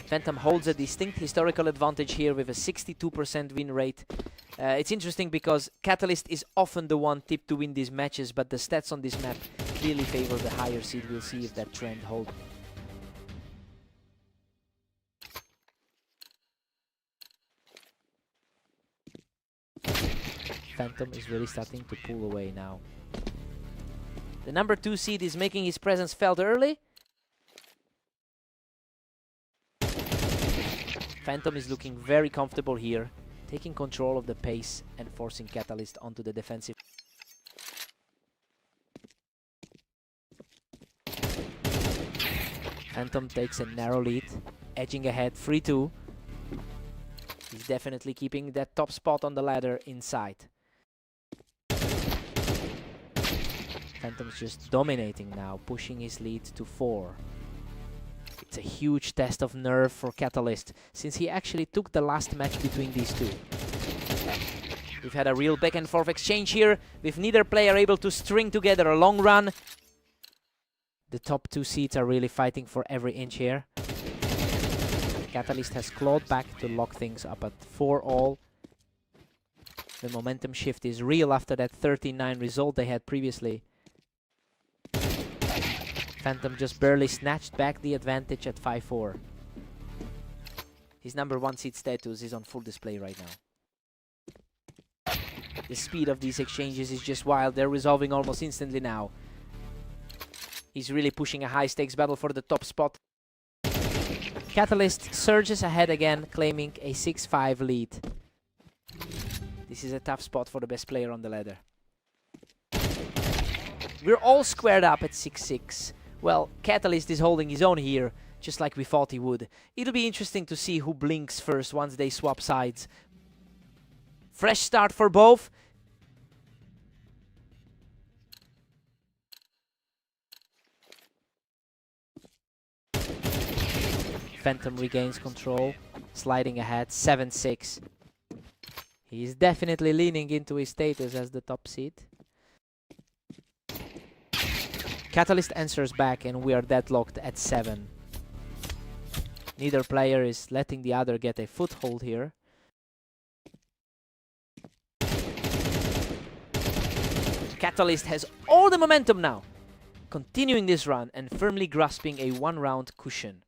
Phantom holds a distinct historical advantage here with a 62% win rate. It's interesting because Catalyst is often the one tipped to win these matches, but the stats on this map clearly favor the higher seed. We'll see if that trend holds. Phantom is really starting to pull away now. The number 2 seed is making his presence felt early. Phantom is looking very comfortable here, taking control of the pace and forcing Catalyst onto the defensive. Phantom takes a narrow lead, edging ahead 3-2. He's definitely keeping that top spot on the ladder inside. Phantom's just dominating now, pushing his lead to 4. It's a huge test of nerve for Catalyst, since he actually took the last match between these two. We've had a real back and forth exchange here, with neither player able to string together a long run. The top 2 seeds are really fighting for every inch here. Catalyst has clawed back to lock things up at 4-all. The momentum shift is real after that 39 result they had previously. Phantom just barely snatched back the advantage at 5-4. His number 1 seed status is on full display right now. The speed of these exchanges is just wild. They're resolving almost instantly now. He's really pushing a high-stakes battle for the top spot. Catalyst surges ahead again, claiming a 6-5 lead. This is a tough spot for the best player on the ladder. We're all squared up at 6-6. Well, Catalyst is holding his own here, just like we thought he would. It'll be interesting to see who blinks first once they swap sides. Fresh start for both. Phantom regains control, sliding ahead 7-6. He's definitely leaning into his status as the top seed. Catalyst answers back and we are deadlocked at 7. Neither player is letting the other get a foothold here. Catalyst has all the momentum now, continuing this run and firmly grasping a 1-round cushion.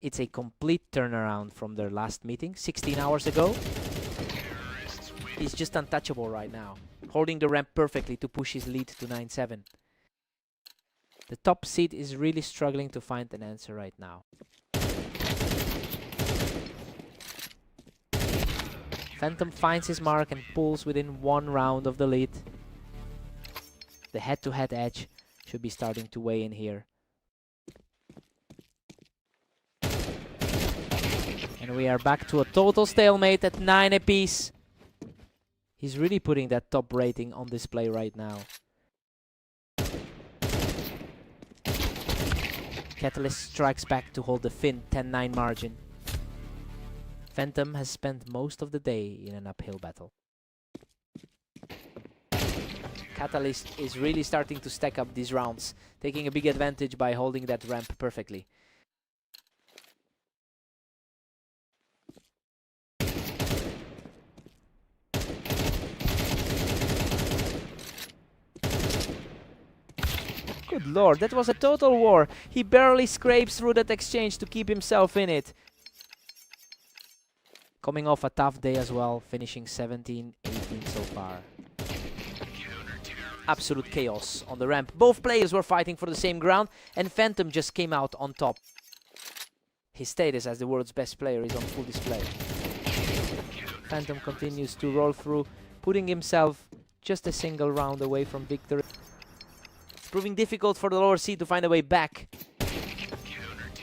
It's a complete turnaround from their last meeting 16 hours ago. He's just untouchable right now, holding the ramp perfectly to push his lead to 9-7. The top seed is really struggling to find an answer right now. Phantom finds his mark and pulls within 1 round of the lead. The head-to-head edge should be starting to weigh in here. And we are back to a total stalemate at 9 apiece. He's really putting that top rating on display right now. Catalyst strikes back to hold the thin 10-9 margin. Phantom has spent most of the day in an uphill battle. Catalyst is really starting to stack up these rounds, taking a big advantage by holding that ramp perfectly. Good lord, that was a total war. He barely scrapes through that exchange to keep himself in it. Coming off a tough day as well, finishing 17-18 so far. Absolute chaos on the ramp. Both players were fighting for the same ground, and Phantom just came out on top. His status as the world's best player is on full display. Phantom continues to roll through, putting himself just a single round away from victory. It's proving difficult for the lower seed to find a way back.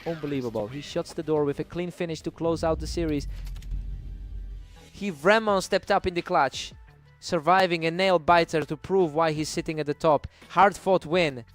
Unbelievable. He shuts the door with a clean finish to close out the series. Ramon stepped up in the clutch, surviving a nail biter to prove why he's sitting at the top. Hard-fought win.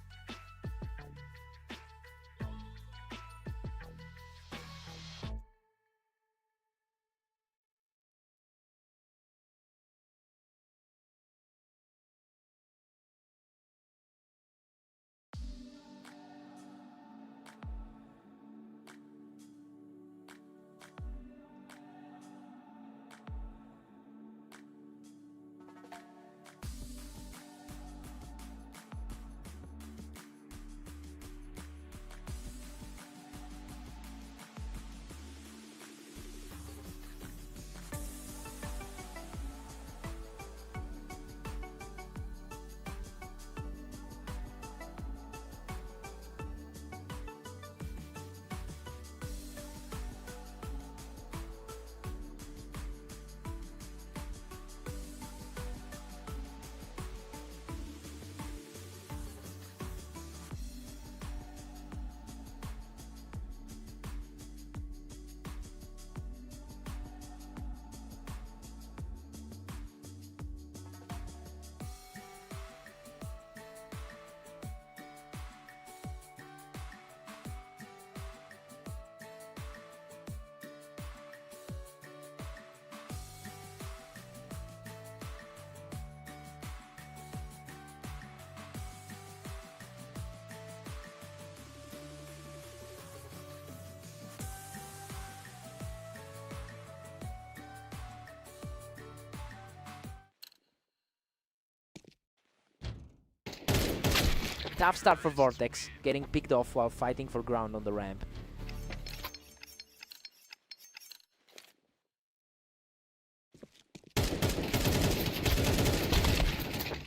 Tough start for Vortex, getting picked off while fighting for ground on the ramp.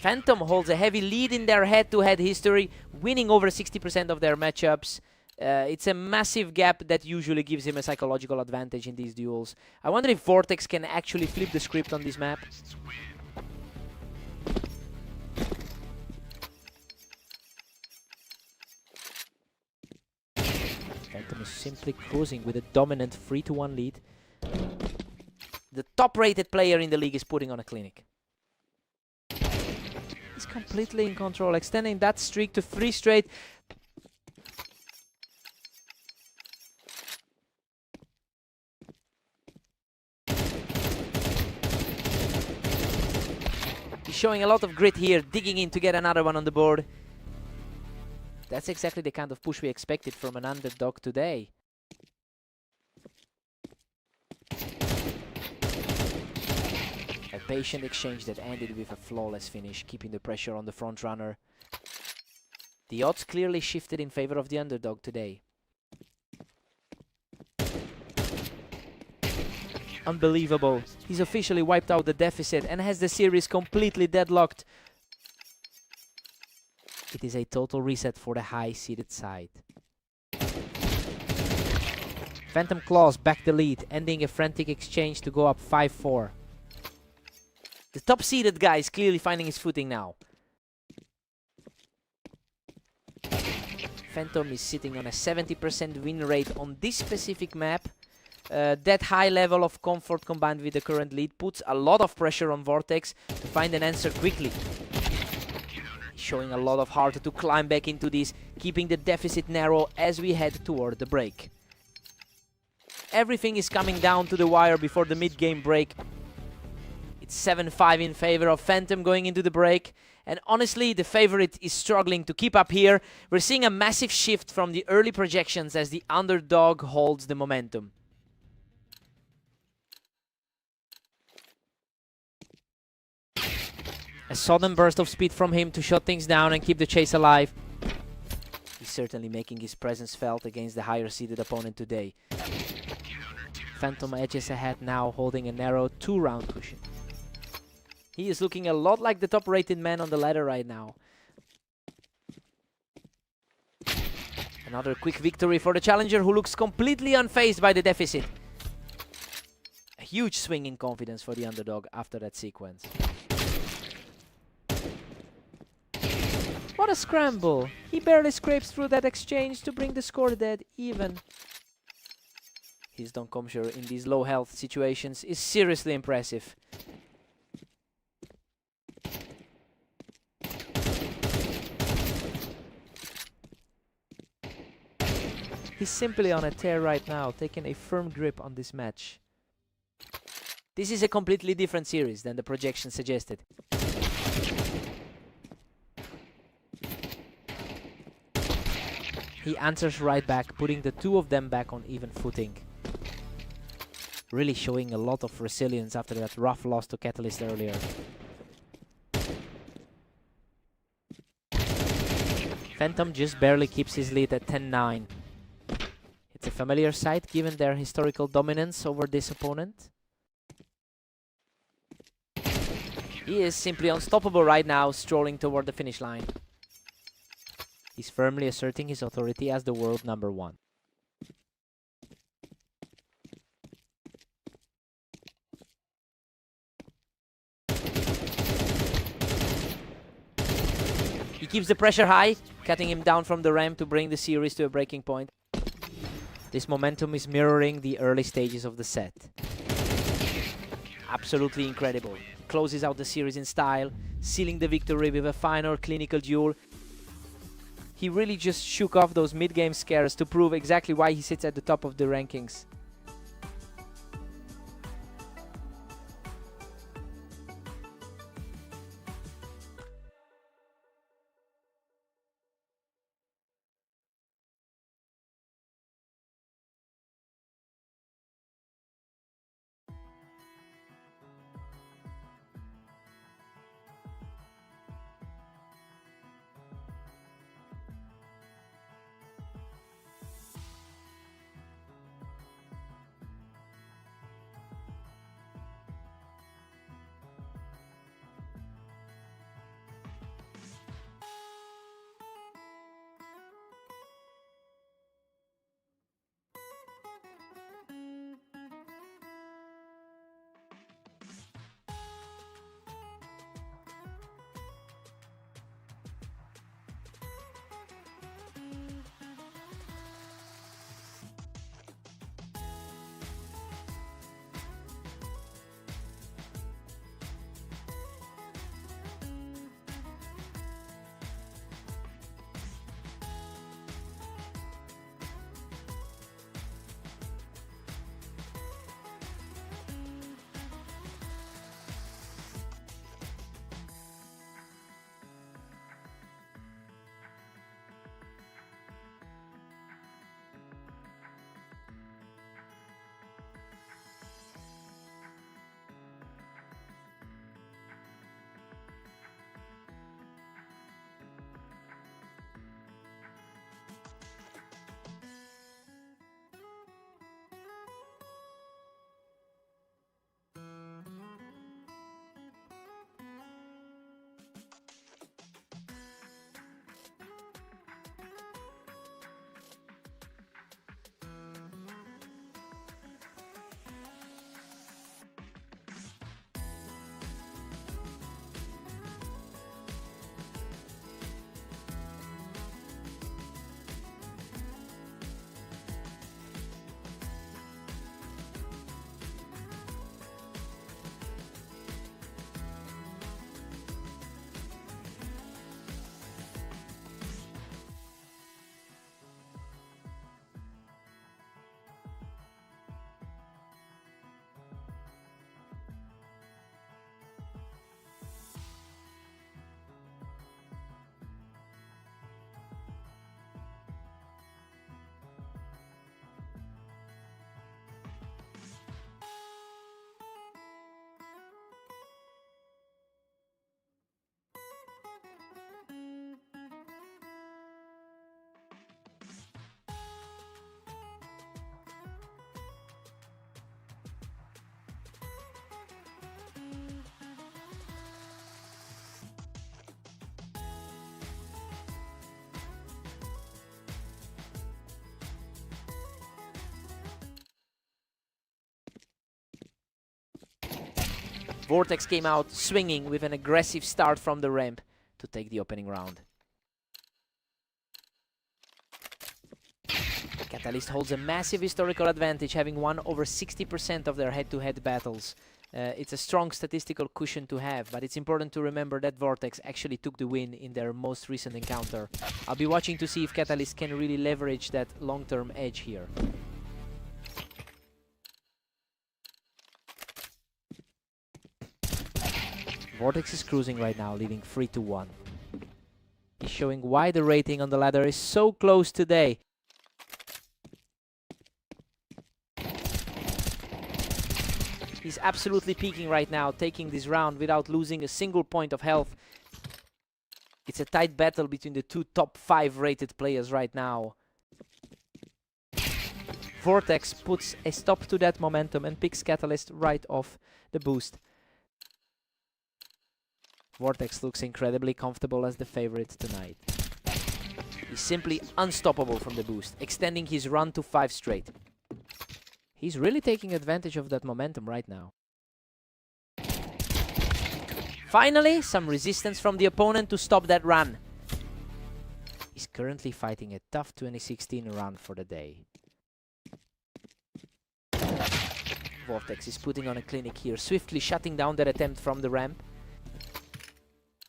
Phantom holds a heavy lead in their head-to-head history, winning over 60% of their matchups. It's a massive gap that usually gives him a psychological advantage in these duels. I wonder if Vortex can actually flip the script on this map. Phantom is simply cruising with a dominant 3-1 lead. The top-rated player in the league is putting on a clinic. He's completely in control, extending that streak to 3 straight. He's showing a lot of grit here, digging in to get another one on the board. That's exactly the kind of push we expected from an underdog today. A patient exchange that ended with a flawless finish, keeping the pressure on the front runner. The odds clearly shifted in favor of the underdog today. Unbelievable. He's officially wiped out the deficit and has the series completely deadlocked. It is a total reset for the high-seeded side. Phantom Claws back the lead, ending a frantic exchange to go up 5-4. The top-seeded guy is clearly finding his footing now. Phantom is sitting on a 70% win rate on this specific map. That high level of comfort combined with the current lead puts a lot of pressure on Vortex to find an answer quickly. Showing a lot of heart to climb back into this, keeping the deficit narrow as we head toward the break. Everything is coming down to the wire before the mid-game break. It's 7-5 in favor of Phantom going into the break. And honestly, the favorite is struggling to keep up here. We're seeing a massive shift from the early projections as the underdog holds the momentum. A sudden burst of speed from him to shut things down and keep the chase alive. He's certainly making his presence felt against the higher-seeded opponent today. Phantom edges ahead now, holding a narrow 2-round cushion. He is looking a lot like the top-rated man on the ladder right now. Another quick victory for the challenger, who looks completely unfazed by the deficit. A huge swing in confidence for the underdog after that sequence. What a scramble! He barely scrapes through that exchange to bring the score dead even. His Domkomshur in these low health situations is seriously impressive. He's simply on a tear right now, taking a firm grip on this match. This is a completely different series than the projection suggested. He answers right back, putting the two of them back on even footing. Really showing a lot of resilience after that rough loss to Catalyst earlier. Phantom just barely keeps his lead at 10-9. It's a familiar sight given their historical dominance over this opponent. He is simply unstoppable right now, strolling toward the finish line. He's firmly asserting his authority as the world #1. He keeps the pressure high, cutting him down from the ramp to bring the series to a breaking point. This momentum is mirroring the early stages of the set. Absolutely incredible. Closes out the series in style, sealing the victory with a final clinical duel. He really just shook off those mid-game scares to prove exactly why he sits at the top of the rankings. Vortex came out swinging with an aggressive start from the ramp to take the opening round. Catalyst holds a massive historical advantage, having won over 60% of their head-to-head battles. It's a strong statistical cushion to have, but it's important to remember that Vortex actually took the win in their most recent encounter. I'll be watching to see if Catalyst can really leverage that long-term edge here. Vortex is cruising right now, leading 3-1. He's showing why the rating on the ladder is so close today. He's absolutely peaking right now, taking this round without losing a single point of health. It's a tight battle between the two top 5 rated players right now. Vortex puts a stop to that momentum and picks Catalyst right off the boost. Vortex looks incredibly comfortable as the favorite tonight. He's simply unstoppable from the boost, extending his run to 5 straight. He's really taking advantage of that momentum right now. Finally, some resistance from the opponent to stop that run. He's currently fighting a tough 2016 run for the day. Vortex is putting on a clinic here, swiftly shutting down that attempt from the ramp.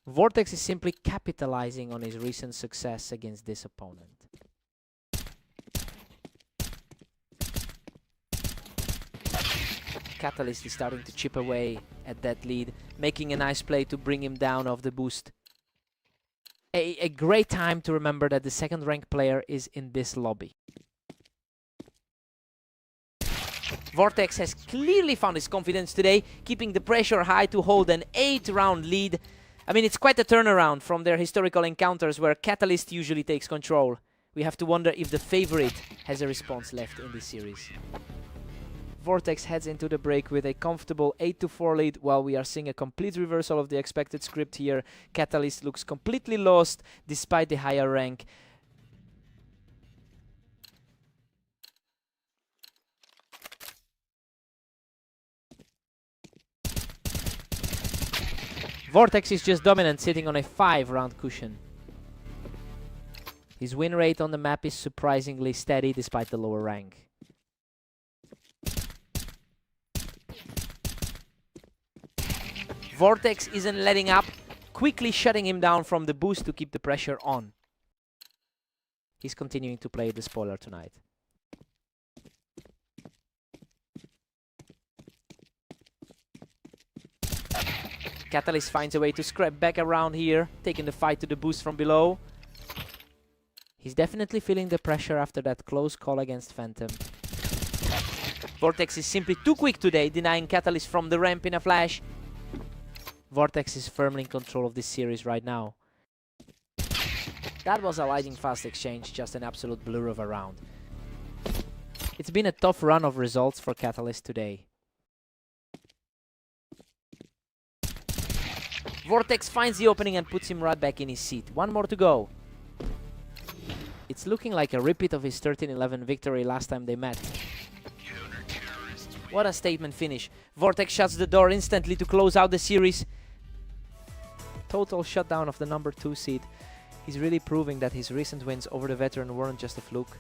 Vortex is simply capitalizing on his recent success against this opponent. Catalyst is starting to chip away at that lead, making a nice play to bring him down off the boost. A great time to remember that the second ranked player is in this lobby. Vortex has clearly found his confidence today, keeping the pressure high to hold an 8-round lead. I mean, it's quite a turnaround from their historical encounters where Catalyst usually takes control. We have to wonder if the favorite has a response left in this series. Vortex heads into the break with a comfortable 8-4 lead, while we are seeing a complete reversal of the expected script here. Catalyst looks completely lost despite the higher rank. Vortex is just dominant, sitting on a 5-round cushion. His win rate on the map is surprisingly steady despite the lower rank. Vortex isn't letting up, quickly shutting him down from the boost to keep the pressure on. He's continuing to play the spoiler tonight. Catalyst finds a way to scrap back around here, taking the fight to the boost from below. He's definitely feeling the pressure after that close call against Phantom. Vortex is simply too quick today, denying Catalyst from the ramp in a flash. Vortex is firmly in control of this series right now. That was a lightning fast exchange, just an absolute blur of a round. It's been a tough run of results for Catalyst today. Vortex finds the opening and puts him right back in his seat. One more to go. It's looking like a repeat of his 13-11 victory last time they met. What a statement finish. Vortex shuts the door instantly to close out the series. Total shutdown of the number 2 seed. He's really proving that his recent wins over the veteran weren't just a fluke.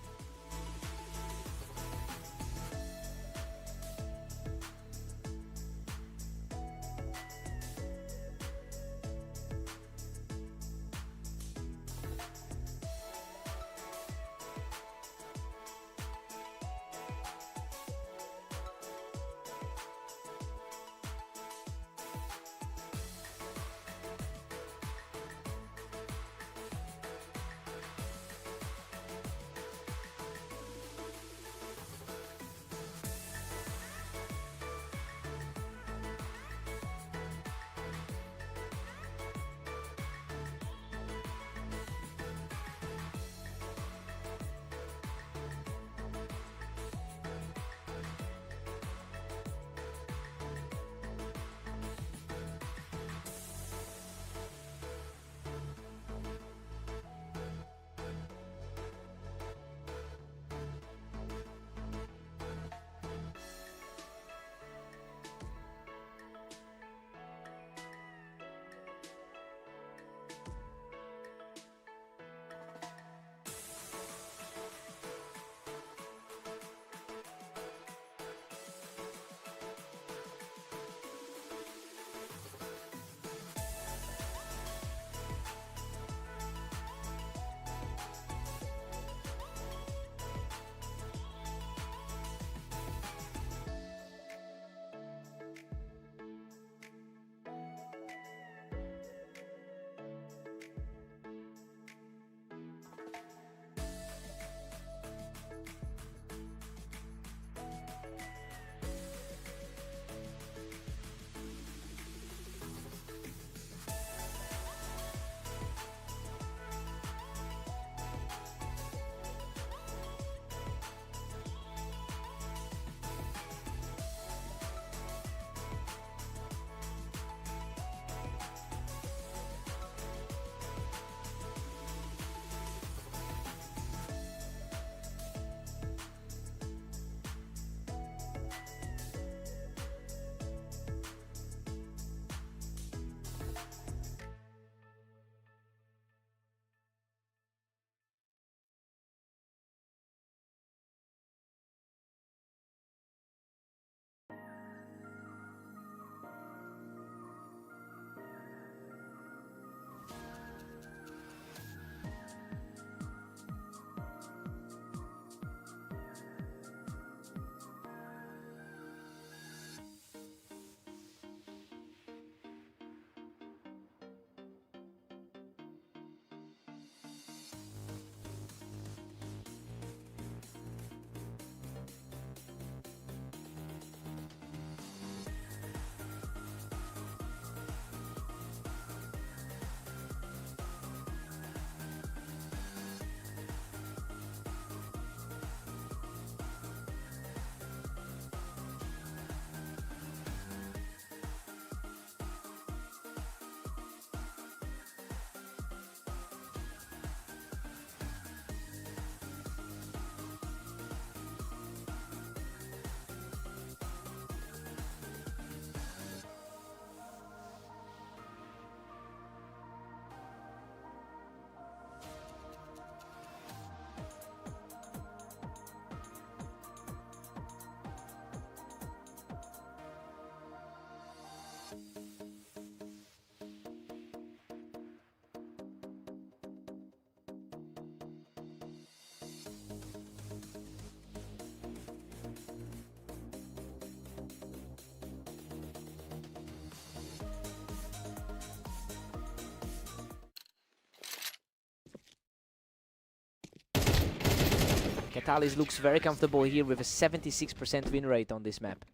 Catalyst looks very comfortable here with a 76% win rate on this map.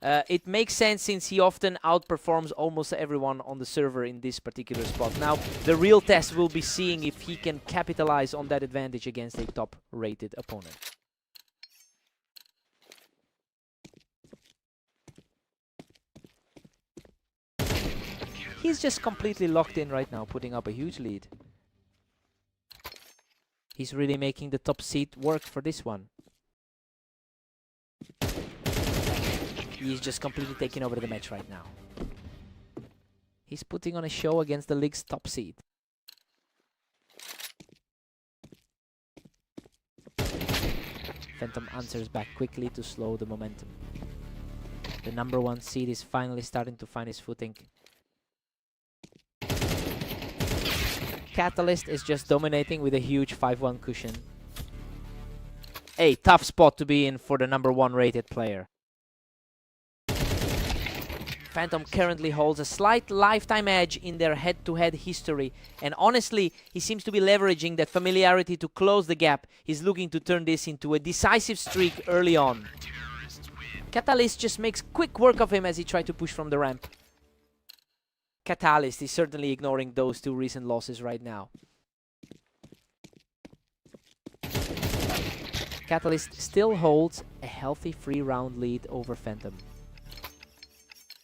It makes sense since he often outperforms almost everyone on the server in this particular spot. Now, the real test will be seeing if he can capitalize on that advantage against a top-rated opponent. He's just completely locked in right now, putting up a huge lead. He's really making the top seed work for this one. He's just completely taking over the match right now. He's putting on a show against the league's top seed. Phantom answers back quickly to slow the momentum. The number 1 seed is finally starting to find his footing. Catalyst is just dominating with a huge 5-1 cushion. A tough spot to be in for the number 1 rated player. Phantom currently holds a slight lifetime edge in their head-to-head history, and honestly, he seems to be leveraging that familiarity to close the gap. He's looking to turn this into a decisive streak early on. Catalyst just makes quick work of him as he tried to push from the ramp. Catalyst is certainly ignoring those 2 recent losses right now. Catalyst still holds a healthy 3-round lead over Phantom.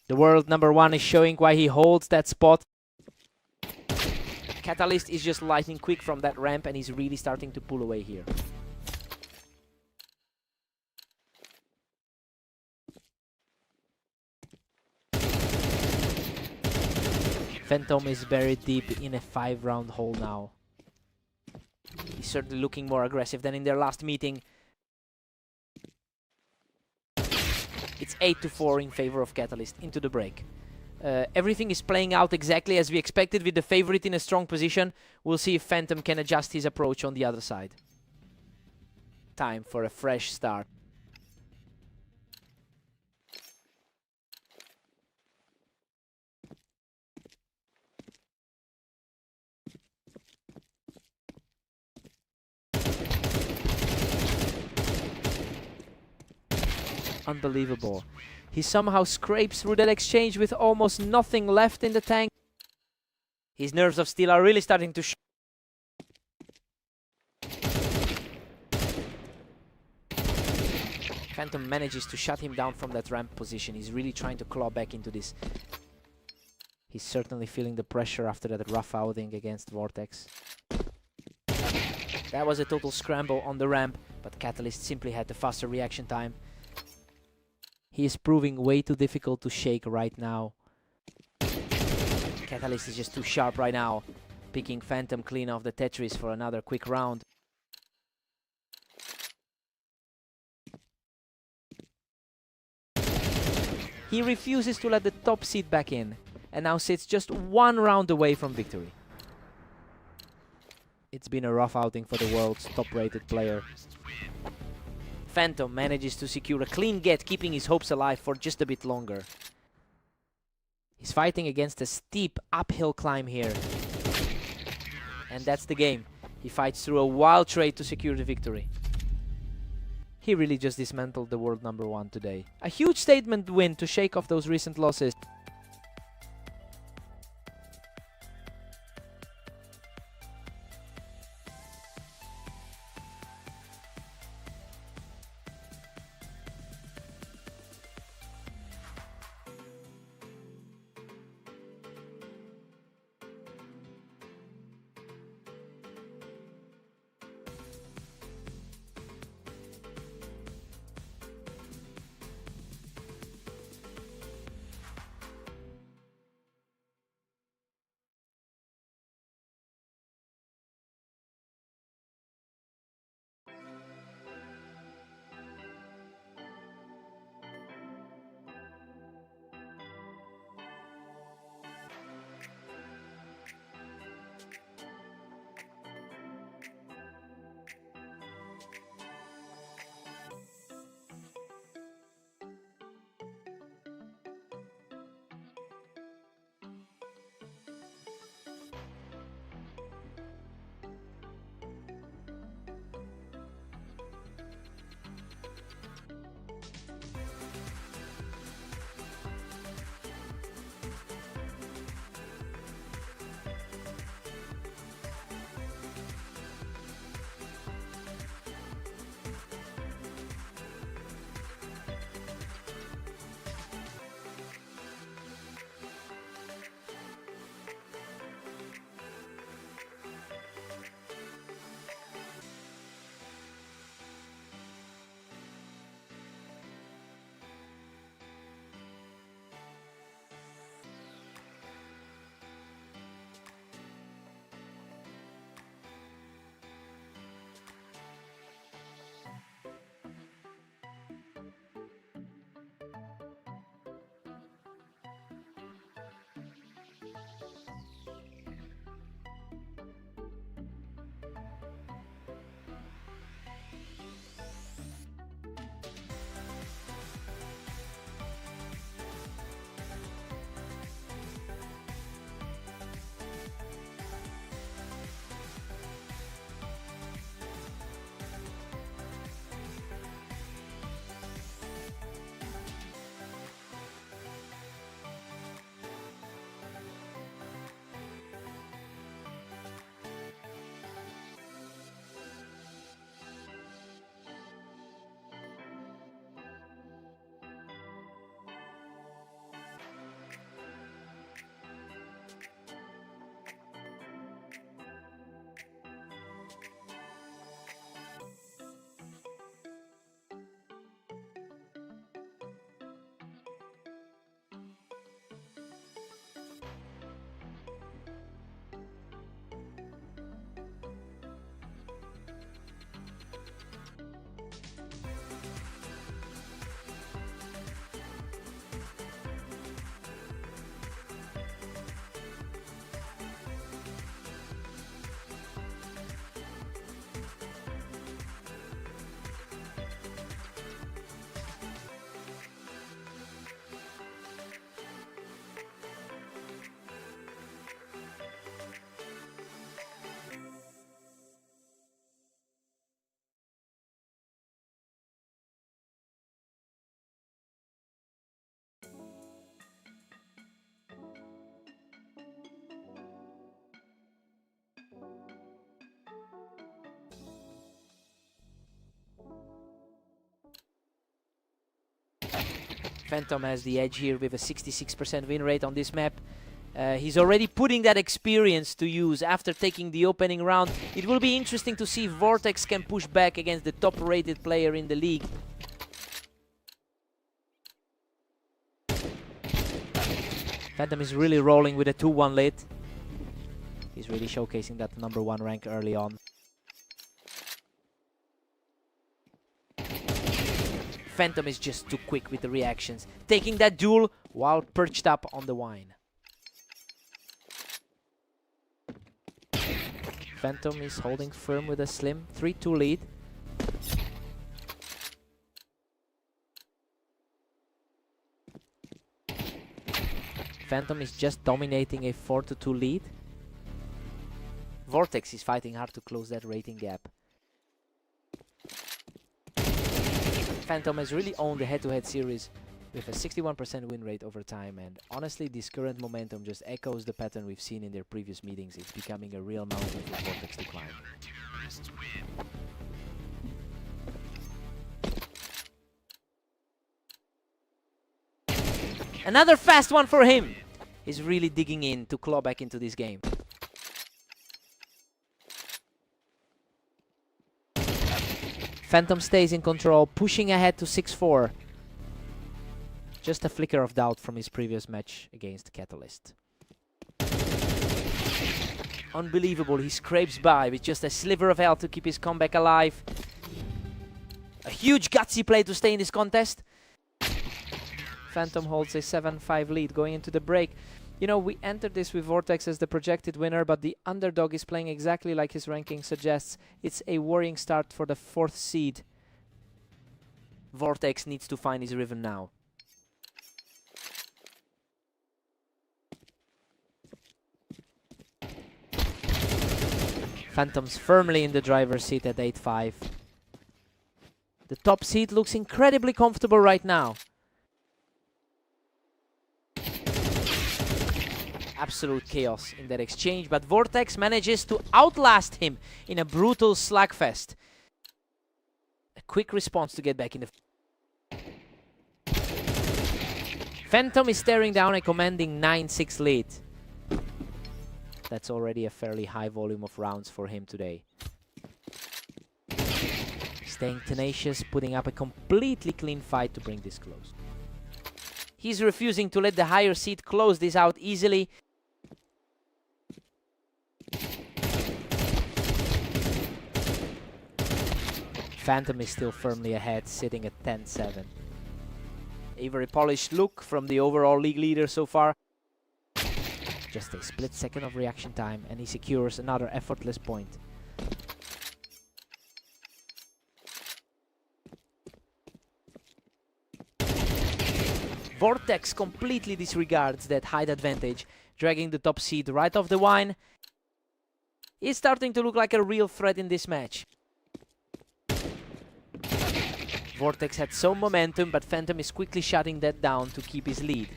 The world number 1 is showing why he holds that spot. Catalyst is just lightning quick from that ramp and he's really starting to pull away here. Phantom is buried deep in a 5-round hole now. He's certainly looking more aggressive than in their last meeting. It's 8-4 in favor of Catalyst into the break. Everything is playing out exactly as we expected with the favorite in a strong position. We'll see if Phantom can adjust his approach on the other side. Time for a fresh start. Unbelievable. He somehow scrapes through that exchange with almost nothing left in the tank. His nerves of steel are really starting to show. Phantom manages to shut him down from that ramp position. He's really trying to claw back into this. He's certainly feeling the pressure after that rough outing against Vortex. That was a total scramble on the ramp, but Catalyst simply had the faster reaction time. He is proving way too difficult to shake right now. Catalyst is just too sharp right now, picking Phantom clean off the Tetris for another quick round. He refuses to let the top seed back in, and now sits just 1 round away from victory. It's been a rough outing for the world's top-rated player. Phantom manages to secure a clean get, keeping his hopes alive for just a bit longer. He's fighting against a steep uphill climb here. And that's the game. He fights through a wild trade to secure the victory. He really just dismantled the world number 1 today. A huge statement win to shake off those recent losses. Phantom has the edge here with a 66% win rate on this map. He's already putting that experience to use after taking the opening round. It will be interesting to see if Vortex can push back against the top-rated player in the league. Phantom is really rolling with a 2-1 lead. He's really showcasing that #1 rank early on. Phantom is just too quick with the reactions, taking that duel while perched up on the wine. Phantom is holding firm with a slim 3-2 lead. Phantom is just dominating a 4-2 lead. Vortex is fighting hard to close that rating gap. Phantom has really owned the head-to-head series with a 61% win rate over time, and honestly this current momentum just echoes the pattern we've seen in their previous meetings. It's becoming a real mountain for Vortex to climb. Another fast one for him! He's really digging in to claw back into this game. Phantom stays in control, pushing ahead to 6-4. Just a flicker of doubt from his previous match against Catalyst. Unbelievable, he scrapes by with just a sliver of health to keep his comeback alive. A huge gutsy play to stay in this contest. Phantom holds a 7-5 lead going into the break. You know, we entered this with Vortex as the projected winner, but the underdog is playing exactly like his ranking suggests. It's a worrying start for the 4th seed. Vortex needs to find his rhythm now. Phantom's firmly in the driver's seat at 8-5. The top seat looks incredibly comfortable right now. Absolute chaos in that exchange, but Vortex manages to outlast him in a brutal slugfest. A quick response to get back in the... Phantom is staring down a commanding 9-6 lead. That's already a fairly high volume of rounds for him today. Staying tenacious, putting up a completely clean fight to bring this close. He's refusing to let the higher seed close this out easily. Phantom is still firmly ahead, sitting at 10-7. A very polished look from the overall league leader so far. Just a split second of reaction time and he secures another effortless point. Vortex completely disregards that height advantage, dragging the top seed right off the wine. He's starting to look like a real threat in this match. Vortex had some momentum, but Phantom is quickly shutting that down to keep his lead.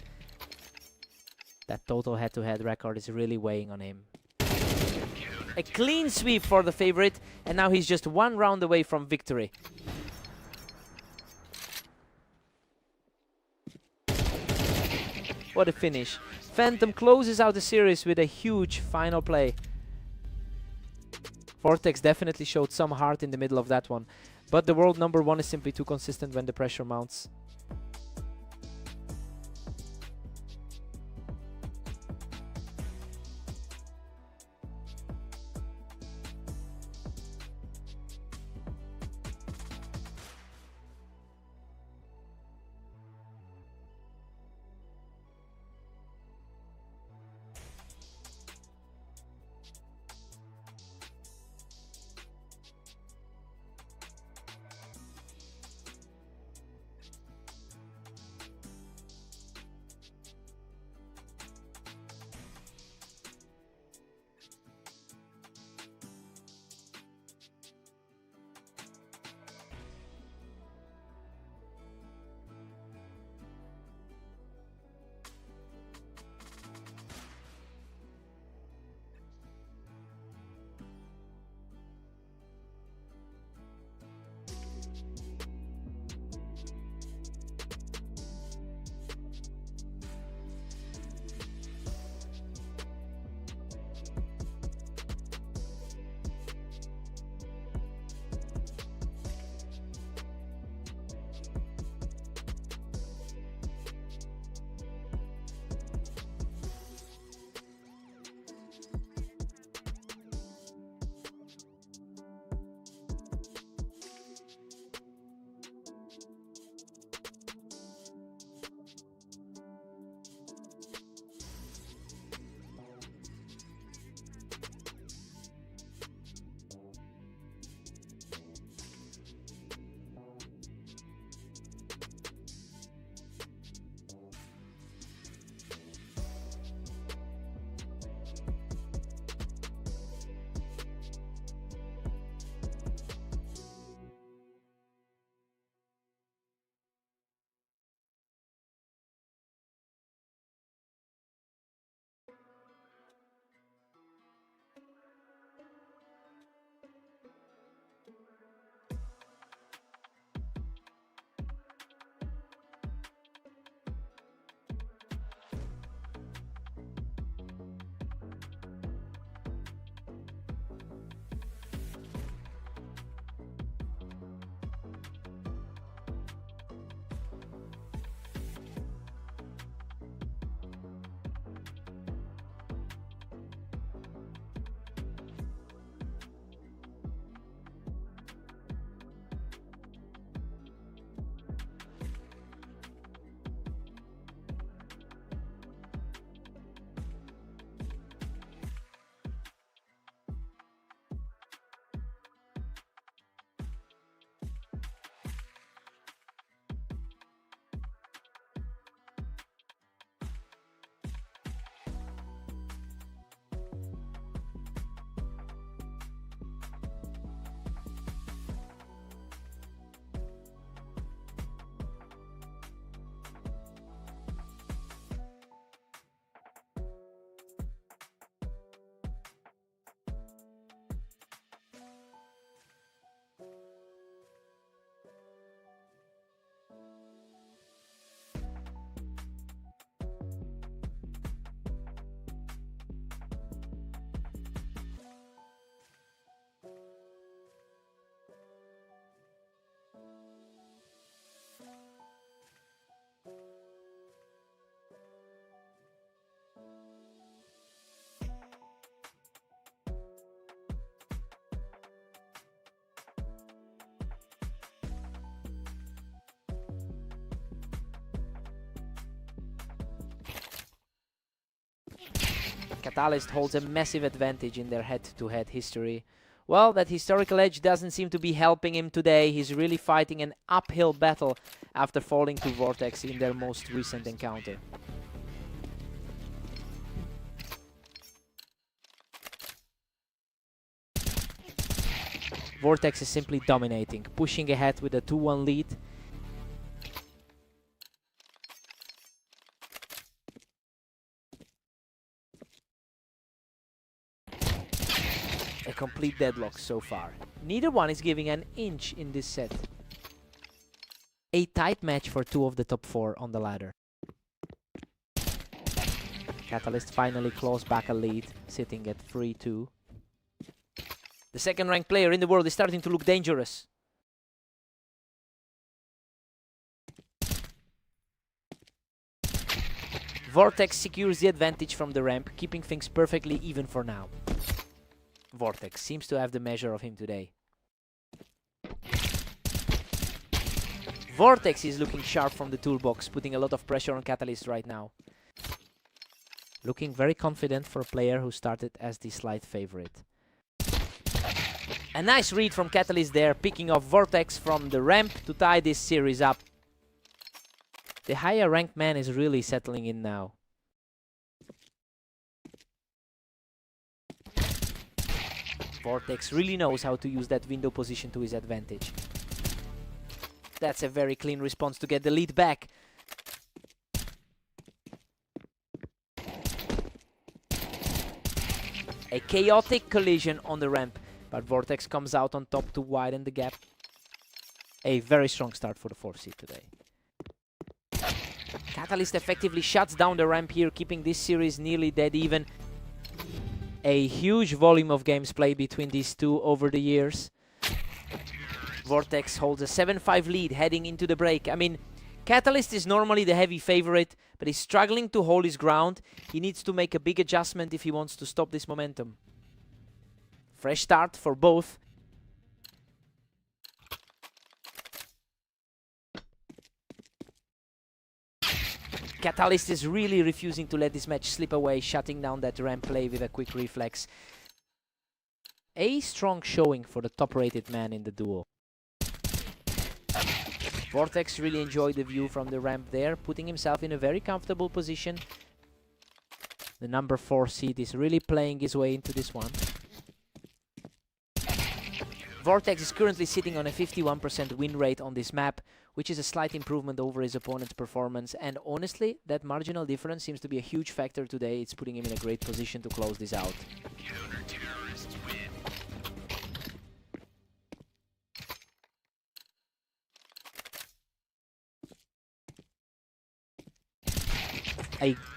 That total head-to-head record is really weighing on him. A clean sweep for the favorite, and now he's just 1 round away from victory. What a finish. Phantom closes out the series with a huge final play. Vortex definitely showed some heart in the middle of that one, but the world #1 is simply too consistent when the pressure mounts. Catalyst holds a massive advantage in their head-to-head history. Well, that historical edge doesn't seem to be helping him today. He's really fighting an uphill battle after falling to Vortex in their most recent encounter. Vortex is simply dominating, pushing ahead with a 2-1 lead. A complete deadlock so far. Neither one is giving an inch in this set. A tight match for two of the top 4 on the ladder. Catalyst finally claws back a lead, sitting at 3-2. The second ranked player in the world is starting to look dangerous. Vortex secures the advantage from the ramp, keeping things perfectly even for now. Vortex seems to have the measure of him today. Vortex is looking sharp from the toolbox, putting a lot of pressure on Catalyst right now. Looking very confident for a player who started as the slight favorite. A nice read from Catalyst there, picking off Vortex from the ramp to tie this series up. The higher ranked man is really settling in now. Vortex really knows how to use that window position to his advantage. That's a very clean response to get the lead back. A chaotic collision on the ramp, but Vortex comes out on top to widen the gap. A very strong start for the 4th seed today. Catalyst effectively shuts down the ramp here, keeping this series nearly dead even. A huge volume of games played between these two over the years. Vortex holds a 7-5 lead heading into the break. I mean, Catalyst is normally the heavy favorite, but he's struggling to hold his ground. He needs to make a big adjustment if he wants to stop this momentum. Fresh start for both. Catalyst is really refusing to let this match slip away, shutting down that ramp play with a quick reflex. A strong showing for the top-rated man in the duo. Vortex really enjoyed the view from the ramp there, putting himself in a very comfortable position. The number 4 seed is really playing his way into this one. Vortex is currently sitting on a 51% win rate on this map, which is a slight improvement over his opponent's performance, and honestly, that marginal difference seems to be a huge factor today. It's putting him in a great position to close this out.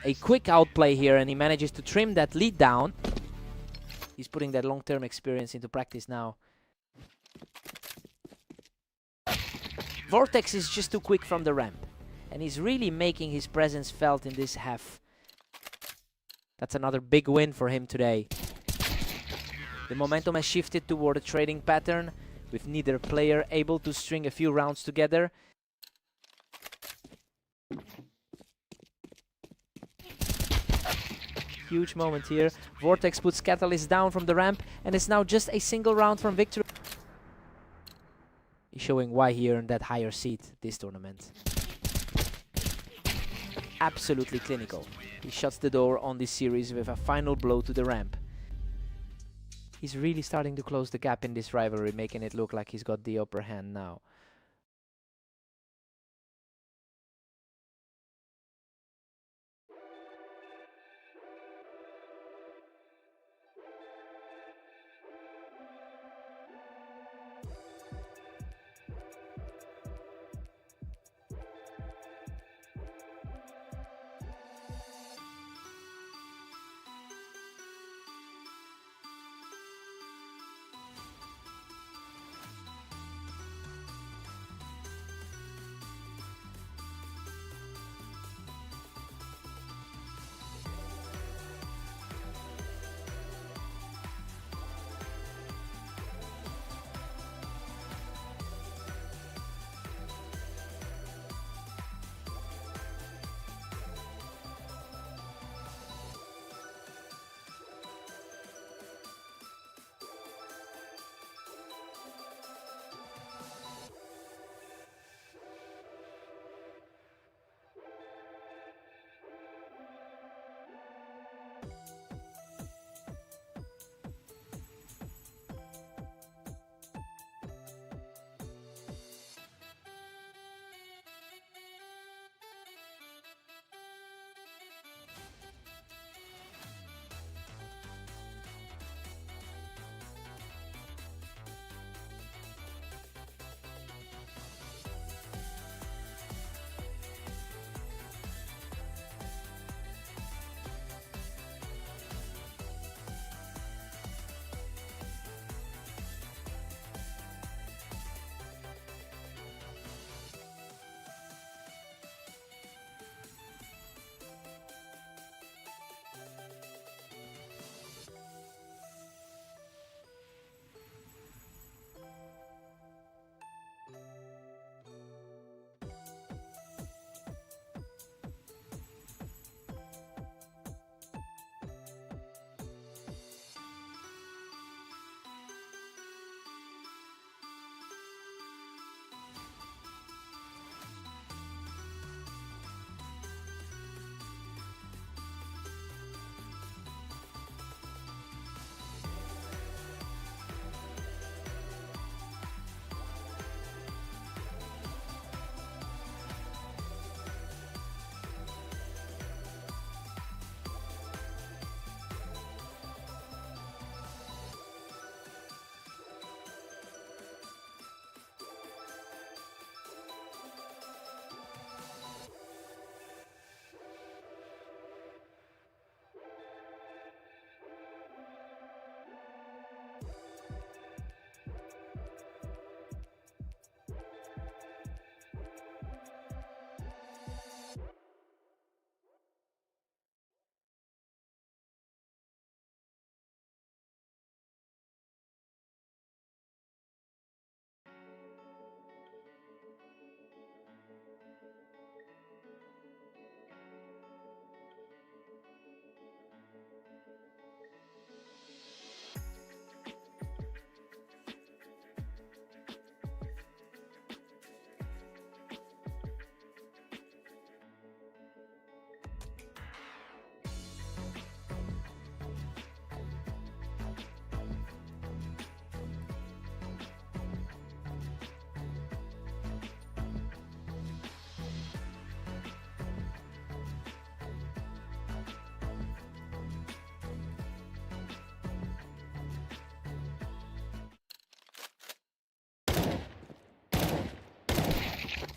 A quick outplay here, and he manages to trim that lead down. He's putting that long-term experience into practice now. Vortex is just too quick from the ramp, and he's really making his presence felt in this half. That's another big win for him today. The momentum has shifted toward a trading pattern, with neither player able to string a few rounds together. Huge moment here. Vortex puts Catalyst down from the ramp, and it's now just a single round from victory. He's showing why he earned that higher seed this tournament. Absolutely clinical. He shuts the door on this series with a final blow to the ramp. He's really starting to close the gap in this rivalry, making it look like he's got the upper hand now.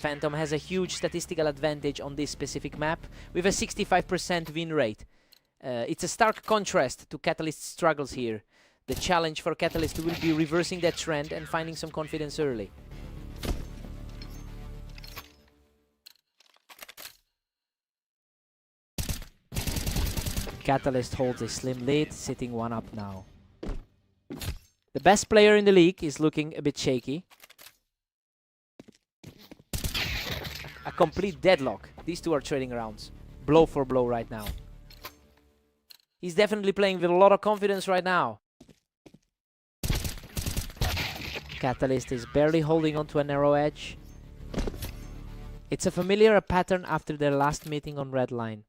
Phantom has a huge statistical advantage on this specific map with a 65% win rate. It's a stark contrast to Catalyst's struggles here. The challenge for Catalyst will be reversing that trend and finding some confidence early. Catalyst holds a slim lead, sitting one up now. The best player in the league is looking a bit shaky. A complete deadlock. These two are trading rounds. Blow for blow right now. He's definitely playing with a lot of confidence right now. Catalyst is barely holding onto a narrow edge. It's a familiar pattern after their last meeting on red line.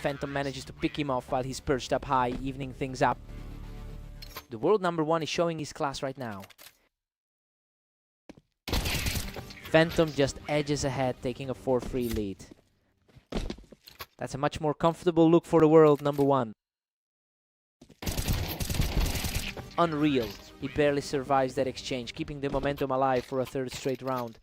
Phantom manages to pick him off while he's perched up high, evening things up. The world number 1 is showing his class right now. Phantom just edges ahead, taking a 4-3 lead. That's a much more comfortable look for the world number 1. Unreal. He barely survives that exchange, keeping the momentum alive for a 3rd straight round.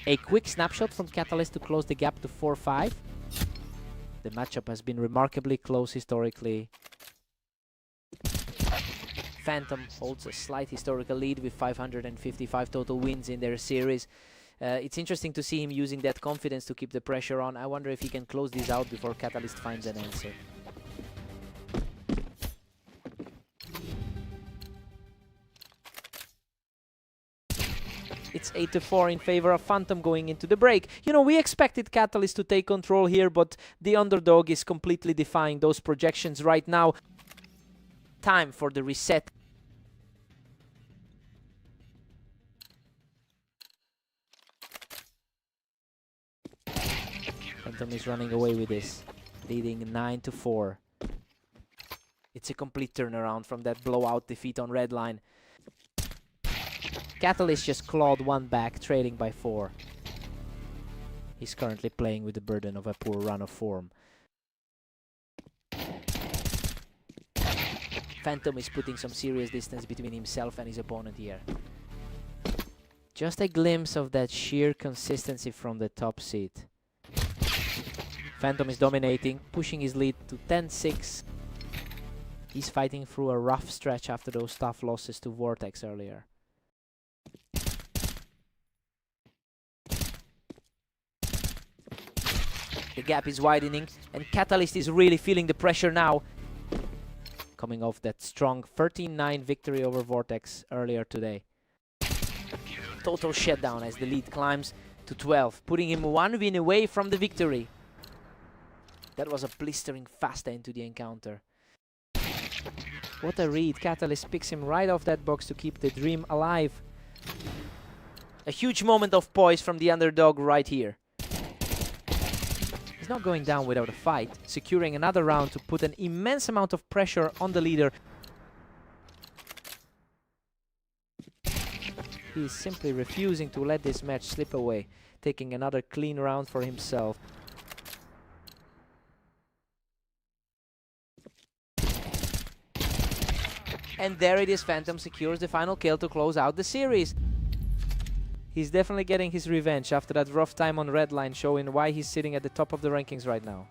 A quick snapshot from Catalyst to close the gap to 4-5. The matchup has been remarkably close historically. Phantom holds a slight historical lead with 555 total wins in their series. It's interesting to see him using that confidence to keep the pressure on. I wonder if he can close this out before Catalyst finds an answer. It's 8-4 in favor of Phantom going into the break. You know, we expected Catalyst to take control here, but the underdog is completely defying those projections right now. Time for the reset. Phantom is running away with this, leading 9-4. It's a complete turnaround from that blowout defeat on red line. Catalyst just clawed one back, trailing by 4. He's currently playing with the burden of a poor run of form. Phantom is putting some serious distance between himself and his opponent here. Just a glimpse of that sheer consistency from the top seat. Phantom is dominating, pushing his lead to 10-6. He's fighting through a rough stretch after those tough losses to Vortex earlier. The gap is widening, and Catalyst is really feeling the pressure now. Coming off that strong 13-9 victory over Vortex earlier today. Total shutdown as the lead climbs to 12, putting him 1 win away from the victory. That was a blistering fast end to the encounter. What a read. Catalyst picks him right off that box to keep the dream alive. A huge moment of poise from the underdog right here. He's not going down without a fight, securing another round to put an immense amount of pressure on the leader. He's simply refusing to let this match slip away, taking another clean round for himself. And there it is, Phantom secures the final kill to close out the series. He's definitely getting his revenge after that rough time on red line, showing why he's sitting at the top of the rankings right now.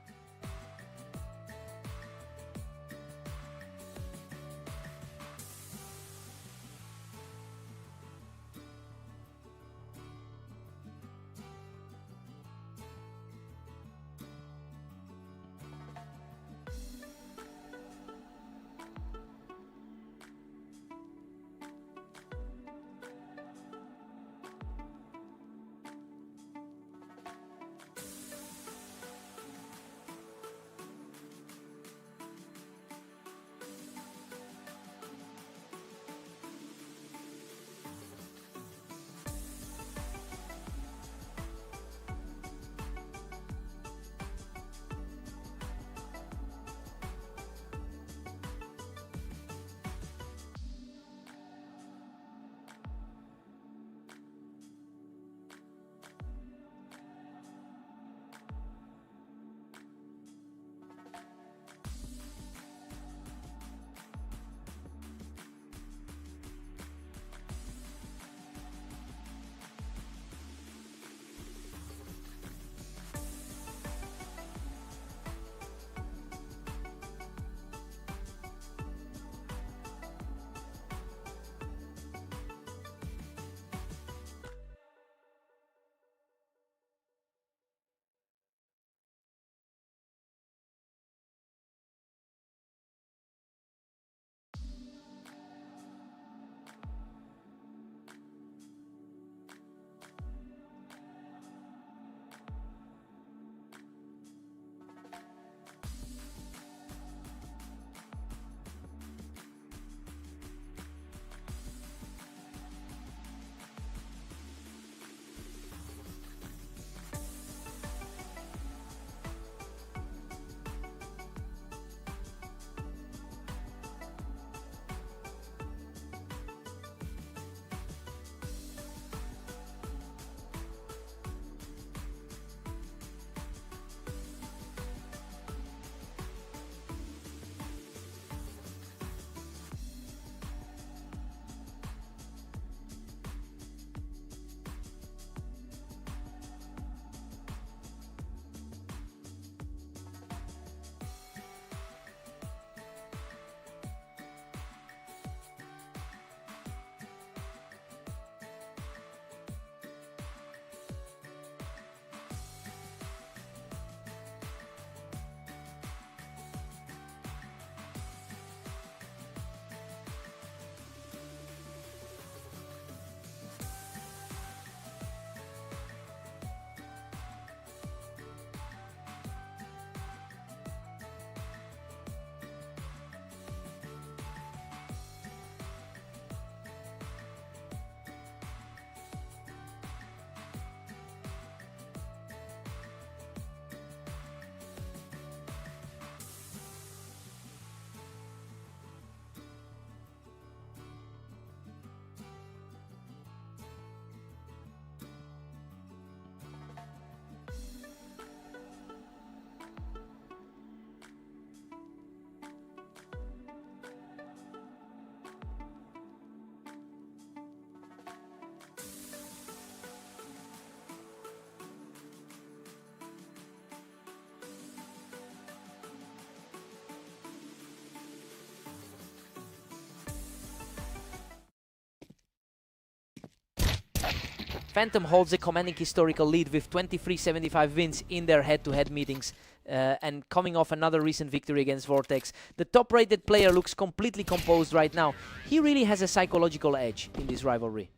Phantom holds a commanding historical lead with 23-75 wins in their head-to-head meetings, and coming off another recent victory against Vortex. The top-rated player looks completely composed right now. He really has a psychological edge in this rivalry.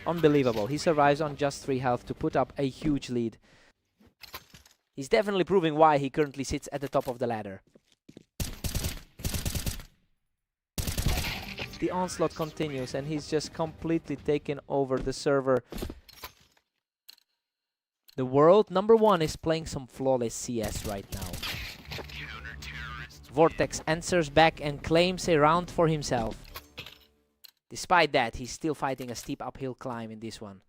Unbelievable. He survives on just 3 health to put up a huge lead. He's definitely proving why he currently sits at the top of the ladder. The onslaught continues and he's just completely taken over the server. The world #1 is playing some flawless CS right now. Vortex answers back and claims a round for himself. Despite that, he's still fighting a steep uphill climb in this one.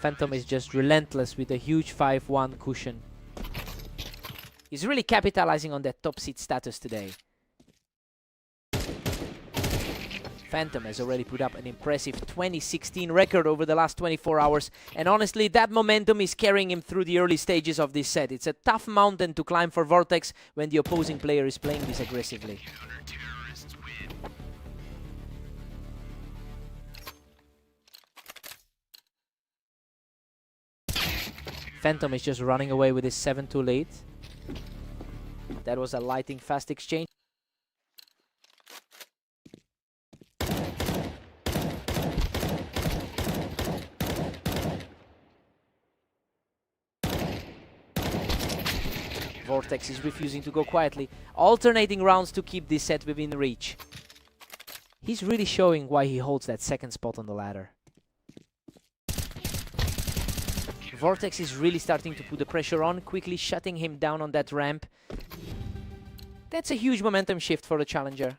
Phantom is just relentless with a huge 5-1 cushion. He's really capitalizing on that top seed status today. Phantom has already put up an impressive 2016 record over the last 24 hours, and honestly, that momentum is carrying him through the early stages of this set. It's a tough mountain to climb for Vortex when the opposing player is playing this aggressively. Phantom is just running away with his 7-2 lead. That was a lightning fast exchange. Vortex is refusing to go quietly, alternating rounds to keep this set within reach. He's really showing why he holds that second spot on the ladder. Vortex is really starting to put the pressure on, quickly shutting him down on that ramp. That's a huge momentum shift for the challenger.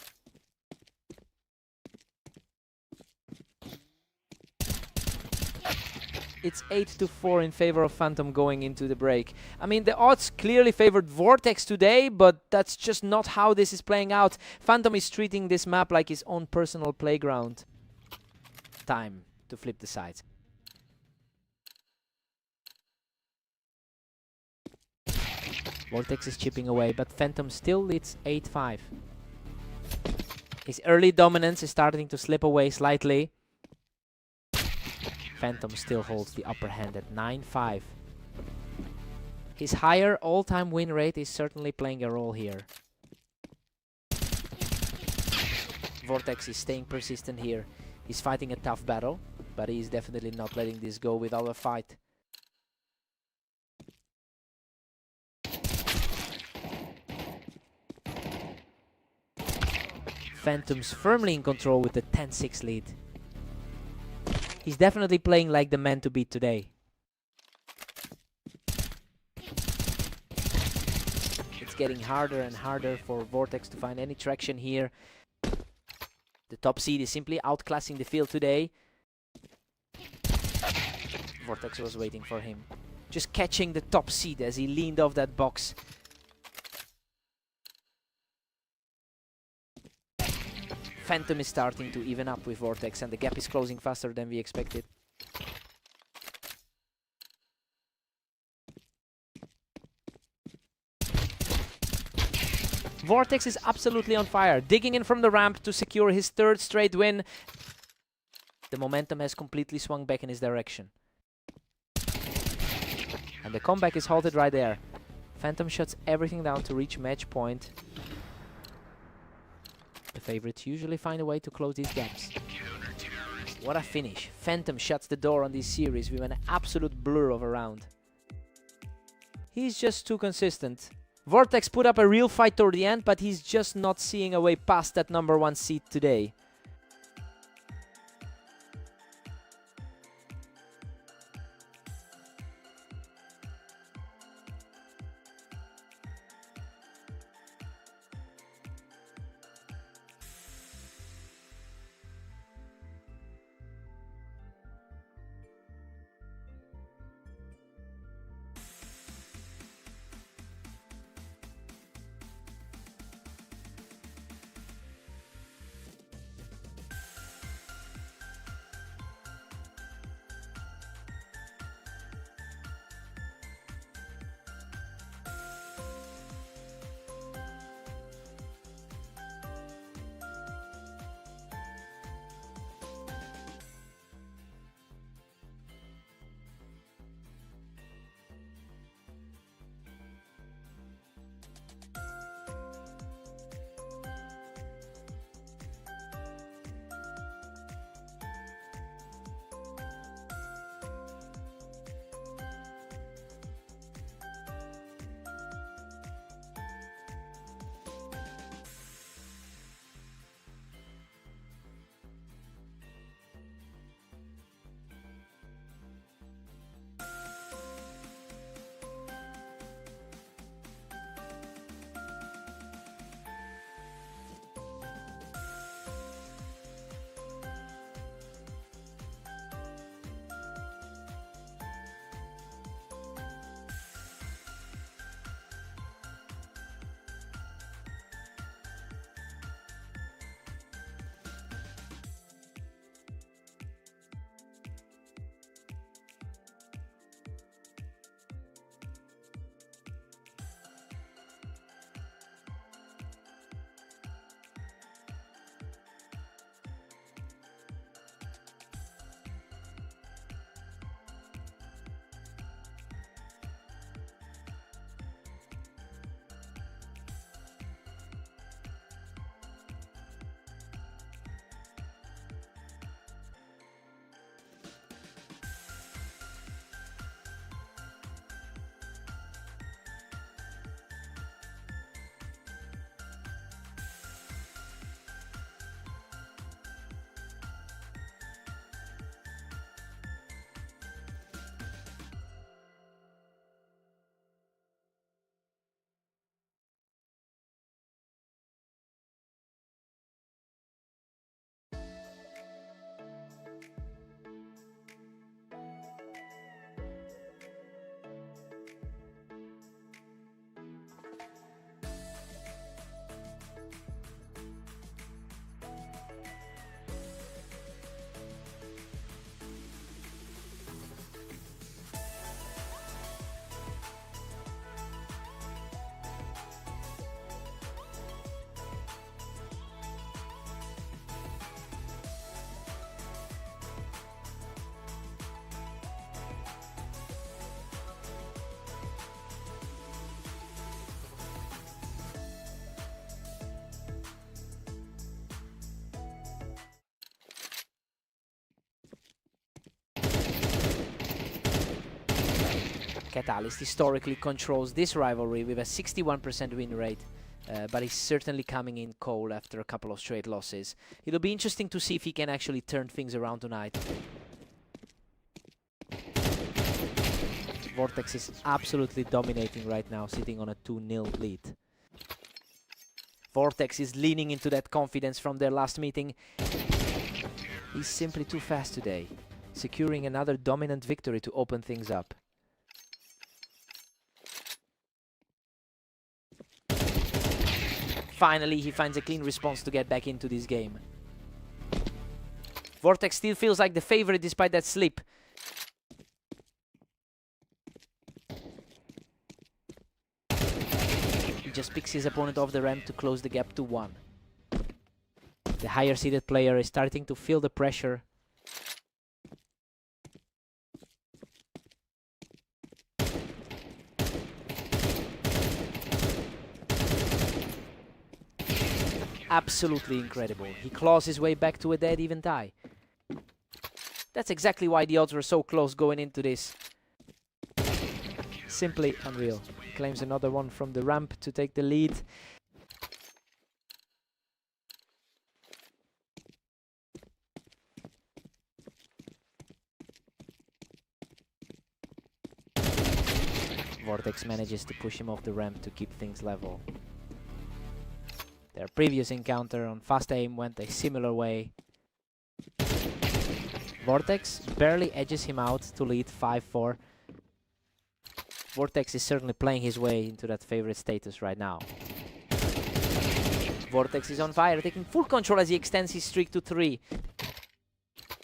It's 8-4 in favor of Phantom going into the break. I mean, the odds clearly favored Vortex today, but that's just not how this is playing out. Phantom is treating this map like his own personal playground. Time to flip the sides. Vortex is chipping away, but Phantom still leads 8-5. His early dominance is starting to slip away slightly. Phantom still holds the upper hand at 9-5. His higher all-time win rate is certainly playing a role here. Vortex is staying persistent here. He's fighting a tough battle, but he is definitely not letting this go without a fight. Phantom's firmly in control with the 10-6 lead. He's definitely playing like the man to beat today. It's getting harder and harder for Vortex to find any traction here. The top seed is simply outclassing the field today. Vortex was waiting for him, just catching the top seed as he leaned off that box. Phantom is starting to even up with Vortex, and the gap is closing faster than we expected. Vortex is absolutely on fire, digging in from the ramp to secure his 3rd straight win. The momentum has completely swung back in his direction. And the comeback is halted right there. Phantom shuts everything down to reach match point. The favorites usually find a way to close these gaps. What a finish. Phantom shuts the door on this series with an absolute blur of a round. He's just too consistent. Vortex put up a real fight toward the end, but he's just not seeing a way past that #1 seed today. Catalyst historically controls this rivalry with a 61% win rate, but he's certainly coming in cold after a couple of straight losses. It'll be interesting to see if he can actually turn things around tonight. Vortex is absolutely dominating right now, sitting on a 2-0 lead. Vortex is leaning into that confidence from their last meeting. He's simply too fast today, securing another dominant victory to open things up. Finally, he finds a clean response to get back into this game. Vortex still feels like the favorite despite that slip. He just picks his opponent off the ramp to close the gap to 1. The higher seeded player is starting to feel the pressure. Absolutely incredible. He claws his way back to a dead even tie. That's exactly why the odds were so close going into this. Simply unreal. Claims another one from the ramp to take the lead. Vortex manages to push him off the ramp to keep things level. Their previous encounter on fast aim went a similar way. Vortex barely edges him out to lead 5-4. Vortex is certainly playing his way into that favorite status right now. Vortex is on fire, taking full control as he extends his streak to 3.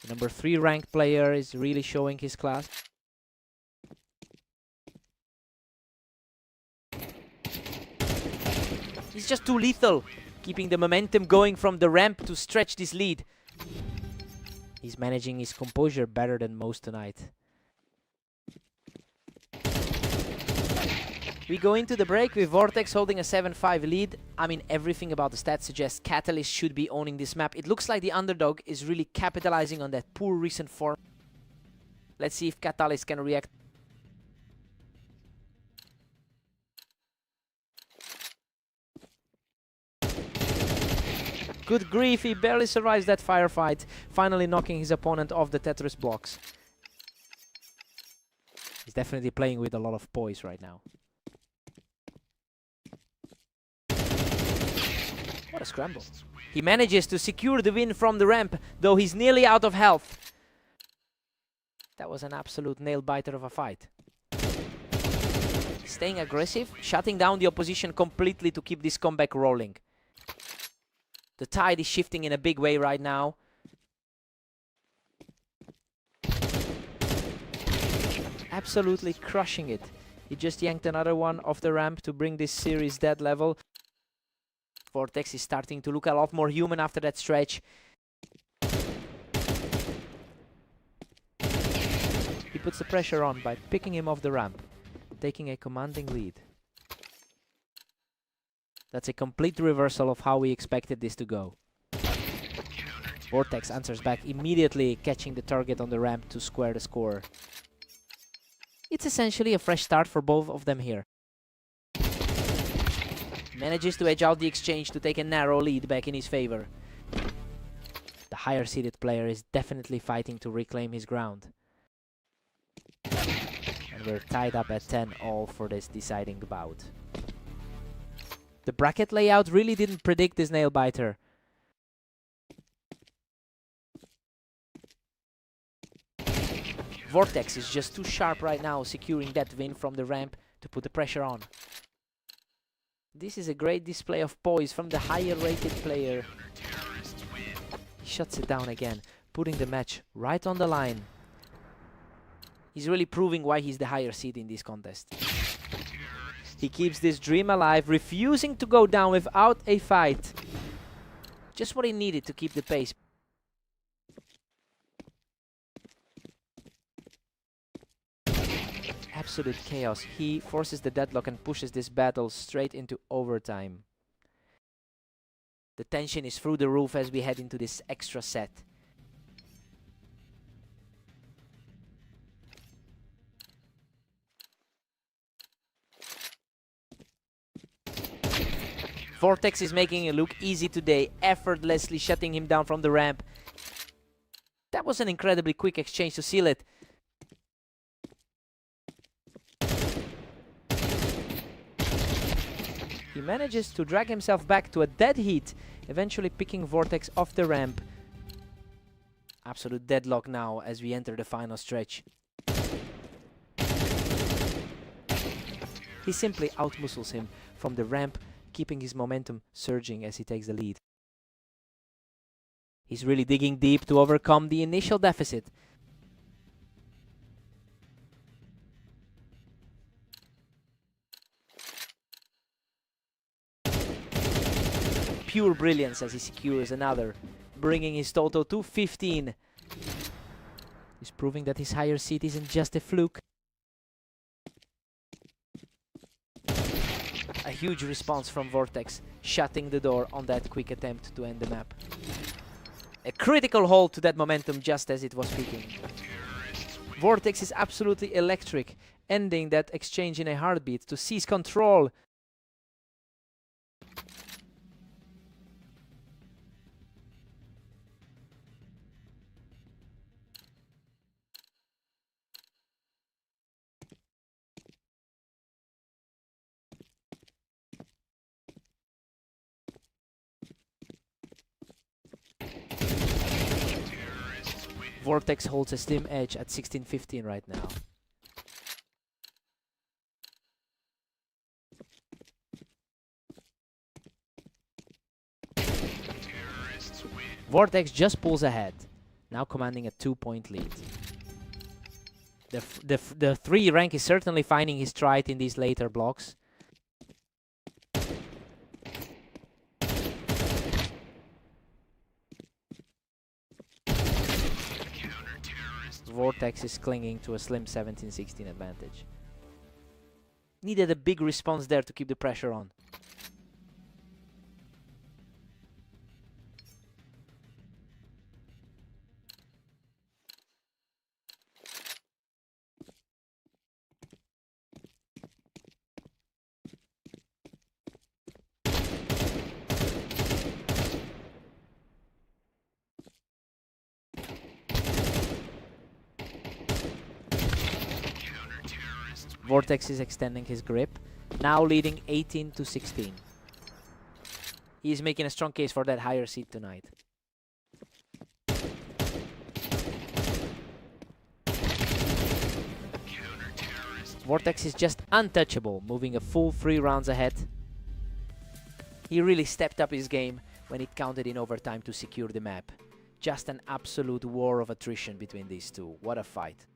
The number 3 ranked player is really showing his class. He's just too lethal, keeping the momentum going from the ramp to stretch this lead. He's managing his composure better than most tonight. We go into the break with Vortex holding a 7-5 lead. I mean, everything about the stats suggests Catalyst should be owning this map. It looks like the underdog is really capitalizing on that poor recent form. Let's see if Catalyst can react. Good grief, he barely survives that firefight, finally knocking his opponent off the Tetris blocks. He's definitely playing with a lot of poise right now. What a scramble. He manages to secure the win from the ramp, though he's nearly out of health. That was an absolute nail-biter of a fight. Staying aggressive, shutting down the opposition completely to keep this comeback rolling. The tide is shifting in a big way right now. Absolutely crushing it. He just yanked another one off the ramp to bring this series dead level. Vortex is starting to look a lot more human after that stretch. He puts the pressure on by picking him off the ramp, taking a commanding lead. That's a complete reversal of how we expected this to go. Vortex answers back immediately, catching the target on the ramp to square the score. It's essentially a fresh start for both of them here. Manages to edge out the exchange to take a narrow lead back in his favor. The higher seeded player is definitely fighting to reclaim his ground. And we're tied up at 10 all for this deciding bout. The bracket layout really didn't predict this nail-biter. Vortex is just too sharp right now, securing that win from the ramp to put the pressure on. This is a great display of poise from the higher rated player. He shuts it down again, putting the match right on the line. He's really proving why he's the higher seed in this contest. He keeps this dream alive, refusing to go down without a fight. Just what he needed to keep the pace. Absolute chaos. He forces the deadlock and pushes this battle straight into overtime. The tension is through the roof as we head into this extra set. Vortex is making it look easy today, effortlessly shutting him down from the ramp. That was an incredibly quick exchange to seal it. He manages to drag himself back to a dead heat, eventually picking Vortex off the ramp. Absolute deadlock now as we enter the final stretch. He simply outmuscles him from the ramp, keeping his momentum surging as he takes the lead. He's really digging deep to overcome the initial deficit. Pure brilliance as he secures another, bringing his total to 15. He's proving that his higher seed isn't just a fluke. A huge response from Vortex, shutting the door on that quick attempt to end the map. A critical hold to that momentum just as it was peaking. Vortex is absolutely electric, ending that exchange in a heartbeat to seize control. Vortex holds a slim edge at 16-15 right now. Vortex just pulls ahead, now commanding a 2-point lead. The 3 rank is certainly finding his stride in these later blocks. Vortex is clinging to a slim 17-16 advantage. Needed a big response there to keep the pressure on. Vortex is extending his grip, now leading 18-16. He is making a strong case for that higher seed tonight. Vortex is just untouchable, moving a full 3 rounds ahead. He really stepped up his game when it counted in overtime to secure the map. Just an absolute war of attrition between these two. What a fight.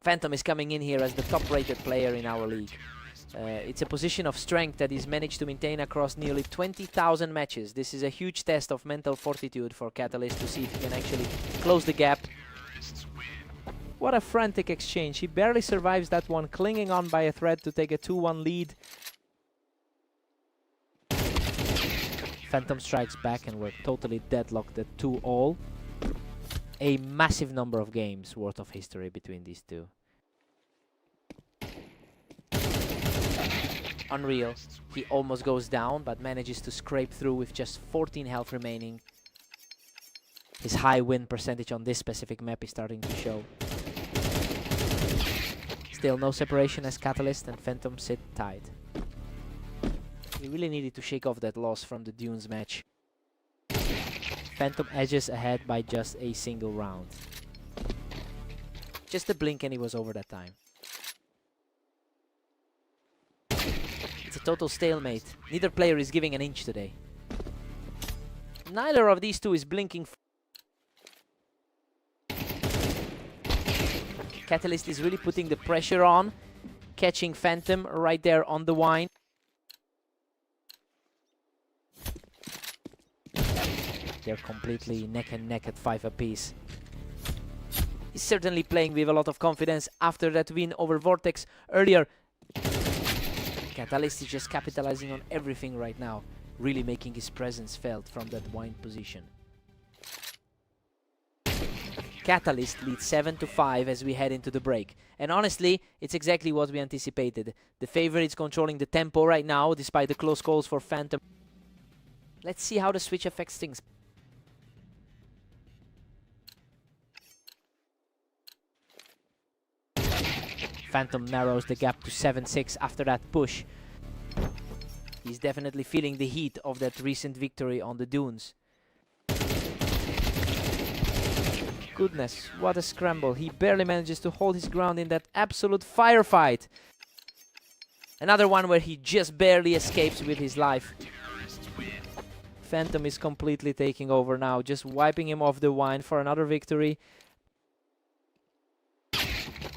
Phantom is coming in here as the top-rated player in our league. It's a position of strength that he's managed to maintain across nearly 20,000 matches. This is a huge test of mental fortitude for Catalyst to see if he can actually close the gap. What a frantic exchange. He barely survives that one, clinging on by a thread to take a 2-1 lead. Phantom strikes back and we're totally deadlocked at 2-all. A massive number of games worth of history between these two. Unreal. He almost goes down, but manages to scrape through with just 14 health remaining. His high win percentage on this specific map is starting to show. Still no separation as Catalyst and Phantom sit tied. He really needed to shake off that loss from the Dunes match. Phantom edges ahead by just a single round. Just a blink and he was over that time. It's a total stalemate. Neither player is giving an inch today. Neither of these two is blinking. Catalyst is really putting the pressure on, catching Phantom right there on the wine. They're completely neck and neck at 5 apiece. He's certainly playing with a lot of confidence after that win over Vortex earlier. Catalyst is just capitalizing on everything right now, really making his presence felt from that wine position. Catalyst leads 7-5 as we head into the break. And honestly, it's exactly what we anticipated. The favorites controlling the tempo right now, despite the close calls for Phantom. Let's see how the switch affects things. Phantom narrows the gap to 7-6 after that push. He's definitely feeling the heat of that recent victory on the Dunes. Goodness, what a scramble. He barely manages to hold his ground in that absolute firefight. Another one where he just barely escapes with his life. Phantom is completely taking over now, just wiping him off the wine for another victory.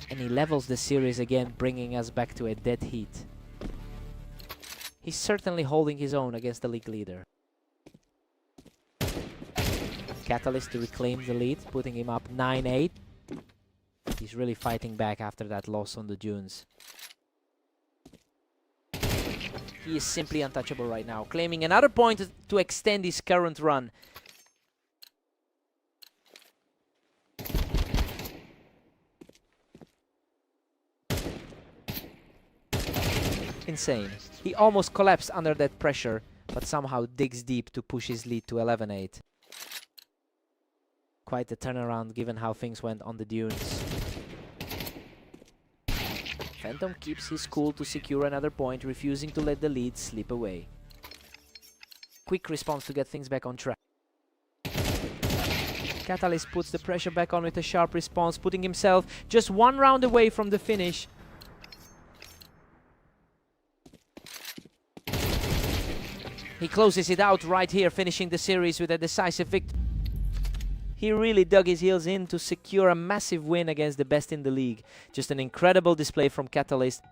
And he levels the series again, bringing us back to a dead heat. He's certainly holding his own against the league leader. Catalyst to reclaim the lead, putting him up 9-8. He's really fighting back after that loss on the Dunes. He is simply untouchable right now, claiming another point to extend his current run. Insane. He almost collapsed under that pressure, but somehow digs deep to push his lead to 11-8. Quite a turnaround given how things went on the Dunes. Phantom keeps his cool to secure another point, refusing to let the lead slip away. Quick response to get things back on track. Catalyst puts the pressure back on with a sharp response, putting himself just one round away from the finish. He closes it out right here, finishing the series with a decisive victory. He really dug his heels in to secure a massive win against the best in the league. Just an incredible display from Catalyst.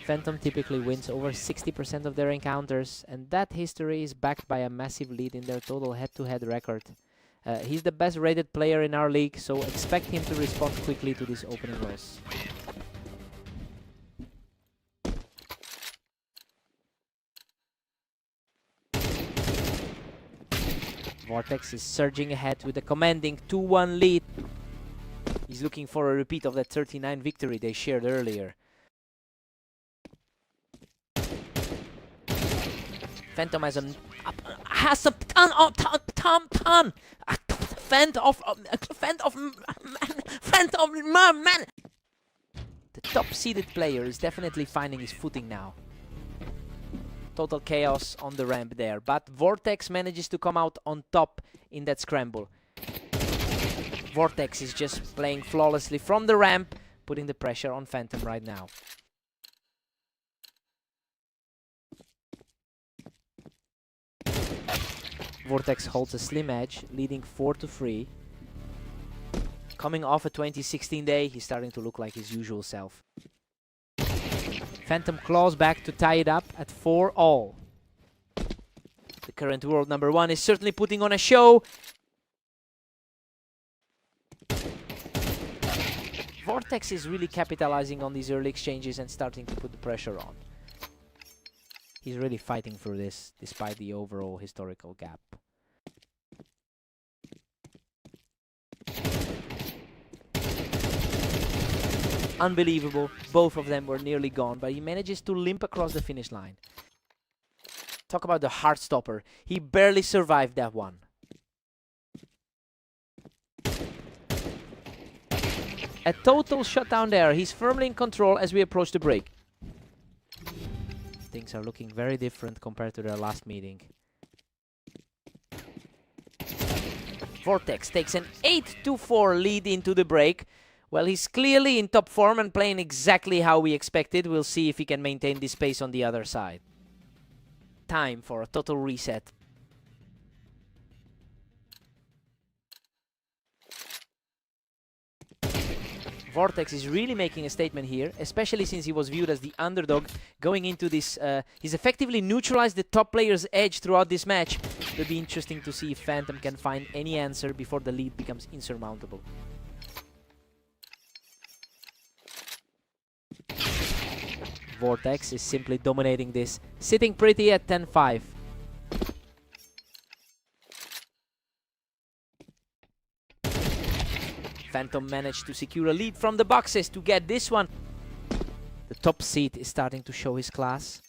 Phantom typically wins over 60% of their encounters, and that history is backed by a massive lead in their total head-to-head record. He's the best rated player in our league, so expect him to respond quickly to this opening loss. Vortex is surging ahead with a commanding 2-1 lead. He's looking for a repeat of that 39 victory they shared earlier. Phantom has a man. The top-seeded player is definitely finding his footing now. Total chaos on the ramp there, but Vortex manages to come out on top in that scramble. Vortex is just playing flawlessly from the ramp, putting the pressure on Phantom right now. Vortex holds a slim edge, leading 4-3. Coming off a 2016 day, he's starting to look like his usual self. Phantom claws back to tie it up at 4-all. The current world number 1 is certainly putting on a show. Vortex is really capitalizing on these early exchanges and starting to put the pressure on. He's really fighting for this, despite the overall historical gap. Unbelievable, both of them were nearly gone, but he manages to limp across the finish line. Talk about the heart stopper. He barely survived that one. A total shutdown there. He's firmly in control as we approach the break. Things are looking very different compared to their last meeting. Vortex takes an 8-4 lead into the break. Well, he's clearly in top form and playing exactly how we expected. We'll see if he can maintain this pace on the other side. Time for a total reset. Vortex is really making a statement here, especially since he was viewed as the underdog going into this. He's effectively neutralized the top player's edge throughout this match. It'll be interesting to see if Phantom can find any answer before the lead becomes insurmountable. Vortex is simply dominating this, sitting pretty at 10-5. Phantom managed to secure a lead from the boxes to get this one. The top seed is starting to show his class.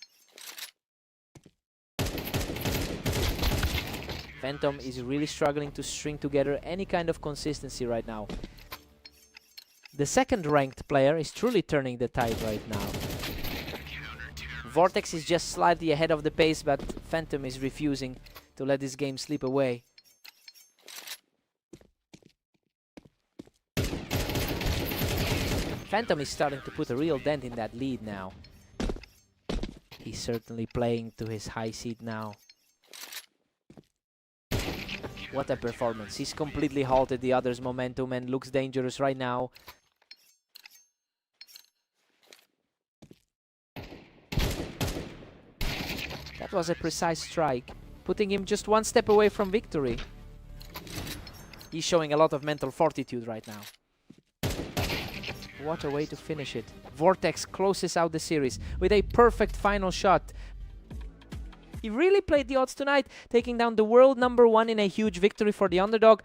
Phantom is really struggling to string together any kind of consistency right now. The second ranked player is truly turning the tide right now. Vortex is just slightly ahead of the pace, but Phantom is refusing to let this game slip away. Phantom is starting to put a real dent in that lead now. He's certainly playing to his high seed now. What a performance. He's completely halted the other's momentum and looks dangerous right now. That was a precise strike, putting him just one step away from victory. He's showing a lot of mental fortitude right now. What a way to finish it. Vortex closes out the series with a perfect final shot. He really played the odds tonight, taking down the world number 1 in a huge victory for the underdog.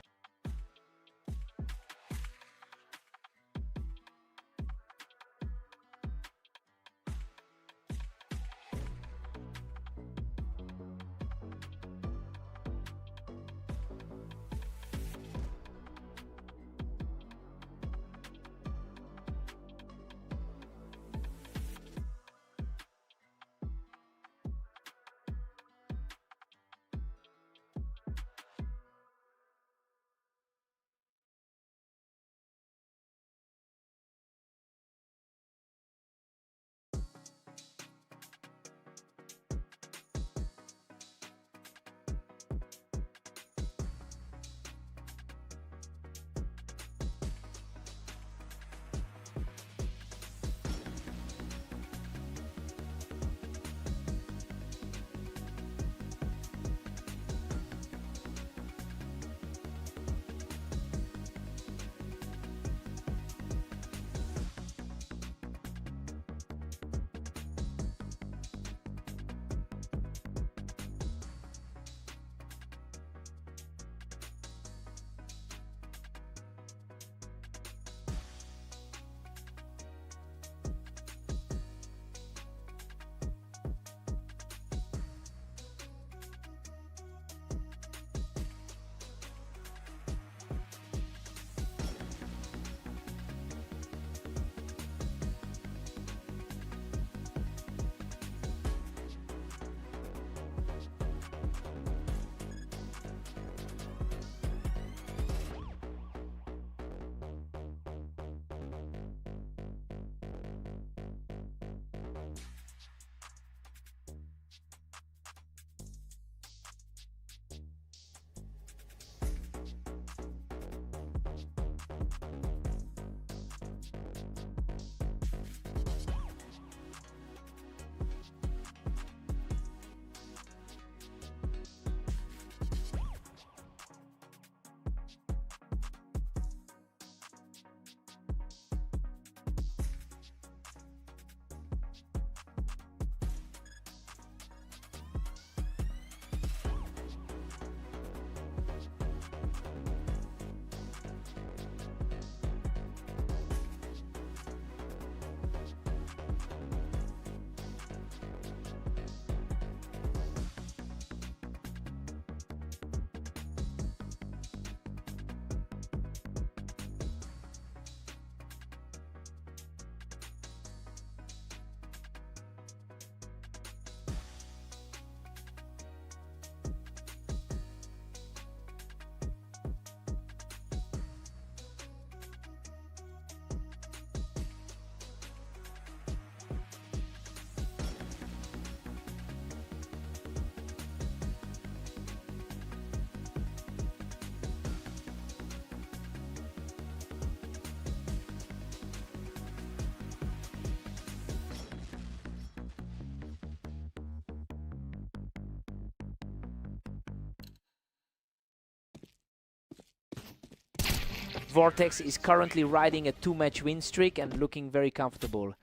Vortex is currently riding a 2-match win streak and looking very comfortable.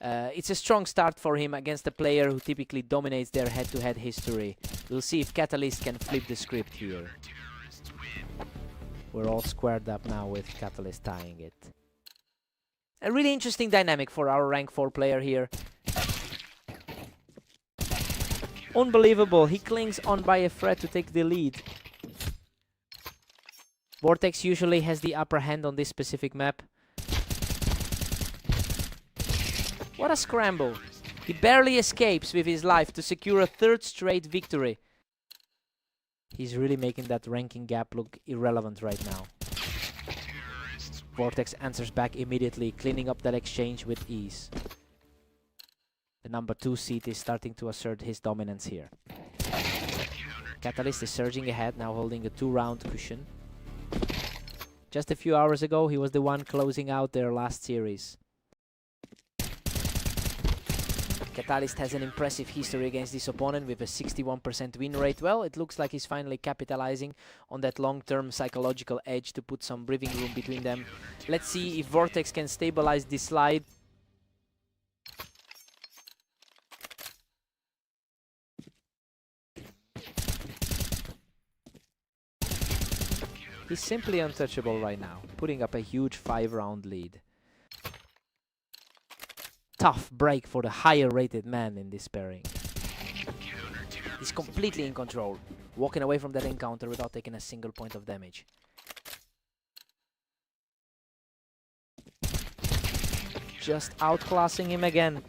It's a strong start for him against a player who typically dominates their head-to-head history. We'll see if Catalyst can flip the script here. We're all squared up now with Catalyst tying it. A really interesting dynamic for our rank 4 player here. Unbelievable, he clings on by a thread to take the lead. Vortex usually has the upper hand on this specific map. What a scramble. He barely escapes with his life to secure a 3rd straight victory. He's really making that ranking gap look irrelevant right now. Vortex answers back immediately, cleaning up that exchange with ease. The number 2 seed is starting to assert his dominance here. Catalyst is surging ahead, now holding a 2-round cushion. Just a few hours ago, he was the one closing out their last series. Catalyst has an impressive history against this opponent with a 61% win rate. Well, it looks like he's finally capitalizing on that long-term psychological edge to put some breathing room between them. Let's see if Vortex can stabilize this slide. He's simply untouchable right now, putting up a huge 5-round lead. Tough break for the higher rated man in this pairing. He's completely in control, walking away from that encounter without taking a single point of damage. Just outclassing him again,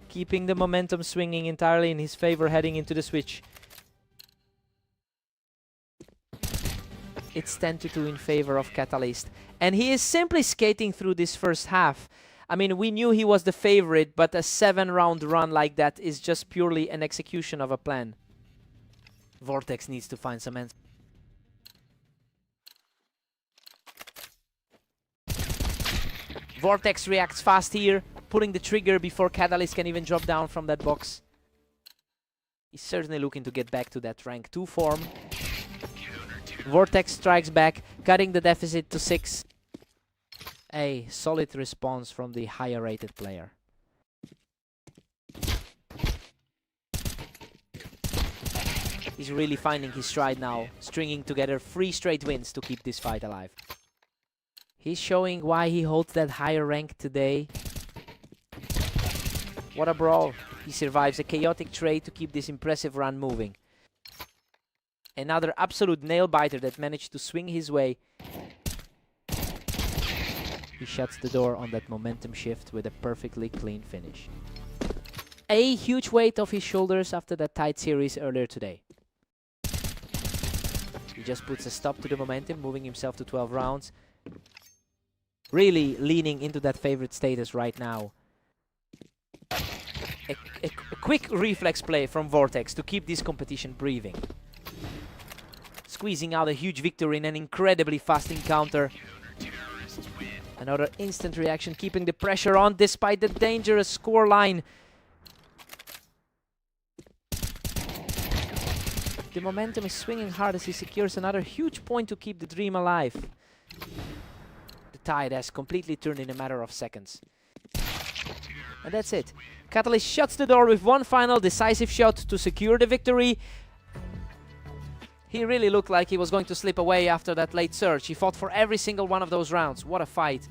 keeping the momentum swinging entirely in his favor heading into the switch. It's 10-2 in favor of Catalyst, and he is simply skating through this first half. I mean, we knew he was the favorite, but a 7-round run like that is just purely an execution of a plan. Vortex needs to find some answers. Vortex reacts fast here, pulling the trigger before Catalyst can even drop down from that box. He's certainly looking to get back to that rank 2 form. Vortex strikes back, cutting the deficit to 6. A solid response from the higher rated player. He's really finding his stride now, stringing together 3 straight wins to keep this fight alive. He's showing why he holds that higher rank today. What a brawl. He survives a chaotic trade to keep this impressive run moving. Another absolute nail-biter that managed to swing his way. He shuts the door on that momentum shift with a perfectly clean finish. A huge weight off his shoulders after that tight series earlier today. He just puts a stop to the momentum, moving himself to 12 rounds. Really leaning into that favorite status right now. A quick reflex play from Vortex to keep this competition breathing. Squeezing out a huge victory in an incredibly fast encounter. Another instant reaction, keeping the pressure on despite the dangerous score line. The momentum is swinging hard as he secures another huge point to keep the dream alive. The tide has completely turned in a matter of seconds. And that's it. Catalyst shuts the door with one final decisive shot to secure the victory. He really looked like he was going to slip away after that late surge. He fought for every single one of those rounds. What a fight.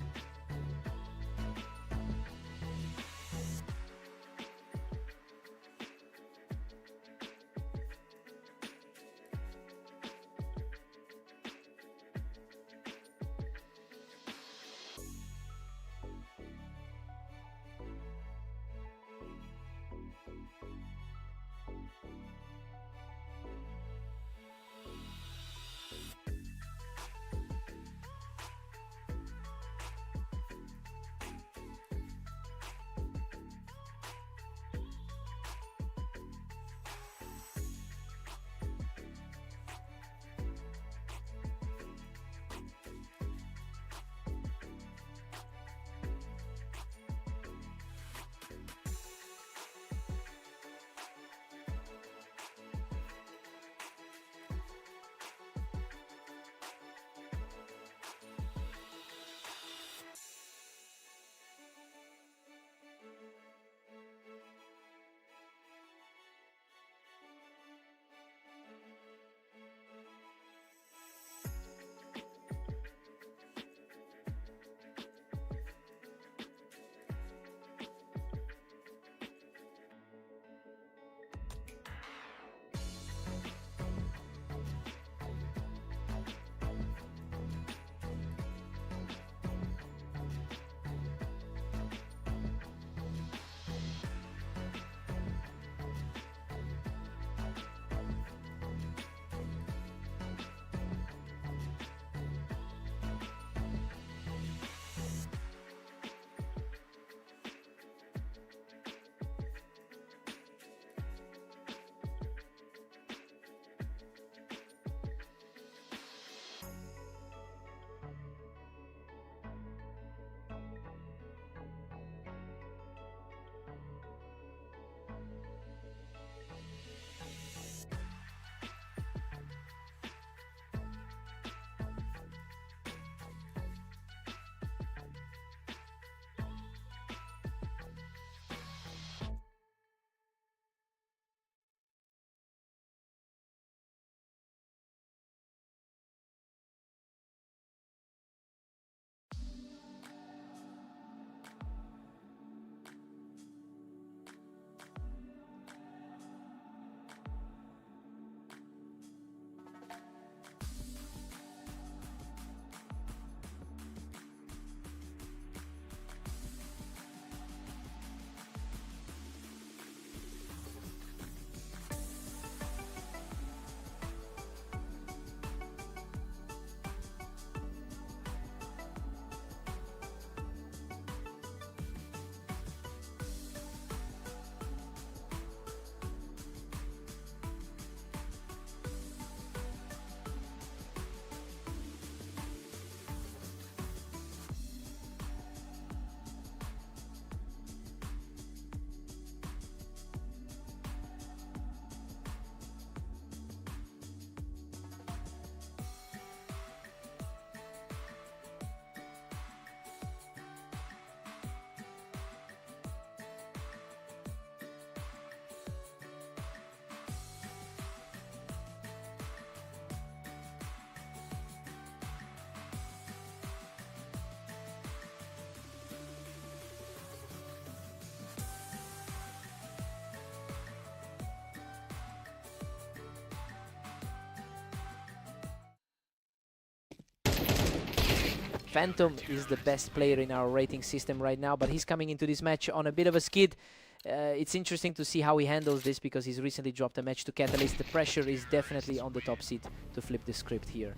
Phantom is the best player in our rating system right now, but he's coming into this match on a bit of a skid. It's interesting to see how he handles this because he's recently dropped a match to Catalyst. The pressure is definitely on the top seed to flip the script here.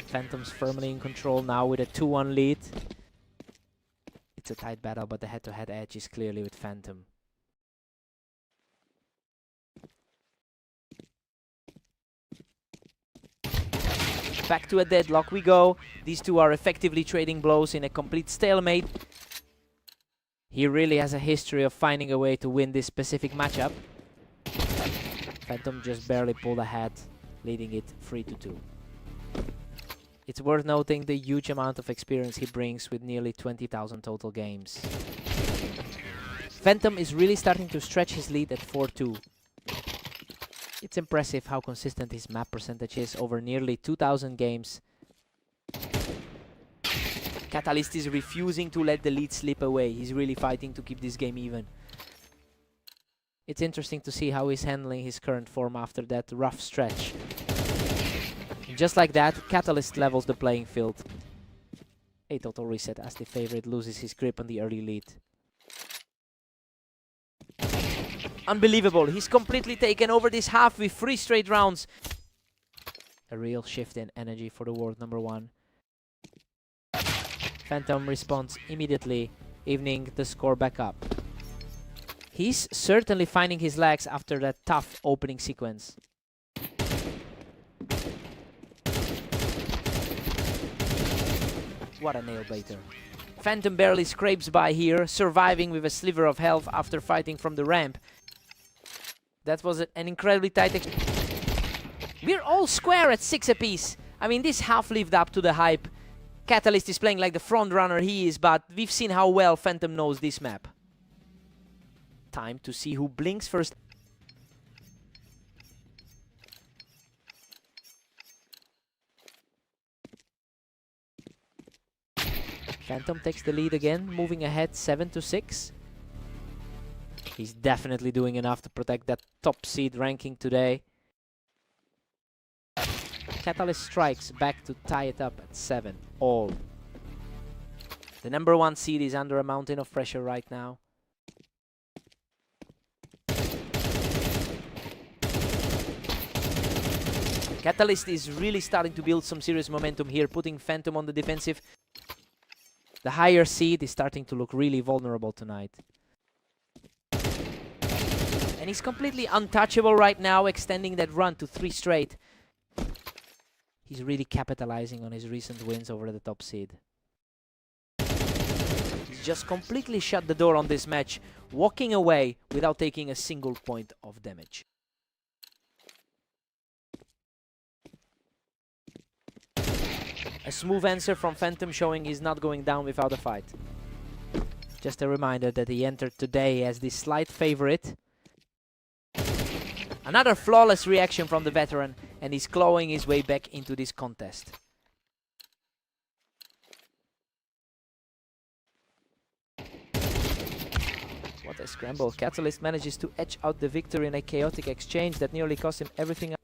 Phantom's firmly in control now with a 2-1 lead. It's a tight battle, but the head-to-head edge is clearly with Phantom. Back to a deadlock we go. These two are effectively trading blows in a complete stalemate. He really has a history of finding a way to win this specific matchup. Phantom just barely pulled ahead, leading it 3-2. It's worth noting the huge amount of experience he brings with nearly 20,000 total games. Phantom is really starting to stretch his lead at 4-2. It's impressive how consistent his map percentage is over nearly 2,000 games. Catalyst is refusing to let the lead slip away. He's really fighting to keep this game even. It's interesting to see how he's handling his current form after that rough stretch. And just like that, Catalyst levels the playing field. A total reset as the favorite loses his grip on the early lead. Unbelievable, he's completely taken over this half with 3 straight rounds. A real shift in energy for the world number 1. Phantom responds immediately, evening the score back up. He's certainly finding his legs after that tough opening sequence. What a nail-biter. Phantom barely scrapes by here, surviving with a sliver of health after fighting from the ramp. That was an incredibly tight... We're all square at 6 apiece. I mean, this half lived up to the hype. Catalyst is playing like the front runner he is, but we've seen how well Phantom knows this map. Time to see who blinks first. Phantom takes the lead again, moving ahead 7-6. He's definitely doing enough to protect that top seed ranking today. Catalyst strikes back to tie it up at 7 all. The number 1 seed is under a mountain of pressure right now. Catalyst is really starting to build some serious momentum here, putting Phantom on the defensive. The higher seed is starting to look really vulnerable tonight. And he's completely untouchable right now, extending that run to 3 straight. He's really capitalizing on his recent wins over the top seed. He's just completely shut the door on this match, walking away without taking a single point of damage. A smooth answer from Phantom, showing he's not going down without a fight. Just a reminder that he entered today as the slight favorite. Another flawless reaction from the veteran, and he's clawing his way back into this contest. What a scramble. Catalyst manages to edge out the victory in a chaotic exchange that nearly cost him everything.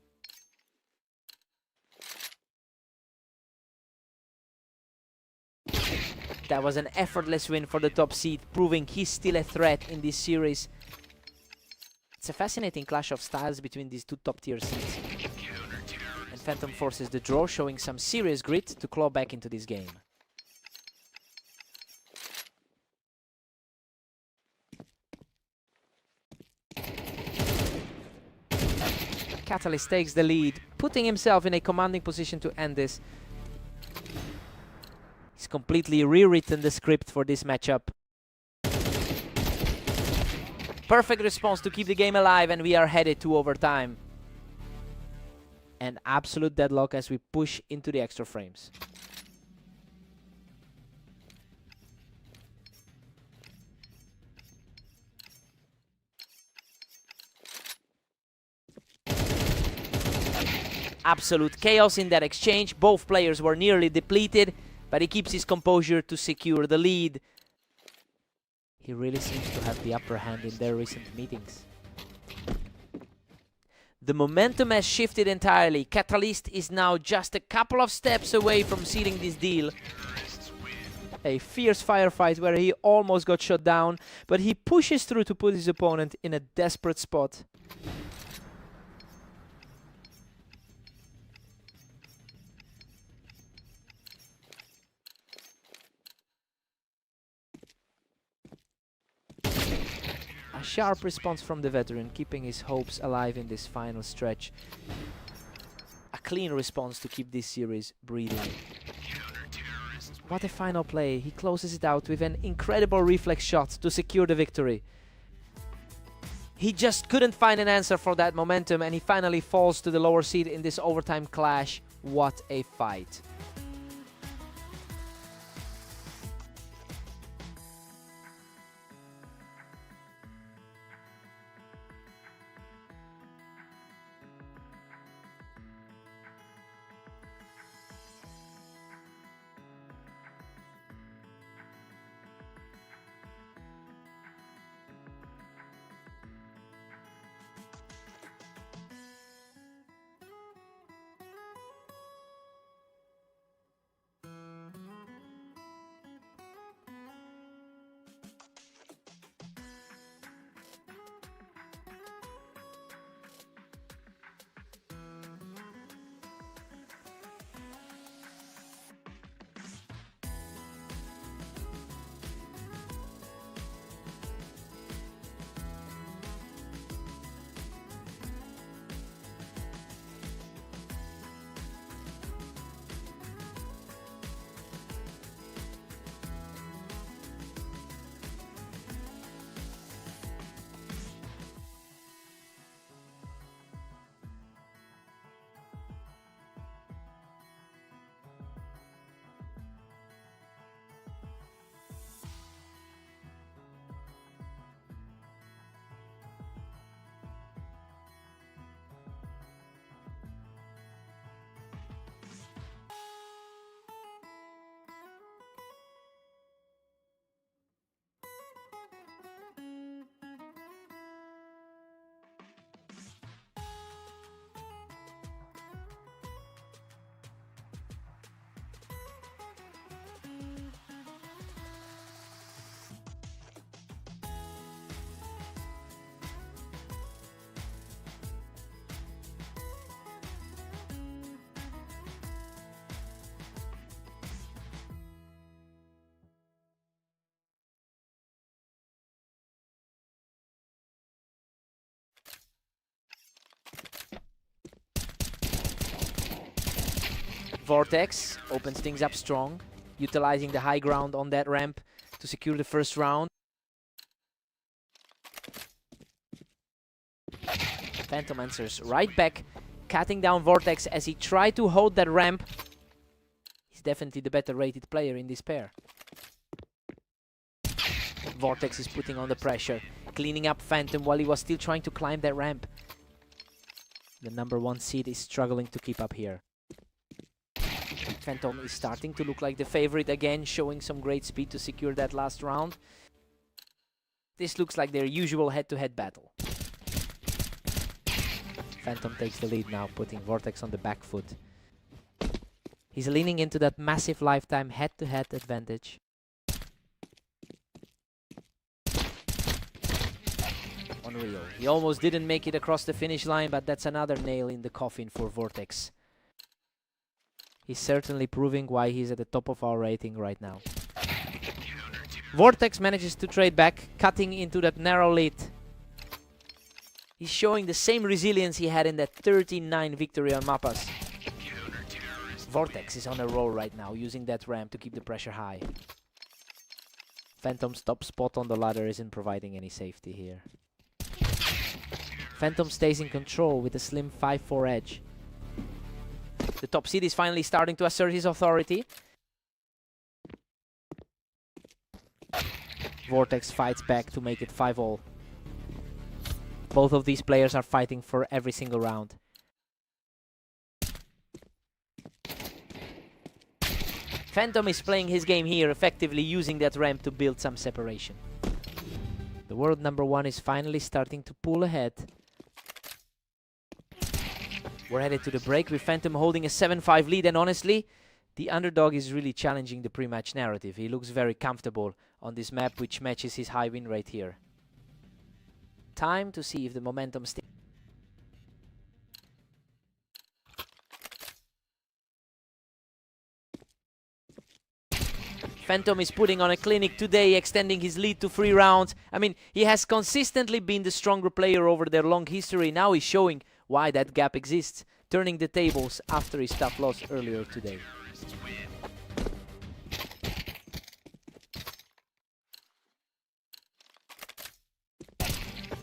That was an effortless win for the top seed, proving he's still a threat in this series. It's a fascinating clash of styles between these two top-tier seeds. And Phantom forces the draw, showing some serious grit to claw back into this game. Catalyst takes the lead, putting himself in a commanding position to end this. He's completely rewritten the script for this matchup. Perfect response to keep the game alive, and we are headed to overtime. An absolute deadlock as we push into the extra frames. Absolute chaos in that exchange. Both players were nearly depleted, but he keeps his composure to secure the lead. He really seems to have the upper hand in their recent meetings. The momentum has shifted entirely. Catalyst is now just a couple of steps away from sealing this deal. A fierce firefight where he almost got shot down, but he pushes through to put his opponent in a desperate spot. A sharp response from the veteran, keeping his hopes alive in this final stretch. A clean response to keep this series breathing. What a final play. He closes it out with an incredible reflex shot to secure the victory. He just couldn't find an answer for that momentum, and he finally falls to the lower seed in this overtime clash. What a fight. Vortex opens things up strong, utilizing the high ground on that ramp to secure the first round. Phantom answers right back, cutting down Vortex as he tried to hold that ramp. He's definitely the better rated player in this pair. Vortex is putting on the pressure, cleaning up Phantom while he was still trying to climb that ramp. The #1 seed is struggling to keep up here. Phantom is starting to look like the favorite again, showing some great speed to secure that last round. This looks like their usual head-to-head battle. Phantom takes the lead now, putting Vortex on the back foot. He's leaning into that massive lifetime head-to-head advantage. Unreal. He almost didn't make it across the finish line, but that's another nail in the coffin for Vortex. He's certainly proving why he's at the top of our rating right now. Vortex manages to trade back, cutting into that narrow lead. He's showing the same resilience he had in that 39 victory on Mappas. Vortex is on a roll right now, using that ramp to keep the pressure high. Phantom's top spot on the ladder isn't providing any safety here. Phantom stays in control with a slim 5-4 edge. The top seed is finally starting to assert his authority. Vortex fights back to make it 5-all. Both of these players are fighting for every single round. Phantom is playing his game here, effectively using that ramp to build some separation. The world number 1 is finally starting to pull ahead. We're headed to the break with Phantom holding a 7-5 lead, and honestly, the underdog is really challenging the pre-match narrative. He looks very comfortable on this map, which matches his high win rate here. Time to see if the momentum stays. Phantom is putting on a clinic today, extending his lead to 3 rounds. I mean, he has consistently been the stronger player over their long history. Now he's showing why that gap exists, turning the tables after his tough loss earlier today.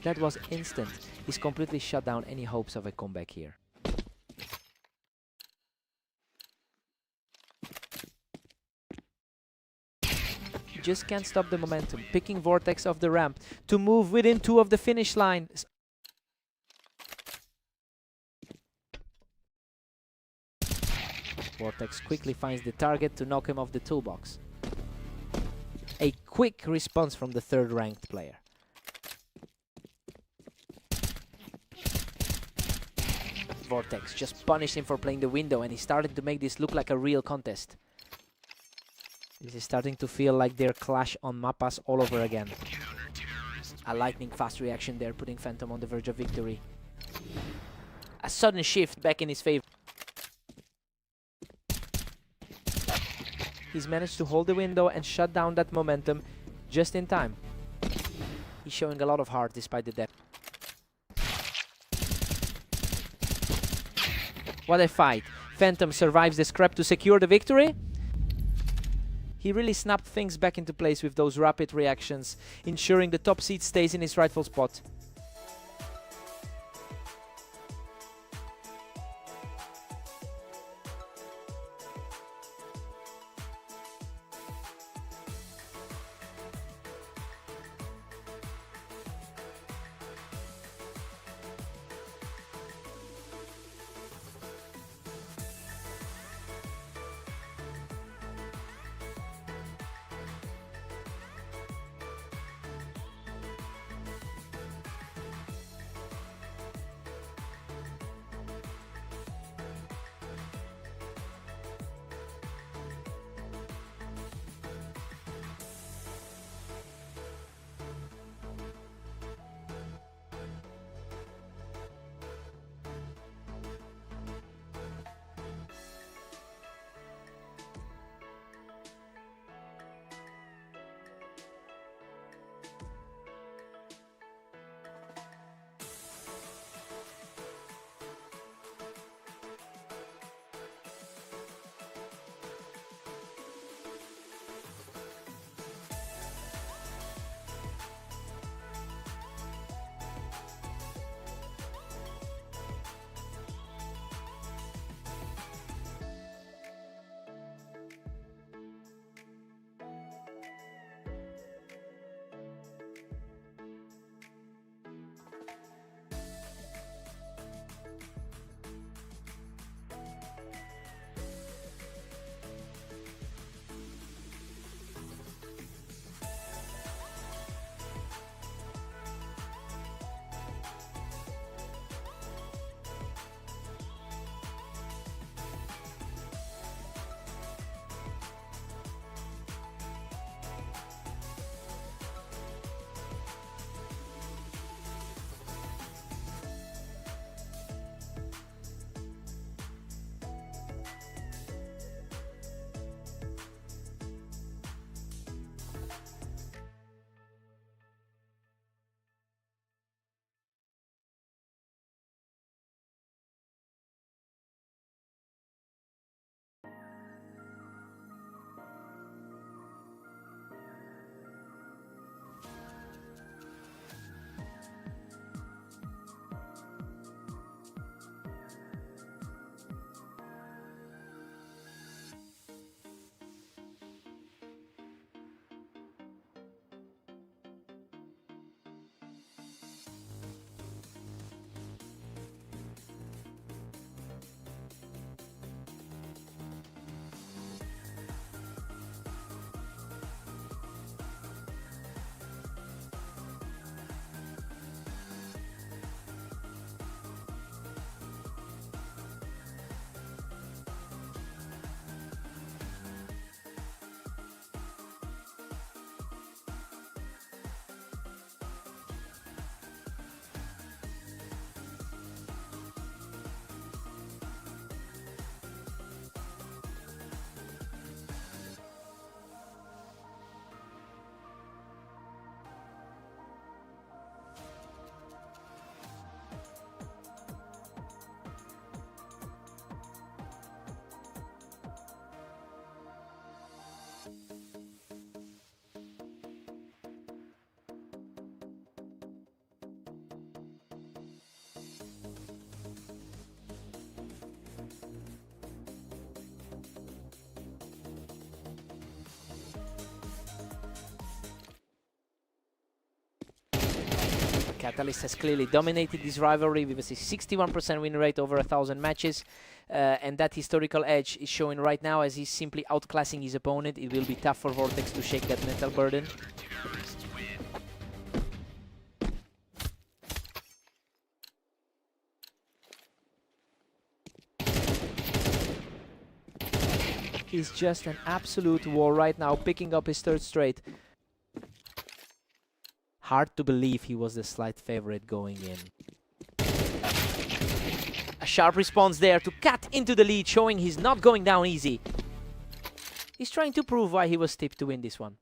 That was instant. He's completely shut down any hopes of a comeback here. Just can't stop the momentum, picking Vortex off the ramp to move within 2 of the finish line. Vortex quickly finds the target to knock him off the toolbox. A quick response from the 3rd ranked player. Vortex just punished him for playing the window, and he started to make this look like a real contest. This is starting to feel like their clash on Mappas all over again. A lightning fast reaction there, putting Phantom on the verge of victory. A sudden shift back in his favor. He's managed to hold the window and shut down that momentum just in time. He's showing a lot of heart despite the depth. What a fight. Phantom survives the scrap to secure the victory. He really snapped things back into place with those rapid reactions, ensuring the top seed stays in its rightful spot. Catalyst has clearly dominated this rivalry with a 61% win rate over 1,000 matches. And that historical edge is showing right now as he's simply outclassing his opponent. It will be tough for Vortex to shake that mental burden. He's just an absolute war right now, picking up his third straight. Hard to believe he was the slight favorite going in. A sharp response there to cut into the lead, showing he's not going down easy. He's trying to prove why he was tipped to win this one.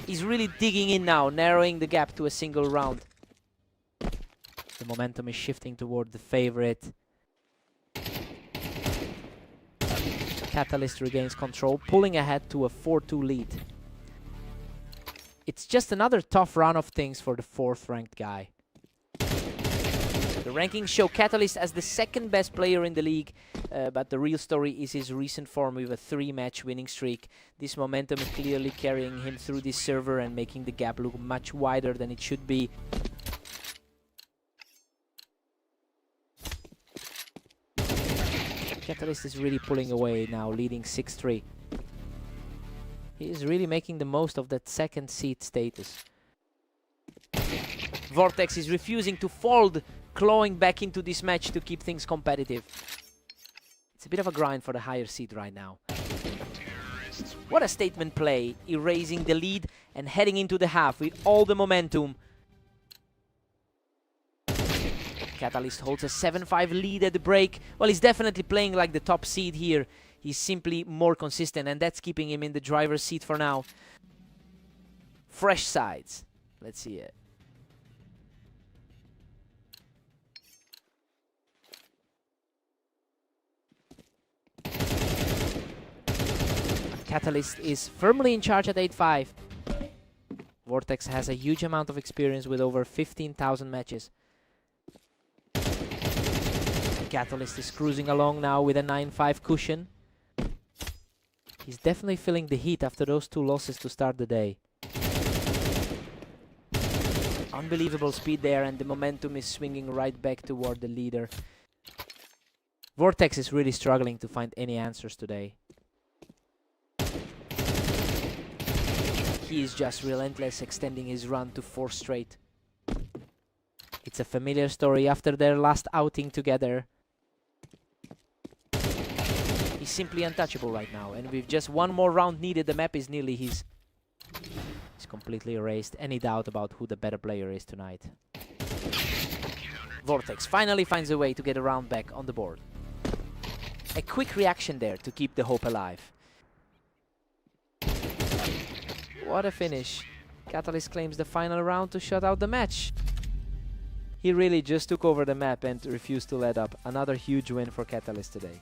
He's really digging in now, narrowing the gap to a single round. The momentum is shifting toward the favorite. Catalyst regains control, pulling ahead to a 4-2 lead. It's just another tough run of things for the 4th ranked guy. The rankings show Catalyst as the 2nd best player in the league, but the real story is his recent form with a 3-match winning streak. This momentum is clearly carrying him through this server and making the gap look much wider than it should be. Catalyst is really pulling away now, leading 6-3. He is really making the most of that 2nd seed status. Vortex is refusing to fold, clawing back into this match to keep things competitive. It's a bit of a grind for the higher seed right now. What a statement play, erasing the lead and heading into the half with all the momentum. Catalyst holds a 7-5 lead at the break. Well, he's definitely playing like the top seed here. He's simply more consistent, and that's keeping him in the driver's seat for now. Fresh sides. Let's see it. Catalyst is firmly in charge at 8-5. Vortex has a huge amount of experience with over 15,000 matches. Catalyst is cruising along now with a 9-5 cushion. He's definitely feeling the heat after those 2 losses to start the day. Unbelievable speed there, and the momentum is swinging right back toward the leader. Vortex is really struggling to find any answers today. He is just relentless, extending his run to 4 straight. It's a familiar story after their last outing together. He's simply untouchable right now, and with just 1 more round needed, the map is nearly his. He's completely erased any doubt about who the better player is tonight. Vortex finally finds a way to get a round back on the board. A quick reaction there to keep the hope alive. What a finish. Catalyst claims the final round to shut out the match. He really just took over the map and refused to let up. Another huge win for Catalyst today.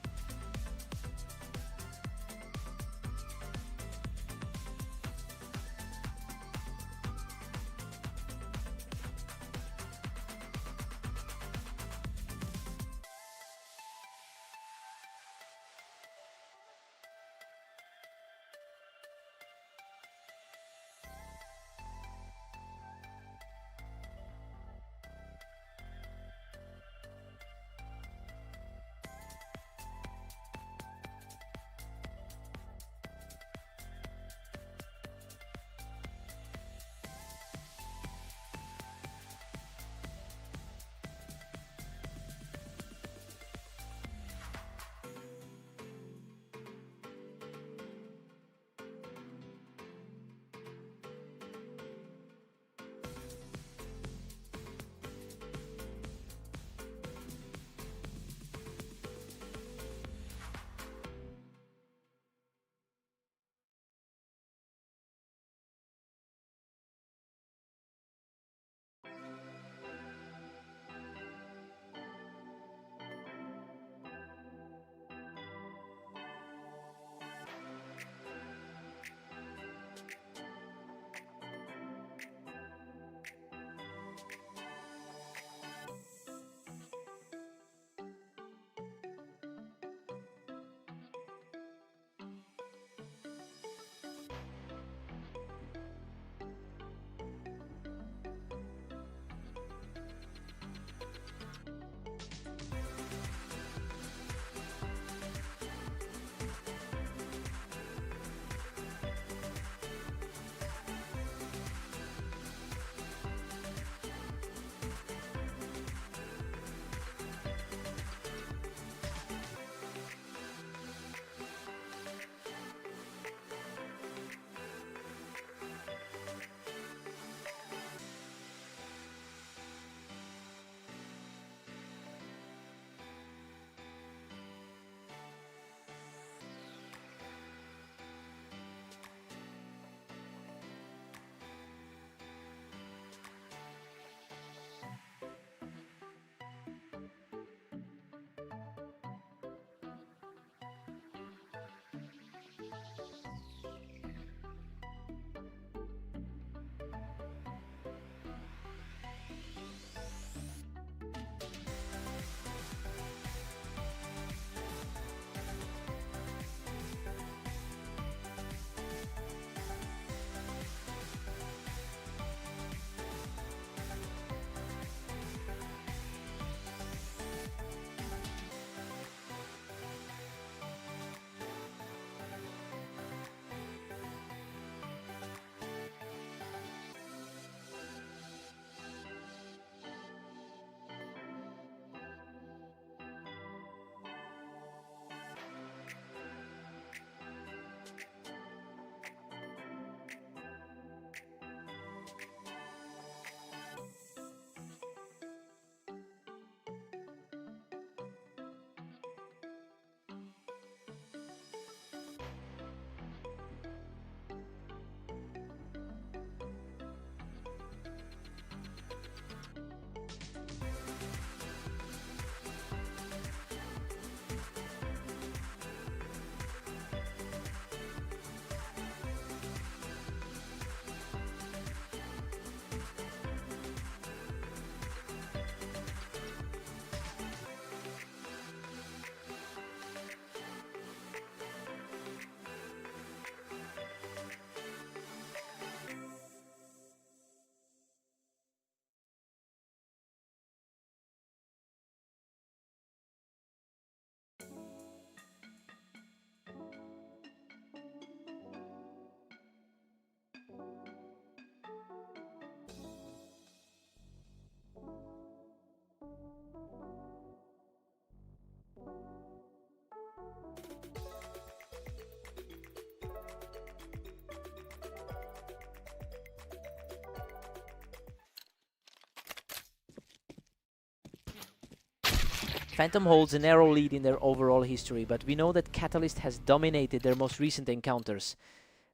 Phantom holds a narrow lead in their overall history, but we know that Catalyst has dominated their most recent encounters.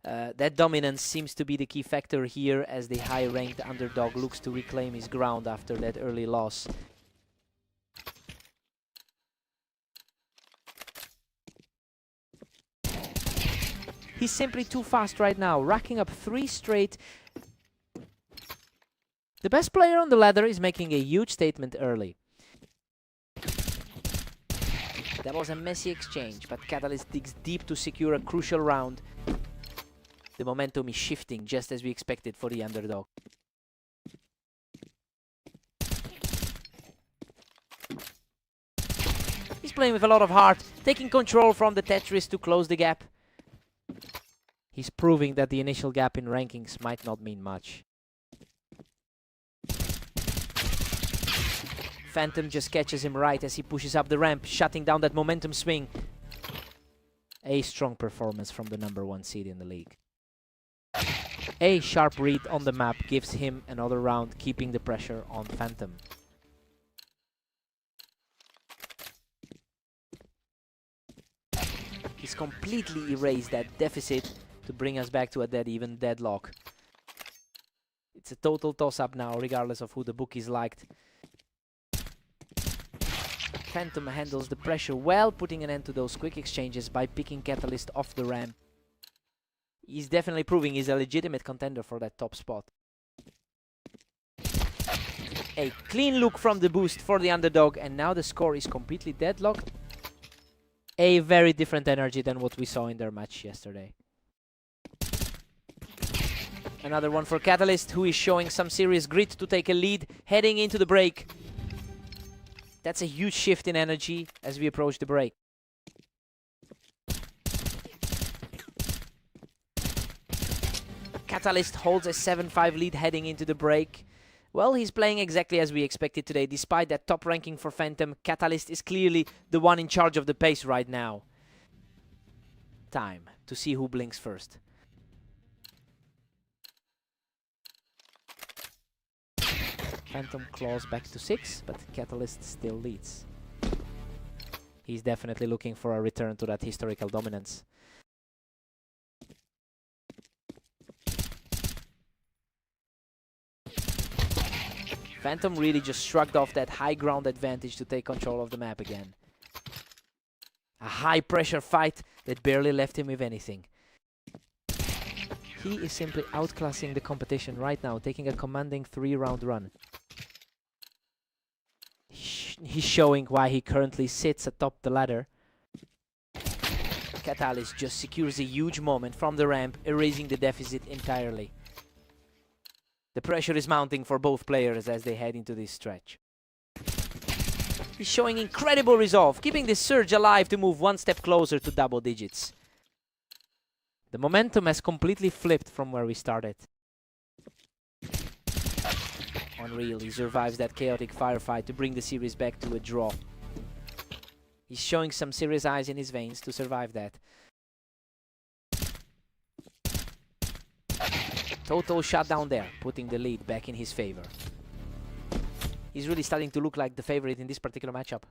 That dominance seems to be the key factor here as the high-ranked underdog looks to reclaim his ground after that early loss. He's simply too fast right now, racking up 3 straight. The best player on the ladder is making a huge statement early. That was a messy exchange, but Catalyst digs deep to secure a crucial round. The momentum is shifting just as we expected for the underdog. He's playing with a lot of heart, taking control from the Tetris to close the gap. He's proving that the initial gap in rankings might not mean much. Phantom just catches him right as he pushes up the ramp, shutting down that momentum swing. A strong performance from the #1 seed in the league. A sharp read on the map gives him another round, keeping the pressure on Phantom. He's completely erased that deficit to bring us back to a dead-even deadlock. It's a total toss-up now, regardless of who the bookies liked. Phantom handles the pressure well, putting an end to those quick exchanges by picking Catalyst off the ramp. He's definitely proving he's a legitimate contender for that top spot. A clean look from the boost for the underdog, and now the score is completely deadlocked. A very different energy than what we saw in their match yesterday. Another one for Catalyst, who is showing some serious grit to take a lead heading into the break. That's a huge shift in energy as we approach the break. Catalyst holds a 7-5 lead heading into the break. Well, he's playing exactly as we expected today. Despite that top ranking for Phantom, Catalyst is clearly the one in charge of the pace right now. Time to see who blinks first. Phantom claws back to 6, but Catalyst still leads. He's definitely looking for a return to that historical dominance. Phantom really just shrugged off that high ground advantage to take control of the map again. A high pressure fight that barely left him with anything. He is simply outclassing the competition right now, taking a commanding 3-round run. He's showing why he currently sits atop the ladder. Catalyst just secures a huge moment from the ramp, erasing the deficit entirely. The pressure is mounting for both players as they head into this stretch. He's showing incredible resolve, keeping this surge alive to move one step closer to double digits. The momentum has completely flipped from where we started. Unreal, he survives that chaotic firefight to bring the series back to a draw. He's showing some serious ice in his veins to survive that. Total shutdown there, putting the lead back in his favor. He's really starting to look like the favorite in this particular matchup.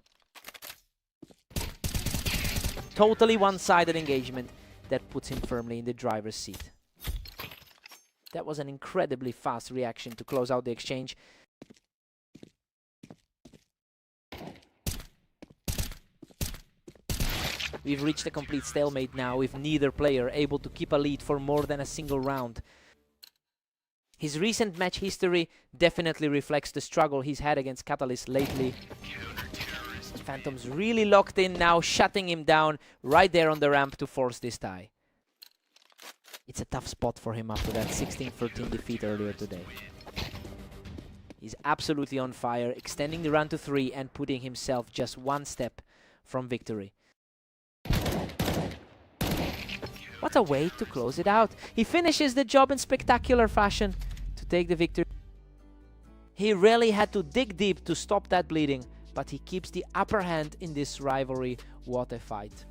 Totally one-sided engagement that puts him firmly in the driver's seat. That was an incredibly fast reaction to close out the exchange. We've reached a complete stalemate now, with neither player able to keep a lead for more than a single round. His recent match history definitely reflects the struggle he's had against Catalyst lately. Phantom's really locked in now, shutting him down right there on the ramp to force this tie. It's a tough spot for him after that 16-13 defeat earlier today. He's absolutely on fire, extending the run to 3 and putting himself just one step from victory. What a way to close it out. He finishes the job in spectacular fashion to take the victory. He really had to dig deep to stop that bleeding, but he keeps the upper hand in this rivalry. What a fight.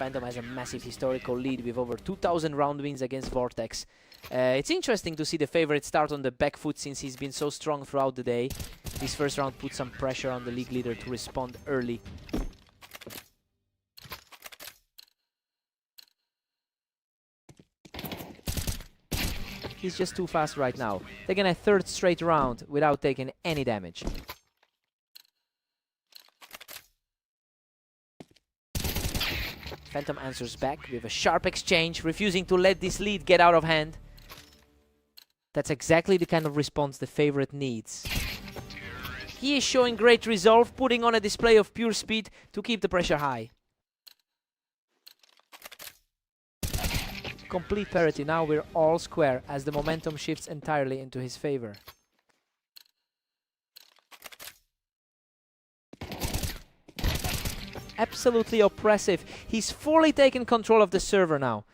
Phantom has a massive historical lead with over 2,000 round wins against Vortex. It's interesting to see the favorite start on the back foot since he's been so strong throughout the day. This first round put some pressure on the league leader to respond early. He's just too fast right now. Taking a third straight round without taking any damage. Phantom answers back with a sharp exchange, refusing to let this lead get out of hand. That's exactly the kind of response the favorite needs. He is showing great resolve, putting on a display of pure speed to keep the pressure high. Complete parity. Now we're all square as the momentum shifts entirely into his favor. Absolutely oppressive. He's fully taken control of the server now.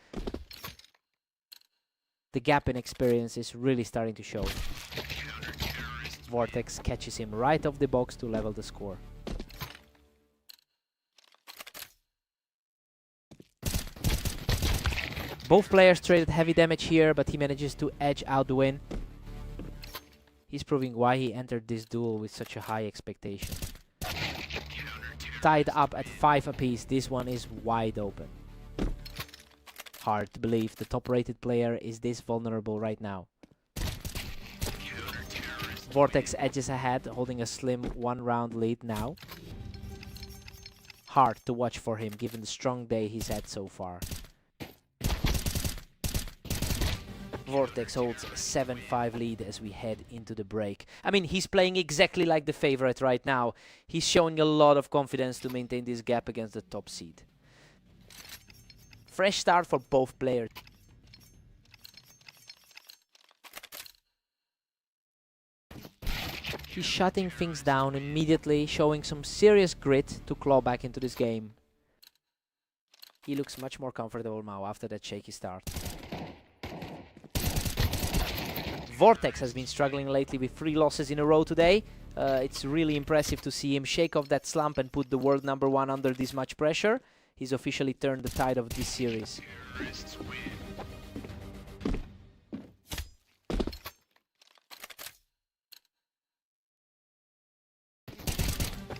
The gap in experience is really starting to show. Vortex catches him right off the box to level the score. Both players traded heavy damage here, but he manages to edge out the win. He's proving why he entered this duel with such a high expectation. Tied up at 5 apiece, this one is wide open. Hard to believe the top-rated player is this vulnerable right now. Vortex edges ahead, holding a slim 1-round lead now. Hard to watch for him, given the strong day he's had so far. Vortex holds a 7-5 lead as we head into the break. I mean, he's playing exactly like the favorite right now. He's showing a lot of confidence to maintain this gap against the top seed. Fresh start for both players. He's shutting things down immediately, showing some serious grit to claw back into this game. He looks much more comfortable now after that shaky start. Vortex has been struggling lately with 3 losses in a row today. It's really impressive to see him shake off that slump and put the world #1 under this much pressure. He's officially turned the tide of this series.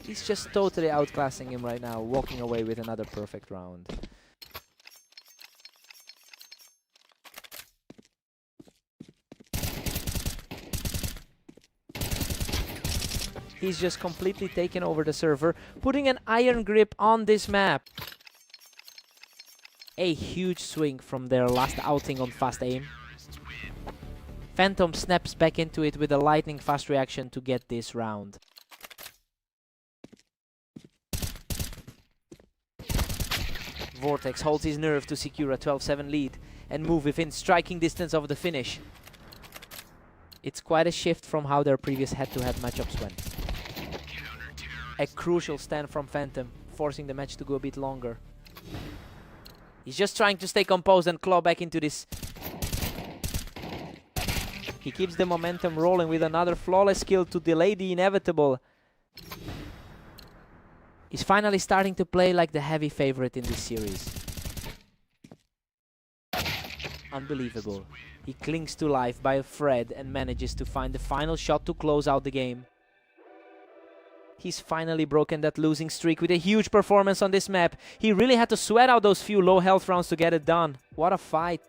He's just totally outclassing him right now, walking away with another perfect round. He's just completely taken over the server, putting an iron grip on this map. A huge swing from their last outing on fast aim. Phantom snaps back into it with a lightning fast reaction to get this round. Vortex holds his nerve to secure a 12-7 lead and move within striking distance of the finish. It's quite a shift from how their previous head-to-head matchups went. A crucial stand from Phantom, forcing the match to go a bit longer. He's just trying to stay composed and claw back into this. He keeps the momentum rolling with another flawless kill to delay the inevitable. He's finally starting to play like the heavy favorite in this series. Unbelievable. He clings to life by a thread and manages to find the final shot to close out the game. He's finally broken that losing streak with a huge performance on this map. He really had to sweat out those few low health rounds to get it done. What a fight.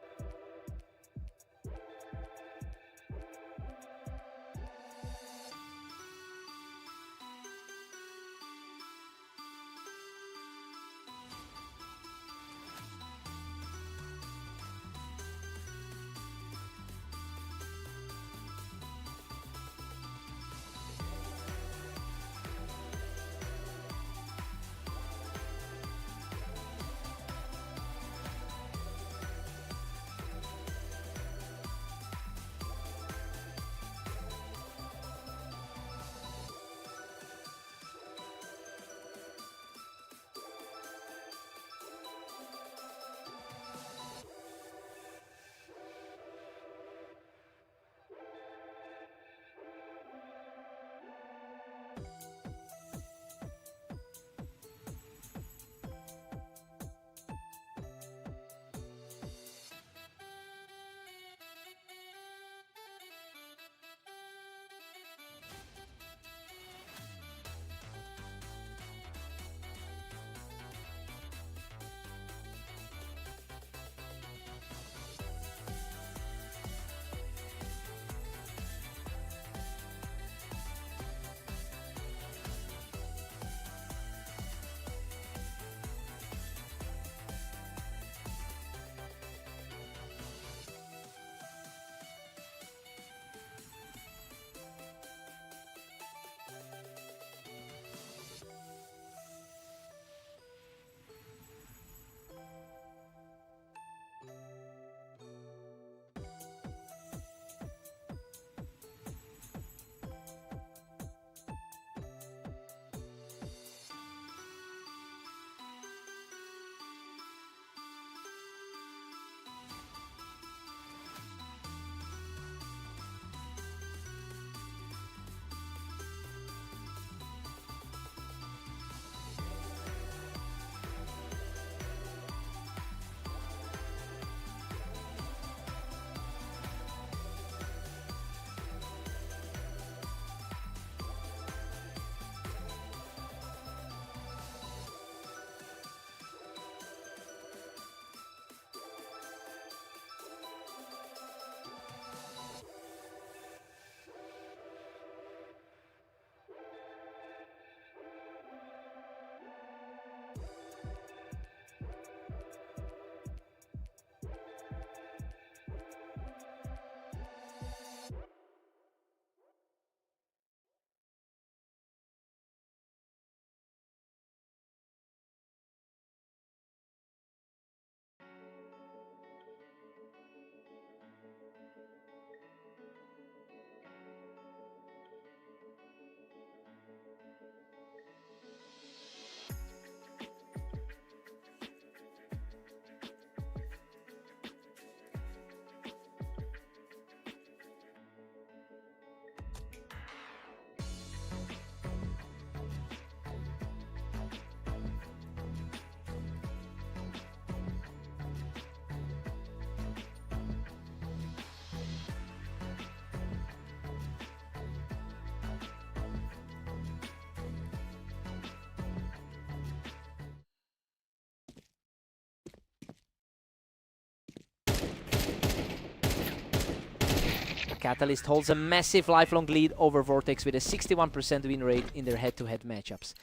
Catalyst holds a massive lifelong lead over Vortex with a 61% win rate in their head-to-head matchups.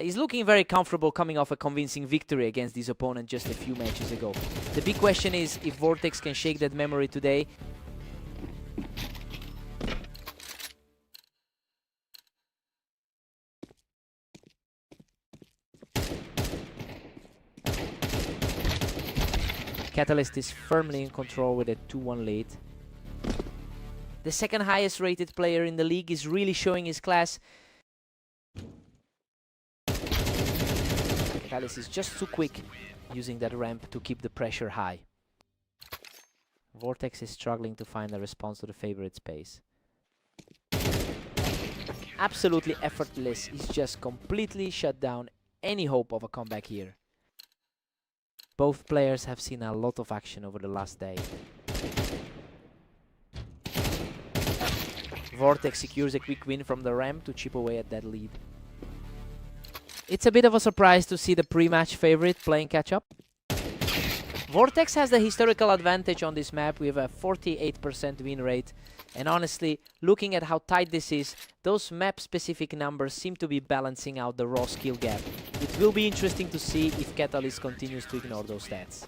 He's looking very comfortable coming off a convincing victory against his opponent just a few matches ago. The big question is if Vortex can shake that memory today. Catalyst is firmly in control with a 2-1 lead. The second highest rated player in the league is really showing his class. Catalyst is just too quick using that ramp to keep the pressure high. Vortex is struggling to find a response to the favorite space. Absolutely effortless. He's just completely shut down any hope of a comeback here. Both players have seen a lot of action over the last day. Vortex secures a quick win from the ramp to chip away at that lead. It's a bit of a surprise to see the pre-match favorite playing catch-up. Vortex has the historical advantage on this map with a 48% win rate. And honestly, looking at how tight this is, those map-specific numbers seem to be balancing out the raw skill gap. It will be interesting to see if Catalyst continues to ignore those stats.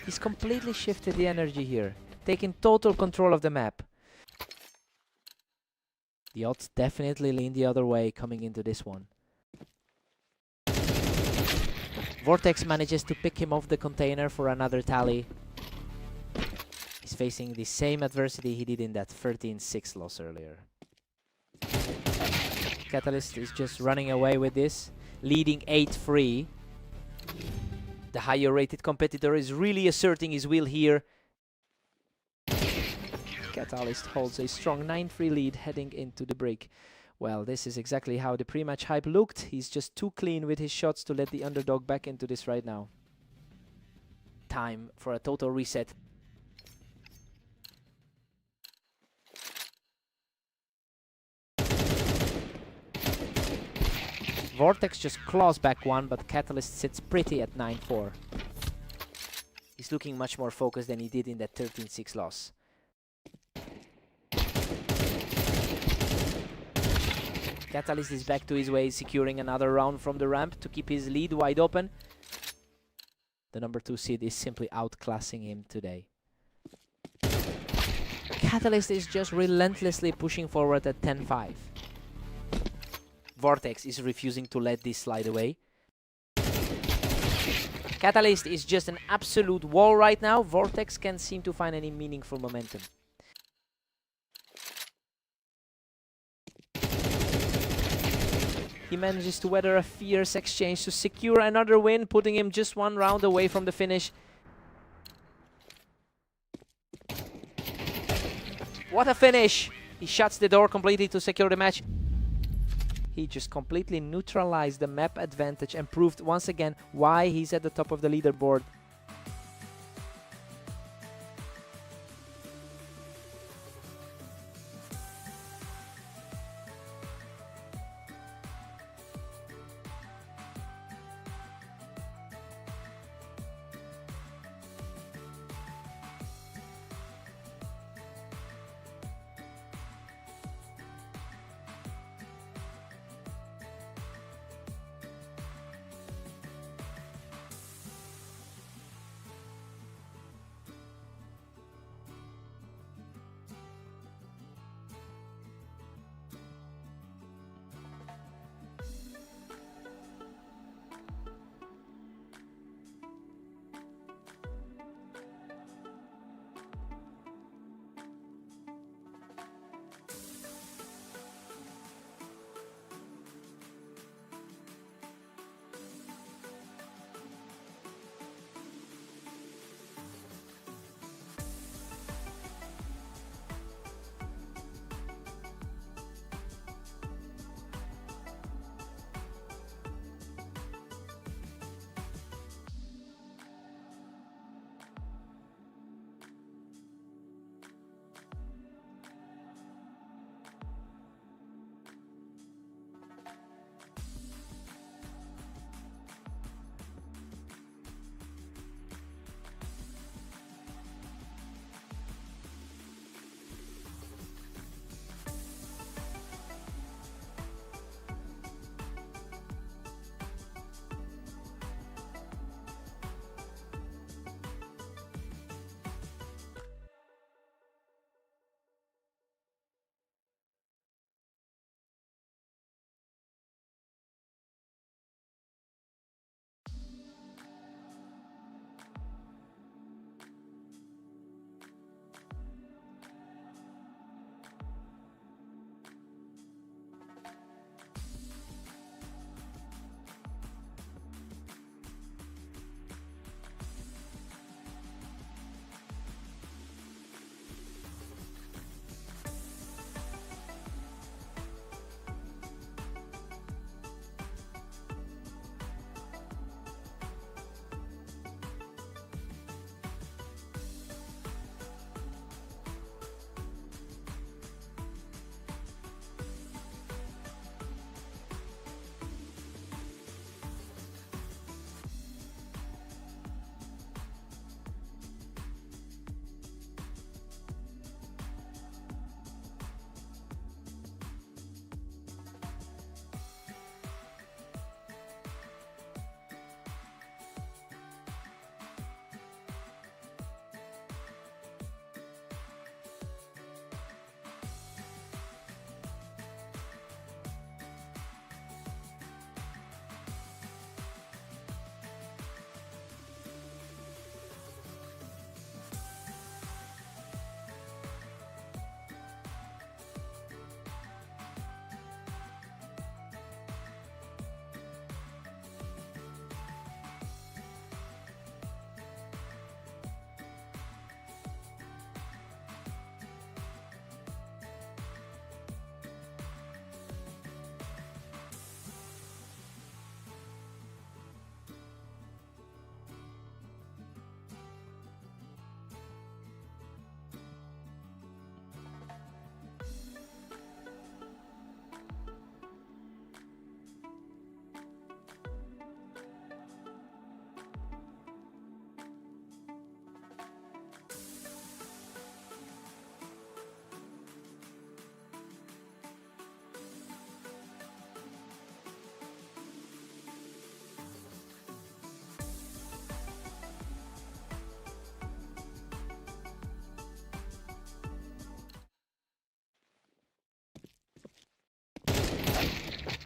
He's completely shifted the energy here, taking total control of the map. The odds definitely lean the other way coming into this one. Vortex manages to pick him off the container for another tally. He's facing the same adversity he did in that 13-6 loss earlier. Catalyst is just running away with this, leading 8-3. The higher rated competitor is really asserting his will here. Catalyst holds a strong 9-3 lead heading into the break. Well, this is exactly how the pre-match hype looked. He's just too clean with his shots to let the underdog back into this right now. Time for a total reset. Vortex just claws back one, but Catalyst sits pretty at 9-4. He's looking much more focused than he did in that 13-6 loss. Catalyst is back to his ways, securing another round from the ramp to keep his lead wide open. The number 2 seed is simply outclassing him today. Catalyst is just relentlessly pushing forward at 10-5. Vortex is refusing to let this slide away. Catalyst is just an absolute wall right now. Vortex can't seem to find any meaningful momentum. He manages to weather a fierce exchange to secure another win, putting him just one round away from the finish. What a finish! He shuts the door completely to secure the match. He just completely neutralized the map advantage and proved once again why he's at the top of the leaderboard.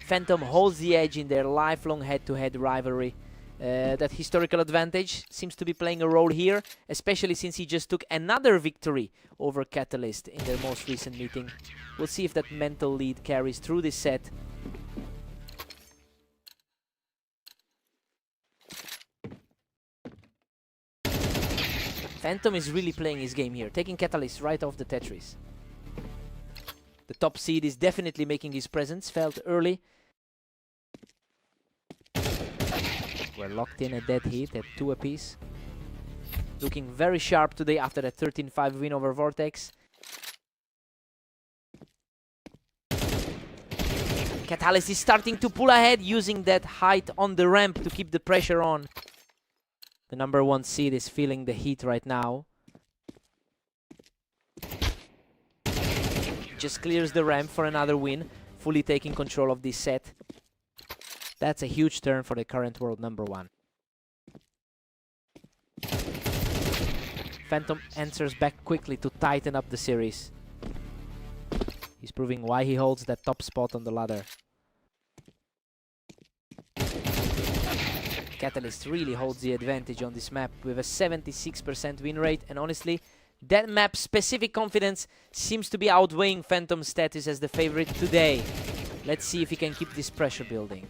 Phantom holds the edge in their lifelong head-to-head rivalry. That historical advantage seems to be playing a role here, especially since he just took another victory over Catalyst in their most recent meeting. We'll see if that mental lead carries through this set. Phantom is really playing his game here, taking Catalyst right off the Tetris. The top seed is definitely making his presence felt early. We're locked in a dead heat at 2 apiece. Looking very sharp today after that 13-5 win over Vortex. Catalyst is starting to pull ahead, using that height on the ramp to keep the pressure on. The number 1 seed is feeling the heat right now. Just clears the ramp for another win, fully taking control of this set. That's a huge turn for the current world number 1. Phantom answers back quickly to tighten up the series. He's proving why he holds that top spot on the ladder. Catalyst really holds the advantage on this map with a 76% win rate, and honestly, that map's specific confidence seems to be outweighing Phantom's status as the favorite today. Let's see if he can keep this pressure building.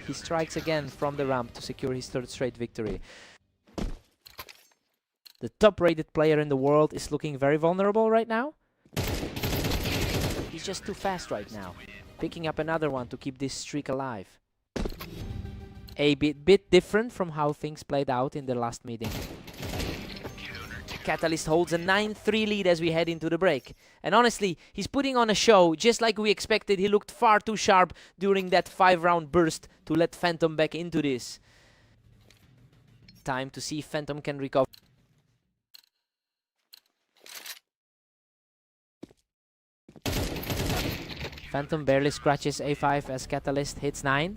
He strikes again from the ramp to secure his 3rd straight victory. The top-rated player in the world is looking very vulnerable right now. He's just too fast right now, picking up another one to keep this streak alive. A bit different from how things played out in the last meeting. Catalyst holds a 9-3 lead as we head into the break. And honestly, he's putting on a show just like we expected. He looked far too sharp during that 5-round burst to let Phantom back into this. Time to see if Phantom can recover. Phantom barely scratches A5 as Catalyst hits 9.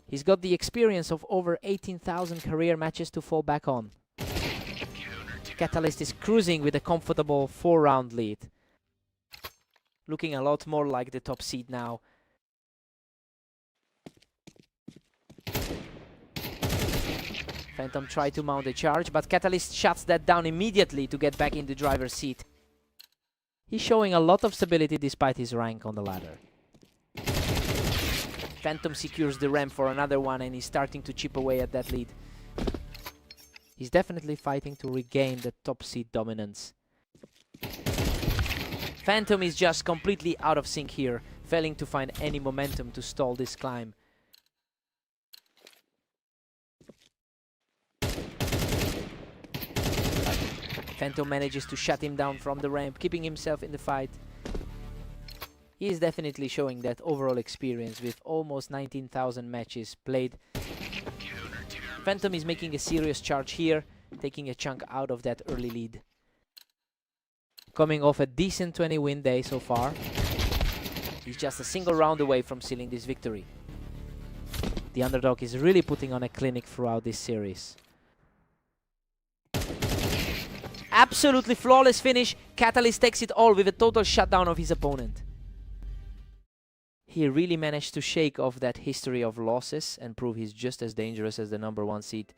He's got the experience of over 18,000 career matches to fall back on. Catalyst is cruising with a comfortable 4-round lead. Looking a lot more like the top seed now. Phantom tried to mount a charge, but Catalyst shuts that down immediately to get back in the driver's seat. He's showing a lot of stability despite his rank on the ladder. Phantom secures the ramp for another one and he's starting to chip away at that lead. He's definitely fighting to regain the top seed dominance. Phantom is just completely out of sync here, failing to find any momentum to stall this climb. Phantom manages to shut him down from the ramp, keeping himself in the fight. He is definitely showing that overall experience with almost 19,000 matches played. Phantom is making a serious charge here, taking a chunk out of that early lead. Coming off a decent 20-win day so far, he's just a single round away from sealing this victory. The underdog is really putting on a clinic throughout this series. Absolutely flawless finish. Catalyst takes it all with a total shutdown of his opponent. He really managed to shake off that history of losses and prove he's just as dangerous as the number 1 seed.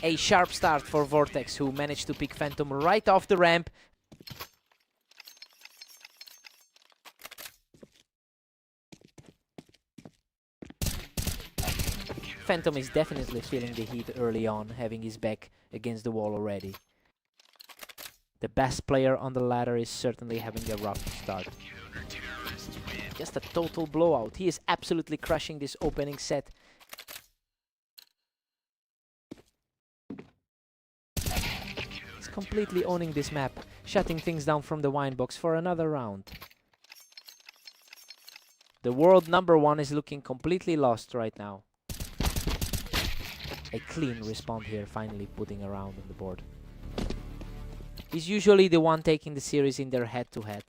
A sharp start for Vortex, who managed to pick Phantom right off the ramp. Phantom is definitely feeling the heat early on, having his back against the wall already. The best player on the ladder is certainly having a rough start. Just a total blowout. He is absolutely crushing this opening set. He's completely owning this map, shutting things down from the wine box for another round. The world #1 is looking completely lost right now. A clean respawn here, finally putting a round on the board. He's usually the one taking the series in their head-to-head.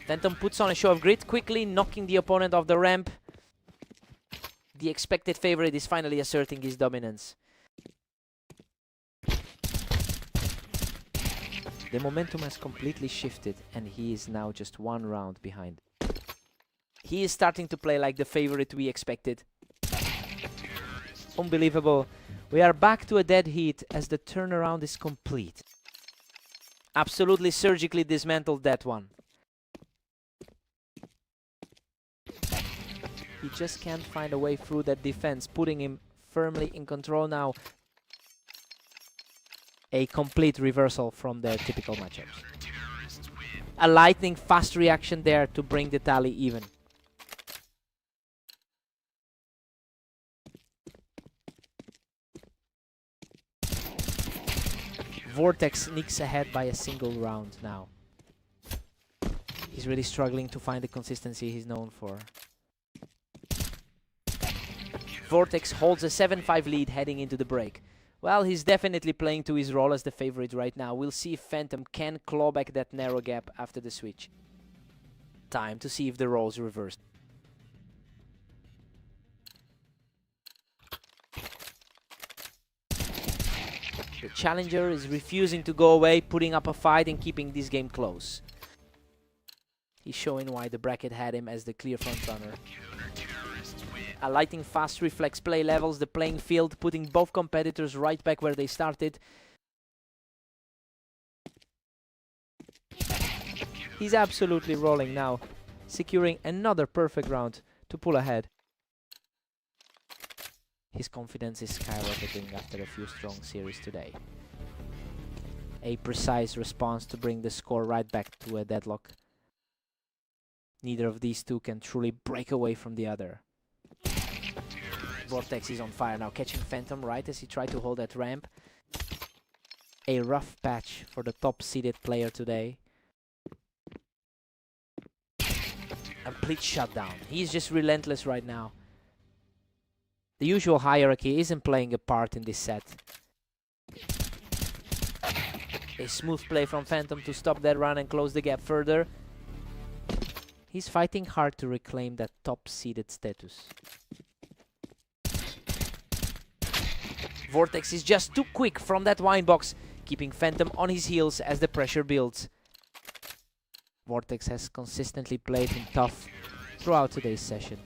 Phantom puts on a show of grit, quickly knocking the opponent off the ramp. The expected favorite is finally asserting his dominance. The momentum has completely shifted, and he is now just one round behind. He is starting to play like the favorite we expected. Unbelievable. We are back to a dead heat as the turnaround is complete. Absolutely surgically dismantled that one. He just can't find a way through that defense, putting him firmly in control now. A complete reversal from their typical matchups. A lightning fast reaction there to bring the tally even. Vortex sneaks ahead by a single round now. He's really struggling to find the consistency he's known for. Vortex holds a 7-5 lead heading into the break. Well, he's definitely playing to his role as the favorite right now. We'll see if Phantom can claw back that narrow gap after the switch. Time to see if the roles reverse. The challenger is refusing to go away, putting up a fight and keeping this game close. He's showing why the bracket had him as the clear frontrunner. A lightning fast reflex play levels the playing field, putting both competitors right back where they started. He's absolutely rolling now, securing another perfect round to pull ahead. His confidence is skyrocketing after a few strong series today. A precise response to bring the score right back to a deadlock. Neither of these two can truly break away from the other. Vortex is on fire now, catching Phantom right as he tried to hold that ramp. A rough patch for the top-seeded player today. Complete shutdown. He's just relentless right now. The usual hierarchy isn't playing a part in this set. A smooth play from Phantom to stop that run and close the gap further. He's fighting hard to reclaim that top-seeded status. Vortex is just too quick from that wine box, keeping Phantom on his heels as the pressure builds. Vortex has consistently played him tough throughout today's session.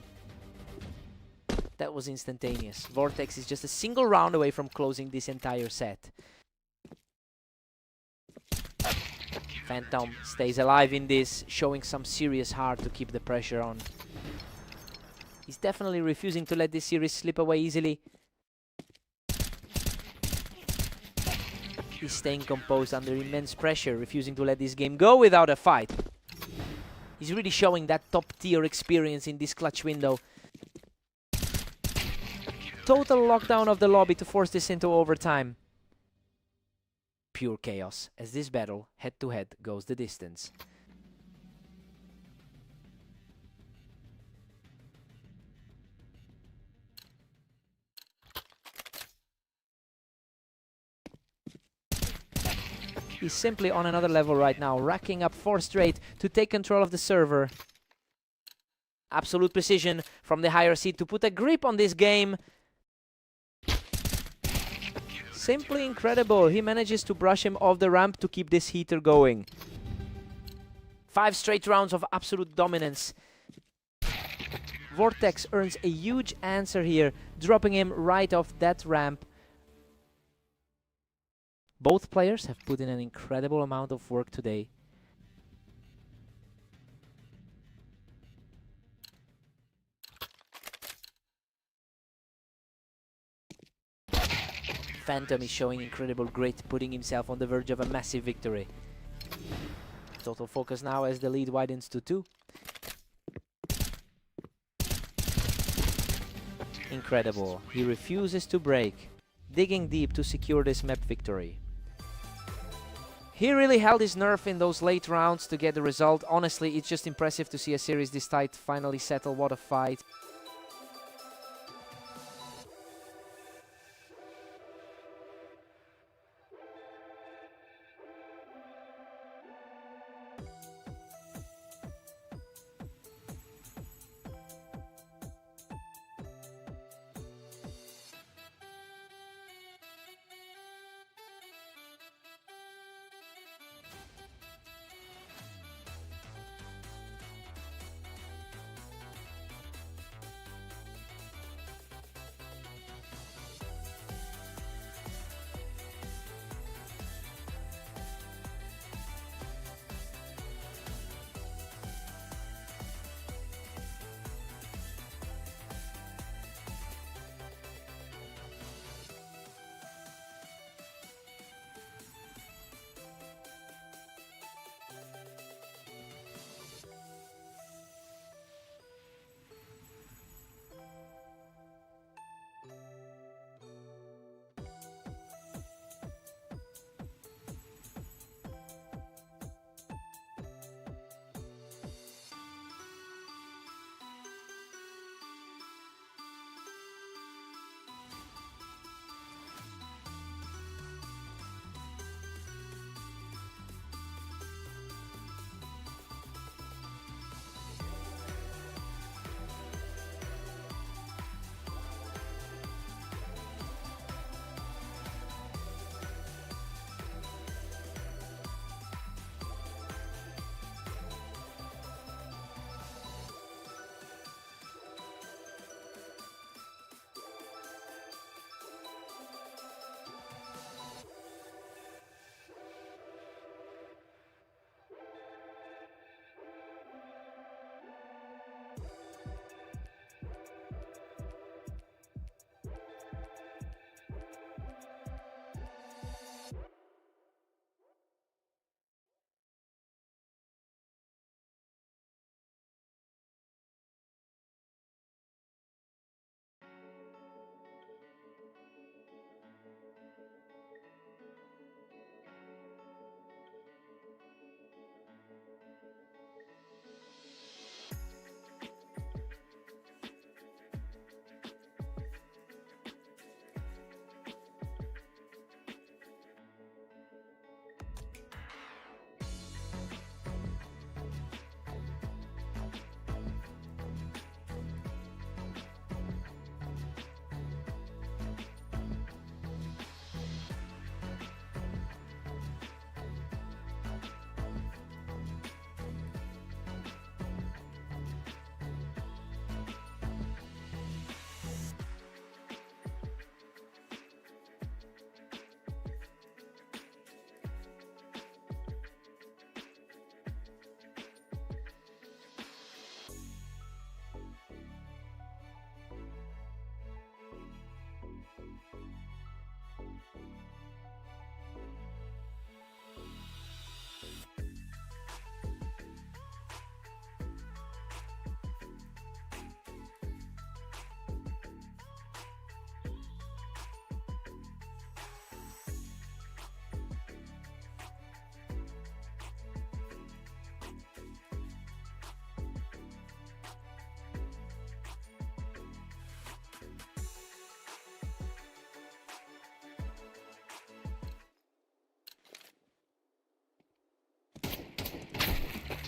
That was instantaneous. Vortex is just a single round away from closing this entire set. Phantom stays alive in this, showing some serious heart to keep the pressure on. He's definitely refusing to let this series slip away easily. He's staying composed under immense pressure, refusing to let this game go without a fight. He's really showing that top-tier experience in this clutch window. Total lockdown of the lobby to force this into overtime. Pure chaos, as this battle, head-to-head, goes the distance. He's simply on another level right now, racking up 4 straight to take control of the server. Absolute precision from the higher seed to put a grip on this game. Simply incredible. He manages to brush him off the ramp to keep this heater going. 5 straight rounds of absolute dominance. Vortex earns a huge answer here, dropping him right off that ramp. Both players have put in an incredible amount of work today. Phantom is showing incredible grit, putting himself on the verge of a massive victory. Total focus now as the lead widens to 2. Incredible. He refuses to break, digging deep to secure this map victory. He really held his nerve in those late rounds to get the result. Honestly, it's just impressive to see a series this tight finally settle. What a fight.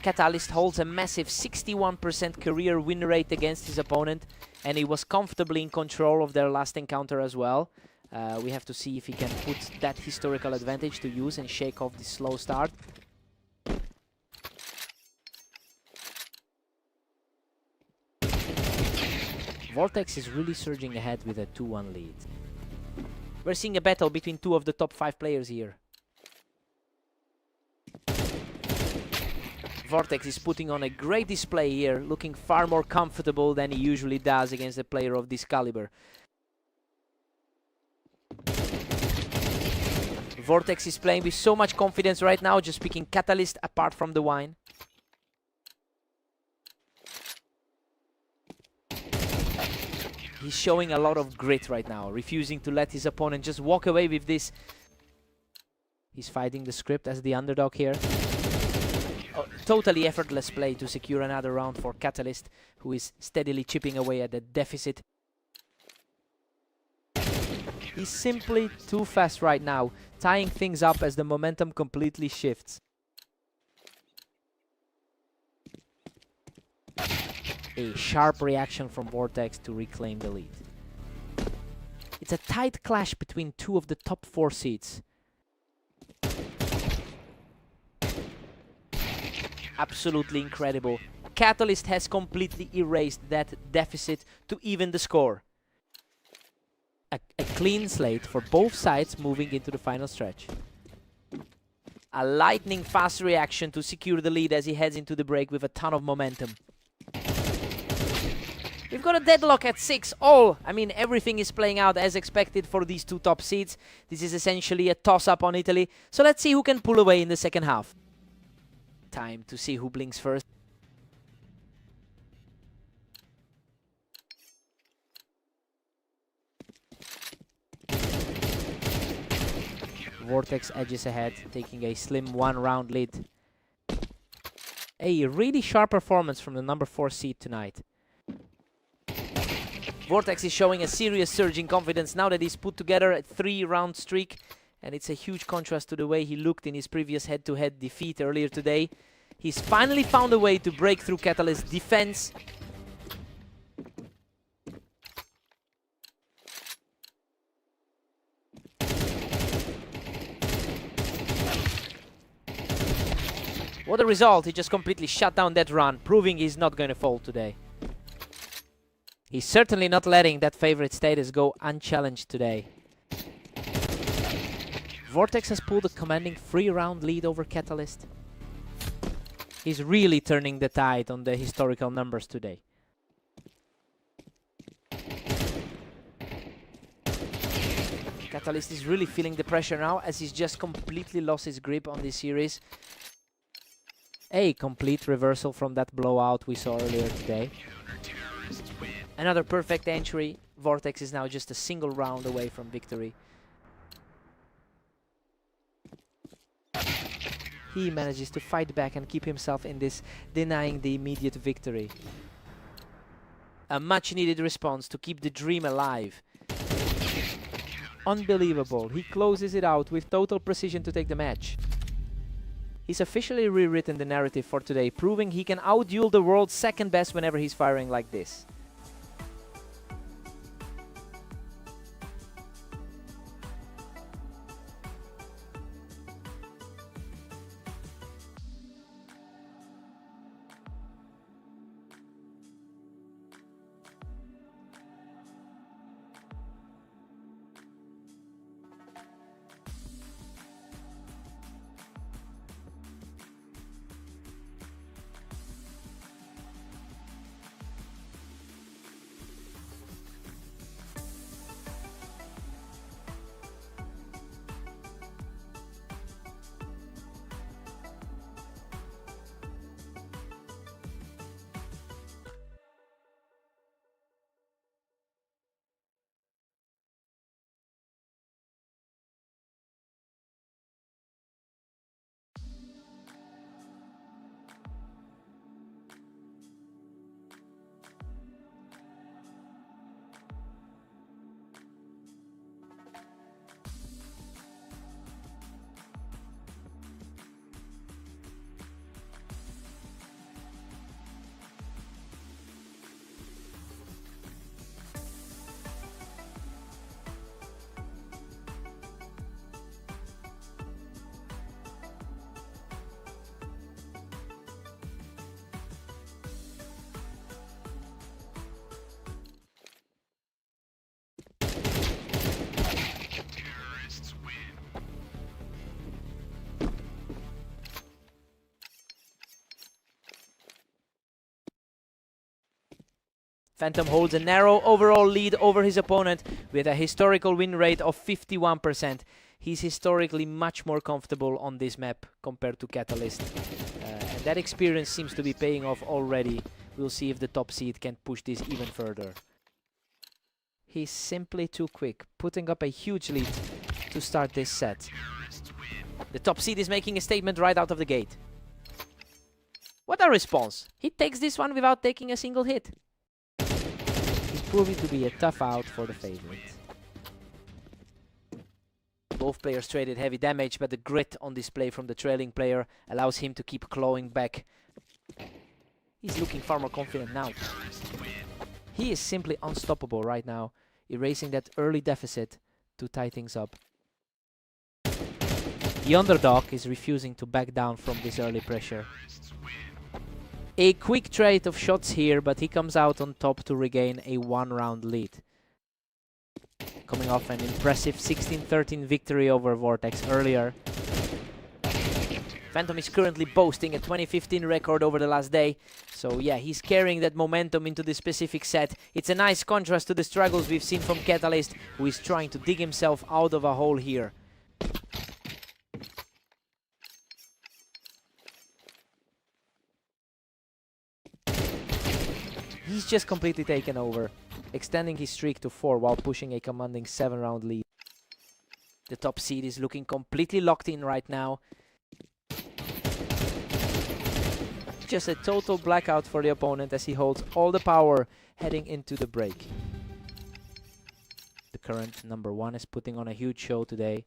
Catalyst holds a massive 61% career win rate against his opponent, and he was comfortably in control of their last encounter as well. We have to see if he can put that historical advantage to use and shake off the slow start. Vortex is really surging ahead with a 2-1 lead. We're seeing a battle between two of the top 5 players here. Vortex is putting on a great display here, looking far more comfortable than he usually does against a player of this caliber. Vortex is playing with so much confidence right now, just picking Catalyst apart from the wine. He's showing a lot of grit right now, refusing to let his opponent just walk away with this. He's fighting the script as the underdog here. Oh, totally effortless play to secure another round for Catalyst, who is steadily chipping away at the deficit. He's simply too fast right now, tying things up as the momentum completely shifts. A sharp reaction from Vortex to reclaim the lead. It's a tight clash between two of the top 4 seeds. Absolutely incredible. Catalyst has completely erased that deficit to even the score. A clean slate for both sides moving into the final stretch. A lightning fast reaction to secure the lead as he heads into the break with a ton of momentum. We've got a deadlock at 6-all. I mean, everything is playing out as expected for these two top seeds. This is essentially a toss-up on Italy. So let's see who can pull away in the second half. Time to see who blinks first. Vortex edges ahead, taking a slim 1-round lead. A really sharp performance from the number 4 seed tonight. Vortex is showing a serious surge in confidence now that he's put together a 3-round streak, and it's a huge contrast to the way he looked in his previous head-to-head defeat earlier today. He's finally found a way to break through Catalyst's defense. What a result! He just completely shut down that run, proving he's not going to fall today. He's certainly not letting that favorite status go unchallenged today. Vortex has pulled a commanding 3-round lead over Catalyst. He's really turning the tide on the historical numbers today. Catalyst is really feeling the pressure now as he's just completely lost his grip on this series. A complete reversal from that blowout we saw earlier today. Another perfect entry. Vortex is now just a single round away from victory. He manages to fight back and keep himself in this, denying the immediate victory. A much needed response to keep the dream alive. Unbelievable. He closes it out with total precision to take the match. He's officially rewritten the narrative for today, proving he can outduel the world's second best whenever he's firing like this. Phantom holds a narrow overall lead over his opponent with a historical win rate of 51%. He's historically much more comfortable on this map compared to Catalyst. And that experience seems to be paying off already. We'll see if the top seed can push this even further. He's simply too quick, putting up a huge lead to start this set. The top seed is making a statement right out of the gate. What a response! He takes this one without taking a single hit. He's proving to be a tough out for the favorite. Both players traded heavy damage, but the grit on display from the trailing player allows him to keep clawing back. He's looking far more confident now. He is simply unstoppable right now, erasing that early deficit to tie things up. The underdog is refusing to back down from this early pressure. A quick trade of shots here, but he comes out on top to regain a one-round lead. Coming off an impressive 16-13 victory over Vortex earlier. Phantom is currently boasting a 2015 record over the last day. So yeah, he's carrying that momentum into this specific set. It's a nice contrast to the struggles we've seen from Catalyst, who is trying to dig himself out of a hole here. He's just completely taken over, extending his streak to 4 while pushing a commanding 7-round lead. The top seed is looking completely locked in right now. Just a total blackout for the opponent as he holds all the power heading into the break. The current #1 is putting on a huge show today.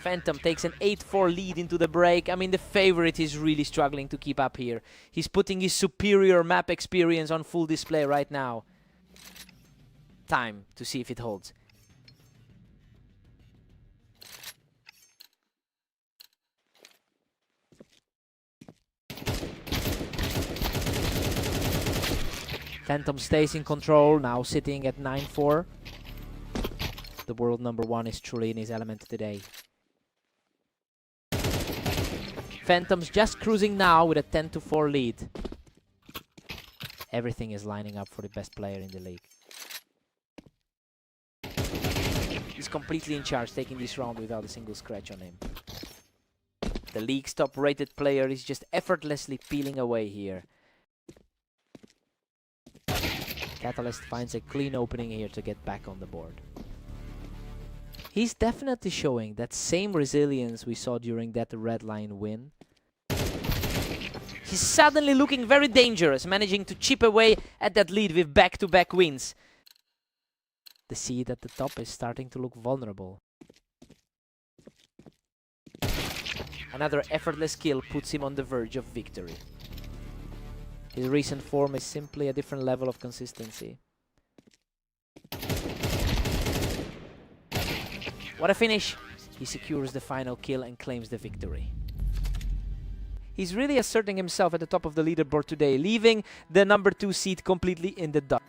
Phantom takes an 8-4 lead into the break. I mean, the favorite is really struggling to keep up here. He's putting his superior map experience on full display right now. Time to see if it holds. Phantom stays in control, now sitting at 9-4. The world #1 is truly in his element today. Phantom's just cruising now with a 10-4 lead. Everything is lining up for the best player in the league. He's completely in charge, taking this round without a single scratch on him. The league's top-rated player is just effortlessly peeling away here. Catalyst finds a clean opening here to get back on the board. He's definitely showing that same resilience we saw during that red line win. He's suddenly looking very dangerous, managing to chip away at that lead with back-to-back wins. The seed at the top is starting to look vulnerable. Another effortless kill puts him on the verge of victory. His recent form is simply a different level of consistency. What a finish! He secures the final kill and claims the victory. He's really asserting himself at the top of the leaderboard today, leaving the #2 seed completely in the dust.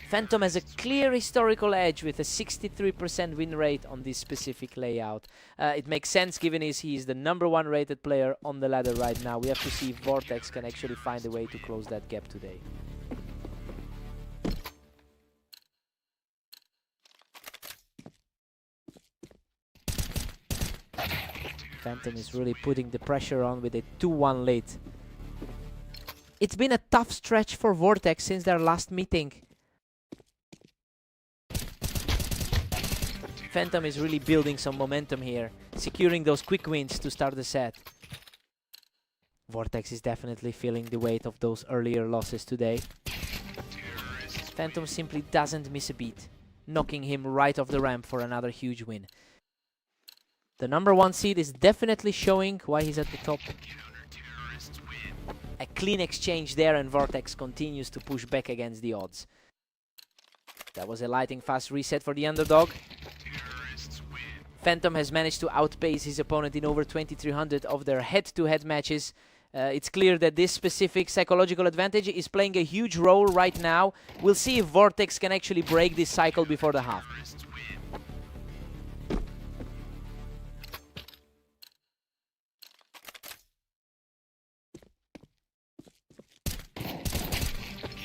Phantom has a clear historical edge with a 63% win rate on this specific layout. It makes sense given he is the #1 rated player on the ladder right now. We have to see if Vortex can actually find a way to close that gap today. Phantom is really putting the pressure on with a 2-1 lead. It's been a tough stretch for Vortex since their last meeting. Phantom is really building some momentum here, securing those quick wins to start the set. Vortex is definitely feeling the weight of those earlier losses today. Phantom simply doesn't miss a beat, knocking him right off the ramp for another huge win. The #1 seed is definitely showing why he's at the top. A clean exchange there, and Vortex continues to push back against the odds. That was a lightning fast reset for the underdog. Phantom has managed to outpace his opponent in over 2300 of their head-to-head matches. It's clear that this specific psychological advantage is playing a huge role right now. We'll see if Vortex can actually break this cycle before the half.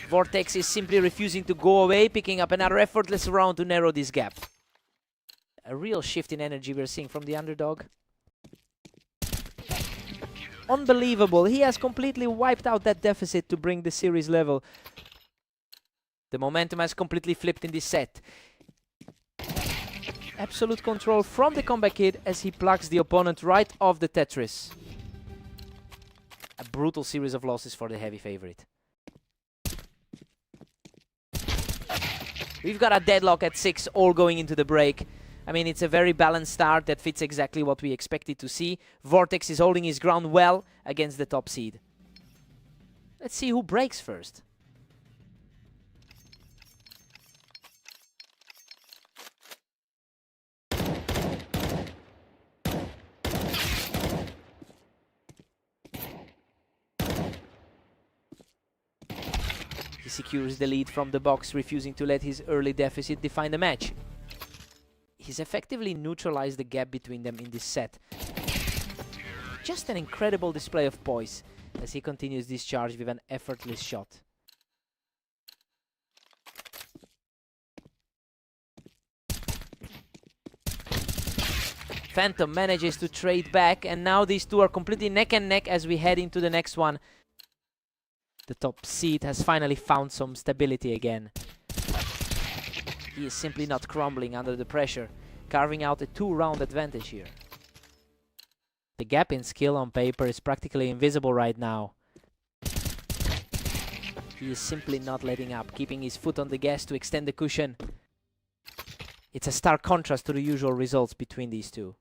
Vortex is simply refusing to go away, picking up another effortless round to narrow this gap. A real shift in energy we're seeing from the underdog. Unbelievable. He has completely wiped out that deficit to bring the series level. The momentum has completely flipped in this set. Absolute control from the comeback kid as he plucks the opponent right off the Tetris. A brutal series of losses for the heavy favorite. We've got a deadlock at 6, all going into the break. I mean, it's a very balanced start that fits exactly what we expected to see. Vortex is holding his ground well against the top seed. Let's see who breaks first. He secures the lead from the box, refusing to let his early deficit define the match. He's effectively neutralized the gap between them in this set. Just an incredible display of poise as he continues this charge with an effortless shot. Phantom manages to trade back, and now these two are completely neck and neck as we head into the next one. The top seed has finally found some stability again. He is simply not crumbling under the pressure, carving out a 2-round advantage here. The gap in skill on paper is practically invisible right now. He is simply not letting up, keeping his foot on the gas to extend the cushion. It's a stark contrast to the usual results between these two.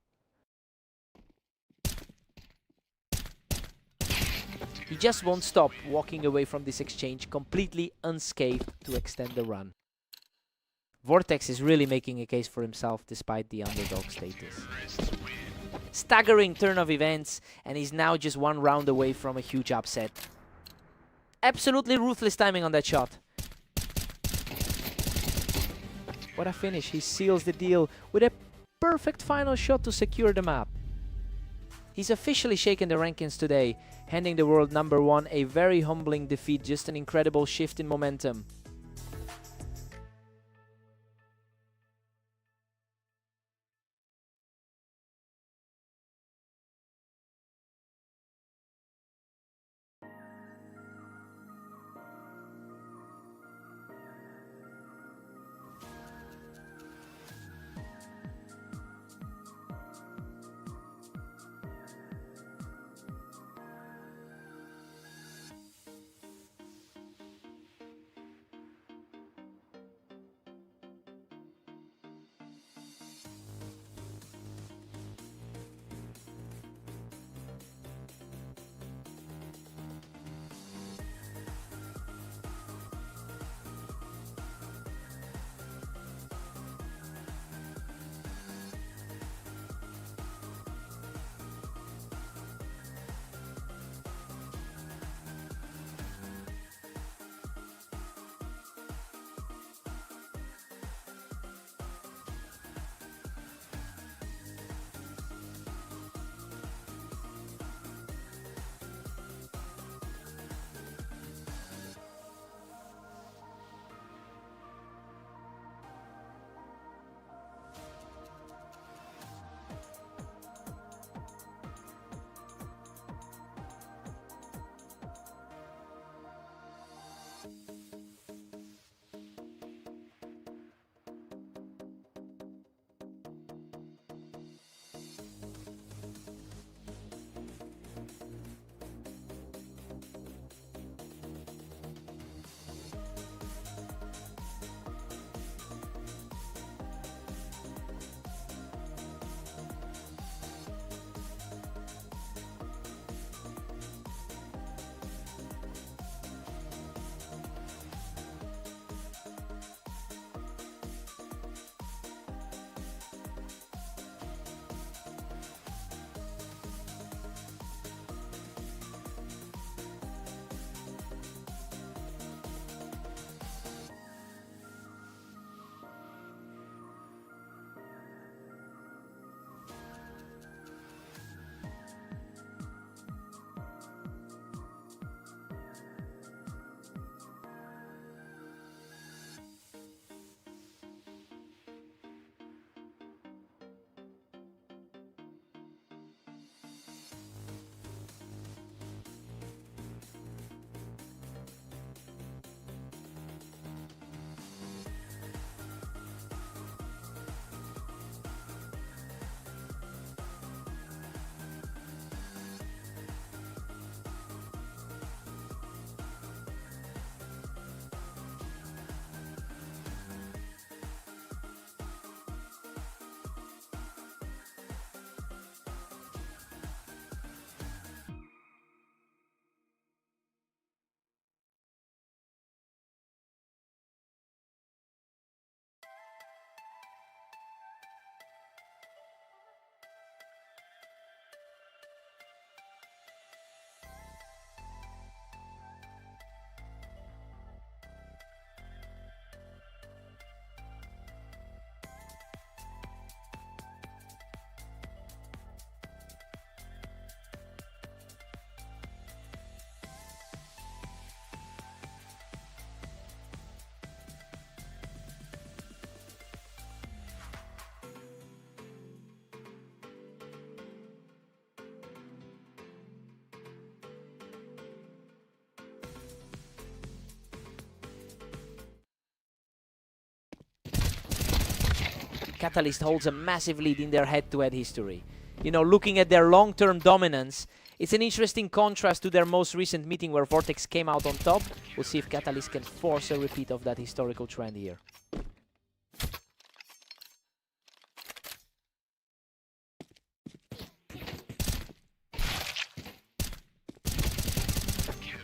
He just won't stop, walking away from this exchange completely unscathed to extend the run. Vortex is really making a case for himself despite the underdog status. Staggering turn of events, and he's now just 1 round away from a huge upset. Absolutely ruthless timing on that shot. What a finish. He seals the deal with a perfect final shot to secure the map. He's officially shaken the rankings today, handing the world #1 a very humbling defeat, just an incredible shift in momentum. Catalyst holds a massive lead in their head-to-head history. You know, looking at their long-term dominance, it's an interesting contrast to their most recent meeting where Vortex came out on top. We'll see if Catalyst can force a repeat of that historical trend here.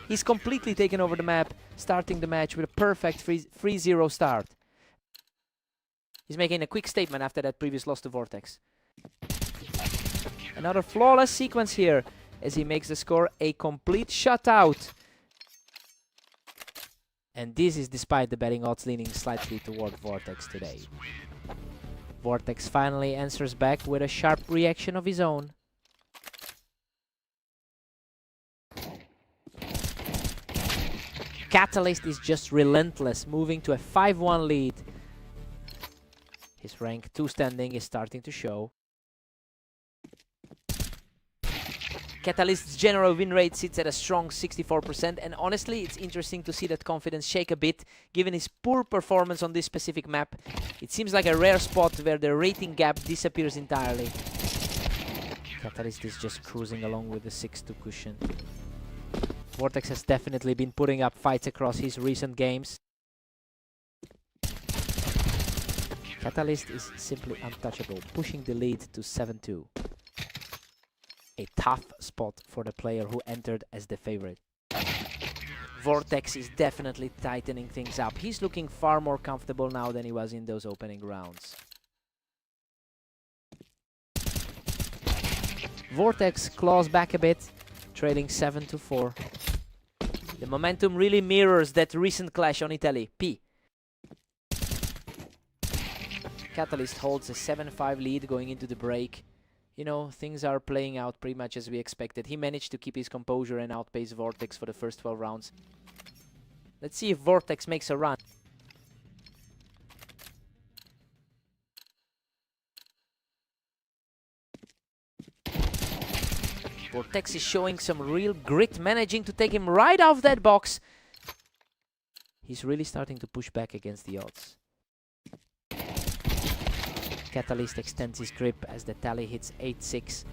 He's completely taken over the map, starting the match with a perfect 3-0 start. He's making a quick statement after that previous loss to Vortex. Another flawless sequence here as he makes the score a complete shutout. And this is despite the betting odds leaning slightly toward Vortex today. Vortex finally answers back with a sharp reaction of his own. Catalyst is just relentless, moving to a 5-1 lead. His rank 2 standing is starting to show. Catalyst's general win rate sits at a strong 64%, and honestly, it's interesting to see that confidence shake a bit, given his poor performance on this specific map. It seems like a rare spot where the rating gap disappears entirely. Catalyst is just cruising along with the 6-2 cushion. Vortex has definitely been putting up fights across his recent games. Catalyst is simply untouchable, pushing the lead to 7-2. A tough spot for the player who entered as the favorite. Vortex is definitely tightening things up. He's looking far more comfortable now than he was in those opening rounds. Vortex claws back a bit, trailing 7-4. The momentum really mirrors that recent clash on Italy. P. Catalyst holds a 7-5 lead going into the break. You know, things are playing out pretty much as we expected. He managed to keep his composure and outpace Vortex for the first 12 rounds. Let's see if Vortex makes a run. Vortex is showing some real grit, managing to take him right off that box. He's really starting to push back against the odds. Catalyst extends his grip as the tally hits 8-6.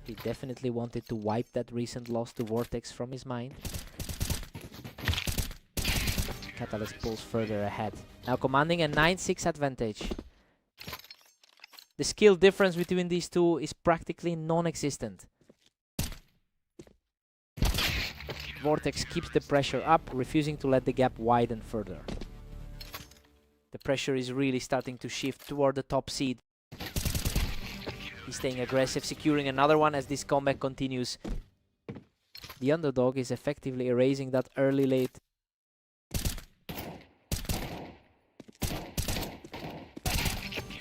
He definitely wanted to wipe that recent loss to Vortex from his mind. Catalyst pulls further ahead, now commanding a 9-6 advantage. The skill difference between these two is practically non-existent. Vortex keeps the pressure up, refusing to let the gap widen further. The pressure is really starting to shift toward the top seed. He's staying aggressive, securing another one as this comeback continues. The underdog is effectively erasing that early lead.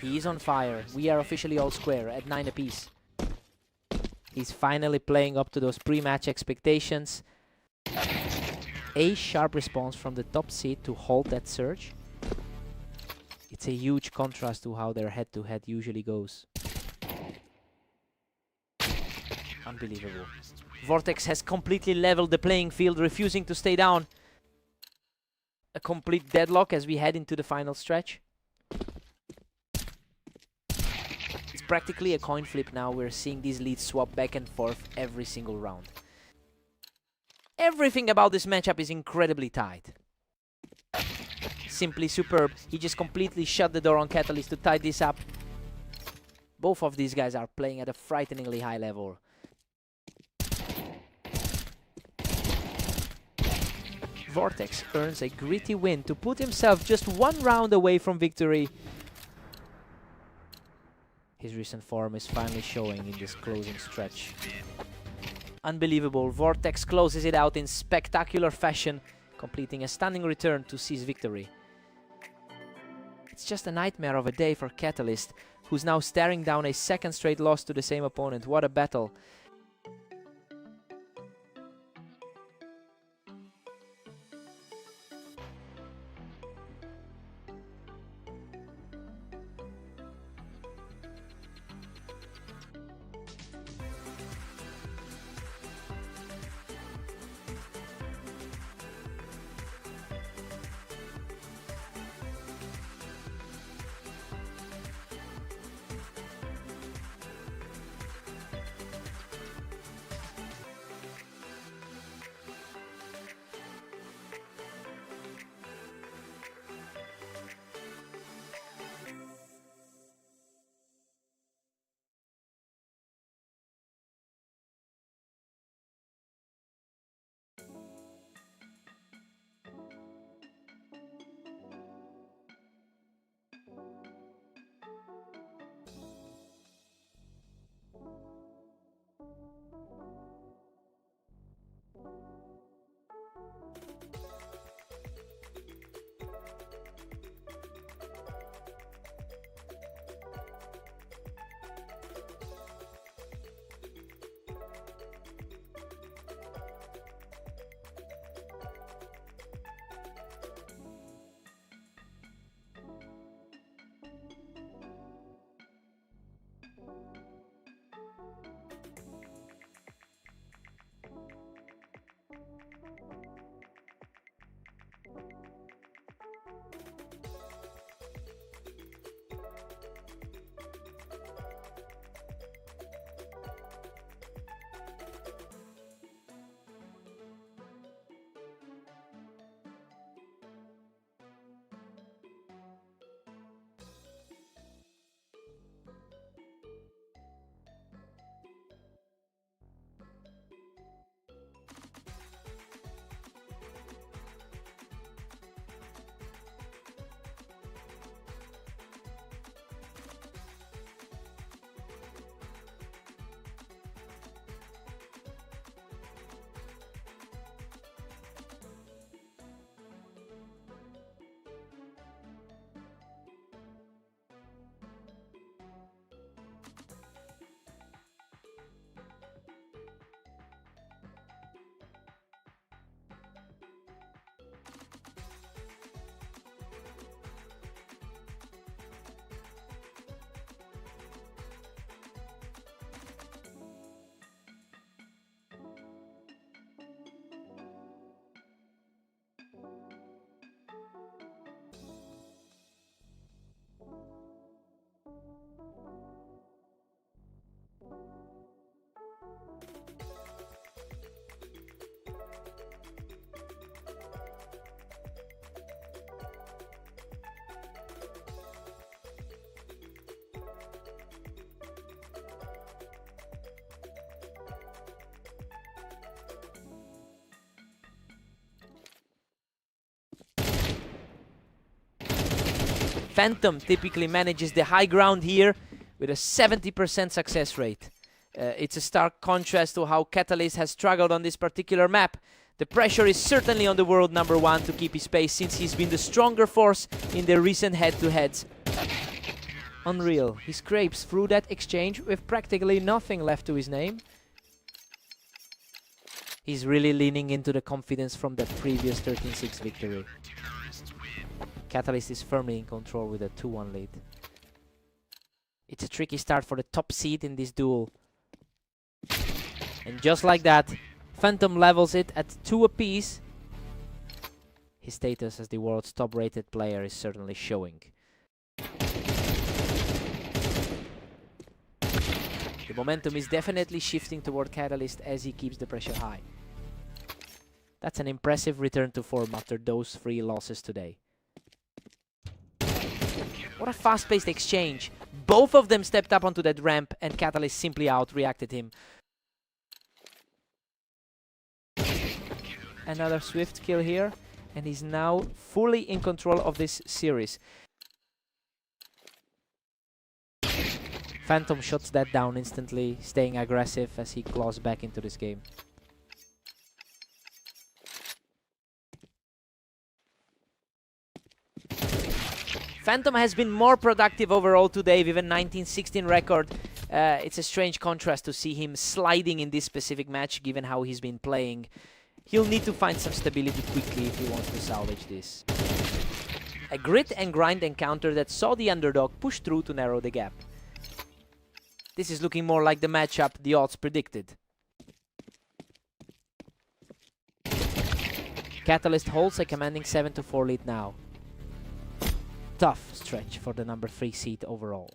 He is on fire. We are officially all square at 9 apiece. He's finally playing up to those pre-match expectations. A sharp response from the top seed to halt that surge. It's a huge contrast to how their head-to-head usually goes. Unbelievable. Vortex has completely leveled the playing field, refusing to stay down. A complete deadlock as we head into the final stretch. It's practically a coin flip now. We're seeing these leads swap back and forth every single round. Everything about this matchup is incredibly tight. Simply superb. He just completely shut the door on Catalyst to tie this up. Both of these guys are playing at a frighteningly high level. Vortex earns a gritty win to put himself just 1 round away from victory. His recent form is finally showing in this closing stretch. Unbelievable. Vortex closes it out in spectacular fashion, completing a stunning return to seize victory. It's just a nightmare of a day for Catalyst, who's now staring down a second straight loss to the same opponent. What a battle. Phantom typically manages the high ground here with a 70% success rate. It's a stark contrast to how Catalyst has struggled on this particular map. The pressure is certainly on the world number 1 to keep his pace, since he's been the stronger force in their recent head-to-heads. Unreal. He scrapes through that exchange with practically nothing left to his name. He's really leaning into the confidence from that previous 13-6 victory. Catalyst is firmly in control with a 2-1 lead. It's a tricky start for the top seed in this duel. And just like that, Phantom levels it at 2 apiece. His status as the world's top-rated player is certainly showing. The momentum is definitely shifting toward Catalyst as he keeps the pressure high. That's an impressive return to form after those 3 losses today. What a fast-paced exchange. Both of them stepped up onto that ramp and Catalyst simply out-reacted him. Another swift kill here, and he's now fully in control of this series. Phantom shuts that down instantly, staying aggressive as he claws back into this game. Phantom has been more productive overall today with a 19-16 record. It's a strange contrast to see him sliding in this specific match given how he's been playing. He'll need to find some stability quickly if he wants to salvage this. A grit and grind encounter that saw the underdog push through to narrow the gap. This is looking more like the matchup the odds predicted. Catalyst holds a commanding 7-4 lead now. Tough stretch for the number 3 seed overall.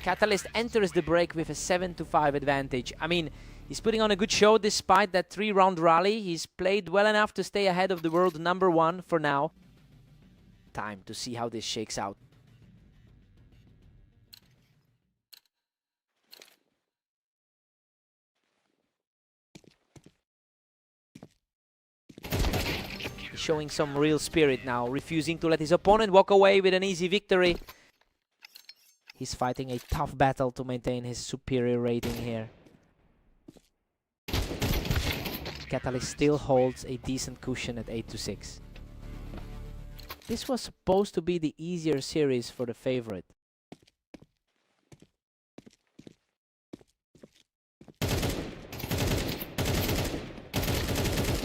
Catalyst enters the break with a 7-5 advantage. I mean, he's putting on a good show despite that 3-round rally. He's played well enough to stay ahead of the world number 1 for now. Time to see how this shakes out. He's showing some real spirit now, refusing to let his opponent walk away with an easy victory. He's fighting a tough battle to maintain his superior rating here. Catalyst still holds a decent cushion at 8-6. This was supposed to be the easier series for the favorite.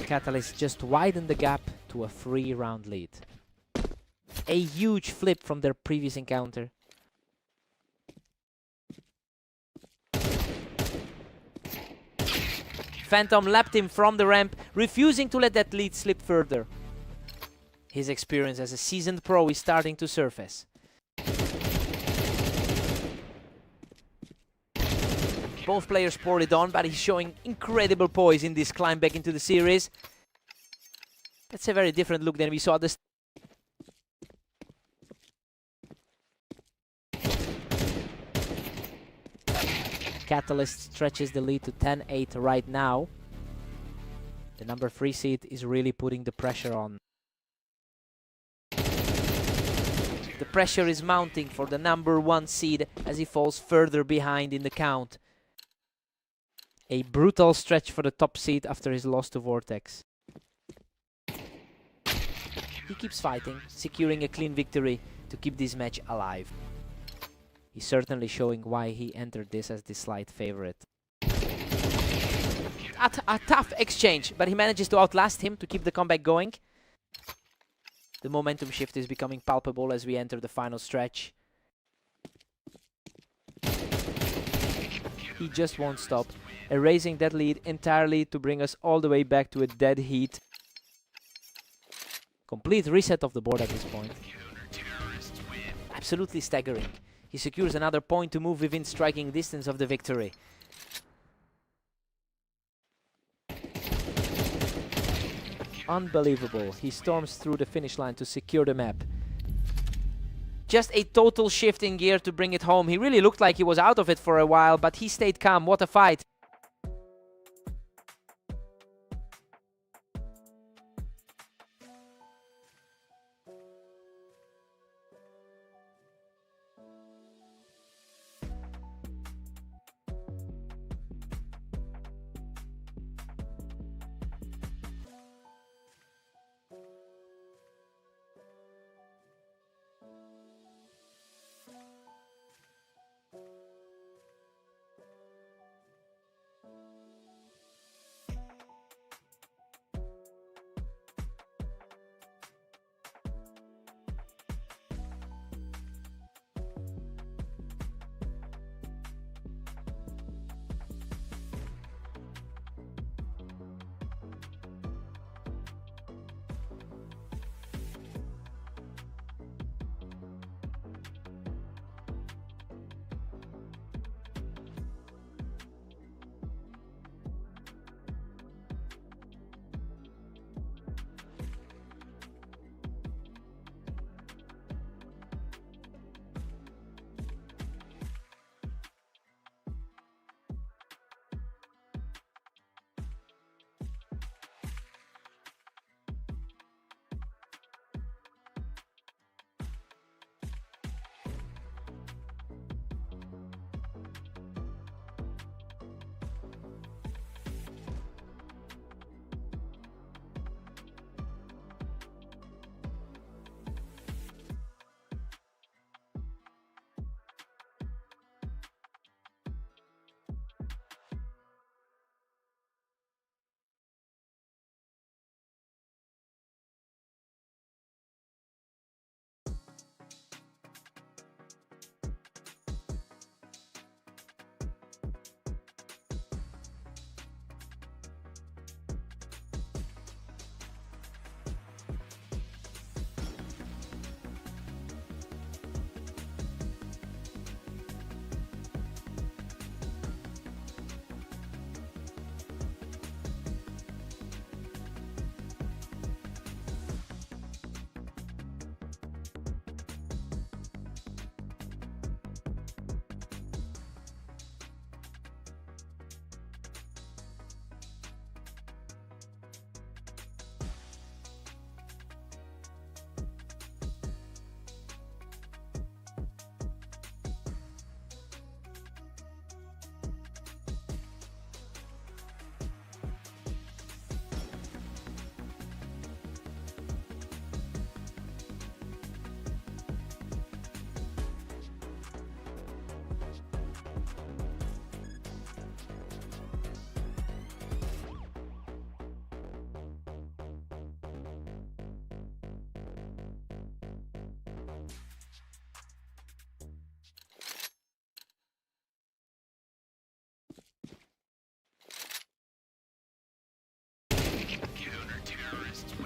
Catalyst just widened the gap to a 3-round lead. A huge flip from their previous encounter. Phantom lapped him from the ramp, refusing to let that lead slip further. His experience as a seasoned pro is starting to surface. Both players poured it on, but he's showing incredible poise in this climb back into the series. That's a very different look than we saw at the Catalyst stretches the lead to 10-8 right now. The number 3 seed is really putting the pressure on. The pressure is mounting for the number 1 seed as he falls further behind in the count. A brutal stretch for the top seed after his loss to Vortex. He keeps fighting, securing a clean victory to keep this match alive. He's certainly showing why he entered this as the slight favorite. A tough exchange, but he manages to outlast him to keep the comeback going. The momentum shift is becoming palpable as we enter the final stretch. He just won't stop, erasing that lead entirely to bring us all the way back to a dead heat. Complete reset of the board at this point. Absolutely staggering. He secures another point to move within striking distance of the victory. Unbelievable. He storms through the finish line to secure the map. Just a total shift in gear to bring it home. He really looked like he was out of it for a while, but he stayed calm. What a fight.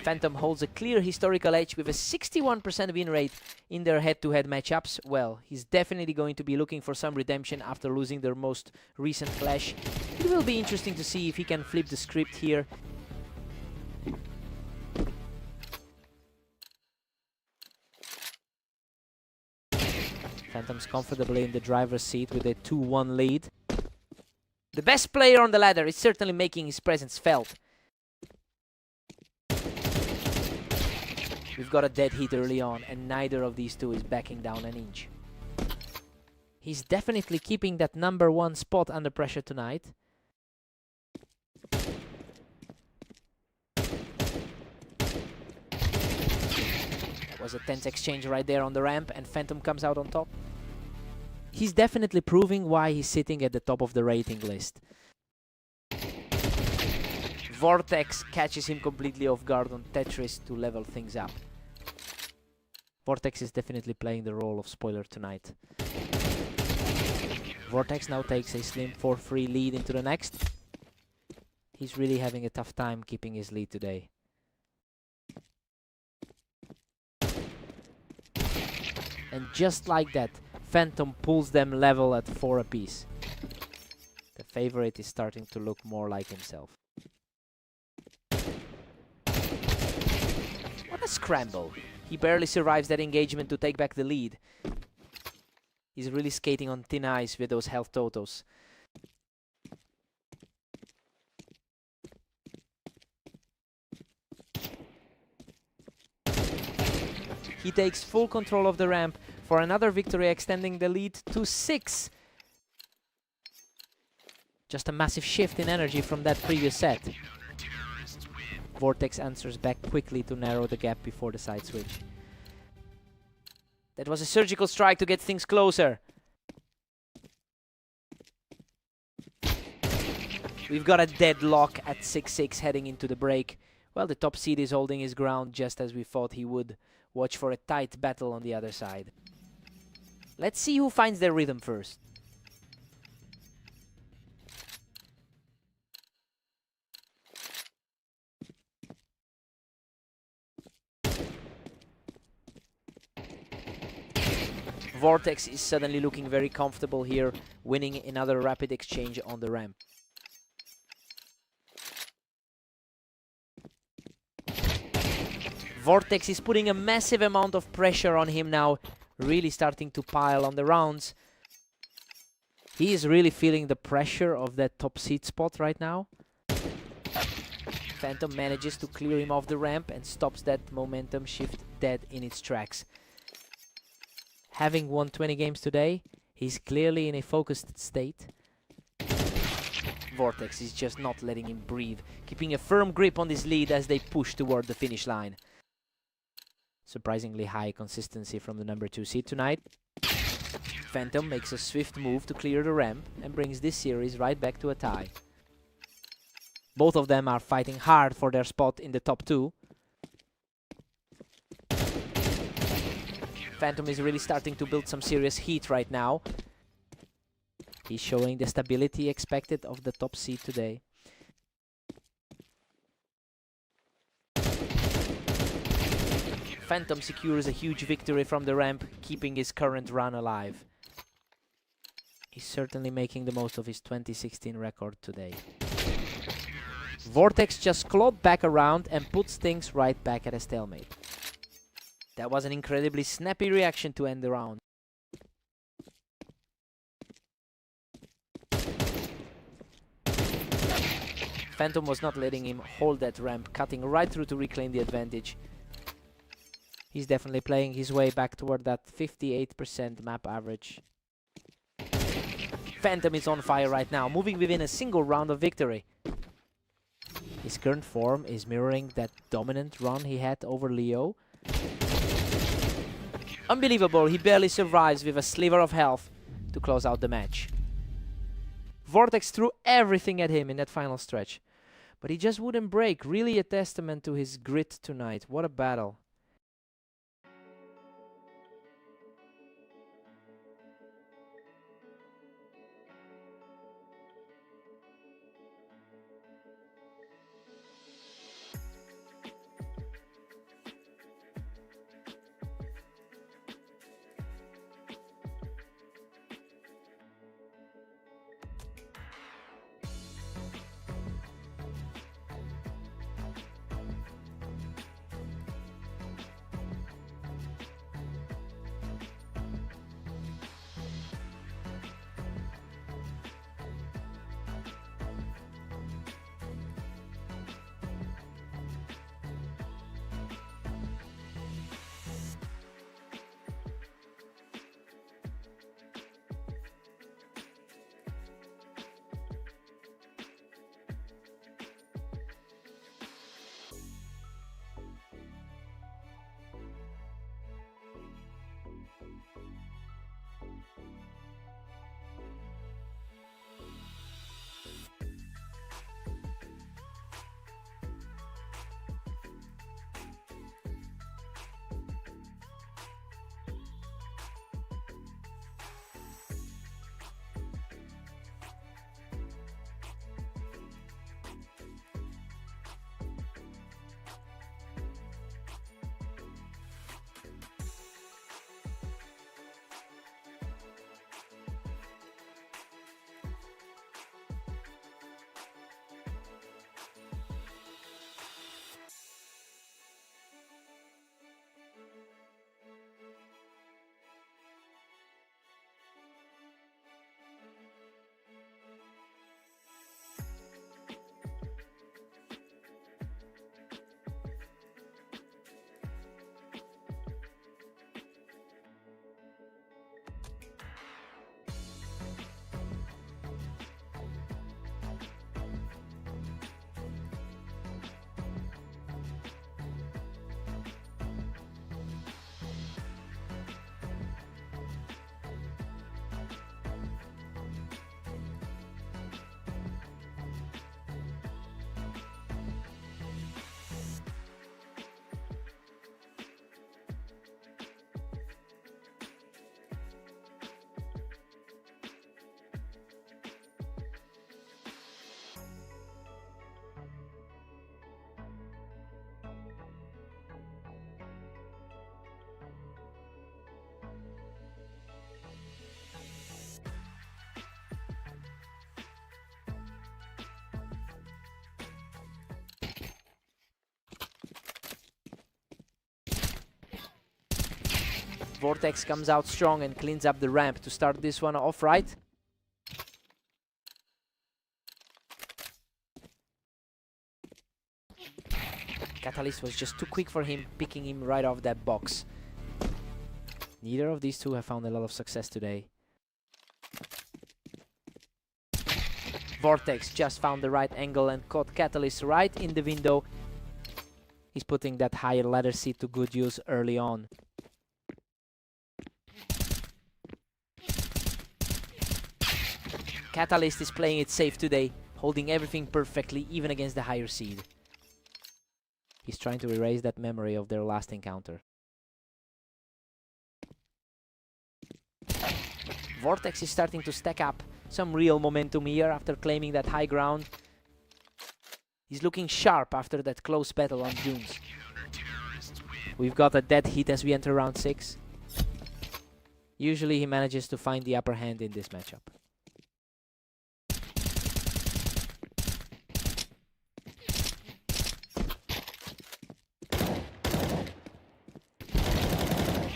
Phantom holds a clear historical edge with a 61% win rate in their head-to-head matchups. Well, he's definitely going to be looking for some redemption after losing their most recent clash. It will be interesting to see if he can flip the script here. Phantom's comfortably in the driver's seat with a 2-1 lead. The best player on the ladder is certainly making his presence felt. We've got a dead heat early on, and neither of these two is backing down an inch. He's definitely keeping that #1 spot under pressure tonight. That was a tense exchange right there on the ramp, and Phantom comes out on top. He's definitely proving why he's sitting at the top of the rating list. Vortex catches him completely off guard on Tetris to level things up. Vortex is definitely playing the role of spoiler tonight. Vortex now takes a slim 4-3 lead into the next. He's really having a tough time keeping his lead today. And just like that, Phantom pulls them level at 4 apiece. The favorite is starting to look more like himself. What a scramble. He barely survives that engagement to take back the lead. He's really skating on thin ice with those health totals. He takes full control of the ramp for another victory, extending the lead to 6. Just a massive shift in energy from that previous set. Vortex answers back quickly to narrow the gap before the side switch. That was a surgical strike to get things closer. We've got a deadlock at 6-6 heading into the break. Well, the top seed is holding his ground just as we thought he would. Watch for a tight battle on the other side. Let's see who finds their rhythm first. Vortex is suddenly looking very comfortable here, winning another rapid exchange on the ramp. Vortex is putting a massive amount of pressure on him now, really starting to pile on the rounds. He is really feeling the pressure of that top seed spot right now. Phantom manages to clear him off the ramp and stops that momentum shift dead in its tracks. Having won 20 games today, he's clearly in a focused state. Vortex is just not letting him breathe, keeping a firm grip on this lead as they push toward the finish line. Surprisingly high consistency from the #2 seed tonight. Phantom makes a swift move to clear the ramp and brings this series right back to a tie. Both of them are fighting hard for their spot in the top 2. Phantom is really starting to build some serious heat right now. He's showing the stability expected of the top seed today. Phantom secures a huge victory from the ramp, keeping his current run alive. He's certainly making the most of his 2016 record today. Vortex just clawed back around and puts things right back at a stalemate. That was an incredibly snappy reaction to end the round. Phantom was not letting him hold that ramp, cutting right through to reclaim the advantage. He's definitely playing his way back toward that 58% map average. Phantom is on fire right now, moving within a single round of victory. His current form is mirroring that dominant run he had over Leo. Unbelievable, he barely survives with a sliver of health to close out the match. Vortex threw everything at him in that final stretch, but he just wouldn't break. Really a testament to his grit tonight. What a battle. Vortex comes out strong and cleans up the ramp to start this one off right. Catalyst was just too quick for him, picking him right off that box. Neither of these two have found a lot of success today. Vortex just found the right angle and caught Catalyst right in the window. He's putting that higher ladder seat to good use early on. Catalyst is playing it safe today, holding everything perfectly, even against the higher seed. He's trying to erase that memory of their last encounter. Vortex is starting to stack up some real momentum here after claiming that high ground. He's looking sharp after that close battle on Dunes. We've got a dead heat as we enter round 6. Usually he manages to find the upper hand in this matchup.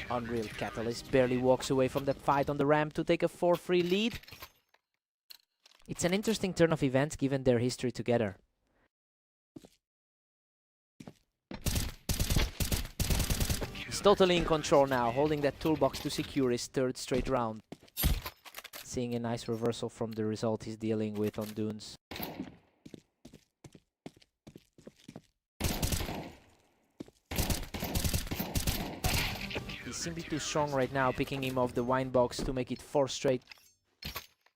Unreal Catalyst barely walks away from that fight on the ramp to take a 4-3 lead. It's an interesting turn of events given their history together. He's totally in control now, holding that toolbox to secure his 3rd straight round. Seeing a nice reversal from the result he's dealing with on Dunes. He's simply too strong right now, picking him off the wine box to make it 4 straight.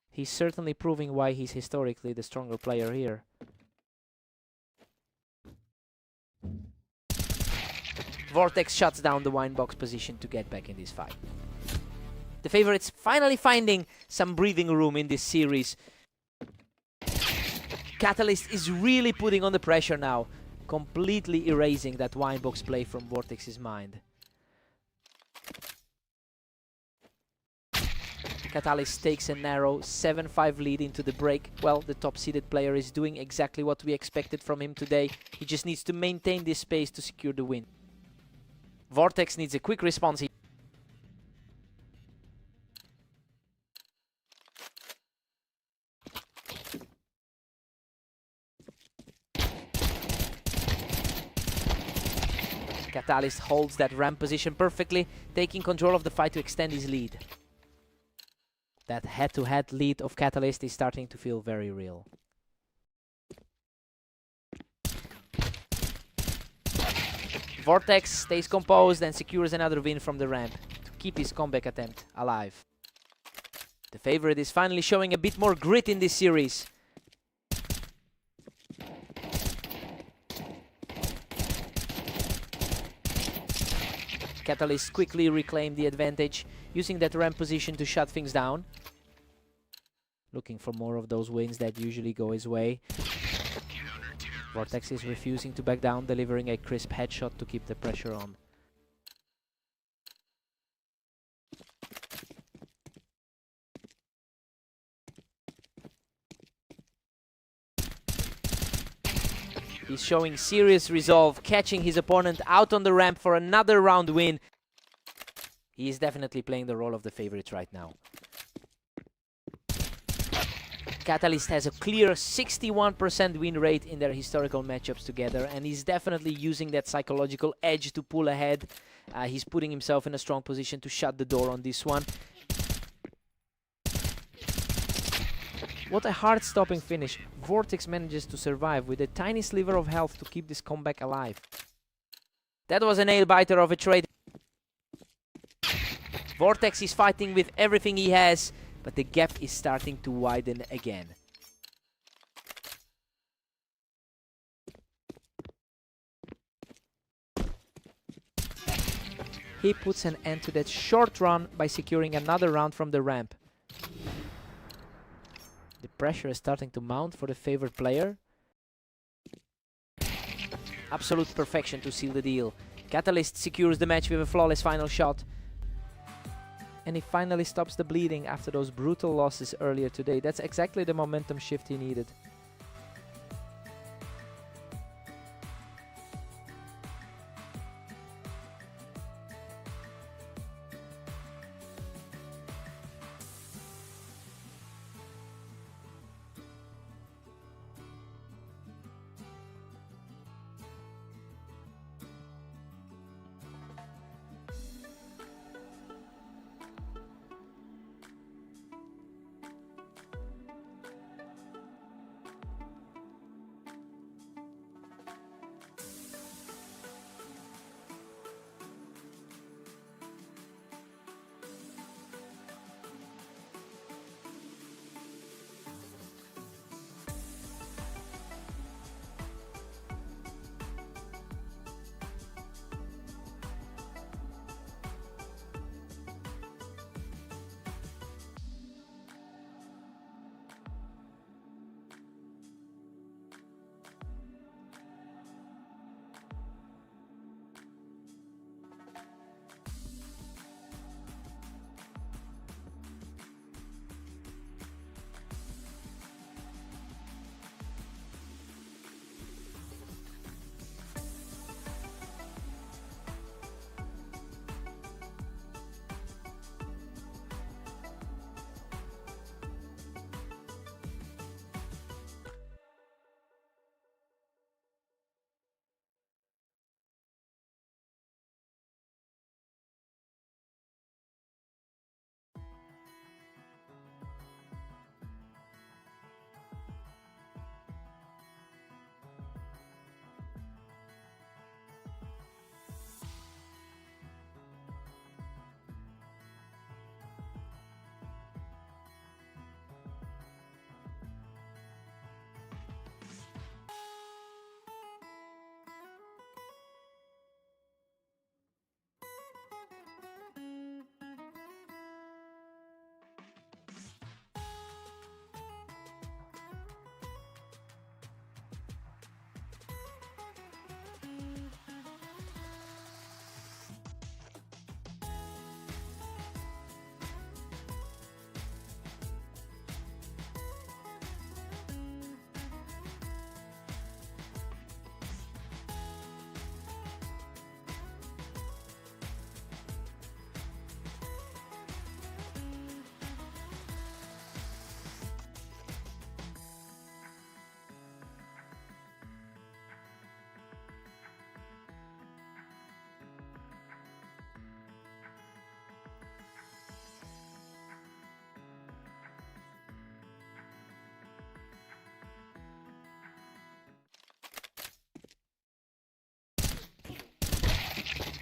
He's certainly proving why he's historically the stronger player here. Vortex shuts down the wine box position to get back in this fight. The favorites finally finding some breathing room in this series. Catalyst is really putting on the pressure now, completely erasing that wine box play from Vortex's mind. Catalyst takes a narrow 7-5 lead into the break. Well, the top-seeded player is doing exactly what we expected from him today. He just needs to maintain this pace to secure the win. Vortex needs a quick response. Catalyst holds that ramp position perfectly, taking control of the fight to extend his lead. That head-to-head lead of Catalyst is starting to feel very real. Vortex stays composed and secures another win from the ramp to keep his comeback attempt alive. The favorite is finally showing a bit more grit in this series. Catalyst quickly reclaimed the advantage, using that ramp position to shut things down. Looking for more of those wins that usually go his way. Vortex is refusing to back down, delivering a crisp headshot to keep the pressure on. He's showing serious resolve, catching his opponent out on the ramp for another round win. He is definitely playing the role of the favorite right now. Catalyst has a clear 61% win rate in their historical matchups together, and he's definitely using that psychological edge to pull ahead. He's putting himself in a strong position to shut the door on this one. What a heart-stopping finish. Vortex manages to survive with a tiny sliver of health to keep this comeback alive. That was a nail-biter of a trade. Vortex is fighting with everything he has, but the gap is starting to widen again. He puts an end to that short run by securing another round from the ramp. The pressure is starting to mount for the favored player. Absolute perfection to seal the deal. Catalyst secures the match with a flawless final shot. And he finally stops the bleeding after those brutal losses earlier today. That's exactly the momentum shift he needed.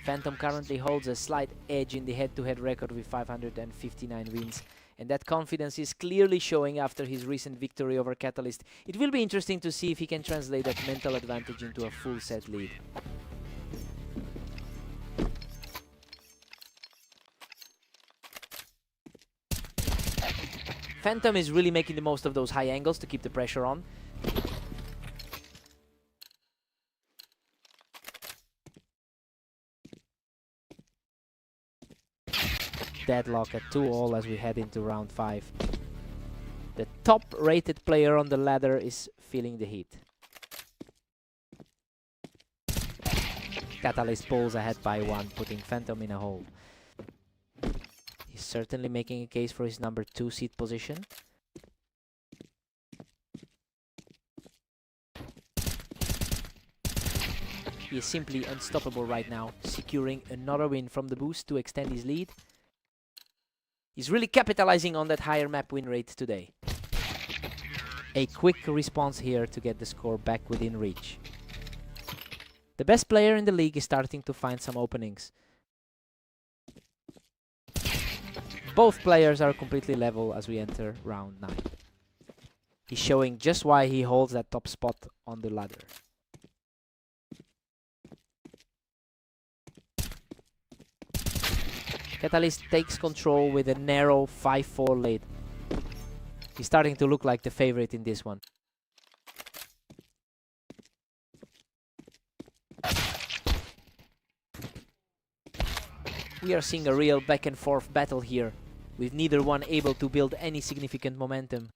Phantom currently holds a slight edge in the head-to-head record with 559 wins, and that confidence is clearly showing after his recent victory over Catalyst. It will be interesting to see if he can translate that mental advantage into a full set lead. Phantom is really making the most of those high angles to keep the pressure on. Deadlock at 2-all as we head into round 5. The top-rated player on the ladder is feeling the heat. Catalyst pulls ahead by 1, putting Phantom in a hole. He's certainly making a case for his number 2 seed position. He is simply unstoppable right now, securing another win from the boost to extend his lead. He's really capitalizing on that higher map win rate today. A quick response here to get the score back within reach. The best player in the league is starting to find some openings. Both players are completely level as we enter round 9. He's showing just why he holds that top spot on the ladder. Catalyst takes control with a narrow 5-4 lead. He's starting to look like the favorite in this one. We are seeing a real back and forth battle here, with neither one able to build any significant momentum.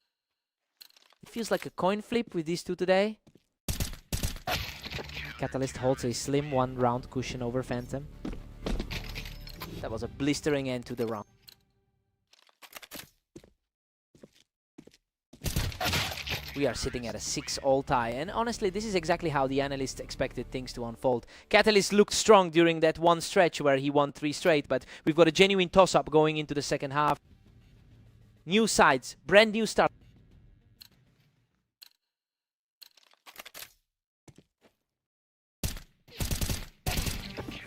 It feels like a coin flip with these two today. Catalyst holds a slim 1-round cushion over Phantom. That was a blistering end to the round. We are sitting at a 6-all tie, and honestly, this is exactly how the analysts expected things to unfold. Catalyst looked strong during that one stretch where he won 3 straight, but we've got a genuine toss-up going into the second half. New sides, brand new start.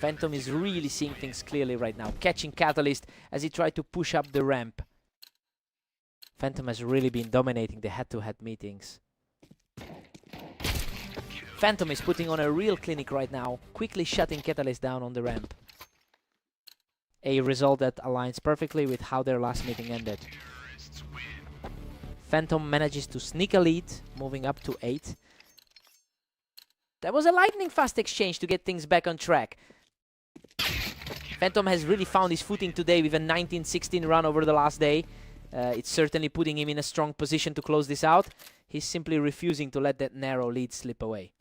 Phantom is really seeing things clearly right now, catching Catalyst as he tried to push up the ramp. Phantom has really been dominating the head-to-head meetings. Phantom is putting on a real clinic right now, quickly shutting Catalyst down on the ramp. A result that aligns perfectly with how their last meeting ended. Phantom manages to sneak a lead, moving up to 8. That was a lightning-fast exchange to get things back on track. Phantom has really found his footing today with a 19-16 run over the last day. It's certainly putting him in a strong position to close this out. He's simply refusing to let that narrow lead slip away.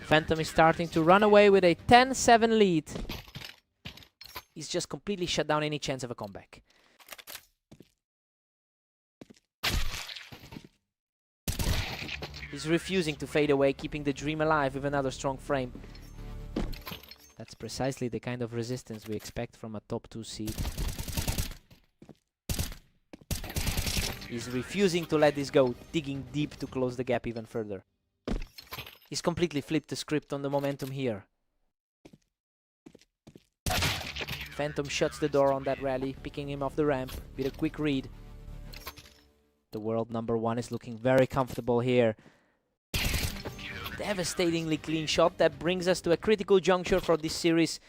Phantom is starting to run away with a 10-7 lead. He's just completely shut down any chance of a comeback. He's refusing to fade away, keeping the dream alive with another strong frame. That's precisely the kind of resistance we expect from a top 2 seed. He's refusing to let this go, digging deep to close the gap even further. He's completely flipped the script on the momentum here. Phantom shuts the door on that rally, picking him off the ramp with a quick read. The world number 1 is looking very comfortable here. Devastatingly clean shot that brings us to a critical juncture for this series.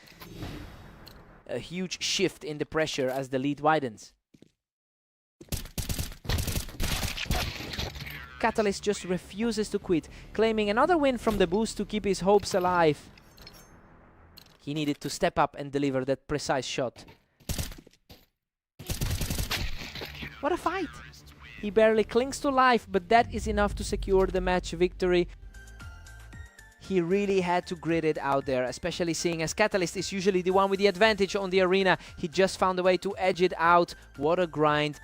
A huge shift in the pressure as the lead widens. Catalyst just refuses to quit, claiming another win from the boost to keep his hopes alive. He needed to step up and deliver that precise shot. What a fight! He barely clings to life, but that is enough to secure the match victory. He really had to grit it out there, especially seeing as Catalyst is usually the one with the advantage on the arena. He just found a way to edge it out. What a grind.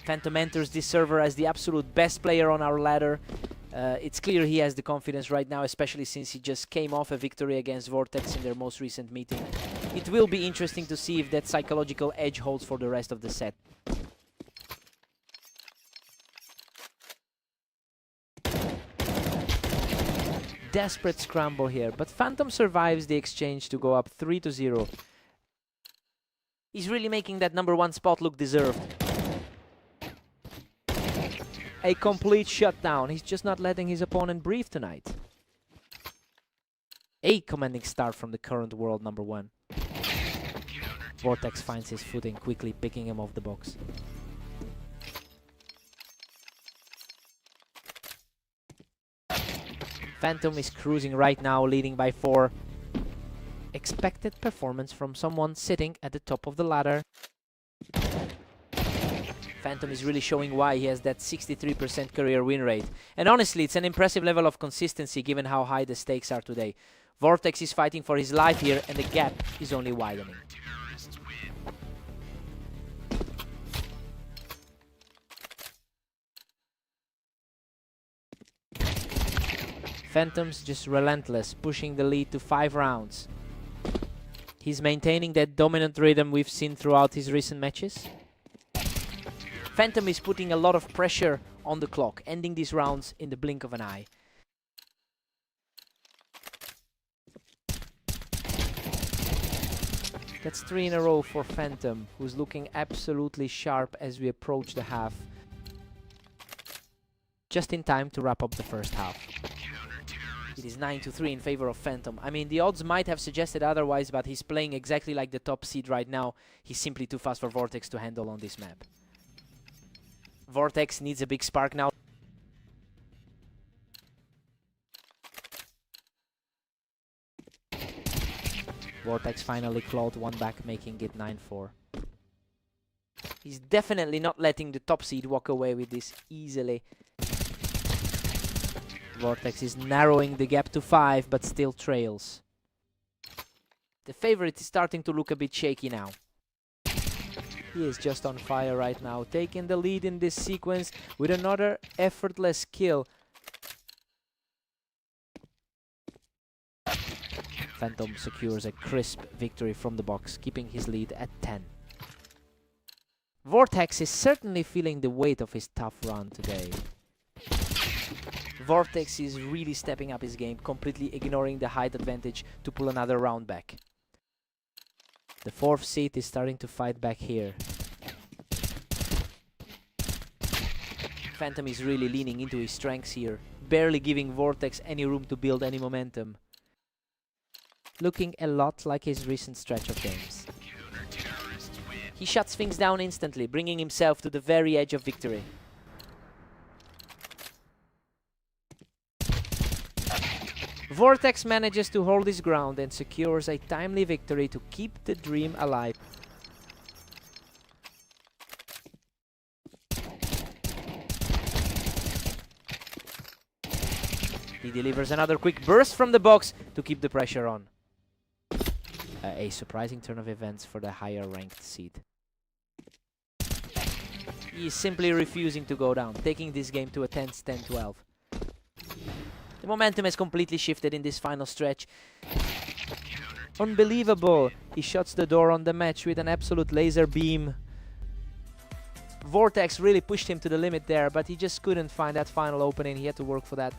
Phantom enters this server as the absolute best player on our ladder. It's clear he has the confidence right now, especially since he just came off a victory against Vortex in their most recent meeting. It will be interesting to see if that psychological edge holds for the rest of the set. Desperate scramble here, but Phantom survives the exchange to go up 3-0. He's really making that #1 spot look deserved. A complete shutdown. He's just not letting his opponent breathe tonight. A commanding start from the current world #1. Vortex finds his footing, quickly picking him off the box. Phantom is cruising right now, leading by 4. Expected performance from someone sitting at the top of the ladder. Phantom is really showing why he has that 63% career win rate. And honestly, it's an impressive level of consistency given how high the stakes are today. Vortex is fighting for his life here, and the gap is only widening. Phantom's just relentless, pushing the lead to 5 rounds. He's maintaining that dominant rhythm we've seen throughout his recent matches. Phantom is putting a lot of pressure on the clock, ending these rounds in the blink of an eye. That's 3 in a row for Phantom, who's looking absolutely sharp as we approach the half. Just in time to wrap up the first half. It is 9-3 in favor of Phantom. I mean, the odds might have suggested otherwise, but he's playing exactly like the top seed right now. He's simply too fast for Vortex to handle on this map. Vortex needs a big spark now. Vortex finally clawed one back, making it 9-4. He's definitely not letting the top seed walk away with this easily. Vortex is narrowing the gap to 5, but still trails. The favorite is starting to look a bit shaky now. He is just on fire right now, taking the lead in this sequence with another effortless kill. Phantom secures a crisp victory from the box, keeping his lead at 10. Vortex is certainly feeling the weight of his tough run today. Vortex is really stepping up his game, completely ignoring the height advantage to pull another round back. The 4th seed is starting to fight back here. Phantom is really leaning into his strengths here, barely giving Vortex any room to build any momentum. Looking a lot like his recent stretch of games. He shuts things down instantly, bringing himself to the very edge of victory. Vortex manages to hold his ground and secures a timely victory to keep the dream alive. He delivers another quick burst from the box to keep the pressure on. A surprising turn of events for the higher ranked seed. He is simply refusing to go down, taking this game to a tense 10-12. The momentum has completely shifted in this final stretch. Unbelievable! He shuts the door on the match with an absolute laser beam. Vortex really pushed him to the limit there, but he just couldn't find that final opening. He had to work for that.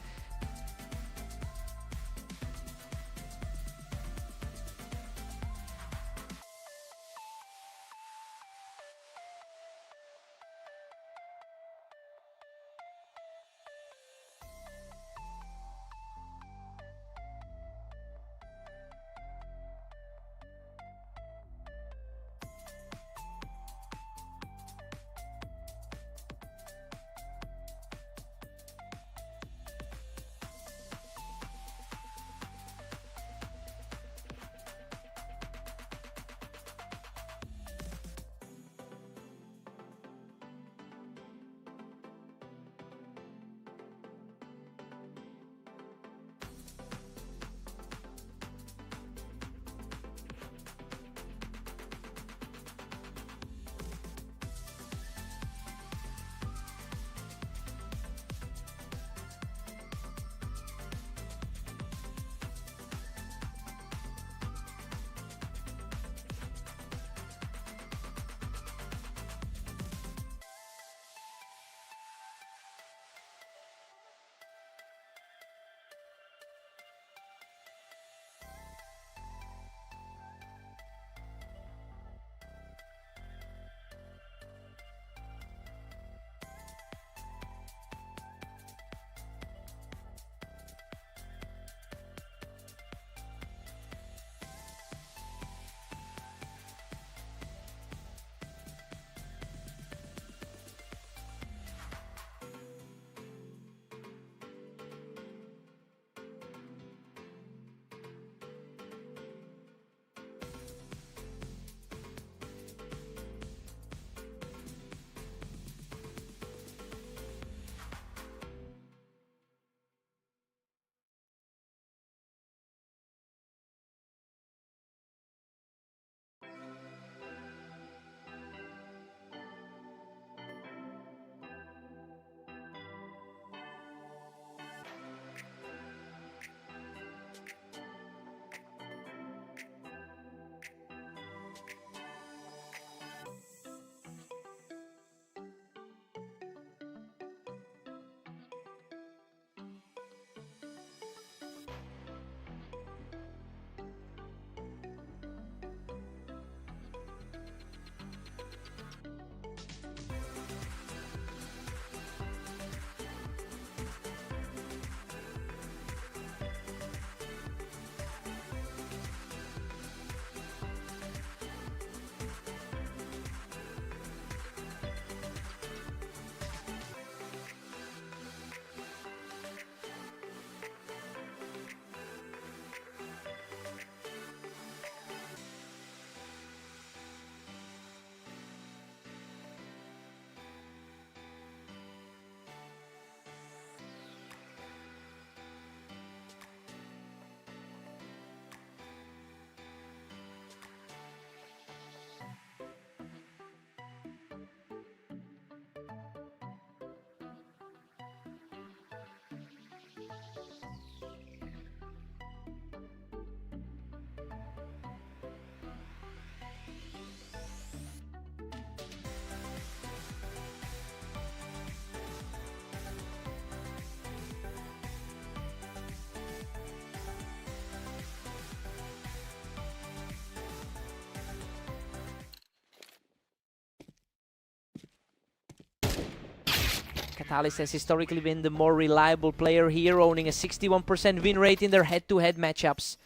Catalyst has historically been the more reliable player here, owning a 61% win rate in their head-to-head matchups.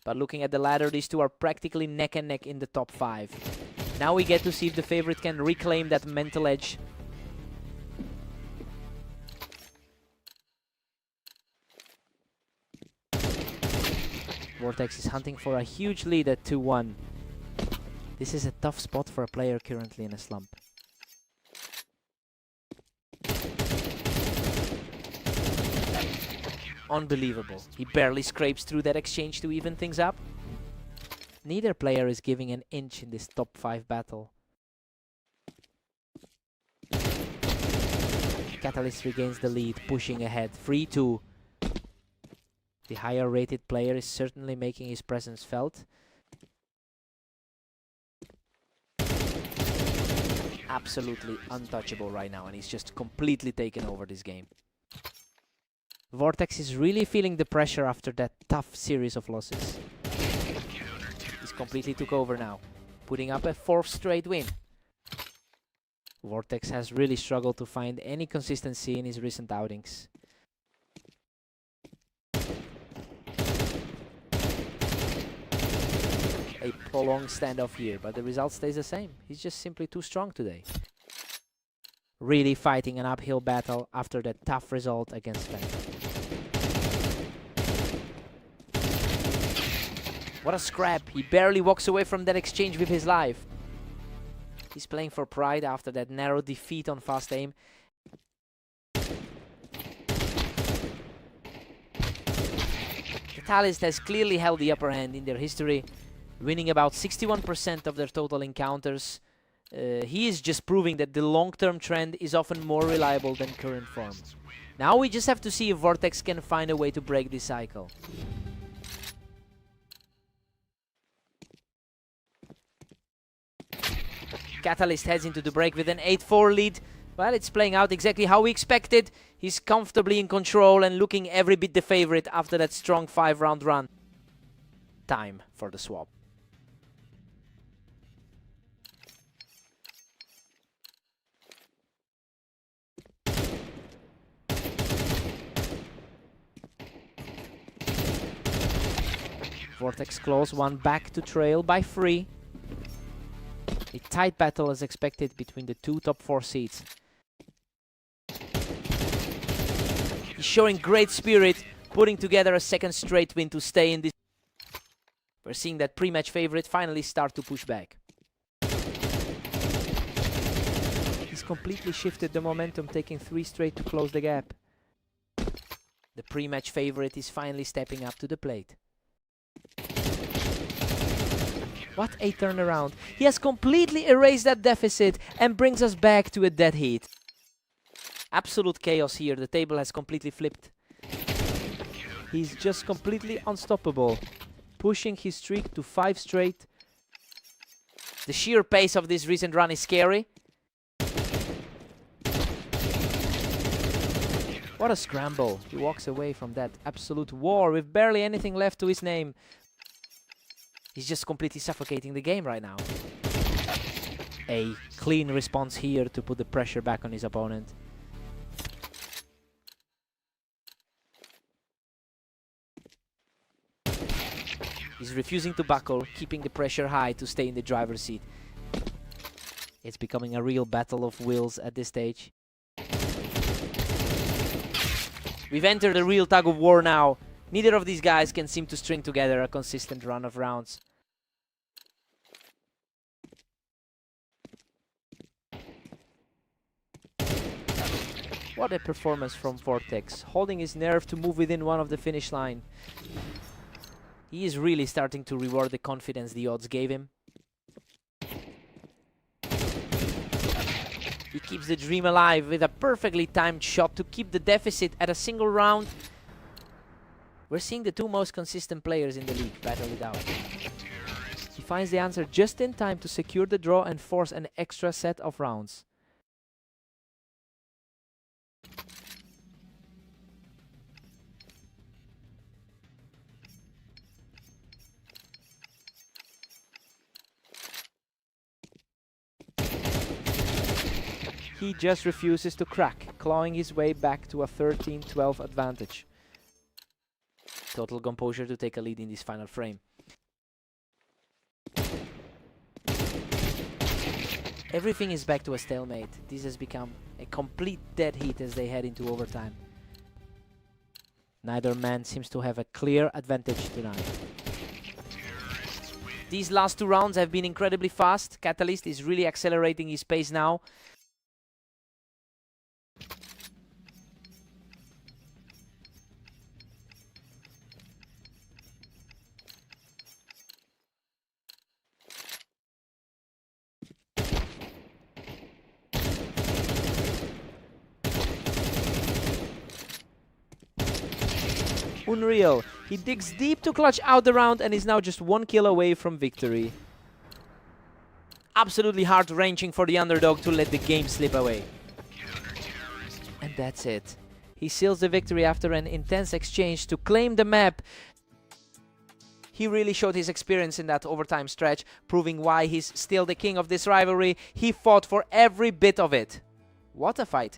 But looking at the ladder, these two are practically neck and neck in the top 5. Now we get to see if the favorite can reclaim that mental edge. Vortex is hunting for a huge lead at 2-1. This is a tough spot for a player currently in a slump. Unbelievable. He barely scrapes through that exchange to even things up. Neither player is giving an inch in this top 5 battle. Catalyst regains the lead, pushing ahead, 3-2. The higher rated player is certainly making his presence felt. Absolutely untouchable right now, and he's just completely taken over this game. Vortex is really feeling the pressure after that tough series of losses. He's completely took over now, putting up a 4th straight win. Vortex has really struggled to find any consistency in his recent outings. A prolonged standoff here, but the result stays the same. He's just simply too strong today. Really fighting an uphill battle after that tough result against Phantom. What a scrap. He barely walks away from that exchange with his life. He's playing for pride after that narrow defeat on fast aim. Catalyst has clearly held the upper hand in their history, winning about 61% of their total encounters. He is just proving that the long-term trend is often more reliable than current form. Now we just have to see if Vortex can find a way to break this cycle. Catalyst heads into the break with an 8-4 lead. Well, it's playing out exactly how we expected. He's comfortably in control and looking every bit the favorite after that strong 5-round run. Time for the swap. Vortex claws one back to trail by 3. A tight battle is expected between the two top 4 seeds. He's showing great spirit, putting together a 2nd straight win to stay in this. We're seeing that pre-match favorite finally start to push back. He's completely shifted the momentum, taking 3 straight to close the gap. The pre-match favorite is finally stepping up to the plate. What a turnaround. He has completely erased that deficit and brings us back to a dead heat. Absolute chaos here. The table has completely flipped. He's just completely unstoppable, pushing his streak to 5 straight. The sheer pace of this recent run is scary. What a scramble. He walks away from that absolute war with barely anything left to his name. He's just completely suffocating the game right now. A clean response here to put the pressure back on his opponent. He's refusing to buckle, keeping the pressure high to stay in the driver's seat. It's becoming a real battle of wills at this stage. We've entered a real tug of war now. Neither of these guys can seem to string together a consistent run of rounds. What a performance from Vortex, holding his nerve to move within one of the finish line. He is really starting to reward the confidence the odds gave him. He keeps the dream alive with a perfectly timed shot to keep the deficit at a single round. We're seeing the two most consistent players in the league battle it out. He finds the answer just in time to secure the draw and force an extra set of rounds. He just refuses to crack, clawing his way back to a 13-12 advantage. Total composure to take a lead in this final frame. Everything is back to a stalemate. This has become a complete dead heat as they head into overtime. Neither man seems to have a clear advantage tonight. These last 2 rounds have been incredibly fast. Catalyst is really accelerating his pace now. Unreal. He digs deep to clutch out the round and is now just 1 kill away from victory. Absolutely heart-wrenching for the underdog to let the game slip away. And that's it. He seals the victory after an intense exchange to claim the map. He really showed his experience in that overtime stretch, proving why he's still the king of this rivalry. He fought for every bit of it. What a fight.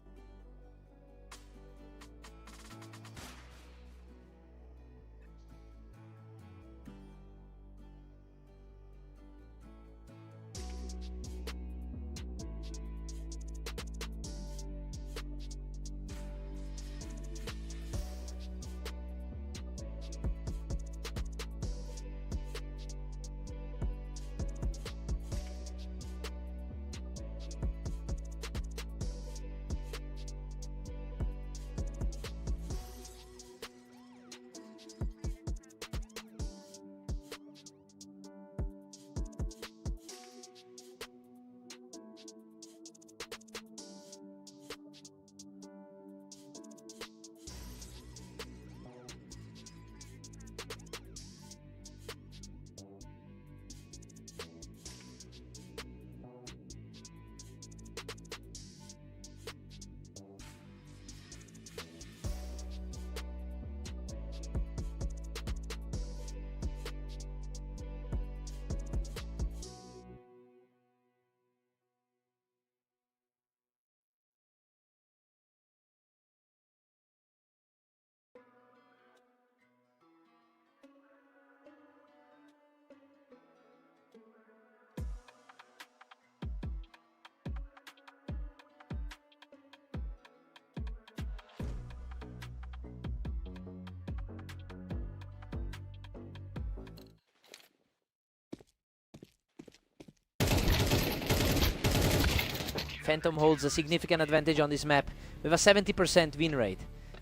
Phantom holds a significant advantage on this map with a 70% win rate.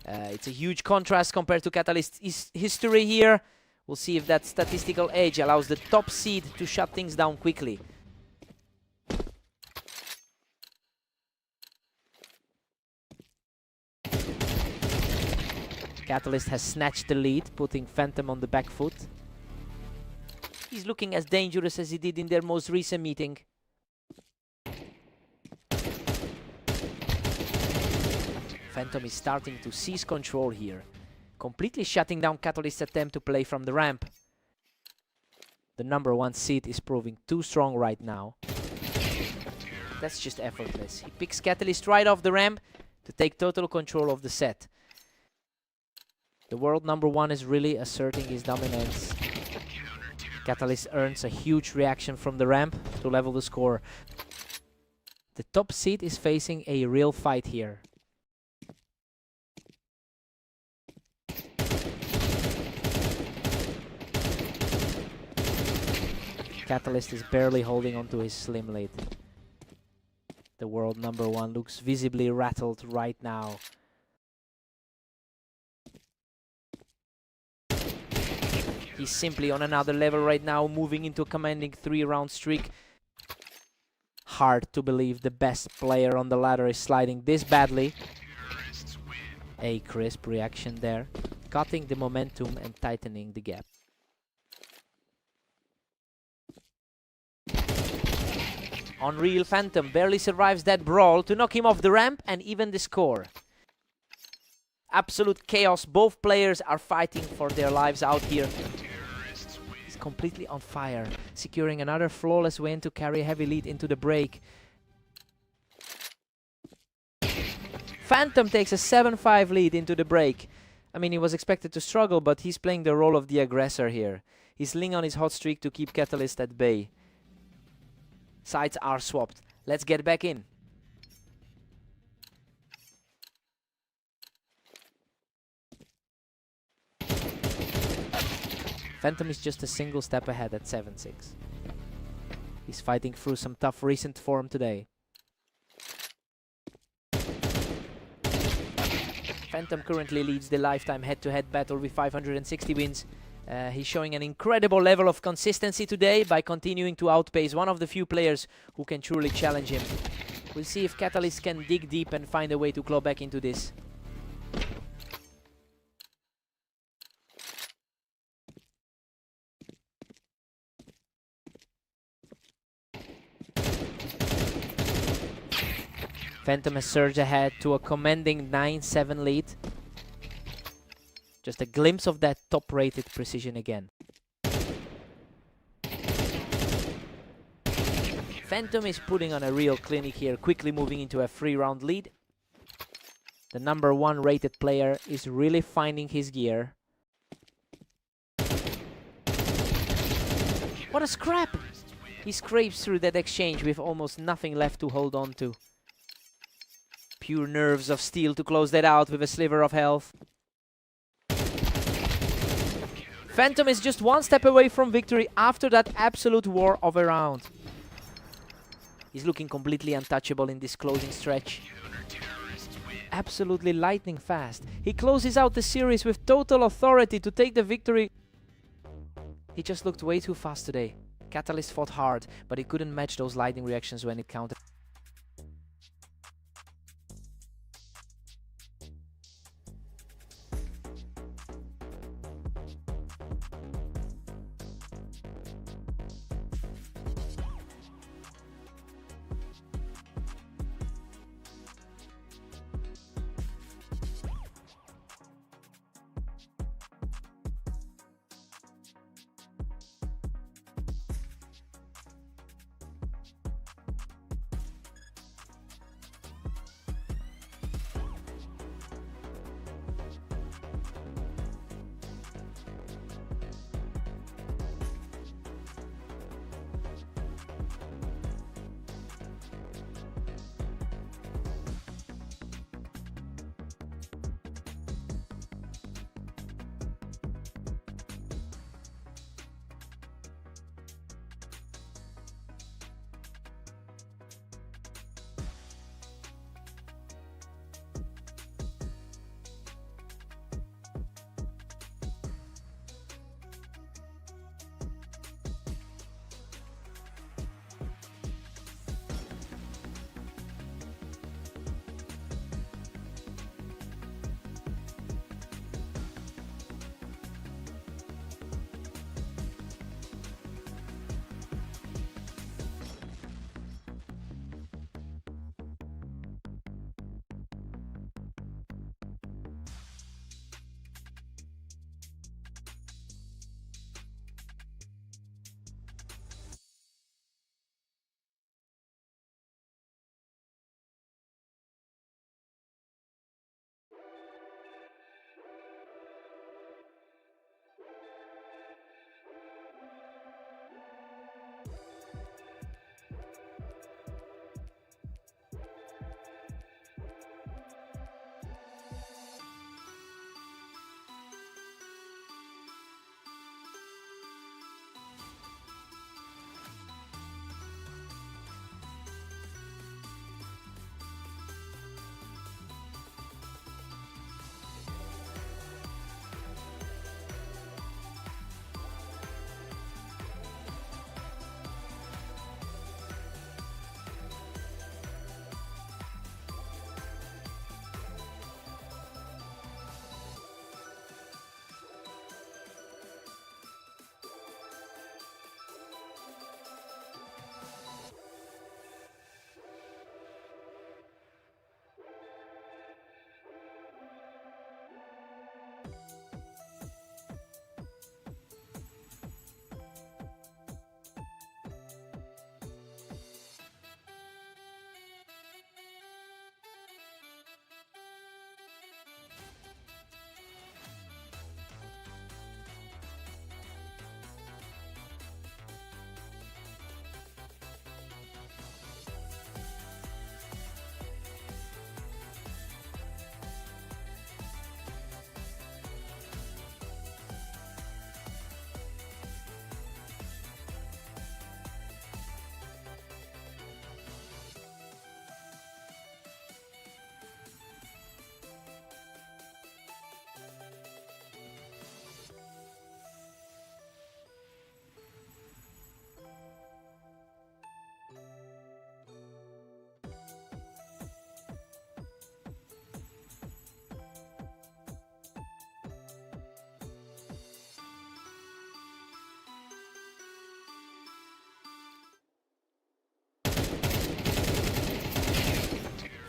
It's a huge contrast compared to Catalyst's history here. We'll see if that statistical edge allows the top seed to shut things down quickly. Catalyst has snatched the lead, putting Phantom on the back foot. He's looking as dangerous as he did in their most recent meeting. Phantom is starting to seize control here, completely shutting down Catalyst's attempt to play from the ramp. The #1 seed is proving too strong right now. That's just effortless. He picks Catalyst right off the ramp to take total control of the set. The world #1 is really asserting his dominance. Catalyst earns a huge reaction from the ramp to level the score. The top seed is facing a real fight here. Catalyst is barely holding onto his slim lead. The world #1 looks visibly rattled right now. He's simply on another level right now, moving into a commanding 3-round streak. Hard to believe the best player on the ladder is sliding this badly. A crisp reaction there, cutting the momentum and tightening the gap. Unreal Phantom barely survives that brawl to knock him off the ramp and even the score. Absolute chaos. Both players are fighting for their lives out here. He's completely on fire, securing another flawless win to carry a heavy lead into the break. Phantom takes a 7-5 lead into the break. I mean, he was expected to struggle, but he's playing the role of the aggressor here. He's leaning on his hot streak to keep Catalyst at bay. Sides are swapped. Let's get back in. Phantom is just a single step ahead at 7-6. He's fighting through some tough recent form today. Phantom currently leads the lifetime head-to-head battle with 560 wins. He's showing an incredible level of consistency today by continuing to outpace one of the few players who can truly challenge him. We'll see if Catalyst can dig deep and find a way to claw back into this. Phantom has surged ahead to a commanding 9-7 lead. Just a glimpse of that top-rated precision again. Phantom is putting on a real clinic here, quickly moving into a 3-round lead. The number 1 rated player is really finding his gear. What a scrap! He scrapes through that exchange with almost nothing left to hold on to. Pure nerves of steel to close that out with a sliver of health. Phantom is just one step away from victory after that absolute war of a round. He's looking completely untouchable in this closing stretch. Absolutely lightning fast. He closes out the series with total authority to take the victory. He just looked way too fast today. Catalyst fought hard, but he couldn't match those lightning reactions when it counted.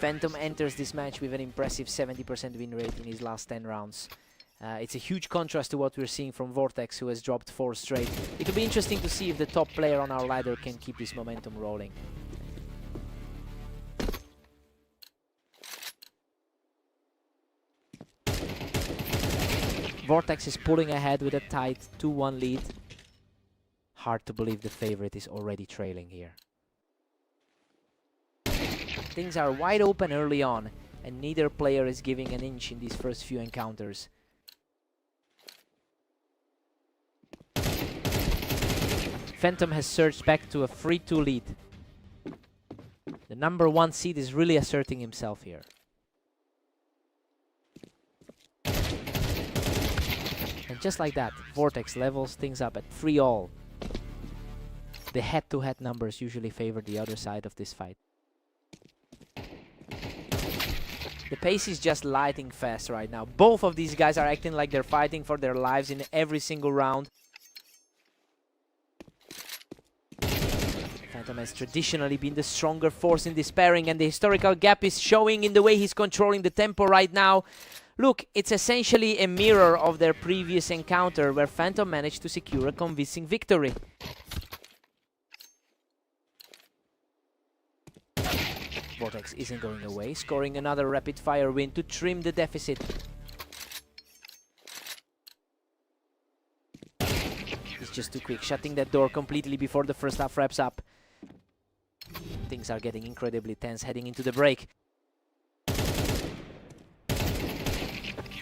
Phantom enters this match with an impressive 70% win rate in his last 10 rounds. It's a huge contrast to what we're seeing from Vortex, who has dropped 4 straight. It'll be interesting to see if the top player on our ladder can keep this momentum rolling. Vortex is pulling ahead with a tight 2-1 lead. Hard to believe the favorite is already trailing here. Things are wide open early on, and neither player is giving an inch in these first few encounters. Phantom has surged back to a 3-2 lead. The number 1 seed is really asserting himself here. And just like that, Vortex levels things up at 3-all. The head-to-head numbers usually favor the other side of this fight. The pace is just lighting fast right now. Both of these guys are acting like they're fighting for their lives in every single round. Phantom has traditionally been the stronger force in this pairing, and the historical gap is showing in the way he's controlling the tempo right now. Look, it's essentially a mirror of their previous encounter, where Phantom managed to secure a convincing victory. Vortex isn't going away, scoring another rapid-fire win to trim the deficit. He's just too quick, shutting that door completely before the first half wraps up. Things are getting incredibly tense heading into the break.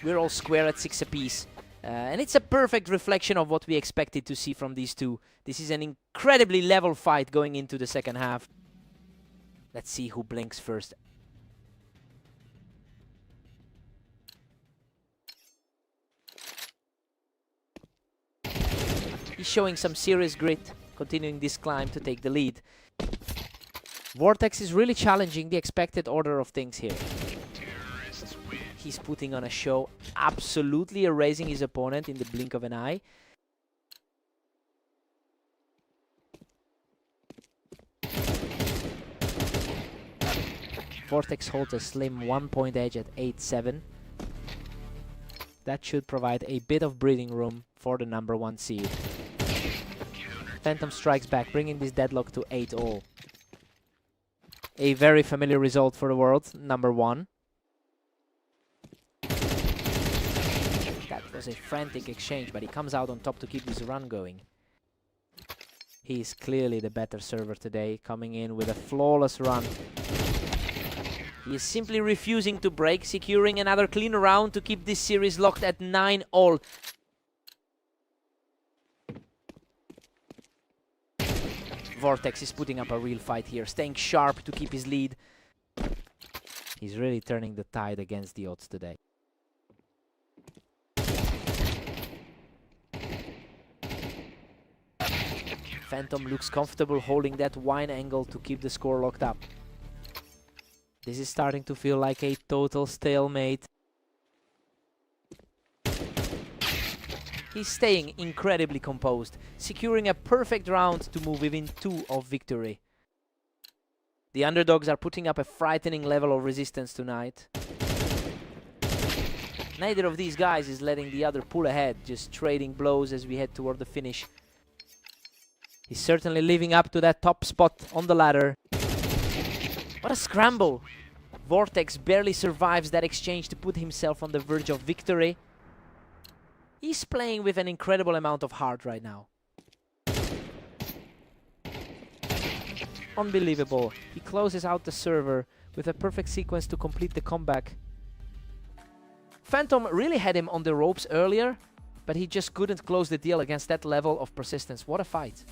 We're all square at 6 apiece. And it's a perfect reflection of what we expected to see from these two. This is an incredibly level fight going into the second half. Let's see who blinks first. He's showing some serious grit, continuing this climb to take the lead. Vortex is really challenging the expected order of things here. He's putting on a show, absolutely erasing his opponent in the blink of an eye. Vortex holds a slim 1-point edge at 8-7. That should provide a bit of breathing room for the number 1 seed. Phantom strikes back, bringing this deadlock to 8-all. A very familiar result for the world, number 1. That was a frantic exchange, but he comes out on top to keep this run going. He is clearly the better server today, coming in with a flawless run. He is simply refusing to break, securing another clean round to keep this series locked at 9-all. Vortex is putting up a real fight here, staying sharp to keep his lead. He's really turning the tide against the odds today. Phantom looks comfortable holding that wine angle to keep the score locked up. This is starting to feel like a total stalemate. He's staying incredibly composed, securing a perfect round to move within 2 of victory. The underdogs are putting up a frightening level of resistance tonight. Neither of these guys is letting the other pull ahead, just trading blows as we head toward the finish. He's certainly living up to that top spot on the ladder. What a scramble! Vortex barely survives that exchange to put himself on the verge of victory. He's playing with an incredible amount of heart right now. Unbelievable. He closes out the server with a perfect sequence to complete the comeback. Phantom really had him on the ropes earlier, but he just couldn't close the deal against that level of persistence. What a fight.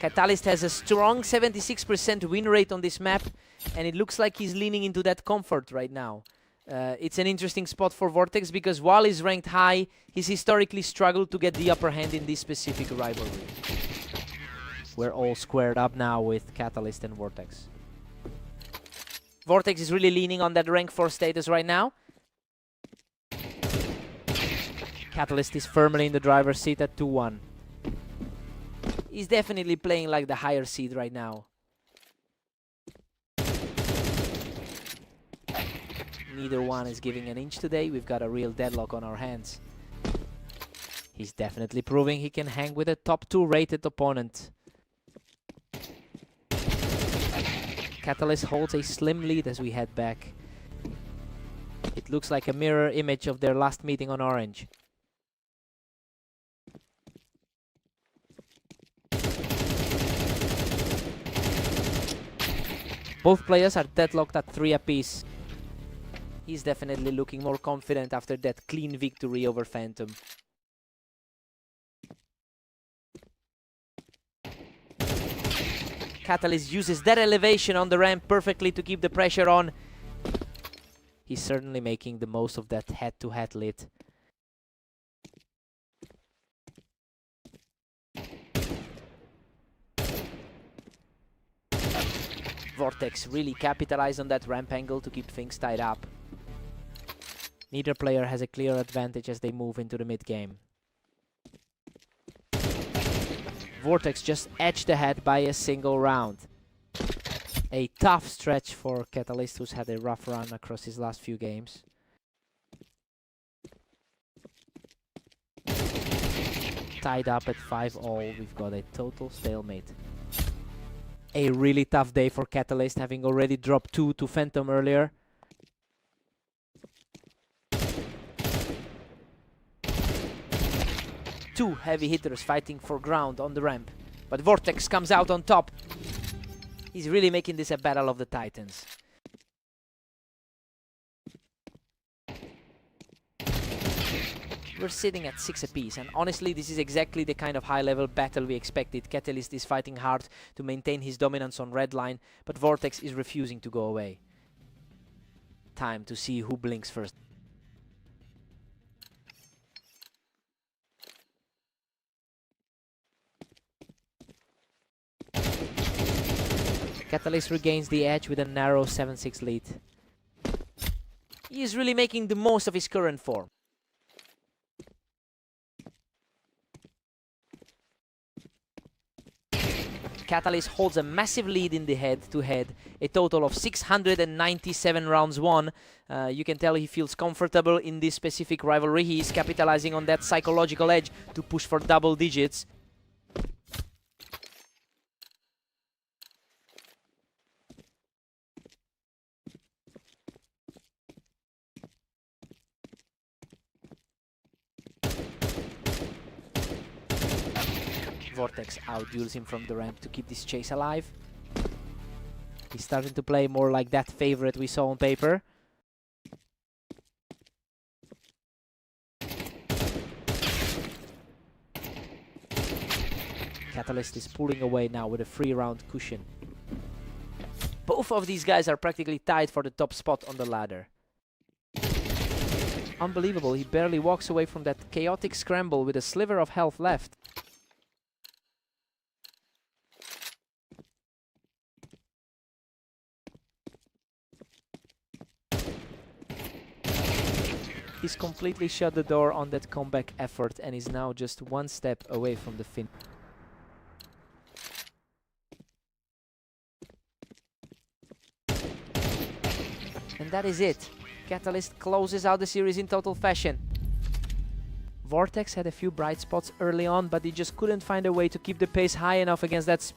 Catalyst has a strong 76% win rate on this map, and it looks like he's leaning into that comfort right now. It's an interesting spot for Vortex because while he's ranked high, he's historically struggled to get the upper hand in this specific rivalry. We're all squared up now with Catalyst and Vortex. Vortex is really leaning on that rank 4 status right now. Catalyst is firmly in the driver's seat at 2-1. He's definitely playing like the higher seed right now. Neither one is giving an inch today. We've got a real deadlock on our hands. He's definitely proving he can hang with a top 2 rated opponent. Catalyst holds a slim lead as we head back. It looks like a mirror image of their last meeting on Orange. Both players are deadlocked at 3 apiece. He's definitely looking more confident after that clean victory over Phantom. Catalyst uses that elevation on the ramp perfectly to keep the pressure on. He's certainly making the most of that head-to-head lead. Vortex really capitalized on that ramp angle to keep things tied up. Neither player has a clear advantage as they move into the mid-game. Vortex just edged ahead by a single round. A tough stretch for Catalyst, who's had a rough run across his last few games. Tied up at 5-all, we've got a total stalemate. A really tough day for Catalyst, having already dropped 2 to Phantom earlier. Two heavy hitters fighting for ground on the ramp, but Vortex comes out on top. He's really making this a battle of the titans. We're sitting at 6 apiece, and honestly this is exactly the kind of high-level battle we expected. Catalyst is fighting hard to maintain his dominance on red line, but Vortex is refusing to go away. Time to see who blinks first. Catalyst regains the edge with a narrow 7-6 lead. He is really making the most of his current form. Catalyst holds a massive lead in the head-to-head, a total of 697 rounds won. You can tell he feels comfortable in this specific rivalry. He is capitalizing on that psychological edge to push for double digits. Vortex outduels him from the ramp to keep this chase alive. He's starting to play more like that favorite we saw on paper. Catalyst is pulling away now with a 3-round cushion. Both of these guys are practically tied for the top spot on the ladder. Unbelievable, he barely walks away from that chaotic scramble with a sliver of health left. He's completely shut the door on that comeback effort and is now just 1 step away from the fin. And that is it. Catalyst closes out the series in total fashion. Vortex had a few bright spots early on, but he just couldn't find a way to keep the pace high enough against that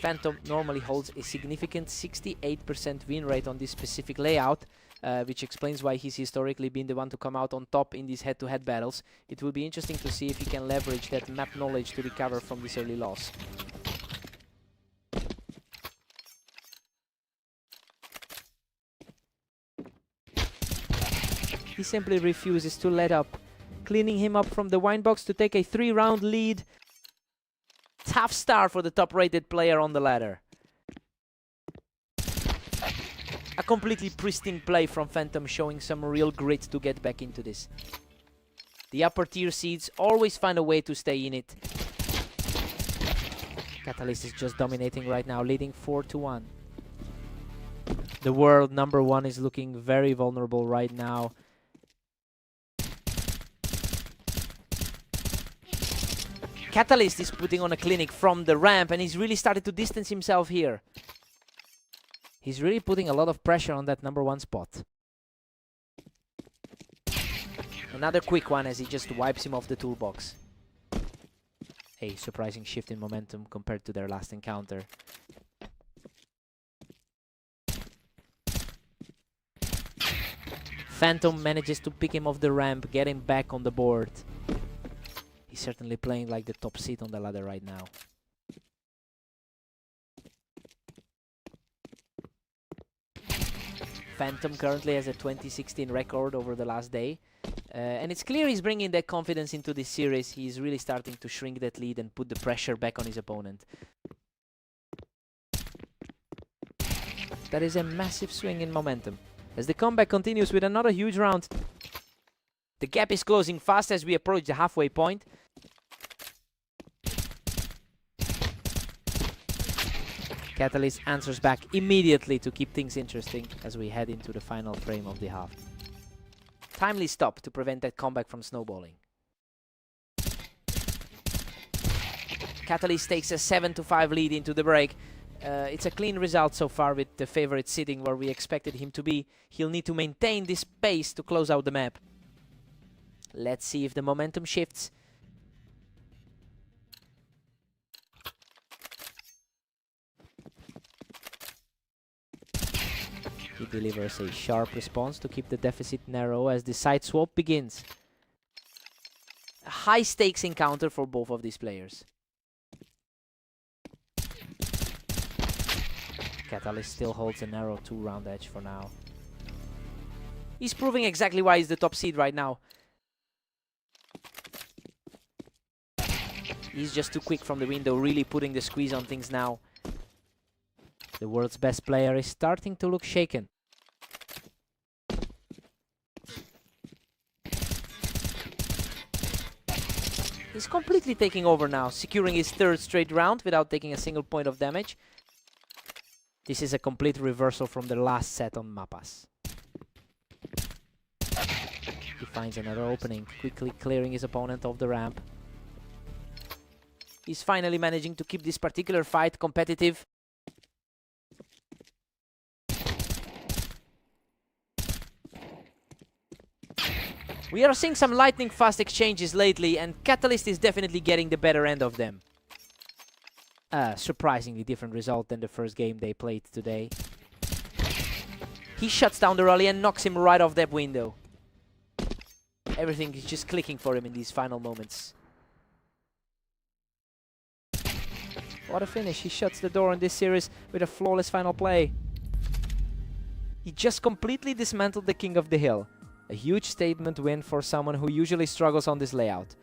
Phantom normally holds a significant 68% win rate on this specific layout, which explains why he's historically been the one to come out on top in these head-to-head battles. It will be interesting to see if he can leverage that map knowledge to recover from this early loss. He simply refuses to let up, cleaning him up from the wine box to take a 3-round lead. Tough start for the top-rated player on the ladder. A completely pristine play from Phantom, showing some real grit to get back into this. The upper tier seeds always find a way to stay in it. Catalyst is just dominating right now, leading 4-1. The world #1 is looking very vulnerable right now. Catalyst is putting on a clinic from the ramp, and he's really started to distance himself here. He's really putting a lot of pressure on that #1 spot. Another quick one as he just wipes him off the toolbox. A surprising shift in momentum compared to their last encounter. Phantom manages to pick him off the ramp, get him back on the board. He's certainly playing like the top seed on the ladder right now. Phantom currently has a 2016 record over the last day. And it's clear he's bringing that confidence into this series. He's really starting to shrink that lead and put the pressure back on his opponent. That is a massive swing in momentum. As the comeback continues with another huge round. The gap is closing fast as we approach the halfway point. Catalyst answers back immediately to keep things interesting as we head into the final frame of the half. Timely stop to prevent that comeback from snowballing. Catalyst takes a 7-5 lead into the break. It's a clean result so far with the favorite sitting where we expected him to be. He'll need to maintain this pace to close out the map. Let's see if the momentum shifts. He delivers a sharp response to keep the deficit narrow as the side swap begins. A high stakes encounter for both of these players. Catalyst still holds a narrow 2-round edge for now. He's proving exactly why he's the top seed right now. He's just too quick from the window, really putting the squeeze on things now. The world's best player is starting to look shaken. He's completely taking over now, securing his 3rd straight round without taking a single point of damage. This is a complete reversal from their last set on Mapas. He finds another opening, quickly clearing his opponent off the ramp. He's finally managing to keep this particular fight competitive. We are seeing some lightning fast exchanges lately, and Catalyst is definitely getting the better end of them. Surprisingly different result than the first game they played today. He shuts down the rally and knocks him right off that window. Everything is just clicking for him in these final moments. What a finish. He shuts the door on this series with a flawless final play. He just completely dismantled the King of the Hill. A huge statement win for someone who usually struggles on this layout.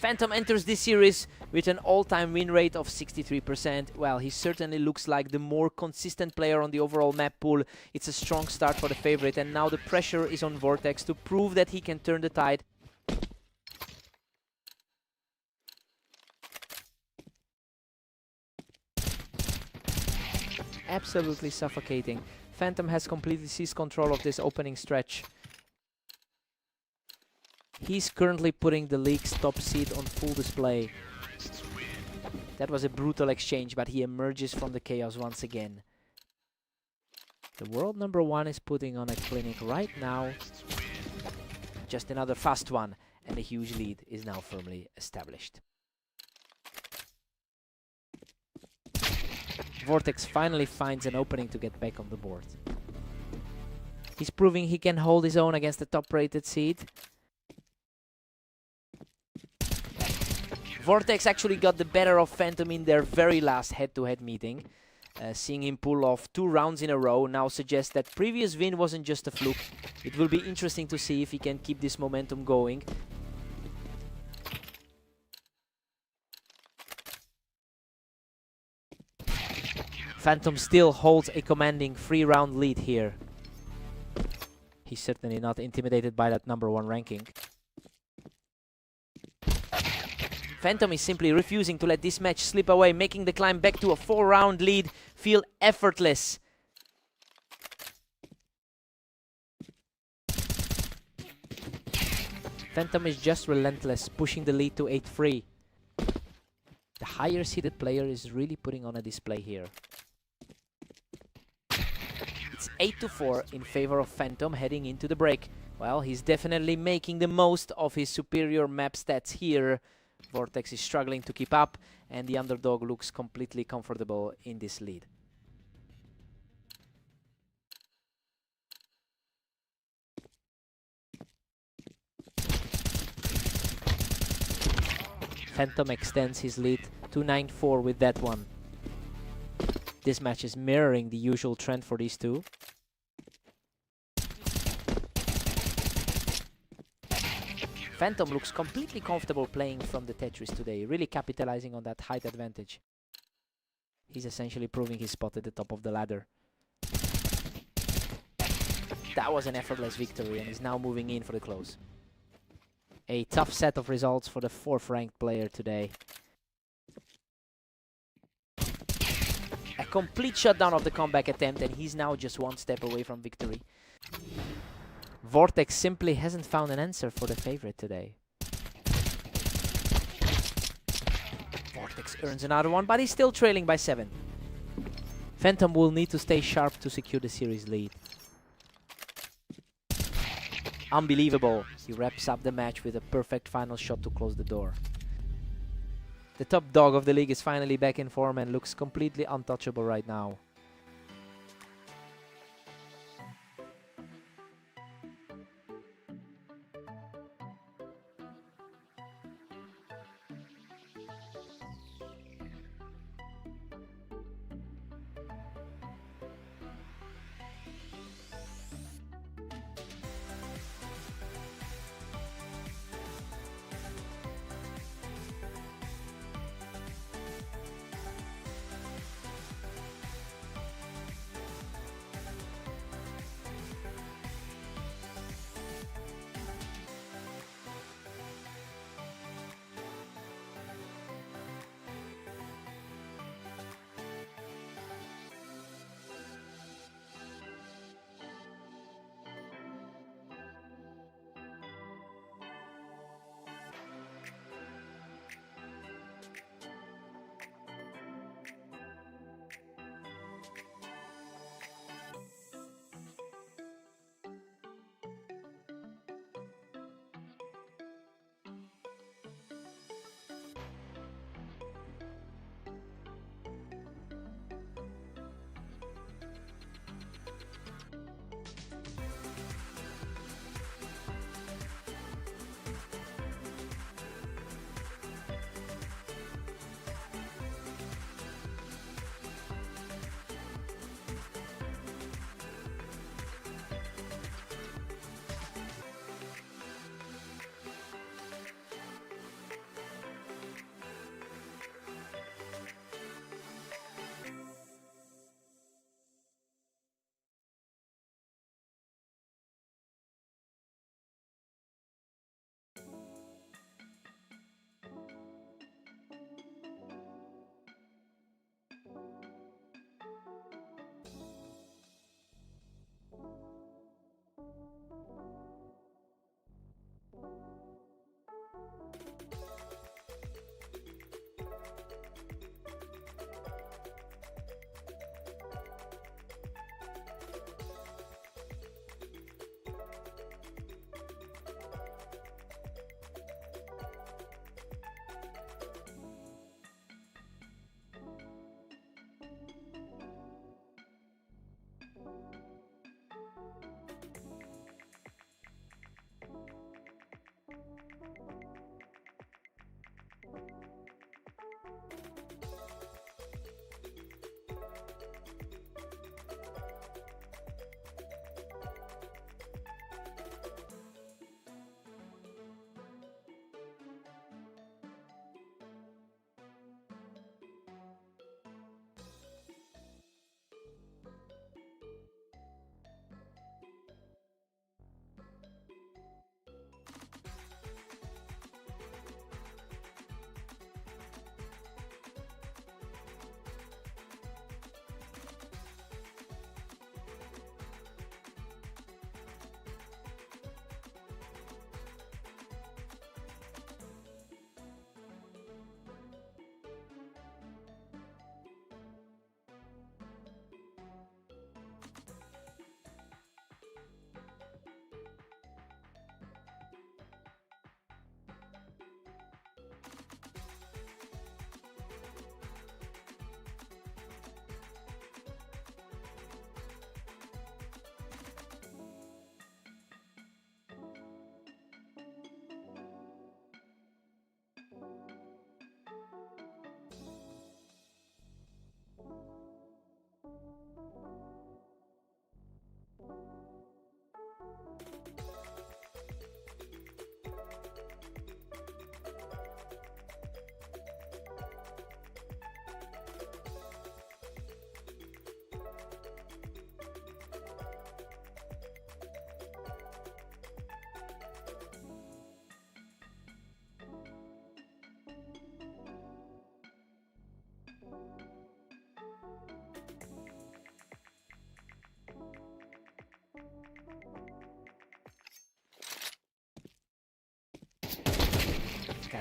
Phantom enters this series with an all-time win rate of 63%. Well, he certainly looks like the more consistent player on the overall map pool. It's a strong start for the favorite, and now the pressure is on Vortex to prove that he can turn the tide. Absolutely suffocating. Phantom has completely seized control of this opening stretch. He's currently putting the league's top seed on full display. That was a brutal exchange, but he emerges from the chaos once again. The world number one is putting on a clinic right now. Just another fast one, and a huge lead is now firmly established. Vortex finally finds an opening to get back on the board. He's proving he can hold his own against the top-rated seed. Vortex actually got the better of Phantom in their very last head-to-head meeting. Seeing him pull off 2 rounds in a row now suggests that previous win wasn't just a fluke. It will be interesting to see if he can keep this momentum going. Phantom still holds a commanding 3-round lead here. He's certainly not intimidated by that #1 ranking. Phantom is simply refusing to let this match slip away, making the climb back to a 4-round lead feel effortless. Phantom is just relentless, pushing the lead to 8-3. The higher seeded player is really putting on a display here. It's 8-4 in favor of Phantom heading into the break. Well, he's definitely making the most of his superior map stats here. Vortex is struggling to keep up, and the underdog looks completely comfortable in this lead. Phantom extends his lead to 9-4 with that one. This match is mirroring the usual trend for these two. Phantom looks completely comfortable playing from the Tetris today, really capitalizing on that height advantage. He's essentially proving his spot at the top of the ladder. That was an effortless victory and is now moving in for the close. A tough set of results for the 4th ranked player today. A complete shutdown of the comeback attempt, and he's now just 1 step away from victory. Vortex simply hasn't found an answer for the favorite today. Vortex earns another one, but he's still trailing by 7. Phantom will need to stay sharp to secure the series lead. Unbelievable. He wraps up the match with a perfect final shot to close the door. The top dog of the league is finally back in form and looks completely untouchable right now.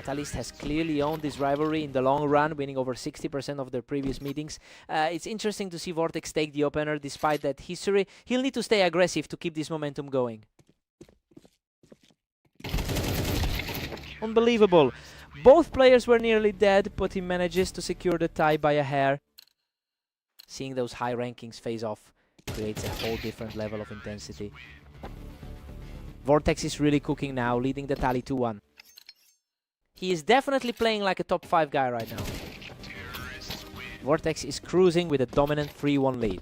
Catalyst has clearly owned this rivalry in the long run, winning over 60% of their previous meetings. It's interesting to see Vortex take the opener despite that history. He'll need to stay aggressive to keep this momentum going. Unbelievable. Both players were nearly dead, but he manages to secure the tie by a hair. Seeing those high rankings face off creates a whole different level of intensity. Vortex is really cooking now, leading the tally 2-1. He is definitely playing like a top 5 guy right now. Vortex is cruising with a dominant 3-1 lead.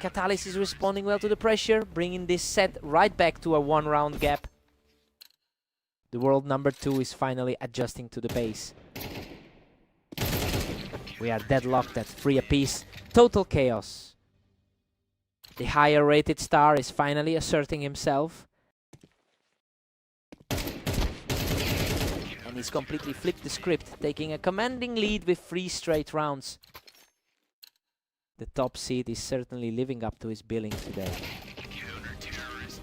Catalyst is responding well to the pressure, bringing this set right back to a 1-round gap. The world number 2 is finally adjusting to the pace. We are deadlocked at 3 apiece. Total chaos. The higher rated star is finally asserting himself. And he's completely flipped the script, taking a commanding lead with 3 straight rounds. The top seed is certainly living up to his billing today.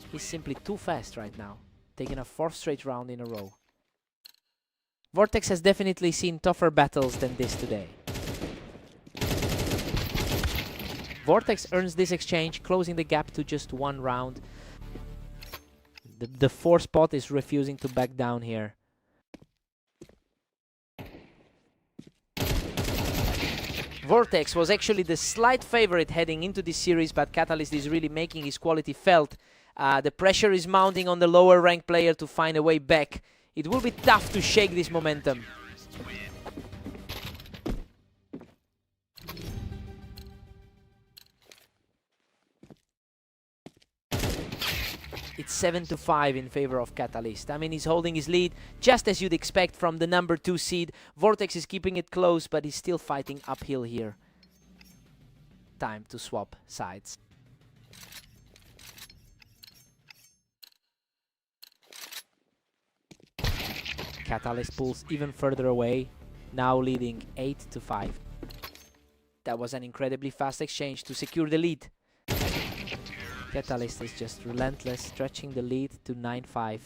He's simply too fast right now, taking a 4th straight round in a row. Vortex has definitely seen tougher battles than this today. Vortex earns this exchange, closing the gap to just 1 round. The 4 spot is refusing to back down here. Vortex was actually the slight favorite heading into this series, but Catalyst is really making his quality felt. The pressure is mounting on the lower ranked player to find a way back. It will be tough to shake this momentum. It's 7-5 in favor of Catalyst. I mean, he's holding his lead just as you'd expect from the number 2 seed. Vortex is keeping it close, but he's still fighting uphill here. Time to swap sides. Catalyst pulls even further away, now leading 8-5. That was an incredibly fast exchange to secure the lead. Catalyst is just relentless, stretching the lead to 9-5.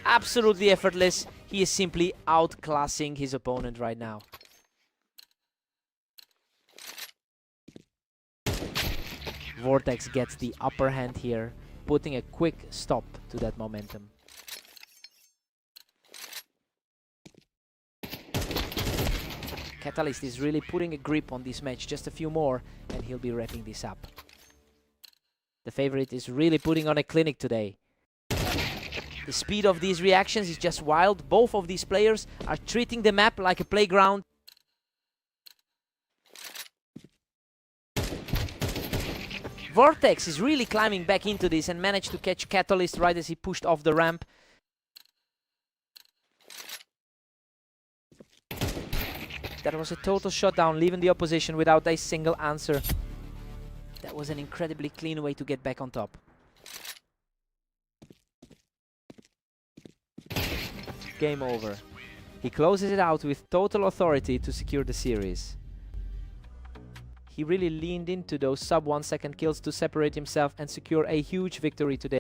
Absolutely effortless. He is simply outclassing his opponent right now. Vortex gets the upper hand here, putting a quick stop to that momentum. Catalyst is really putting a grip on this match, just a few more, and he'll be wrapping this up. The favorite is really putting on a clinic today. The speed of these reactions is just wild. Both of these players are treating the map like a playground. Vortex is really climbing back into this and managed to catch Catalyst right as he pushed off the ramp. That was a total shutdown, leaving the opposition without a single answer. That was an incredibly clean way to get back on top. Game over. He closes it out with total authority to secure the series. He really leaned into those sub 1 second kills to separate himself and secure a huge victory today.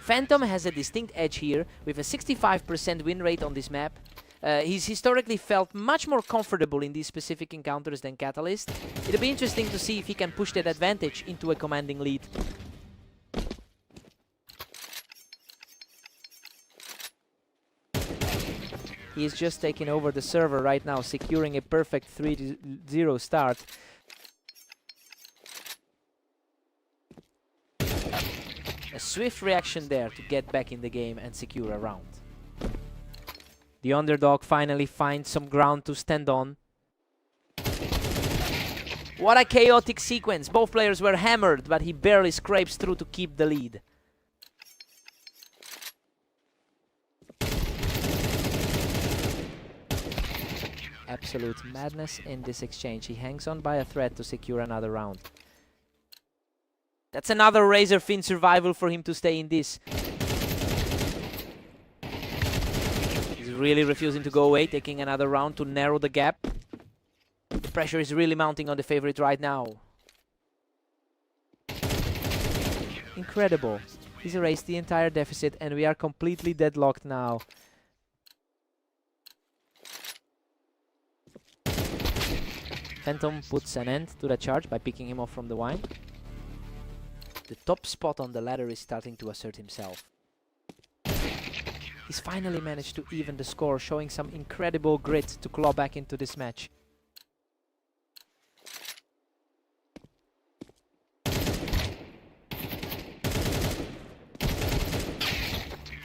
Phantom has a distinct edge here with a 65% win rate on this map. He's historically felt much more comfortable in these specific encounters than Catalyst. It'll be interesting to see if he can push that advantage into a commanding lead. He is just taking over the server right now, securing a perfect 3-0 start. A swift reaction there to get back in the game and secure a round. The underdog finally finds some ground to stand on. What a chaotic sequence. Both players were hammered, but he barely scrapes through to keep the lead. Absolute madness in this exchange. He hangs on by a thread to secure another round. That's another razor thin survival for him to stay in this. He's really refusing to go away, taking another round to narrow the gap. The pressure is really mounting on the favorite right now. Incredible. He's erased the entire deficit and we are completely deadlocked now. Phantom puts an end to the charge by picking him off from the wine. The top spot on the ladder is starting to assert himself. He's finally managed to even the score, showing some incredible grit to claw back into this match.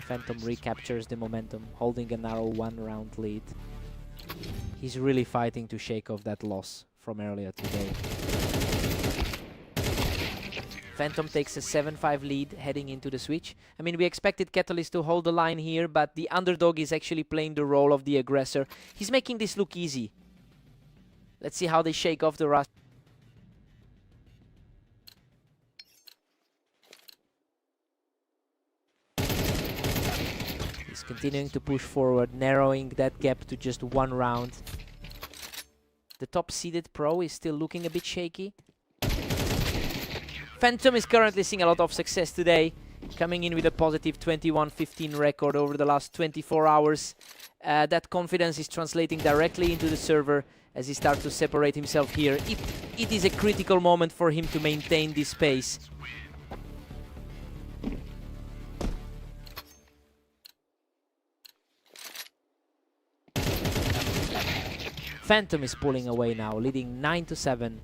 Phantom recaptures the momentum, holding a narrow one-round lead. He's really fighting to shake off that loss from earlier today. Phantom takes a 7-5 lead heading into the switch. I mean, we expected Catalyst to hold the line here, but the underdog is actually playing the role of the aggressor. He's making this look easy. Let's see how they shake off the rush. He's continuing to push forward, narrowing that gap to just one round. The top-seeded pro is still looking a bit shaky. Phantom is currently seeing a lot of success today, coming in with a positive 21-15 record over the last 24 hours. That confidence is translating directly into the server as he starts to separate himself here. It is a critical moment for him to maintain this pace. Phantom is pulling away now, leading 9-7.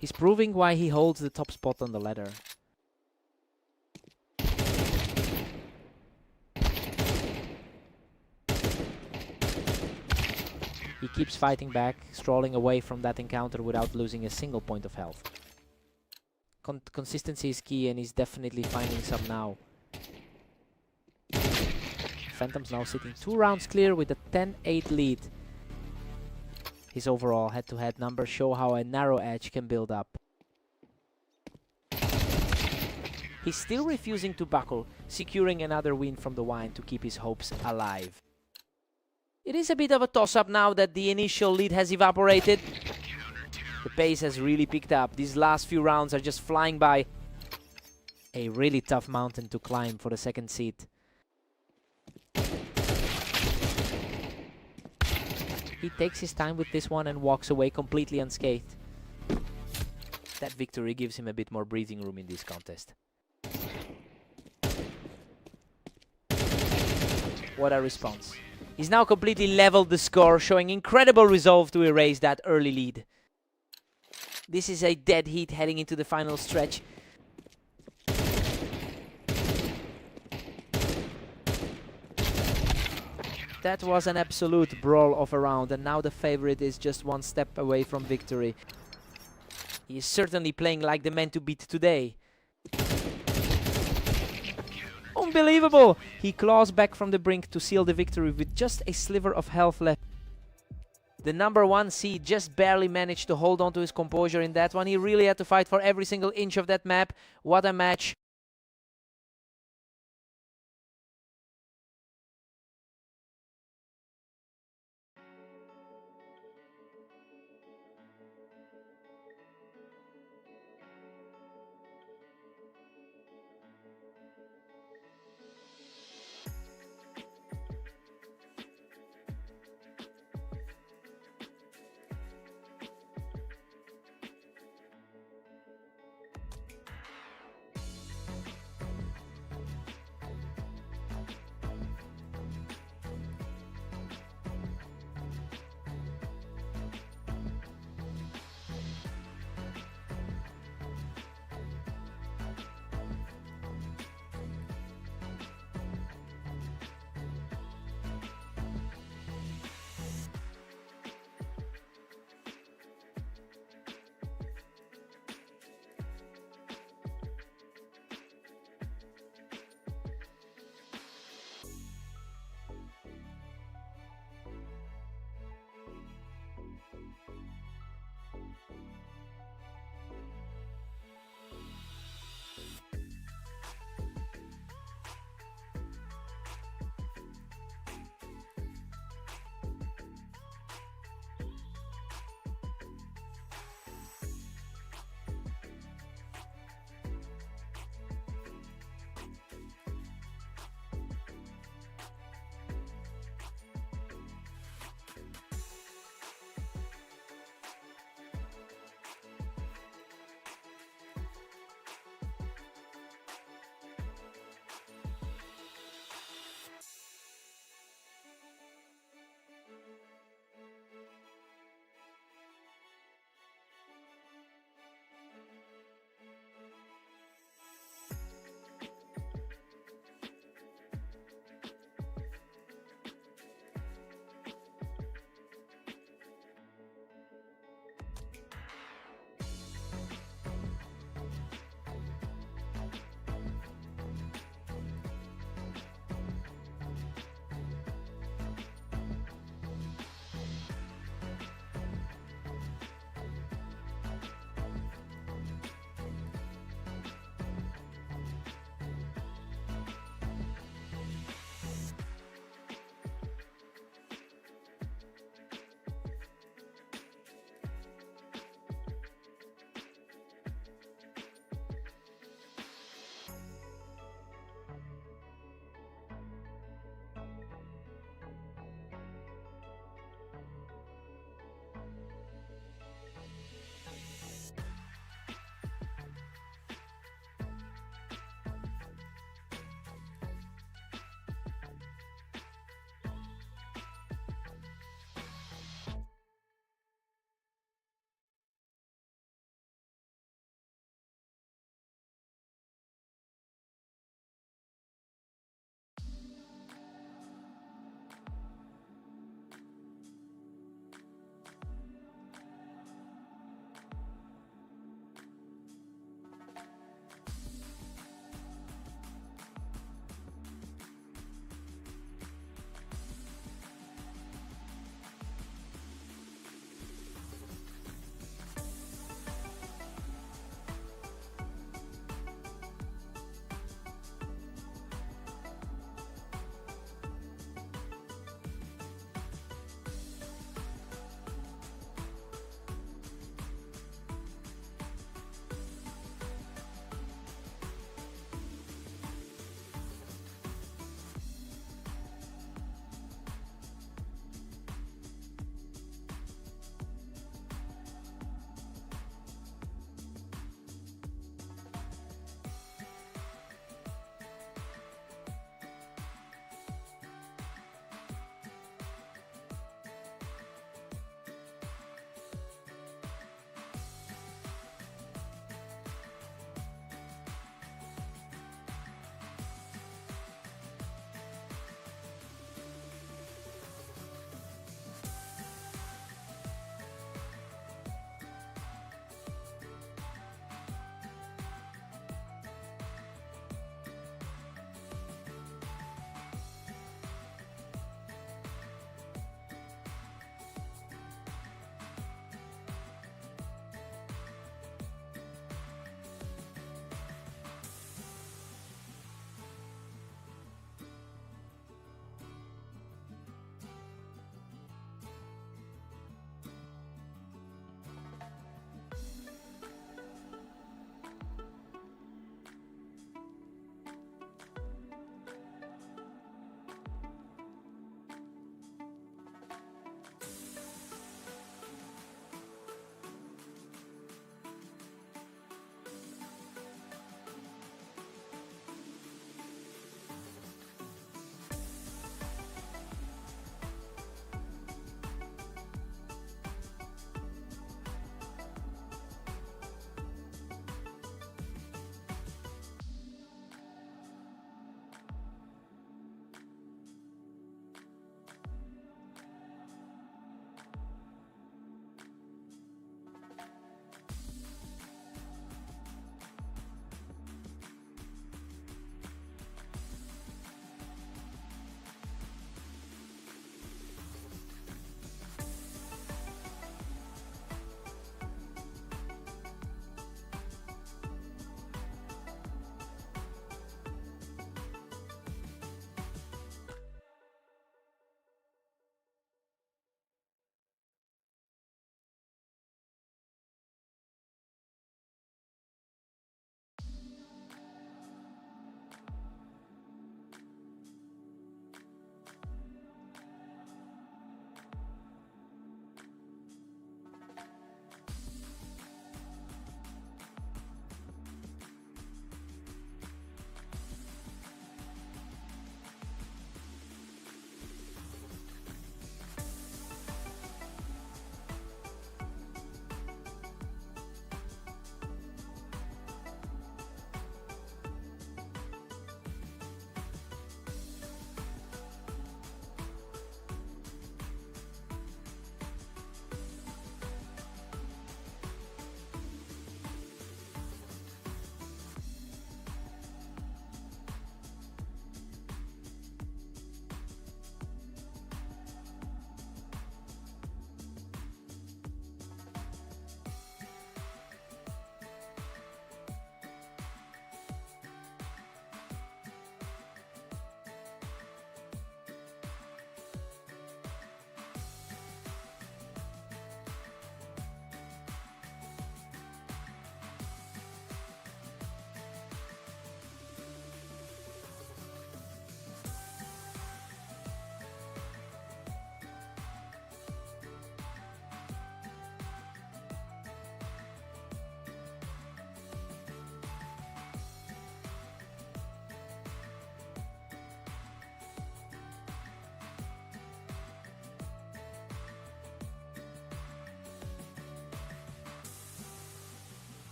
He's proving why he holds the top spot on the ladder. He keeps fighting back, strolling away from that encounter without losing a single point of health. Consistency is key and he's definitely finding some now. Phantom's now sitting 2 rounds clear with a 10-8 lead. His overall head-to-head numbers show how a narrow edge can build up. He's still refusing to buckle, securing another win from the wine to keep his hopes alive. It is a bit of a toss-up now that the initial lead has evaporated. The pace has really picked up. These last few rounds are just flying by. A really tough mountain to climb for the second seed. He takes his time with this one and walks away completely unscathed. That victory gives him a bit more breathing room in this contest. What a response. He's now completely leveled the score, showing incredible resolve to erase that early lead. This is a dead heat heading into the final stretch. That was an absolute brawl of a round, and now the favorite is just one step away from victory. He is certainly playing like the man to beat today. Unbelievable! He claws back from the brink to seal the victory with just a sliver of health left. The number 1 seed just barely managed to hold on to his composure in that one. He really had to fight for every single inch of that map. What a match.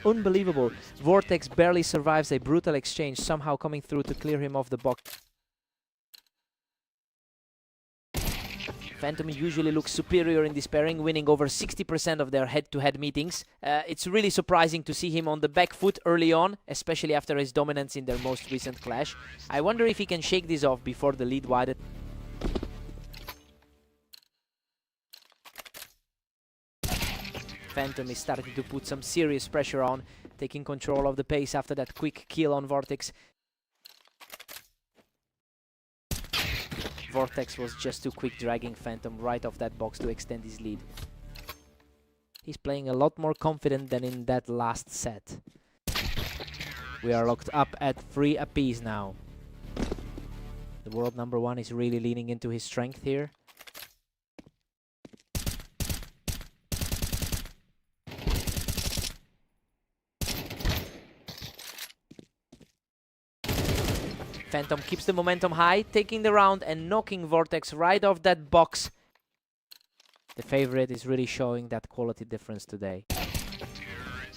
Unbelievable. Vortex barely survives a brutal exchange, somehow coming through to clear him off the box. Phantom usually looks superior in this pairing, winning over 60% of their head-to-head meetings. It's really surprising to see him on the back foot early on, especially after his dominance in their most recent clash. I wonder if he can shake this off before the lead widens. Phantom is starting to put some serious pressure on, taking control of the pace after that quick kill on Vortex. Vortex was just too quick, dragging Phantom right off that box to extend his lead. He's playing a lot more confident than in that last set. We are locked up at 3 apiece now. The world number 1 is really leaning into his strength here. Phantom keeps the momentum high, taking the round and knocking Vortex right off that box. The favorite is really showing that quality difference today.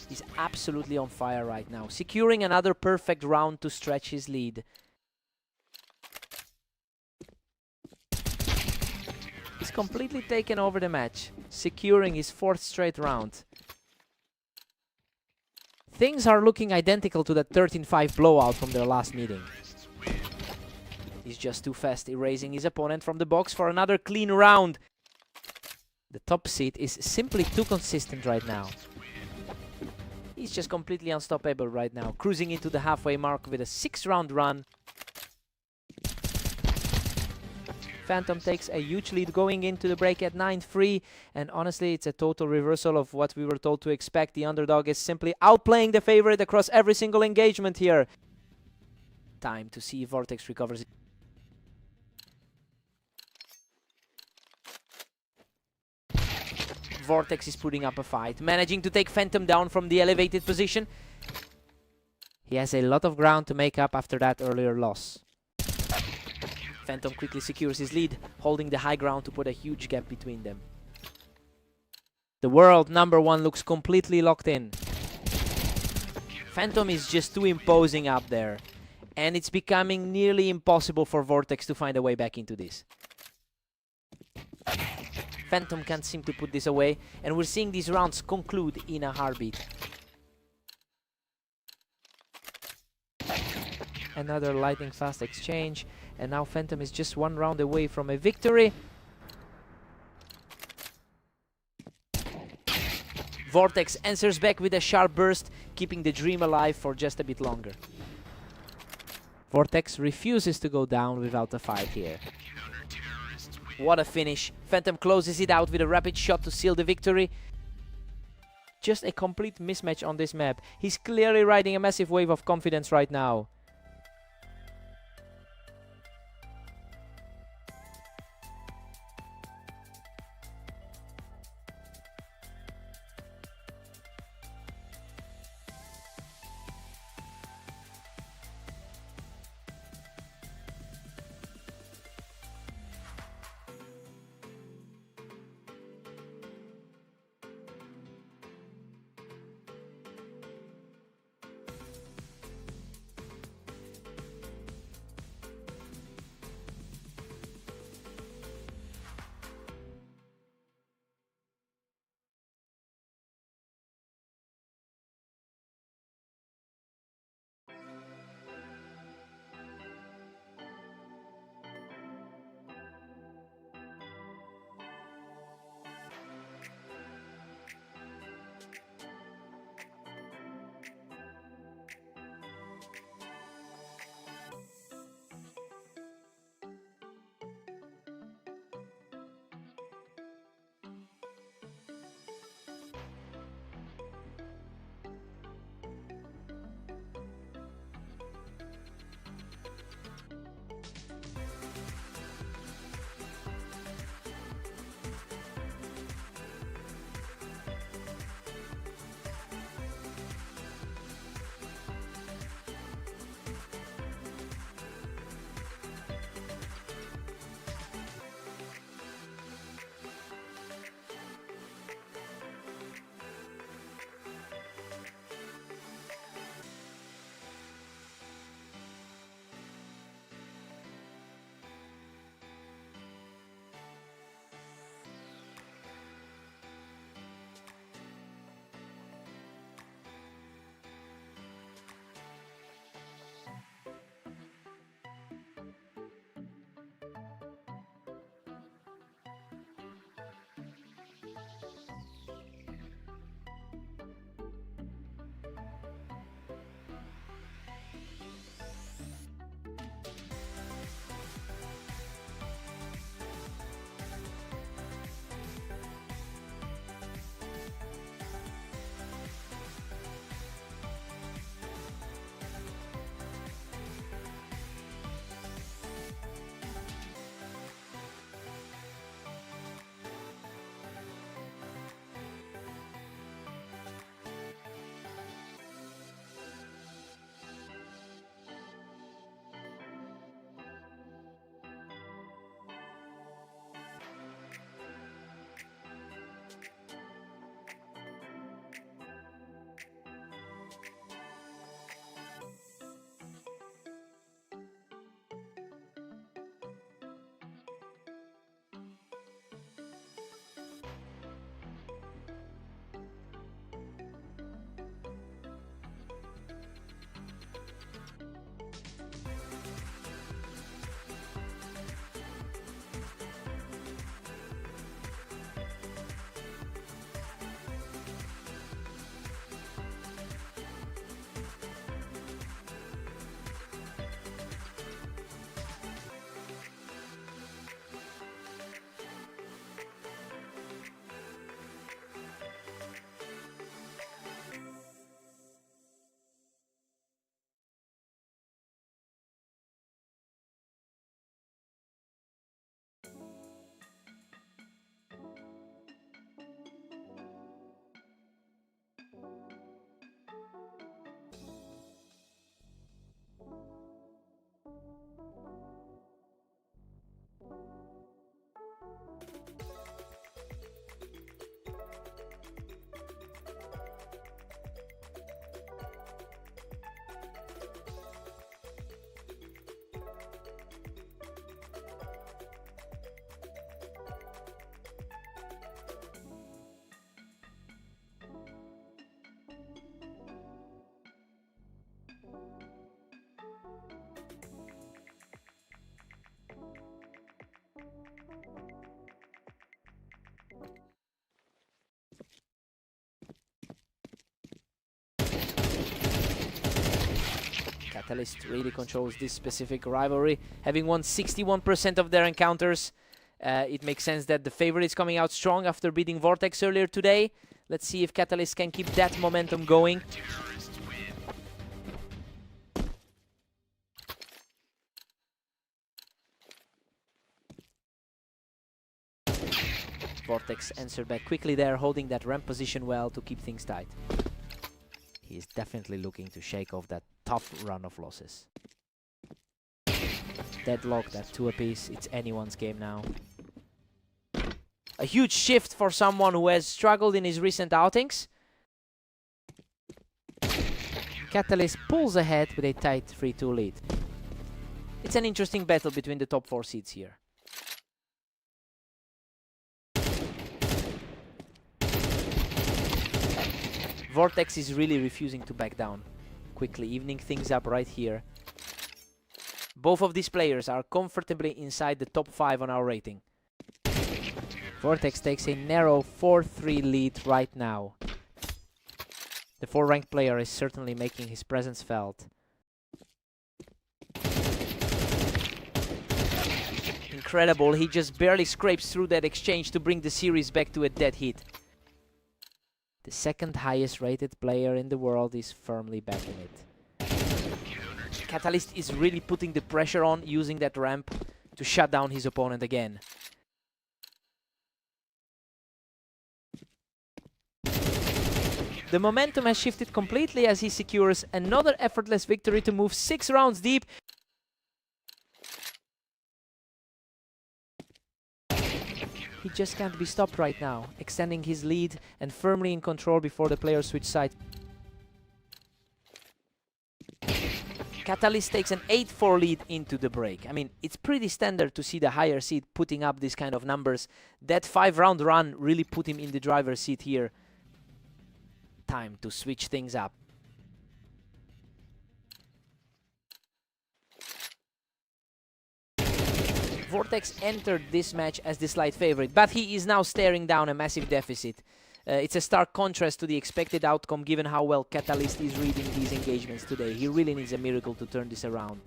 He's absolutely on fire right now, securing another perfect round to stretch his lead. He's completely taken over the match, securing his 4th straight round. Things are looking identical to that 13-5 blowout from their last meeting. He's just too fast, erasing his opponent from the box for another clean round. The top seed is simply too consistent right now. He's just completely unstoppable right now, cruising into the halfway mark with a 6-round run. Phantom takes a huge lead going into the break at 9-3, and honestly, it's a total reversal of what we were told to expect. The underdog is simply outplaying the favorite across every single engagement here. Time to see if Vortex recovers. Vortex is putting up a fight, managing to take Phantom down from the elevated position. He has a lot of ground to make up after that earlier loss. Phantom quickly secures his lead, holding the high ground to put a huge gap between them. The world number 1 looks completely locked in. Phantom is just too imposing up there, and it's becoming nearly impossible for Vortex to find a way back into this. Phantom can't seem to put this away, and we're seeing these rounds conclude in a heartbeat. Another lightning fast exchange, and now Phantom is just 1 round away from a victory. Vortex answers back with a sharp burst, keeping the dream alive for just a bit longer. Vortex refuses to go down without a fight here. What a finish. Phantom closes it out with a rapid shot to seal the victory. Just a complete mismatch on this map. He's clearly riding a massive wave of confidence right now. Catalyst really controls this specific rivalry. Having won 61% of their encounters, it makes sense that the favorite is coming out strong after beating Vortex earlier today. Let's see if Catalyst can keep that momentum going. Vortex answered back quickly there, holding that ramp position well to keep things tight. He's definitely looking to shake off that tough run of losses. Deadlocked at 2 apiece, it's anyone's game now. A huge shift for someone who has struggled in his recent outings. Catalyst pulls ahead with a tight 3-2 lead. It's an interesting battle between the top 4 seeds here. Vortex is really refusing to back down. Quickly evening things up right here. Both of these players are comfortably inside the top 5 on our rating. Vortex takes a narrow 4-3 lead right now. The 4-ranked player is certainly making his presence felt. Incredible, he just barely scrapes through that exchange to bring the series back to a dead heat. The second highest rated player in the world is firmly back in it. Catalyst is really putting the pressure on, using that ramp to shut down his opponent again. The momentum has shifted completely as he secures another effortless victory to move 6 rounds deep. He just can't be stopped right now, extending his lead and firmly in control before the players switch sides. Catalyst takes an 8-4 lead into the break. I mean, it's pretty standard to see the higher seed putting up these kind of numbers. That 5-round run really put him in the driver's seat here. Time to switch things up. Vortex entered this match as the slight favorite, but he is now staring down a massive deficit. It's a stark contrast to the expected outcome given how well Catalyst is reading these engagements today. He really needs a miracle to turn this around.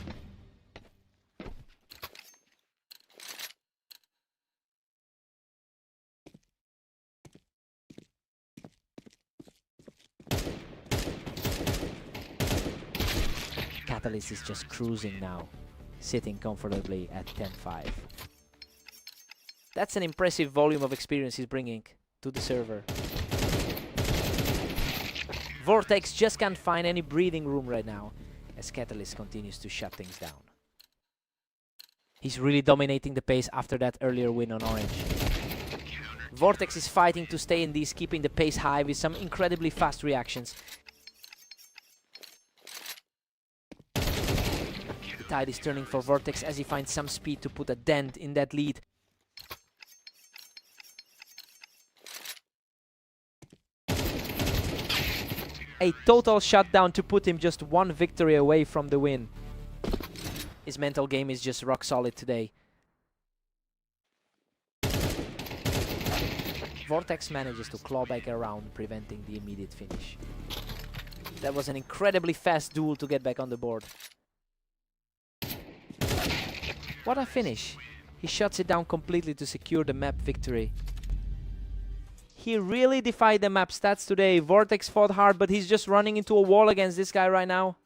Catalyst is just cruising now, sitting comfortably at 10-5. That's an impressive volume of experience he's bringing to the server. Vortex just can't find any breathing room right now as Catalyst continues to shut things down. He's really dominating the pace after that earlier win on Orange. Vortex is fighting to stay in these, keeping the pace high with some incredibly fast reactions. The tide is turning for Vortex as he finds some speed to put a dent in that lead. A total shutdown to put him just 1 victory away from the win. His mental game is just rock solid today. Vortex manages to claw back around, preventing the immediate finish. That was an incredibly fast duel to get back on the board. What a finish. He shuts it down completely to secure the map victory. He really defied the map stats today. Vortex fought hard, but he's just running into a wall against this guy right now.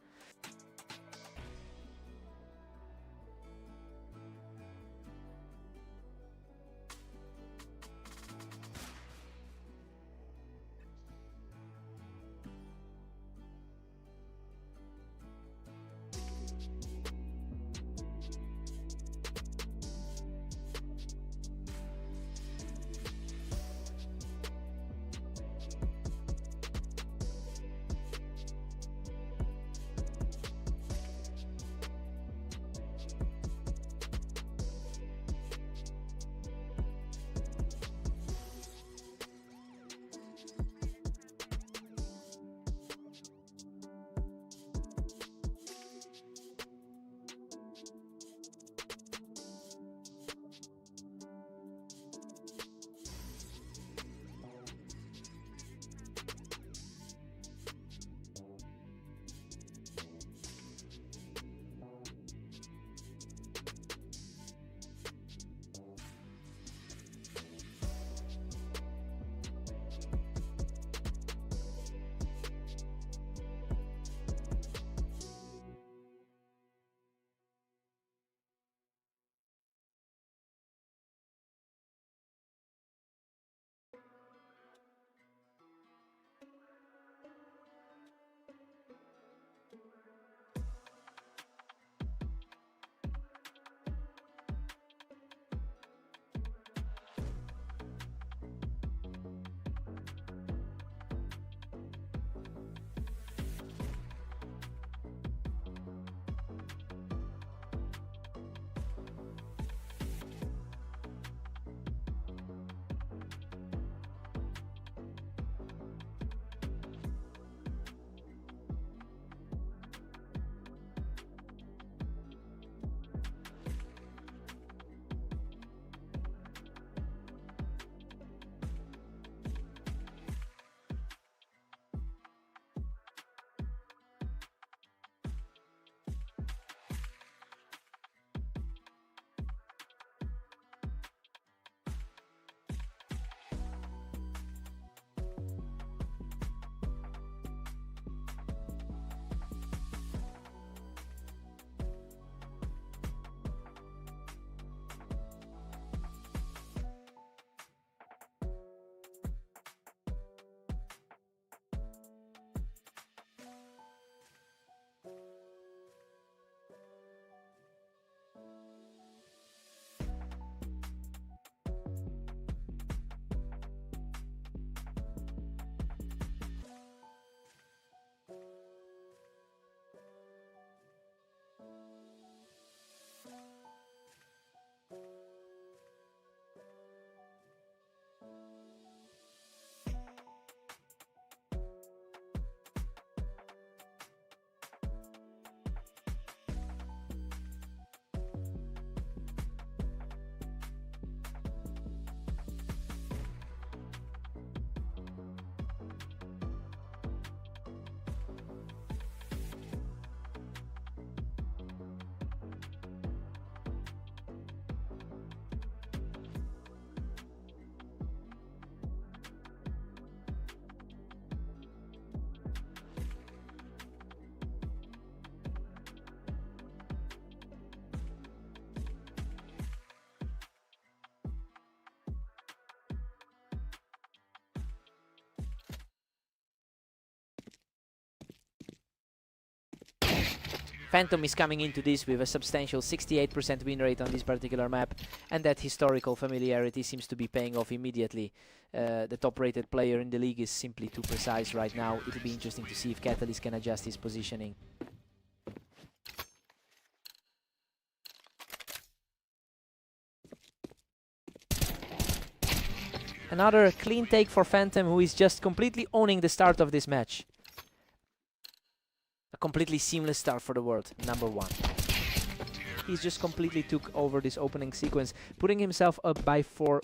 Phantom is coming into this with a substantial 68% win rate on this particular map, and that historical familiarity seems to be paying off immediately. The top-rated player in the league is simply too precise right now. It'll be interesting to see if Catalyst can adjust his positioning. Another clean take for Phantom, who is just completely owning the start of this match. A completely seamless start for the world, number 1. He's just completely took over this opening sequence, putting himself up by 4.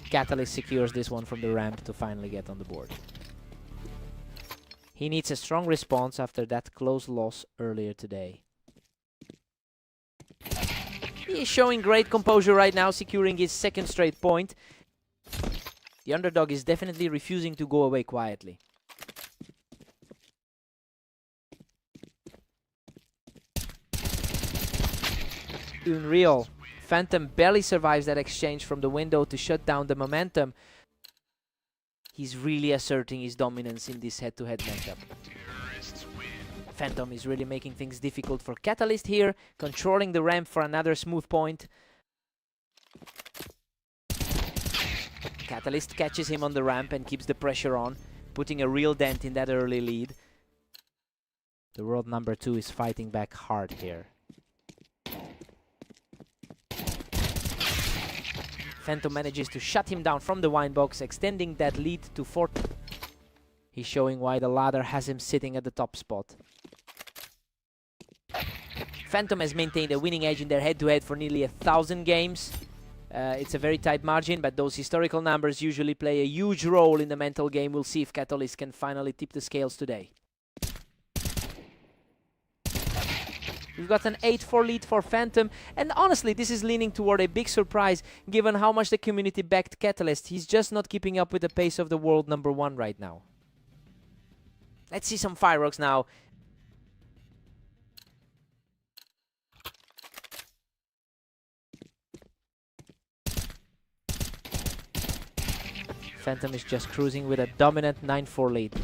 Catalyst secures this one from the ramp to finally get on the board. He needs a strong response after that close loss earlier today. He is showing great composure right now, securing his 2nd straight point. The underdog is definitely refusing to go away quietly. Unreal. Phantom barely survives that exchange from the window to shut down the momentum. He's really asserting his dominance in this head-to-head matchup. Phantom is really making things difficult for Catalyst here, controlling the ramp for another smooth point. Catalyst catches him on the ramp and keeps the pressure on, putting a real dent in that early lead. The world number 2 is fighting back hard here. Phantom manages to shut him down from the wine box, extending that lead to 4. He's showing why the ladder has him sitting at the top spot. Phantom has maintained a winning edge in their head-to-head for nearly 1,000 games. It's a very tight margin, but those historical numbers usually play a huge role in the mental game. We'll see if Catalyst can finally tip the scales today. We've got an 8-4 lead for Phantom, and honestly, this is leaning toward a big surprise, given how much the community backed Catalyst. He's just not keeping up with the pace of the world number 1 right now. Let's see some fireworks now. Phantom is just cruising with a dominant 9-4 lead.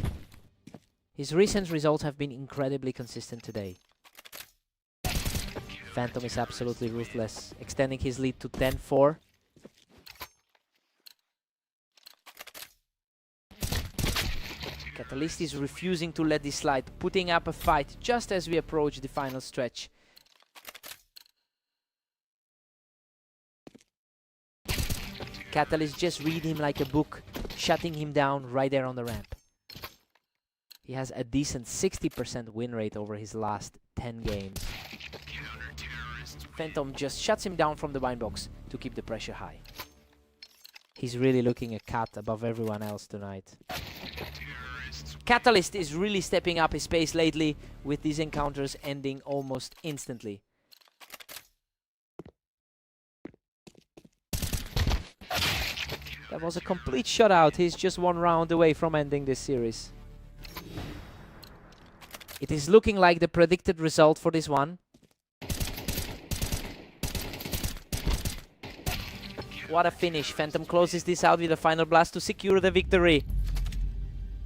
His recent results have been incredibly consistent today. Phantom is absolutely ruthless, extending his lead to 10-4. Catalyst is refusing to let this slide, putting up a fight just as we approach the final stretch. Catalyst just read him like a book, shutting him down right there on the ramp. He has a decent 60% win rate over his last 10 games. Phantom just shuts him down from the wine box to keep the pressure high. He's really looking a cat above everyone else tonight. Catalyst is really stepping up his pace lately, with these encounters ending almost instantly. That was a complete shutout. He's just 1 round away from ending this series. It is looking like the predicted result for this one. What a finish. Phantom closes this out with a final blast to secure the victory.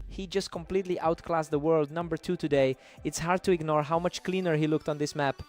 He just completely outclassed the world number 2 today. It's hard to ignore how much cleaner he looked on this map.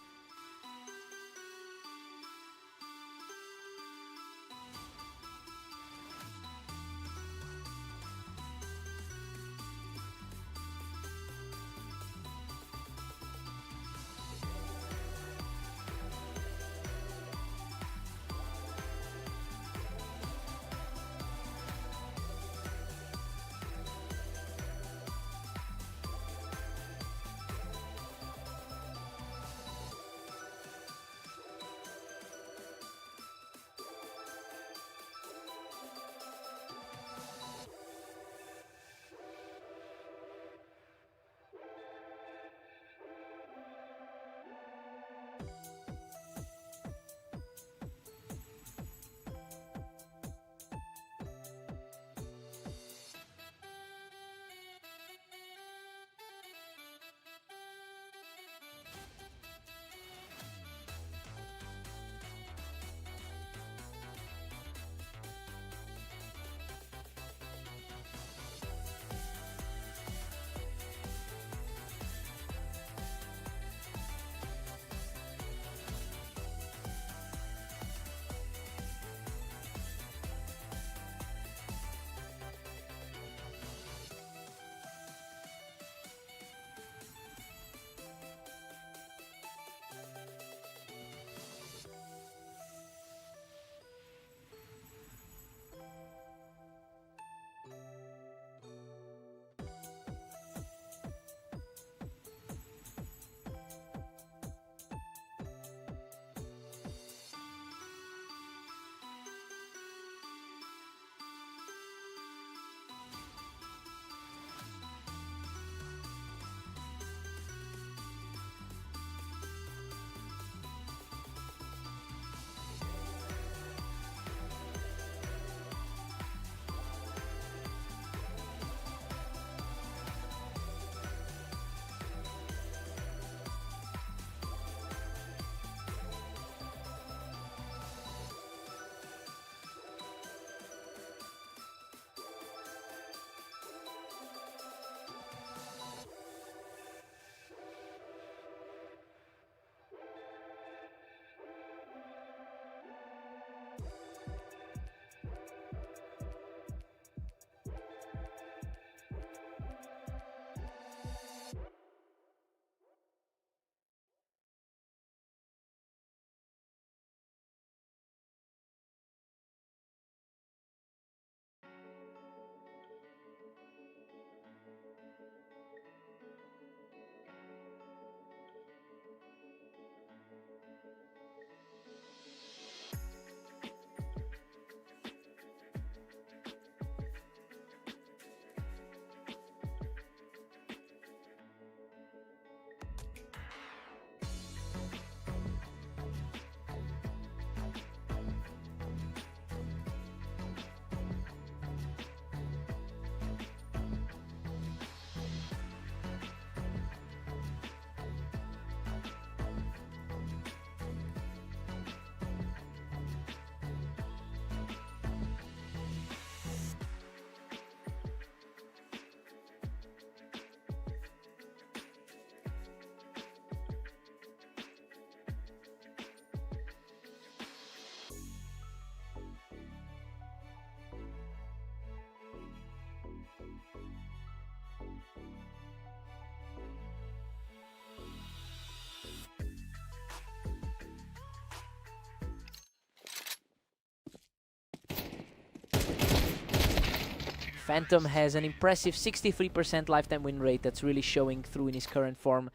Phantom has an impressive 63% lifetime win rate that's really showing through in his current form.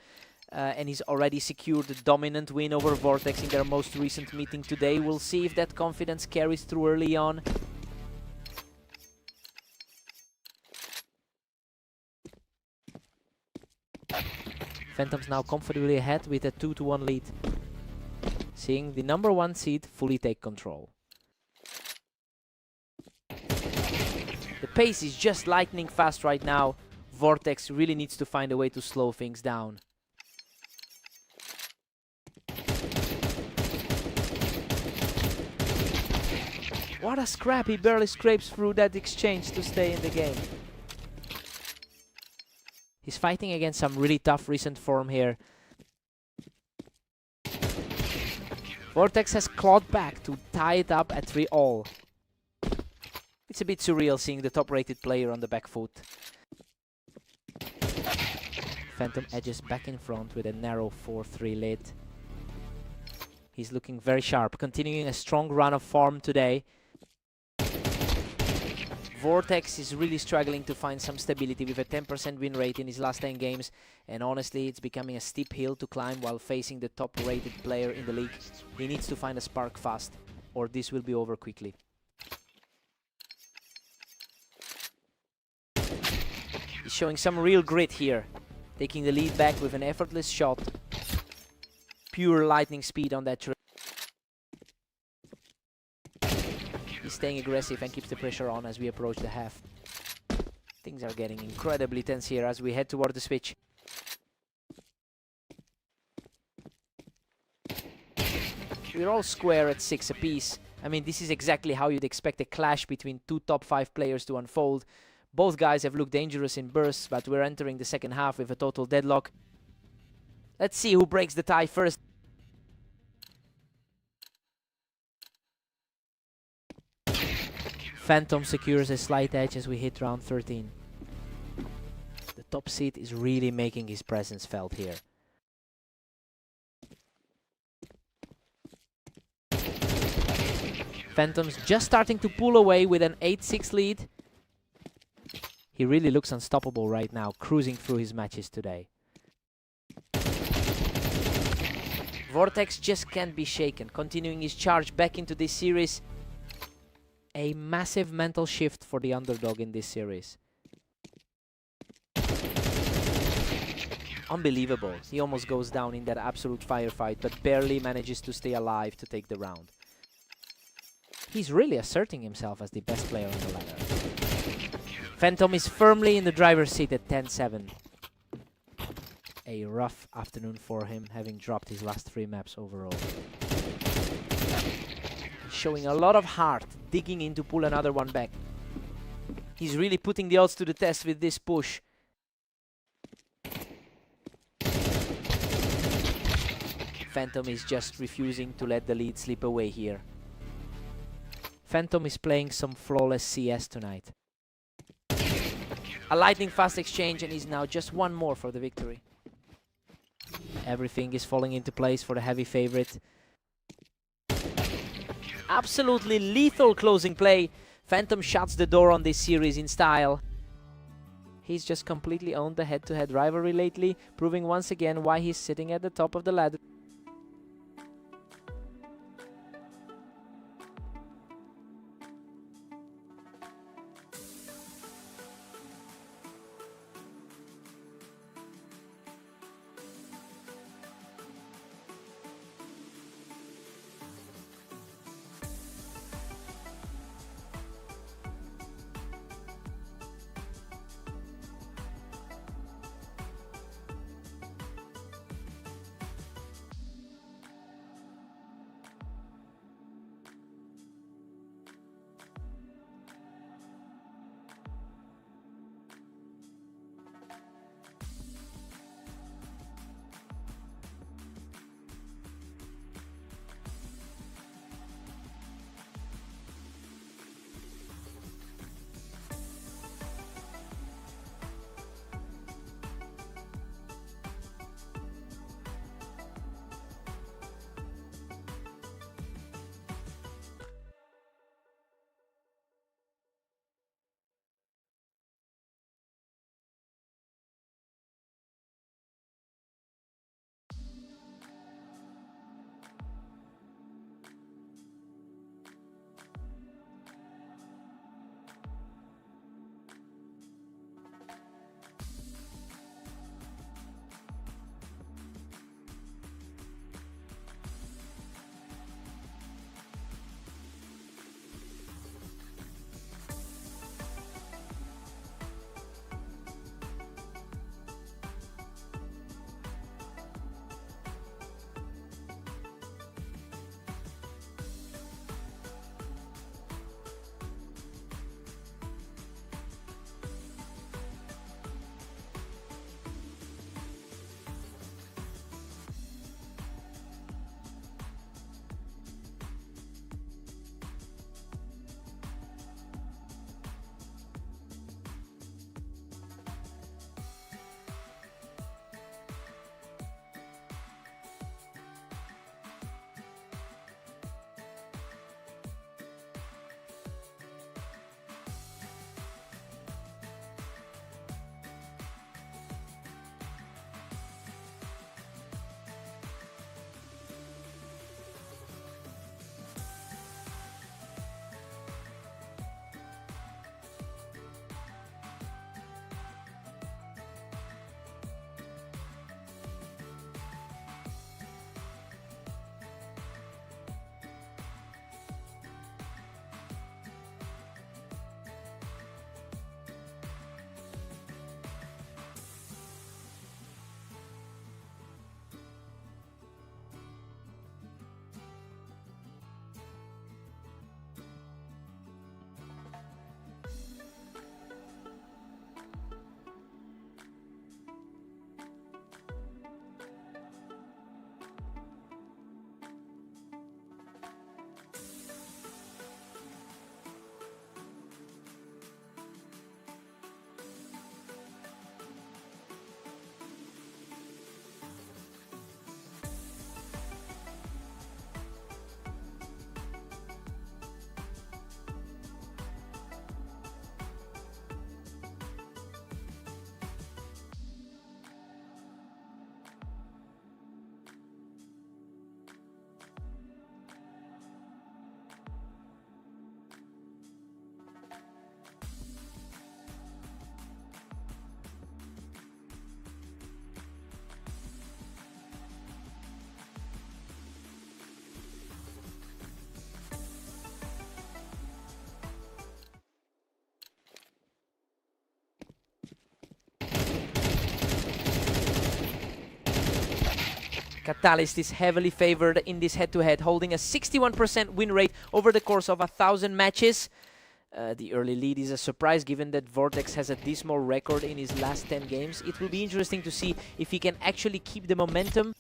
And he's already secured a dominant win over Vortex in their most recent meeting today. We'll see if that confidence carries through early on. Phantom's now comfortably ahead with a 2-1 lead. Seeing the number 1 seed fully take control. The pace is just lightning fast right now. Vortex really needs to find a way to slow things down. What a scrap, he barely scrapes through that exchange to stay in the game. He's fighting against some really tough recent form here. Vortex has clawed back to tie it up at 3-all. It's a bit surreal seeing the top-rated player on the back foot. Phantom edges back in front with a narrow 4-3 lead. He's looking very sharp, continuing a strong run of form today. Vortex is really struggling to find some stability with a 10% win rate in his last 10 games, and honestly it's becoming a steep hill to climb while facing the top rated player in the league. He needs to find a spark fast, or this will be over quickly. He's showing some real grit here, taking the lead back with an effortless shot. Pure lightning speed on that. He's staying aggressive and keeps the pressure on as we approach the half. Things are getting incredibly tense here as we head toward the switch. We're all square at 6 apiece. I mean, this is exactly how you'd expect a clash between two top 5 players to unfold. Both guys have looked dangerous in bursts, but we're entering the second half with a total deadlock. Let's see who breaks the tie first. Phantom secures a slight edge as we hit round 13. The top seed is really making his presence felt here. Phantom's just starting to pull away with an 8-6 lead. He really looks unstoppable right now, cruising through his matches today. Vortex just can't be shaken, continuing his charge back into this series. A massive mental shift for the underdog in this series. Unbelievable. He almost goes down in that absolute firefight, but barely manages to stay alive to take the round. He's really asserting himself as the best player on the ladder. Phantom is firmly in the driver's seat at 10-7. A rough afternoon for him, having dropped his last 3 maps overall. Showing a lot of heart, digging in to pull another one back. He's really putting the odds to the test with this push. Phantom is just refusing to let the lead slip away here. Phantom is playing some flawless CS tonight. A lightning fast exchange and he's now just one more for the victory. Everything is falling into place for the heavy favorite. Absolutely lethal closing play. Phantom shuts the door on this series in style. He's just completely owned the head-to-head rivalry lately, proving once again why he's sitting at the top of the ladder. Catalyst is heavily favored in this head-to-head, holding a 61% win rate over the course of 1,000 matches. The early lead is a surprise given that Vortex has a dismal record in his last 10 games. It will be interesting to see if he can actually keep the momentum.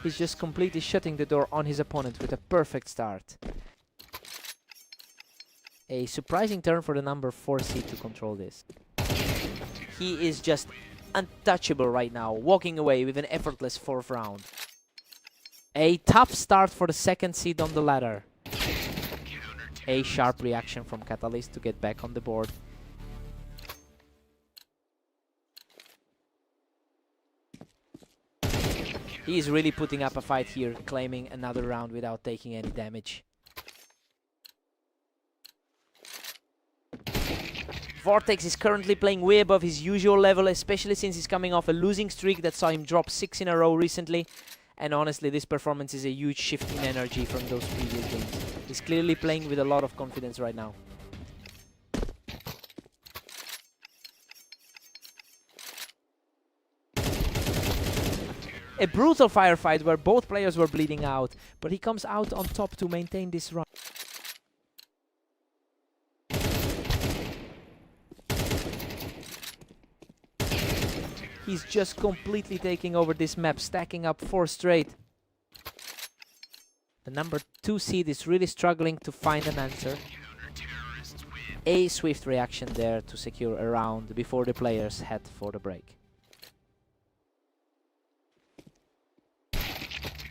He's just completely shutting the door on his opponent with a perfect start. A surprising turn for the number 4 seed to control this. He is just untouchable right now, walking away with an effortless 4th round. A tough start for the 2nd seed on the ladder. A sharp reaction from Catalyst to get back on the board. He is really putting up a fight here, claiming another round without taking any damage. Vortex is currently playing way above his usual level, especially since he's coming off a losing streak that saw him drop 6 in a row recently. And honestly, this performance is a huge shift in energy from those previous games. He's clearly playing with a lot of confidence right now. A brutal firefight where both players were bleeding out, but he comes out on top to maintain this run. He's just completely taking over this map, stacking up 4 straight. The number 2 seed is really struggling to find an answer. A swift reaction there to secure a round before the players head for the break.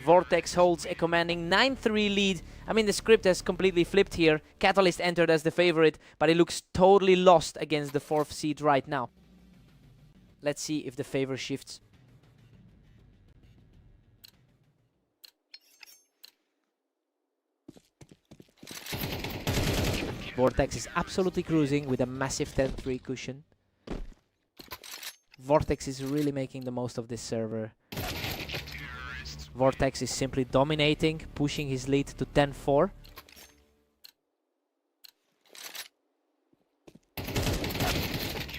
Vortex holds a commanding 9-3 lead. I mean, the script has completely flipped here. Catalyst entered as the favorite, but he looks totally lost against the 4th seed right now. Let's see if the favor shifts. Vortex is absolutely cruising with a massive 10-3 cushion. Vortex is really making the most of this server. Vortex is simply dominating, pushing his lead to 10-4.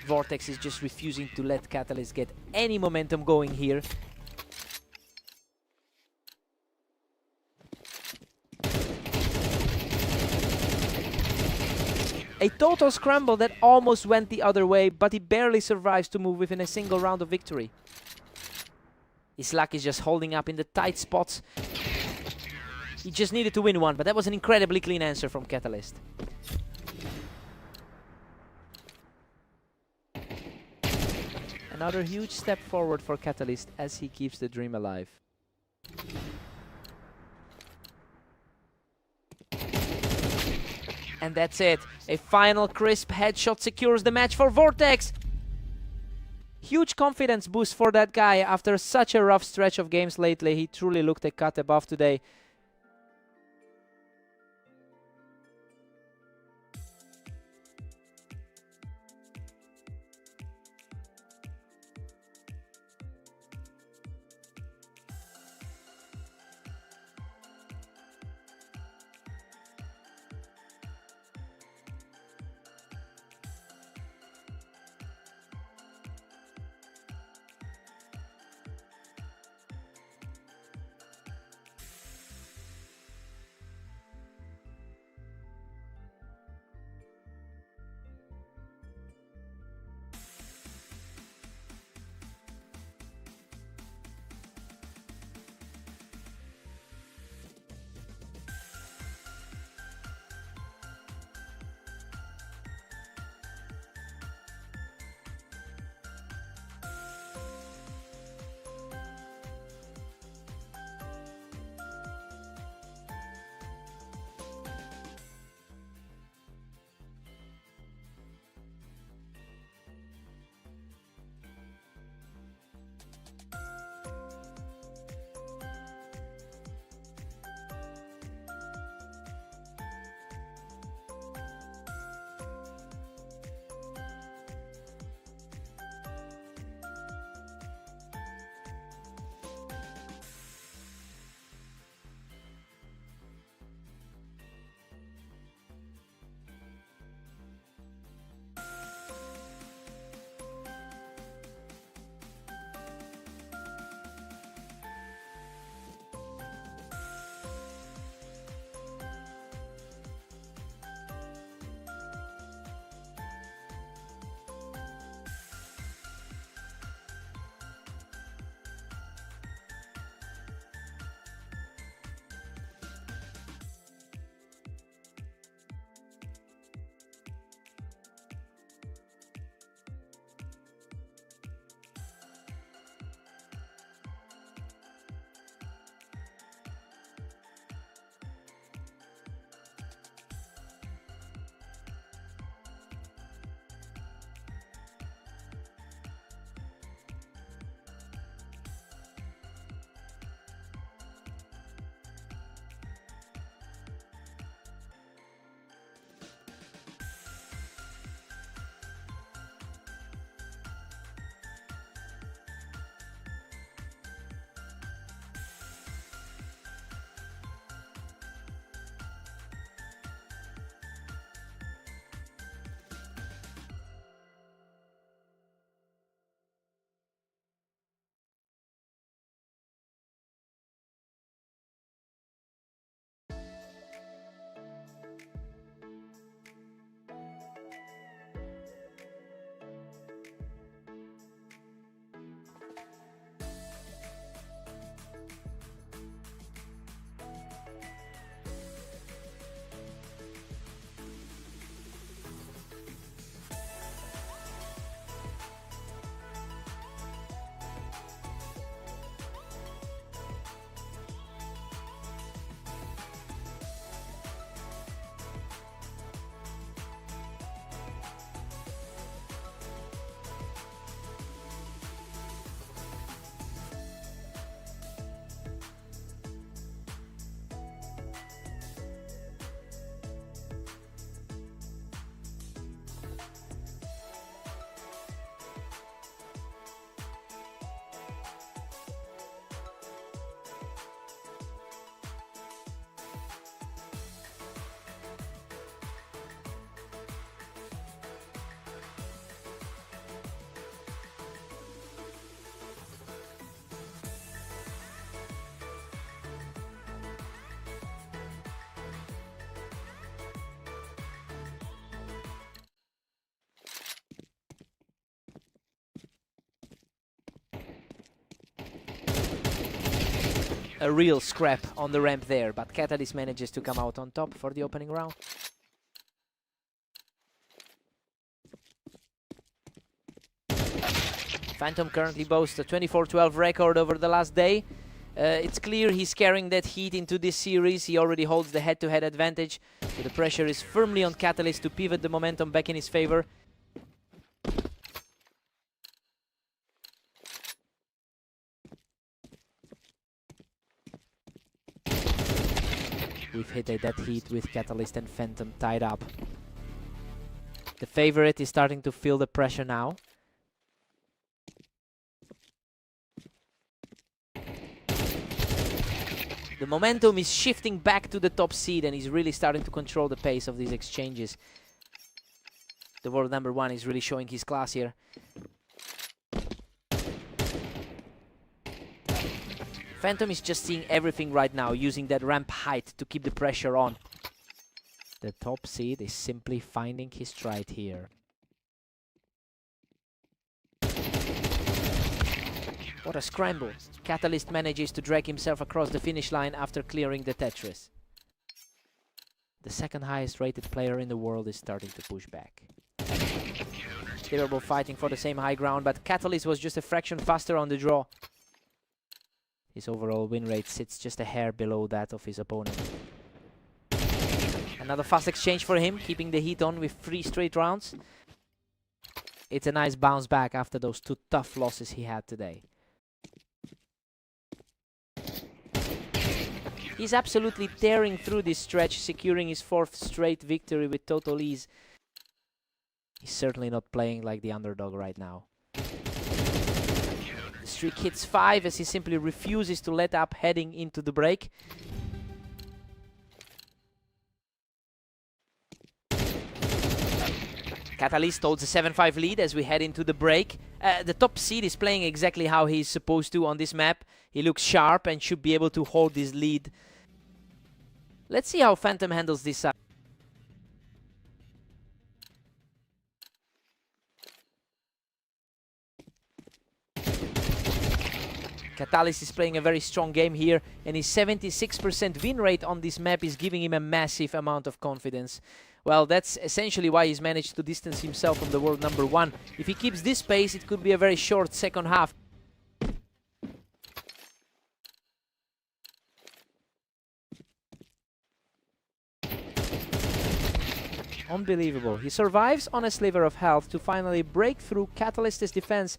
Vortex is just refusing to let Catalyst get any momentum going here. A total scramble that almost went the other way, but he barely survives to move within a single round of victory. His luck is just holding up in the tight spots. He just needed to win one, but that was an incredibly clean answer from Catalyst. Another huge step forward for Catalyst as he keeps the dream alive. And that's it. A final crisp headshot secures the match for Vortex. Huge confidence boost for that guy after such a rough stretch of games lately. He truly looked a cut above today. a real scrap on the ramp there, but Catalyst manages to come out on top for the opening round. Phantom currently boasts a 24-12 record over the last day. It's clear he's carrying that heat into this series. He already holds the head-to-head advantage, so the pressure is firmly on Catalyst to pivot the momentum back in his favor. We've hit a dead heat with Catalyst and Phantom tied up. The favorite is starting to feel the pressure now. The momentum is shifting back to the top seed and he's really starting to control the pace of these exchanges. The world number one is really showing his class here. Phantom is just seeing everything right now, using that ramp height to keep the pressure on. The top seed is simply finding his stride here. What a scramble. Catalyst manages to drag himself across the finish line after clearing the Tetris. The second highest rated player in the world is starting to push back. They were both fighting for the same high ground, but Catalyst was just a fraction faster on the draw. His overall win rate sits just a hair below that of his opponent. Another fast exchange for him, keeping the heat on with 3 straight rounds. It's a nice bounce back after those 2 tough losses he had today. He's absolutely tearing through this stretch, securing his 4th straight victory with total ease. He's certainly not playing like the underdog right now. The streak hits 5 as he simply refuses to let up heading into the break. Catalyst holds a 7-5 lead as we head into the break. The top seed is playing exactly how he's supposed to on this map. He looks sharp and should be able to hold this lead. Let's see how Phantom handles this side. Catalyst is playing a very strong game here, and his 76% win rate on this map is giving him a massive amount of confidence. Well, that's essentially why he's managed to distance himself from the world number one. If he keeps this pace, it could be a very short second half. Unbelievable. He survives on a sliver of health to finally break through Catalyst's defense.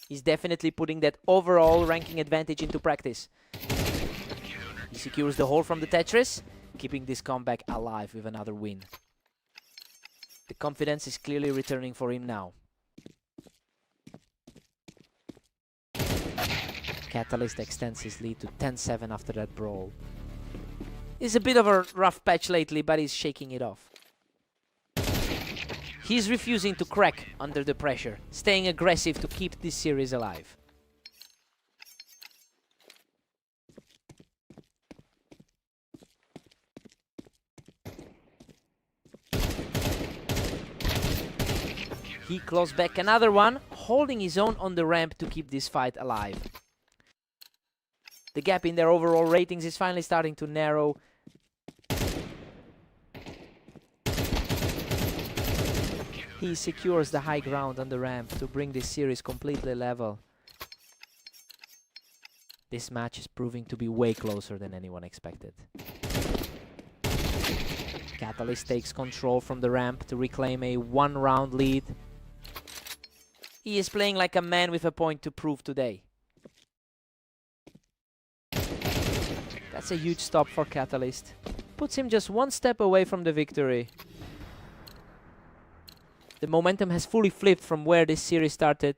He's definitely putting that overall ranking advantage into practice. He secures the hold from the Tetris, keeping this comeback alive with another win. The confidence is clearly returning for him now. Catalyst extends his lead to 10-7 after that brawl. It's a bit of a rough patch lately, but he's shaking it off. He's refusing to crack under the pressure, staying aggressive to keep this series alive. He claws back another one, holding his own on the ramp to keep this fight alive. The gap in their overall ratings is finally starting to narrow. He secures the high ground on the ramp to bring this series completely level. This match is proving to be way closer than anyone expected. Catalyst takes control from the ramp to reclaim a 1-round lead. He is playing like a man with a point to prove today. That's a huge stop for Catalyst. Puts him just 1 step away from the victory. The momentum has fully flipped from where this series started.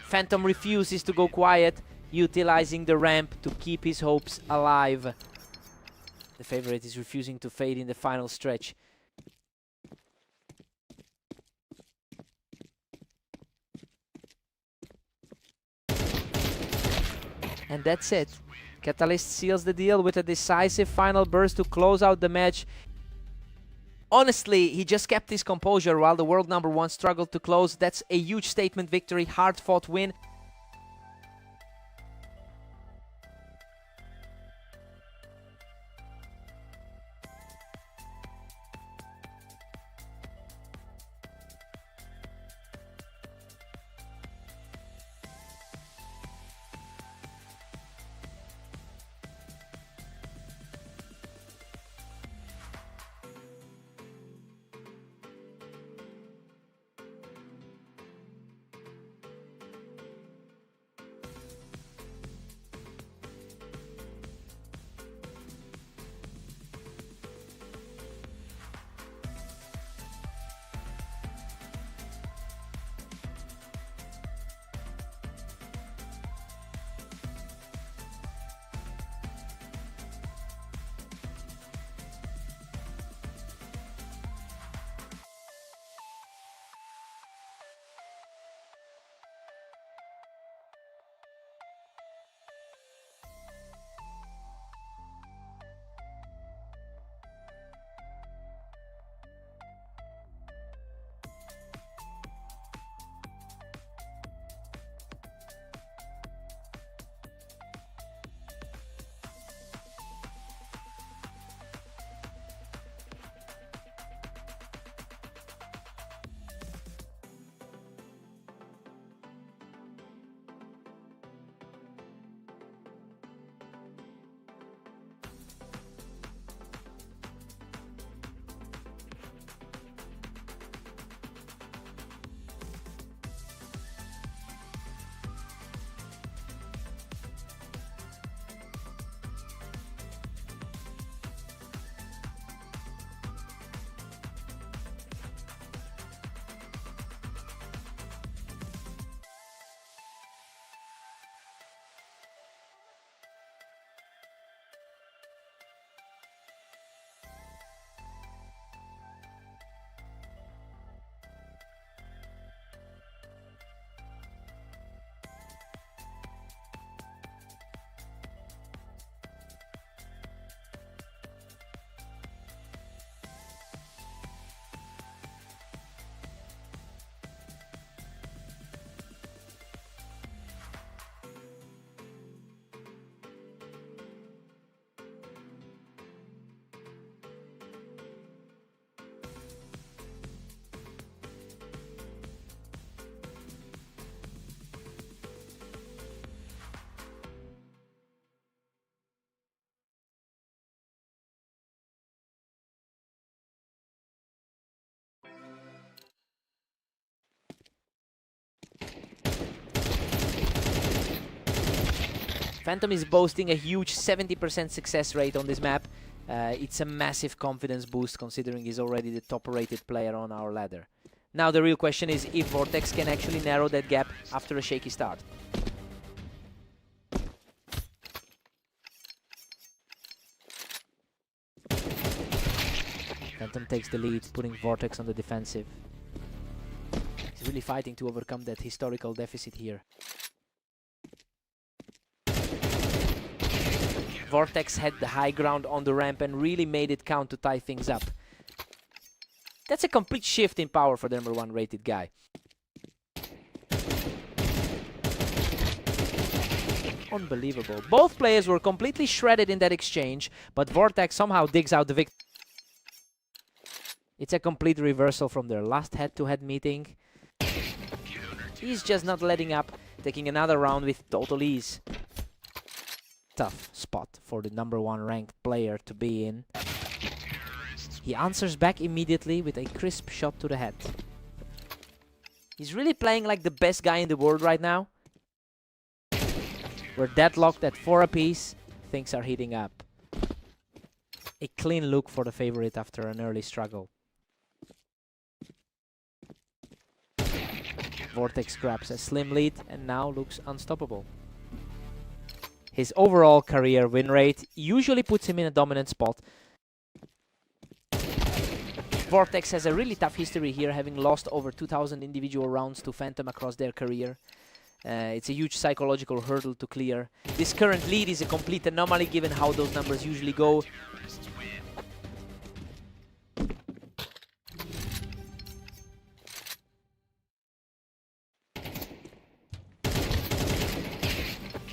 Phantom refuses to go quiet, utilizing the ramp to keep his hopes alive. The favorite is refusing to fade in the final stretch. And that's it. Catalyst seals the deal with a decisive final burst to close out the match. Honestly, he just kept his composure while the world number one struggled to close. That's a huge statement victory, hard-fought win. Phantom is boasting a huge 70% success rate on this map. It's a massive confidence boost considering he's already the top-rated player on our ladder. Now the real question is if Vortex can actually narrow that gap after a shaky start. Phantom takes the lead, putting Vortex on the defensive. He's really fighting to overcome that historical deficit here. Vortex had the high ground on the ramp and really made it count to tie things up. That's a complete shift in power for the #1 rated guy. Unbelievable. Both players were completely shredded in that exchange, but Vortex somehow digs out the victory. It's a complete reversal from their last head-to-head meeting. He's just not letting up, taking another round with total ease. Tough spot for the #1 ranked player to be in. He answers back immediately with a crisp shot to the head. He's really playing like the best guy in the world right now. We're deadlocked at 4 apiece. Things are heating up. A clean look for the favorite after an early struggle. Vortex grabs a slim lead and now looks unstoppable. His overall career win rate usually puts him in a dominant spot. Vortex has a really tough history here, having lost over 2,000 individual rounds to Phantom across their career. It's a huge psychological hurdle to clear. This current lead is a complete anomaly given how those numbers usually go.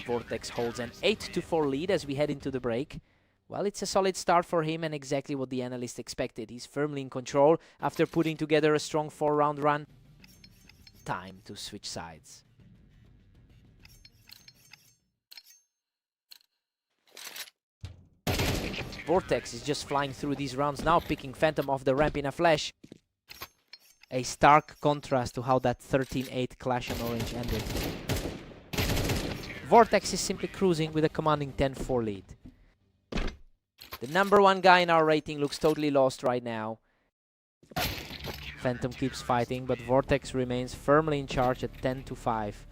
Vortex holds an 8-4 lead as we head into the break. Well, it's a solid start for him and exactly what the analyst expected. He's firmly in control after putting together a strong 4-round run. Time to switch sides. Vortex is just flying through these rounds now, picking Phantom off the ramp in a flash. A stark contrast to how that 13-8 clash on orange ended. Vortex is simply cruising with a commanding 10-4 lead. The #1 guy in our rating looks totally lost right now. Phantom keeps fighting, but Vortex remains firmly in charge at 10-5.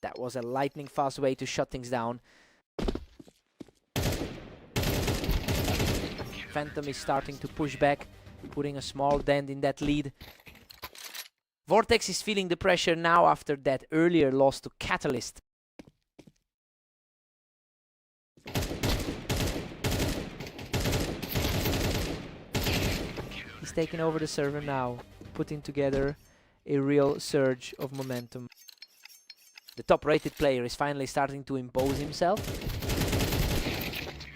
That was a lightning fast way to shut things down. Phantom is starting to push back, putting a small dent in that lead. Vortex is feeling the pressure now after that earlier loss to Catalyst. He's taking over the server now, putting together a real surge of momentum. The top-rated player is finally starting to impose himself.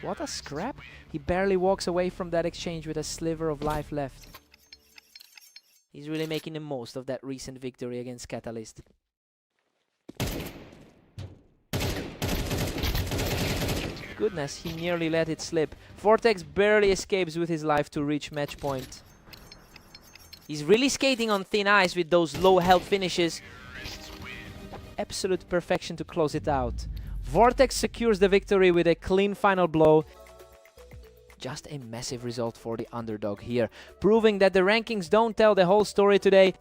What a scrap! He barely walks away from that exchange with a sliver of life left. He's really making the most of that recent victory against Catalyst. Goodness, he nearly let it slip. Vortex barely escapes with his life to reach match point. He's really skating on thin ice with those low health finishes. Absolute perfection to close it out. Vortex secures the victory with a clean final blow. Just a massive result for the underdog here, proving that the rankings don't tell the whole story today.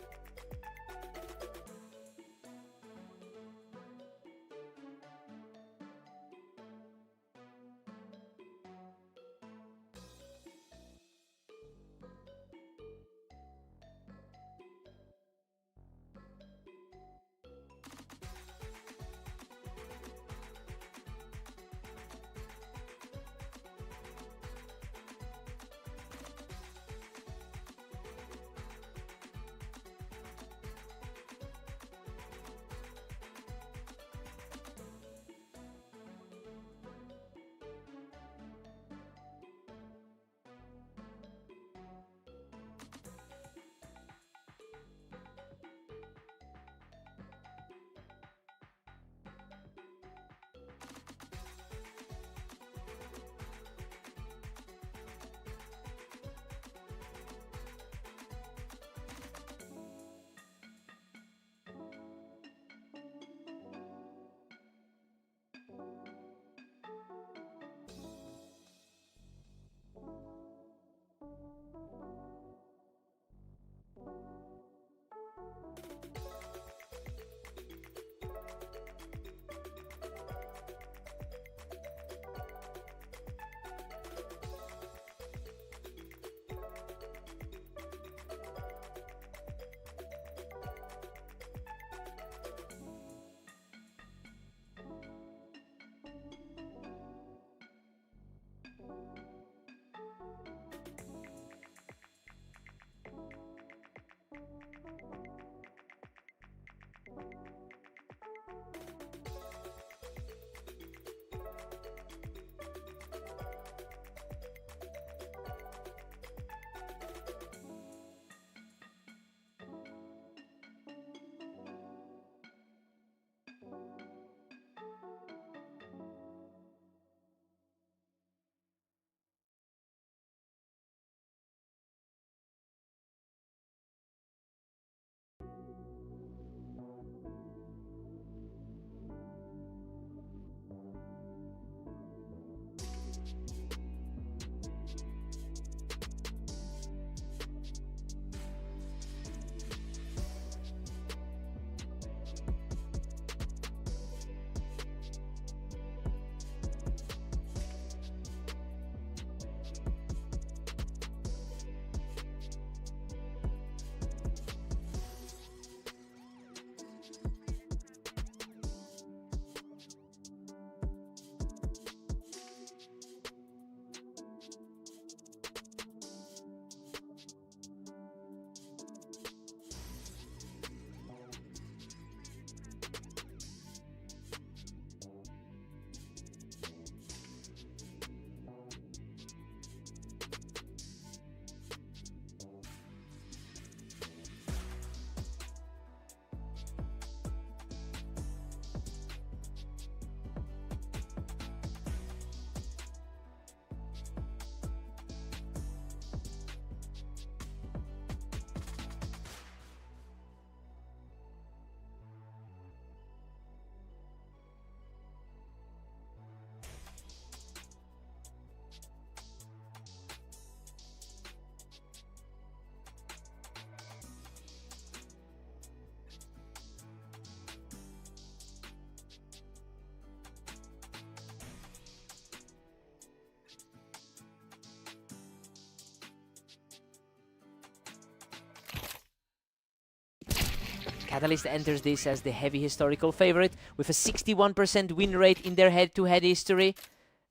Catalyst enters this as the heavy historical favorite with a 61% win rate in their head-to-head history.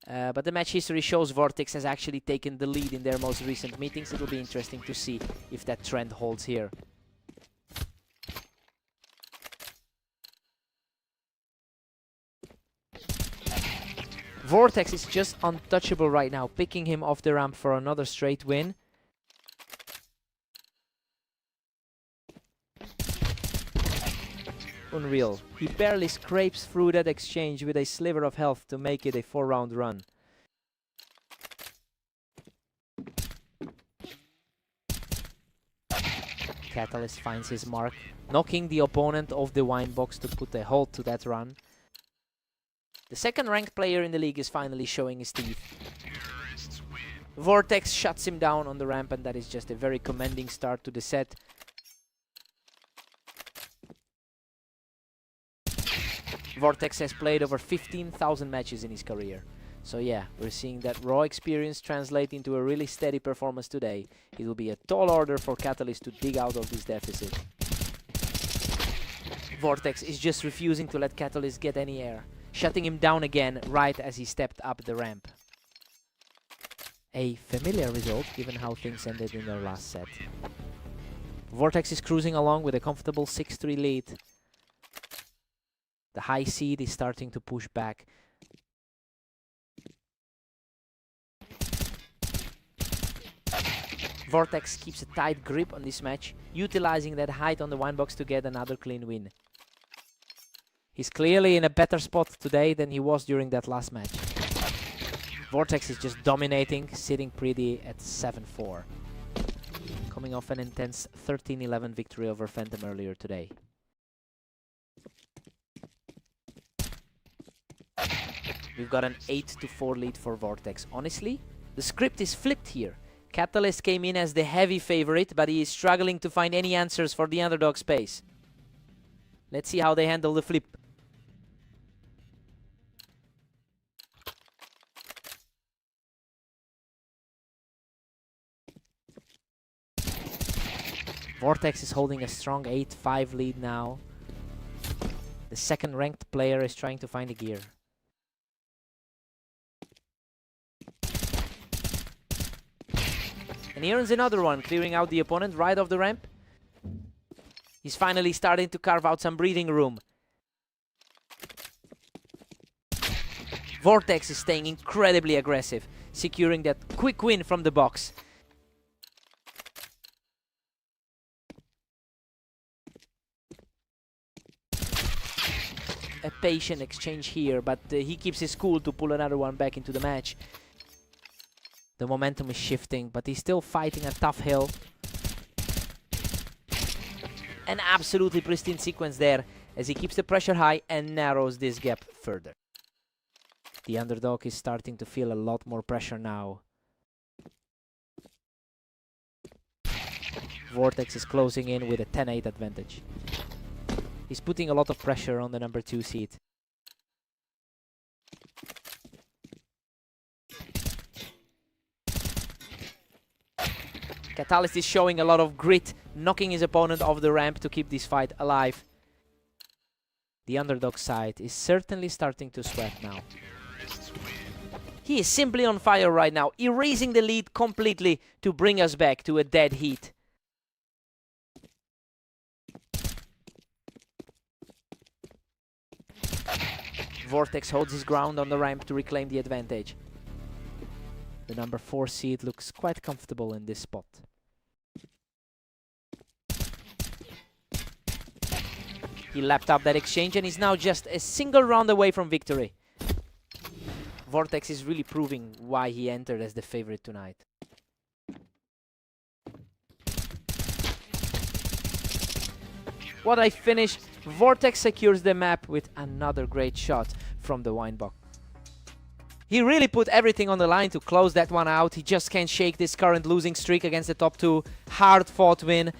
But the match history shows Vortex has actually taken the lead in their most recent meetings. It'll be interesting to see if that trend holds here. Vortex is just untouchable right now, picking him off the ramp for another straight win. Unreal. He barely scrapes through that exchange with a sliver of health to make it a 4-round run. Catalyst finds his mark, knocking the opponent off the wine box to put a halt to that run. The second ranked player in the league is finally showing his teeth. Vortex shuts him down on the ramp, and that is just a very commending start to the set. Vortex has played over 15,000 matches in his career. So yeah, we're seeing that raw experience translate into a really steady performance today. It will be a tall order for Catalyst to dig out of this deficit. Vortex is just refusing to let Catalyst get any air, shutting him down again right as he stepped up the ramp. A familiar result given how things ended in their last set. Vortex is cruising along with a comfortable 6-3 lead. The high seed is starting to push back. Vortex keeps a tight grip on this match, utilizing that height on the wine box to get another clean win. He's clearly in a better spot today than he was during that last match. Vortex is just dominating, sitting pretty at 7-4. Coming off an intense 13-11 victory over Phantom earlier today. We've got an 8-4 lead for Vortex. Honestly, the script is flipped here. Catalyst came in as the heavy favorite, but he is struggling to find any answers for the underdog space. Let's see how they handle the flip. Vortex is holding a strong 8-5 lead now. The second ranked player is trying to find a gear. And he earns another one, clearing out the opponent right off the ramp. He's finally starting to carve out some breathing room. Vortex is staying incredibly aggressive, securing that quick win from the box. A patient exchange here, but he keeps his cool to pull another one back into the match. The momentum is shifting, but he's still fighting a tough hill. An absolutely pristine sequence there as he keeps the pressure high and narrows this gap further. The underdog is starting to feel a lot more pressure now. Vortex is closing in with a 10-8 advantage. He's putting a lot of pressure on the number 2 seed. Catalyst is showing a lot of grit, knocking his opponent off the ramp to keep this fight alive. The underdog side is certainly starting to sweat now. He is simply on fire right now, erasing the lead completely to bring us back to a dead heat. Vortex holds his ground on the ramp to reclaim the advantage. The number 4 seed looks quite comfortable in this spot. He lapped up that exchange and is now just a single round away from victory. Vortex is really proving why he entered as the favorite tonight. What a finish! Vortex secures the map with another great shot from the wine box. He really put everything on the line to close that one out. He just can't shake this current losing streak against the top 2. Hard fought win.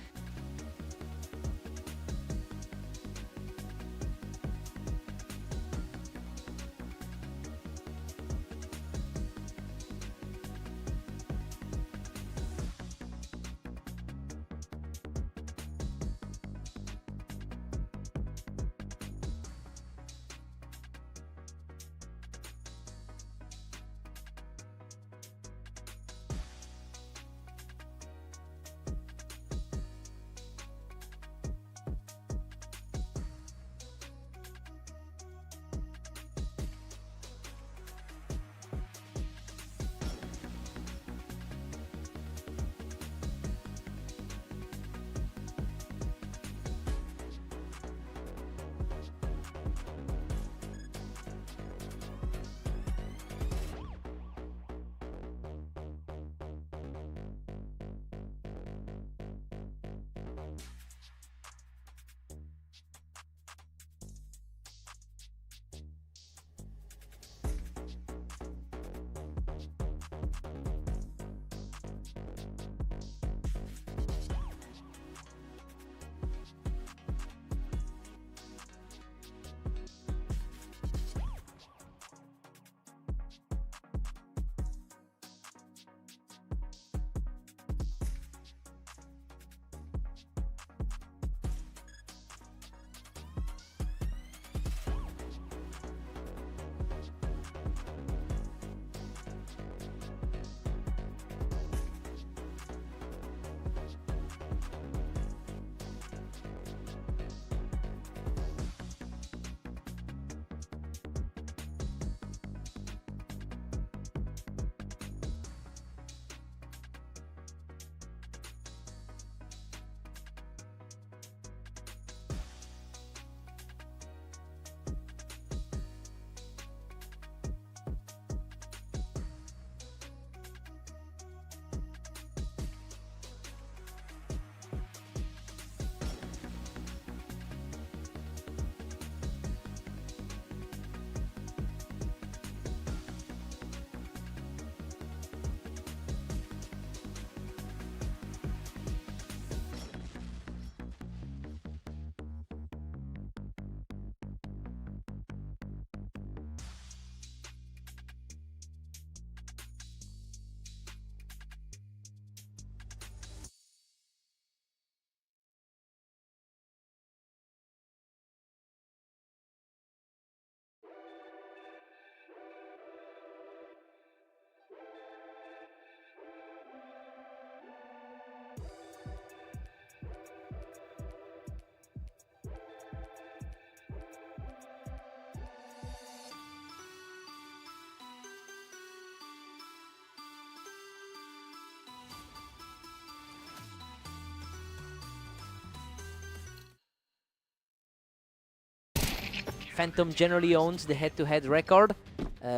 Phantom generally owns the head-to-head record,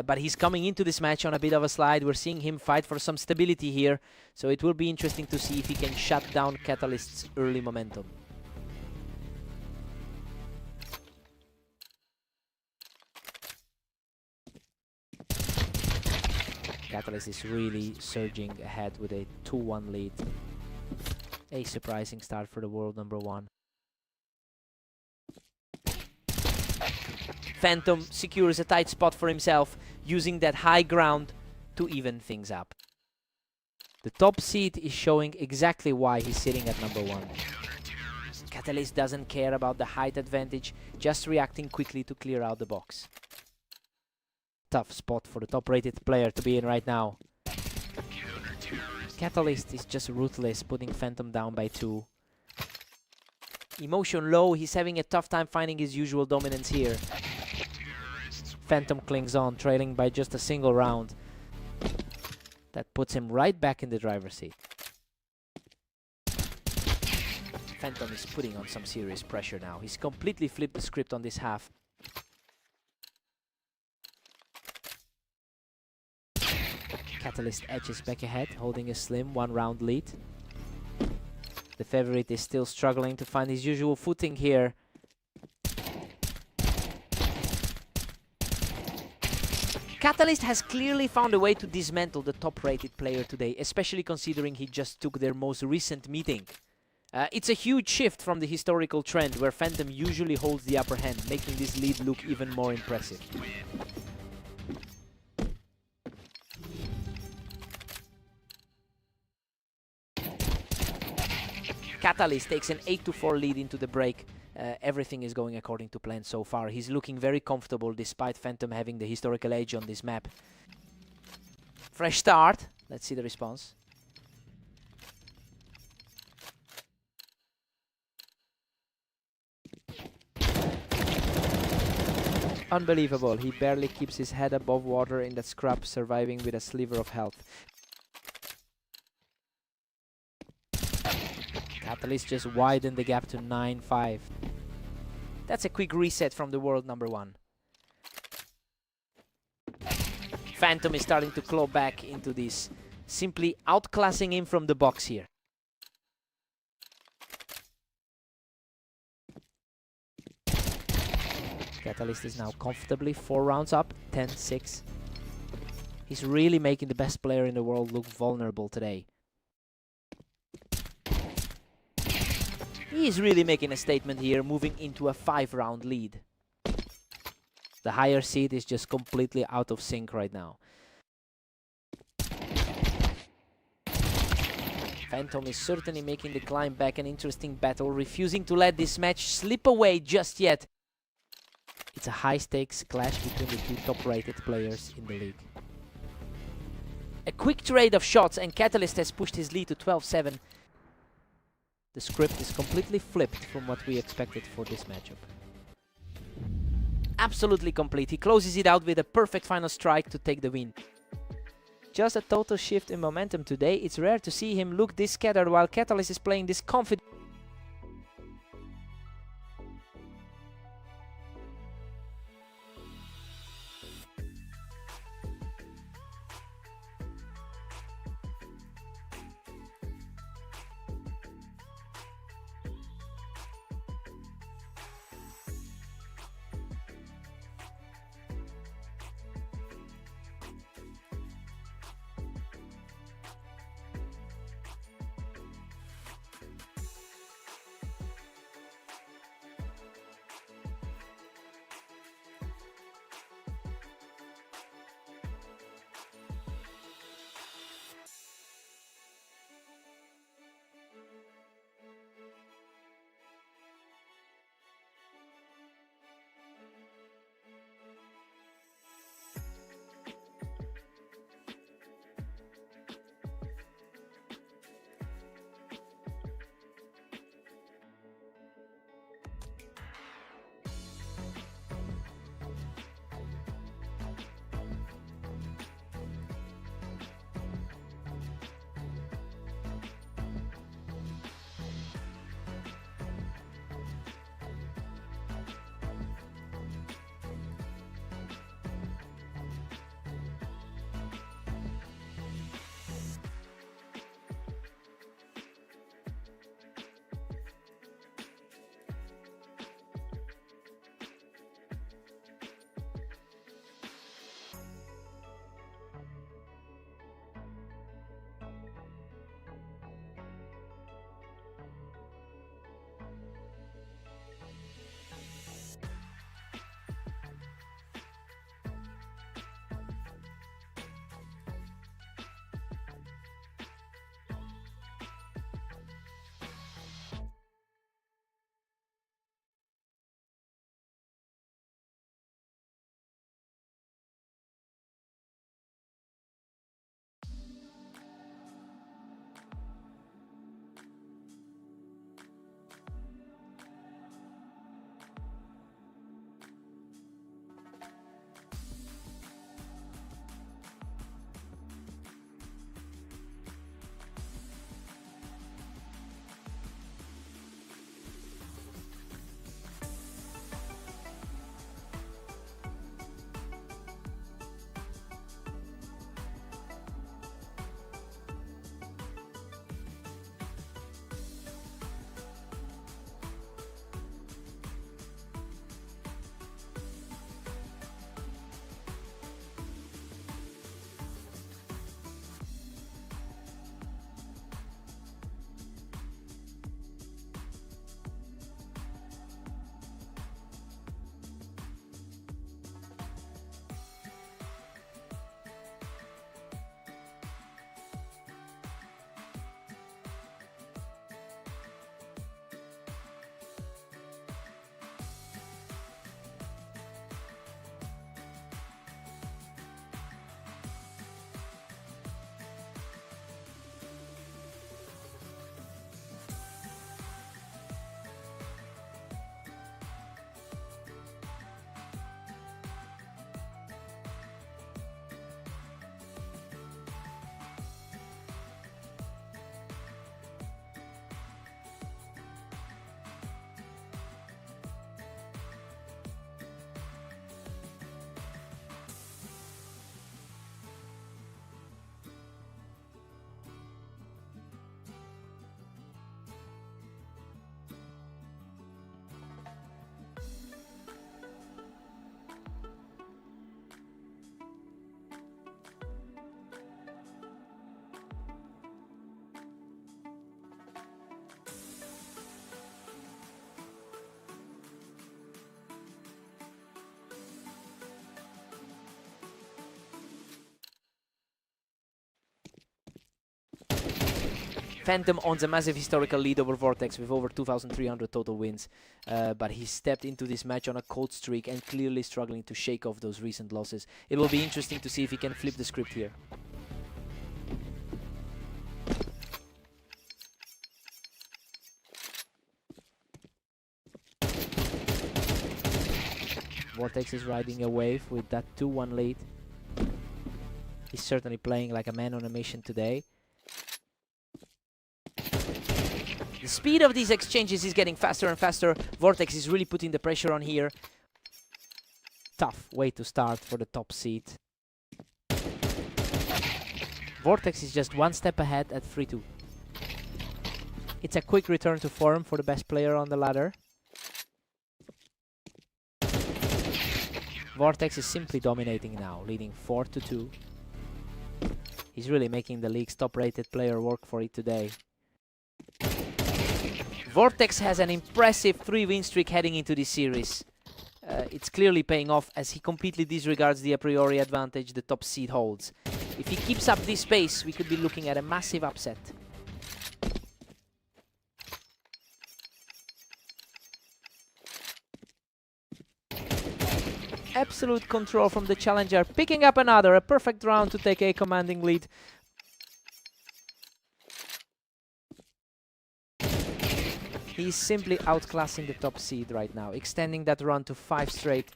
but he's coming into this match on a bit of a slide. We're seeing him fight for some stability here, so it will be interesting to see if he can shut down Catalyst's early momentum. Catalyst is really surging ahead with a 2-1 lead. A surprising start for the world number 1. Phantom secures a tight spot for himself, using that high ground to even things up. The top seed is showing exactly why he's sitting at number 1. Catalyst doesn't care about the height advantage, just reacting quickly to clear out the box. Tough spot for the top-rated player to be in right now. Catalyst is just ruthless, putting Phantom down by 2. Emotion low, he's having a tough time finding his usual dominance here. Phantom clings on, trailing by just a single round. That puts him right back in the driver's seat. Phantom is putting on some serious pressure now. He's completely flipped the script on this half. Catalyst edges back ahead, holding a slim 1-round lead. The favorite is still struggling to find his usual footing here. Catalyst has clearly found a way to dismantle the top-rated player today, especially considering he just took their most recent meeting. It's a huge shift from the historical trend where Phantom usually holds the upper hand, making this lead look even more impressive. Catalyst takes an 8-4 lead into the break. Everything is going according to plan so far. He's looking very comfortable despite Phantom having the historical edge on this map. Fresh start. Let's see the response. Unbelievable. He barely keeps his head above water in that scrub, surviving with a sliver of health. Catalyst just widened the gap to 9-5. That's a quick reset from the world number 1. Phantom is starting to claw back into this, simply outclassing him from the box here. Catalyst is now comfortably 4 rounds up, 10-6. He's really making the best player in the world look vulnerable today. He is really making a statement here, moving into a 5-round lead. The higher seed is just completely out of sync right now. Phantom is certainly making the climb back an interesting battle, refusing to let this match slip away just yet. It's a high-stakes clash between the 2 top-rated players in the league. A quick trade of shots and Catalyst has pushed his lead to 12-7. The script is completely flipped from what we expected for this matchup. Absolutely complete. He closes it out with a perfect final strike to take the win. Just a total shift in momentum today. It's rare to see him look this scattered while Catalyst is playing this confident. Phantom owns a massive historical lead over Vortex with over 2,300 total wins, but he stepped into this match on a cold streak and clearly struggling to shake off those recent losses. It will be interesting to see if he can flip the script here. Vortex is riding a wave with that 2-1 lead. He's certainly playing like a man on a mission today. The speed of these exchanges is getting faster and faster. Vortex is really putting the pressure on here. Tough way to start for the top seed. Vortex is just one step ahead at 3-2. It's a quick return to form for the best player on the ladder. Vortex is simply dominating now, leading 4-2. He's really making the league's top-rated player work for it today. Vortex has an impressive 3-win streak heading into this series. It's clearly paying off as he completely disregards the a priori advantage the top seed holds. If he keeps up this pace, we could be looking at a massive upset. Absolute control from the challenger, picking up another, a perfect round to take a commanding lead. He's simply outclassing the top seed right now, extending that run to 5 straight.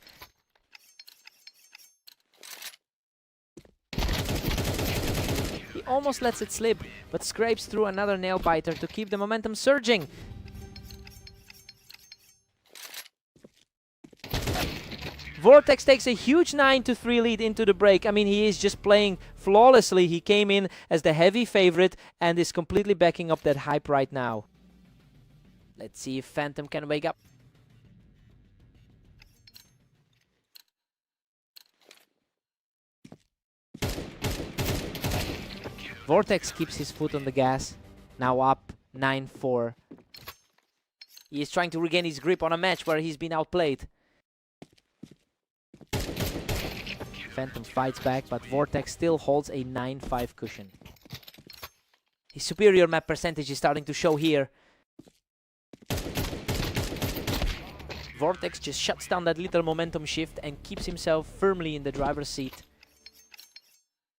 He almost lets it slip, but scrapes through another nail biter to keep the momentum surging. Vortex takes a huge 9-3 lead into the break. I mean, he is just playing flawlessly. He came in as the heavy favorite and is completely backing up that hype right now. Let's see if Phantom can wake up. Vortex keeps his foot on the gas. Now up 9-4. He is trying to regain his grip on a match where he's been outplayed. Phantom fights back, but Vortex still holds a 9-5 cushion. His superior map percentage is starting to show here. Vortex just shuts down that little momentum shift and keeps himself firmly in the driver's seat.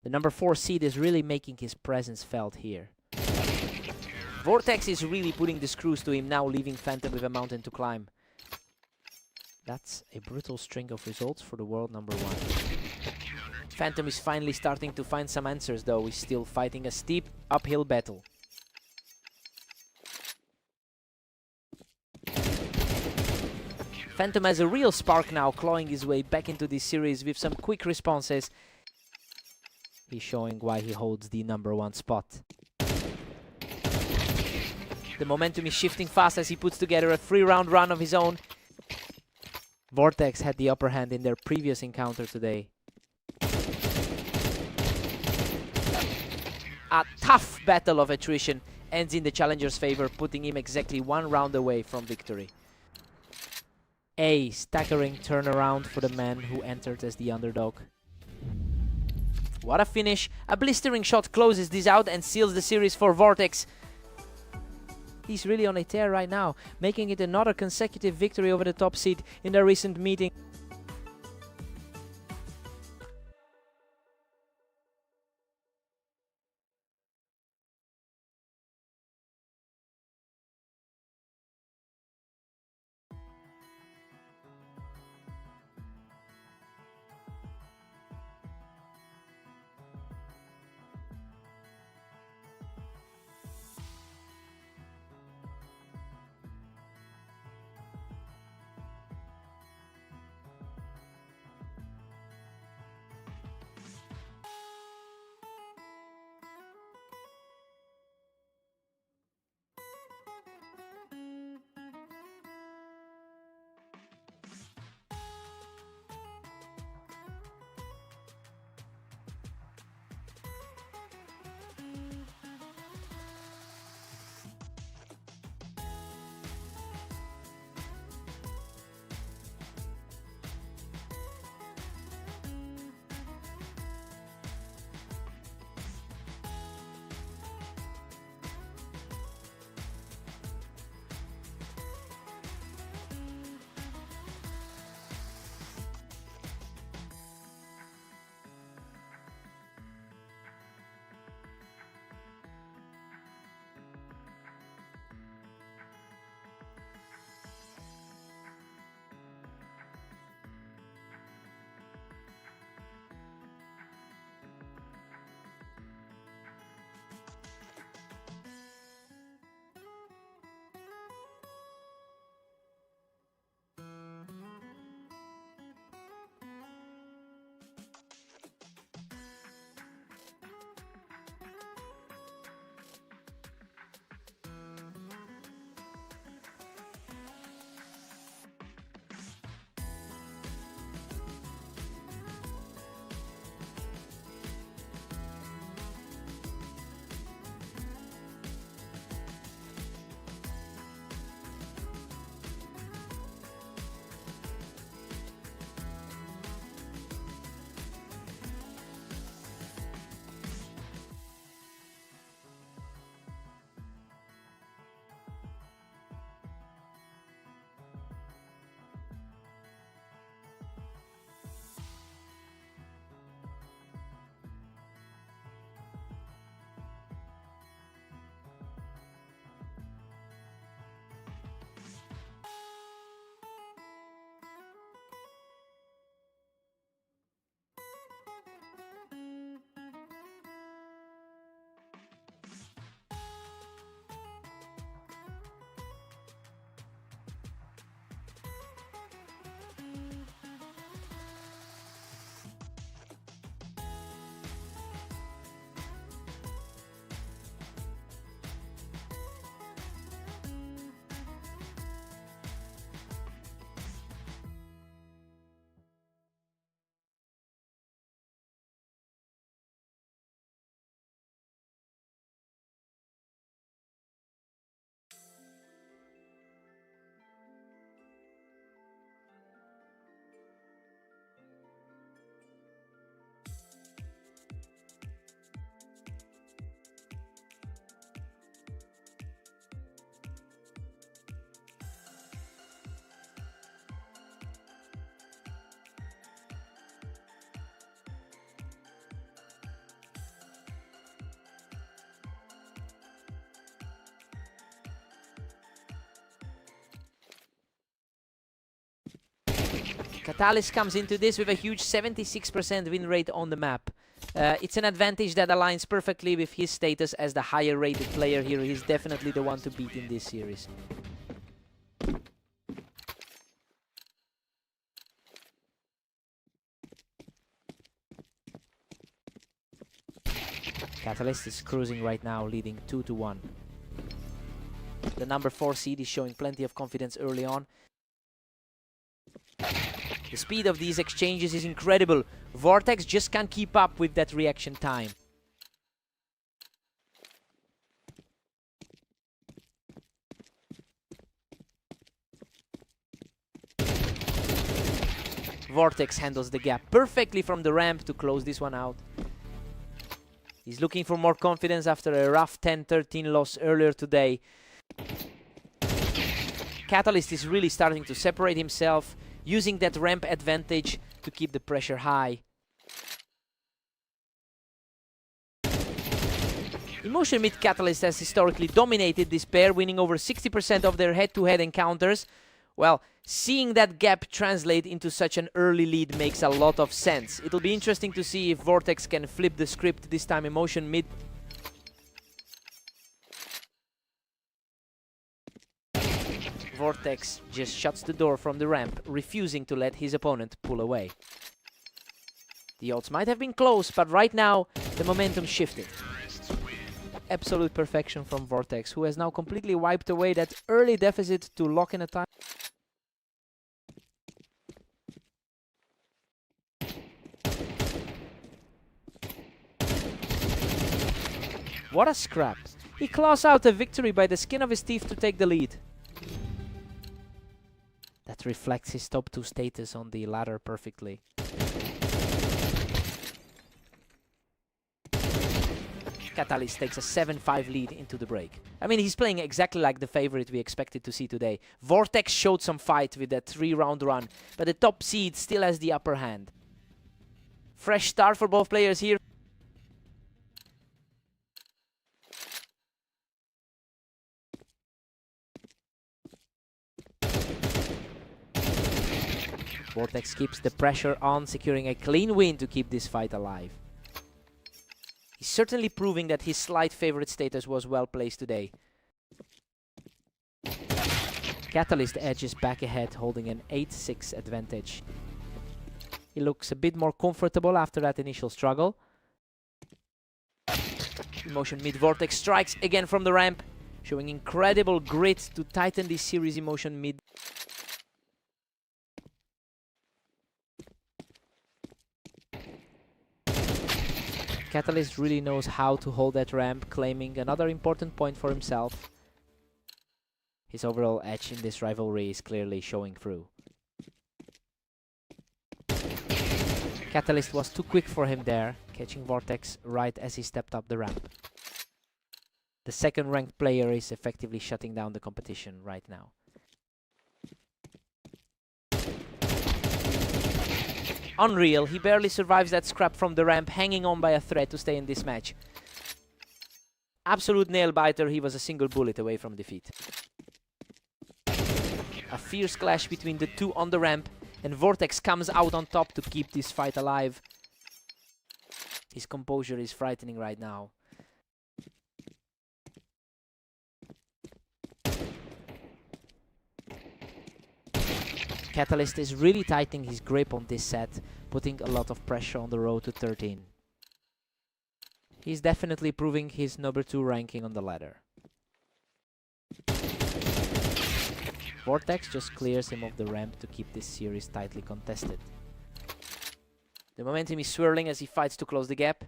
The number 4 seed is really making his presence felt here. Vortex is really putting the screws to him now, leaving Phantom with a mountain to climb. That's a brutal string of results for the world number 1. Phantom is finally starting to find some answers, though he's still fighting a steep uphill battle. Phantom has a real spark now, clawing his way back into this series with some quick responses. He's showing why he holds the number 1 spot. The momentum is shifting fast as he puts together a 3-round run of his own. Vortex had the upper hand in their previous encounter today. A tough battle of attrition ends in the challenger's favor, putting him exactly 1 round away from victory. A staggering turnaround for the man who entered as the underdog. What a finish! A blistering shot closes this out and seals the series for Vortex. He's really on a tear right now, making it another consecutive victory over the top seed in their recent meeting. Catalyst comes into this with a huge 76% win rate on the map. It's an advantage that aligns perfectly with his status as the higher rated player here. He's definitely the one to beat in this series. Catalyst is cruising right now, leading 2-1. The number 4 seed is showing plenty of confidence early on. The speed of these exchanges is incredible. Vortex just can't keep up with that reaction time. Vortex handles the gap perfectly from the ramp to close this one out. He's looking for more confidence after a rough 10-13 loss earlier today. Catalyst is really starting to separate himself, using that ramp advantage to keep the pressure high. Emotion Mid Catalyst has historically dominated this pair, winning over 60% of their head-to-head encounters. Well, seeing that gap translate into such an early lead makes a lot of sense. It'll be interesting to see if Vortex can flip the script this time. Emotion Mid. Vortex just shuts the door from the ramp, refusing to let his opponent pull away. The odds might have been close, but right now the momentum shifted. Absolute perfection from Vortex, who has now completely wiped away that early deficit to lock in a time. What a scrap. He claws out a victory by the skin of his teeth to take the lead. That reflects his top 2 status on the ladder perfectly. Catalyst takes a 7-5 lead into the break. I mean, he's playing exactly like the favorite we expected to see today. Vortex showed some fight with that 3-round run, but the top seed still has the upper hand. Fresh start for both players here. Vortex keeps the pressure on, securing a clean win to keep this fight alive. He's certainly proving that his slight favorite status was well placed today. Catalyst edges back ahead, holding an 8-6 advantage. He looks a bit more comfortable after that initial struggle. Emotion Mid Vortex strikes again from the ramp, showing incredible grit to tighten this series. Emotion Mid. Catalyst really knows how to hold that ramp, claiming another important point for himself. His overall edge in this rivalry is clearly showing through. Catalyst was too quick for him there, catching Vortex right as he stepped up the ramp. The second ranked player is effectively shutting down the competition right now. Unreal, he barely survives that scrap from the ramp, hanging on by a thread to stay in this match. Absolute nail-biter, he was a single bullet away from defeat. A fierce clash between the two on the ramp, and Vortex comes out on top to keep this fight alive. His composure is frightening right now. Catalyst is really tightening his grip on this set, putting a lot of pressure on the road to 13. He's definitely proving his number 2 ranking on the ladder. Vortex just clears him off the ramp to keep this series tightly contested. The momentum is swirling as he fights to close the gap.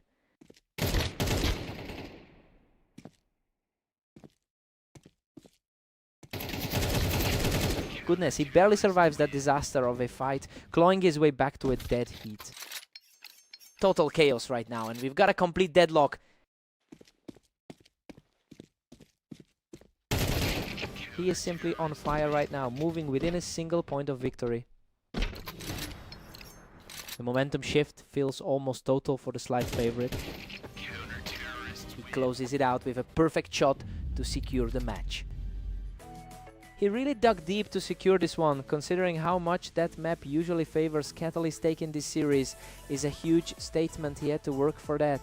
Goodness, he barely survives that disaster of a fight, clawing his way back to a dead heat. Total chaos right now, and we've got a complete deadlock. He is simply on fire right now, moving within a single point of victory. The momentum shift feels almost total for the slight favorite. He closes it out with a perfect shot to secure the match. He really dug deep to secure this one, considering how much that map usually favors Catalyst taking this series. Is a huge statement. He had to work for that.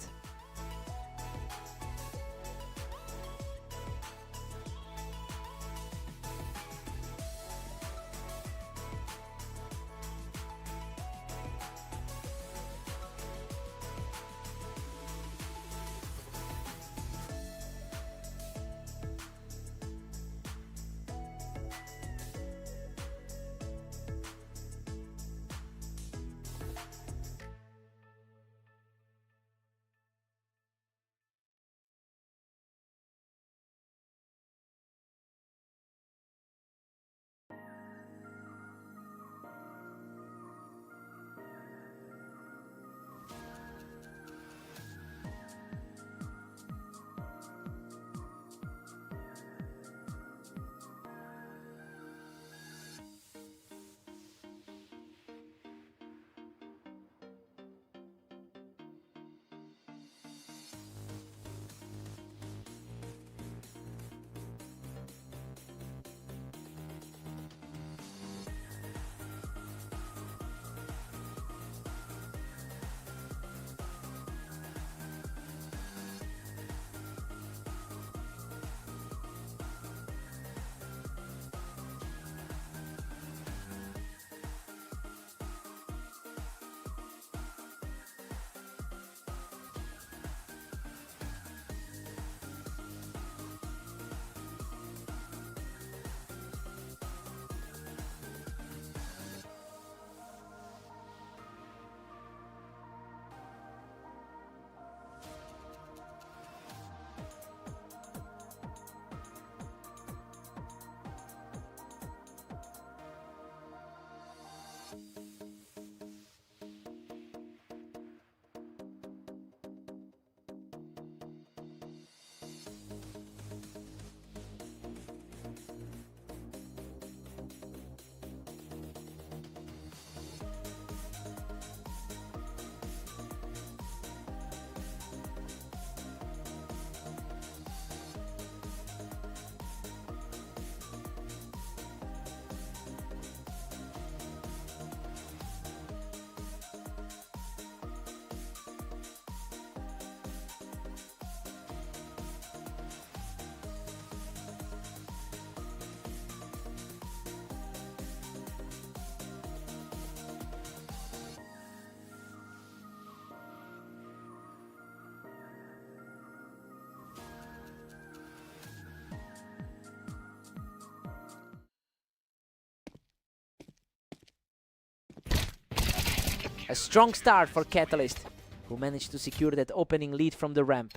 A strong start for Catalyst, who managed to secure that opening lead from the ramp.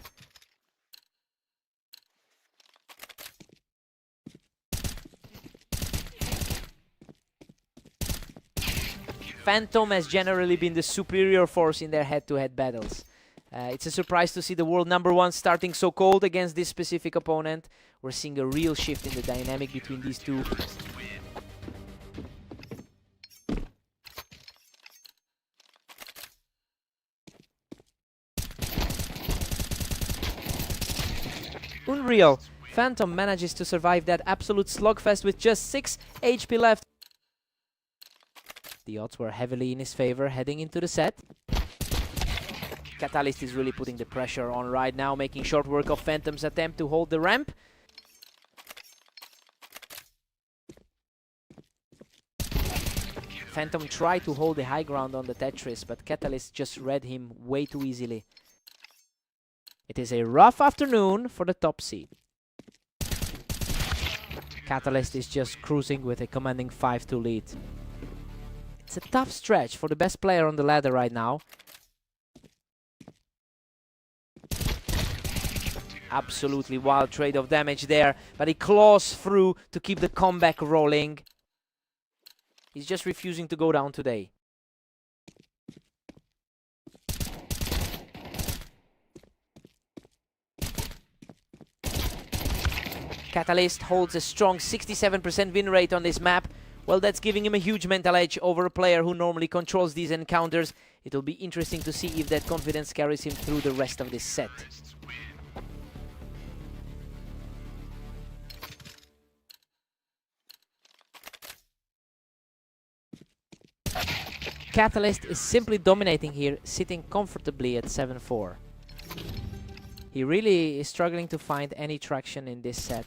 Phantom has generally been the superior force in their head-to-head battles. It's a surprise to see the world #1 starting so cold against this specific opponent. We're seeing a real shift in the dynamic between these two. Unreal. Phantom manages to survive that absolute slugfest with just 6 HP left. The odds were heavily in his favor heading into the set. Catalyst is really putting the pressure on right now, making short work of Phantom's attempt to hold the ramp. Phantom tried to hold the high ground on the Tetris, but Catalyst just read him way too easily. It is a rough afternoon for the top seed. Catalyst is just cruising with a commanding 5-2 lead. It's a tough stretch for the best player on the ladder right now. Absolutely wild trade of damage there, but he claws through to keep the comeback rolling. He's just refusing to go down today. Catalyst holds a strong 67% win rate on this map. Well, that's giving him a huge mental edge over a player who normally controls these encounters. It'll be interesting to see if that confidence carries him through the rest of this set. Catalyst is simply dominating here, sitting comfortably at 7-4. He really is struggling to find any traction in this set.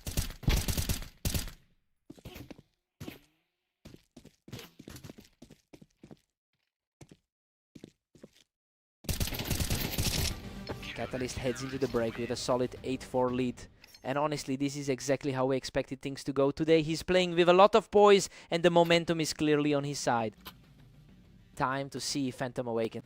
Catalyst heads into the break with a solid 8-4 lead. And honestly, this is exactly how we expected things to go today. He's playing with a lot of poise and the momentum is clearly on his side. Time to see Phantom awaken.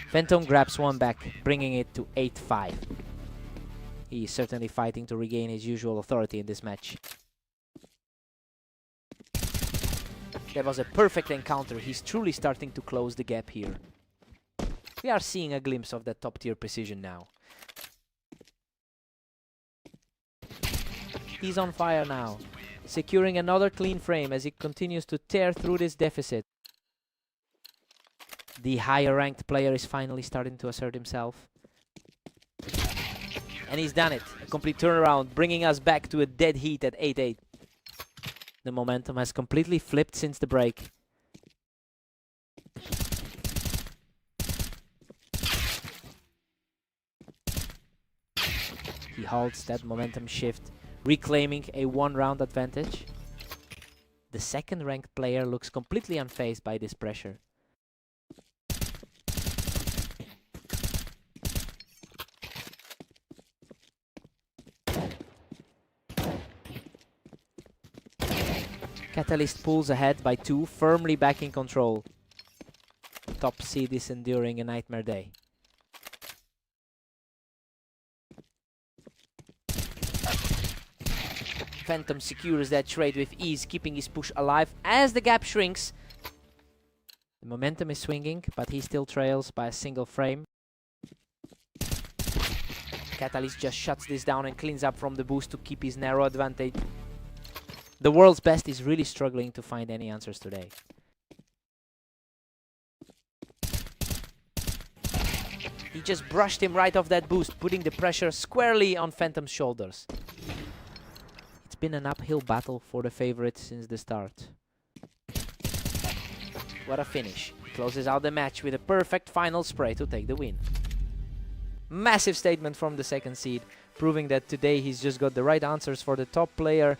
Phantom grabs one back, bringing it to 8-5. He is certainly fighting to regain his usual authority in this match. That was a perfect encounter. He's truly starting to close the gap here. We are seeing a glimpse of that top tier precision now. He's on fire now, securing another clean frame as he continues to tear through this deficit. The higher ranked player is finally starting to assert himself. And he's done it. A complete turnaround, bringing us back to a dead heat at 8-8. The momentum has completely flipped since the break. He halts that momentum shift, reclaiming a one-round advantage. The second ranked player looks completely unfazed by this pressure. Catalyst pulls ahead by 2, firmly back in control. Top seed is enduring a nightmare day. Phantom secures that trade with ease, keeping his push alive as the gap shrinks. The momentum is swinging, but he still trails by a single frame. Catalyst just shuts this down and cleans up from the boost to keep his narrow advantage. The world's best is really struggling to find any answers today. He just brushed him right off that boost, putting the pressure squarely on Phantom's shoulders. It's been an uphill battle for the favorite since the start. What a finish. He closes out the match with a perfect final spray to take the win. Massive statement from the second seed, proving that today he's just got the right answers for the top player.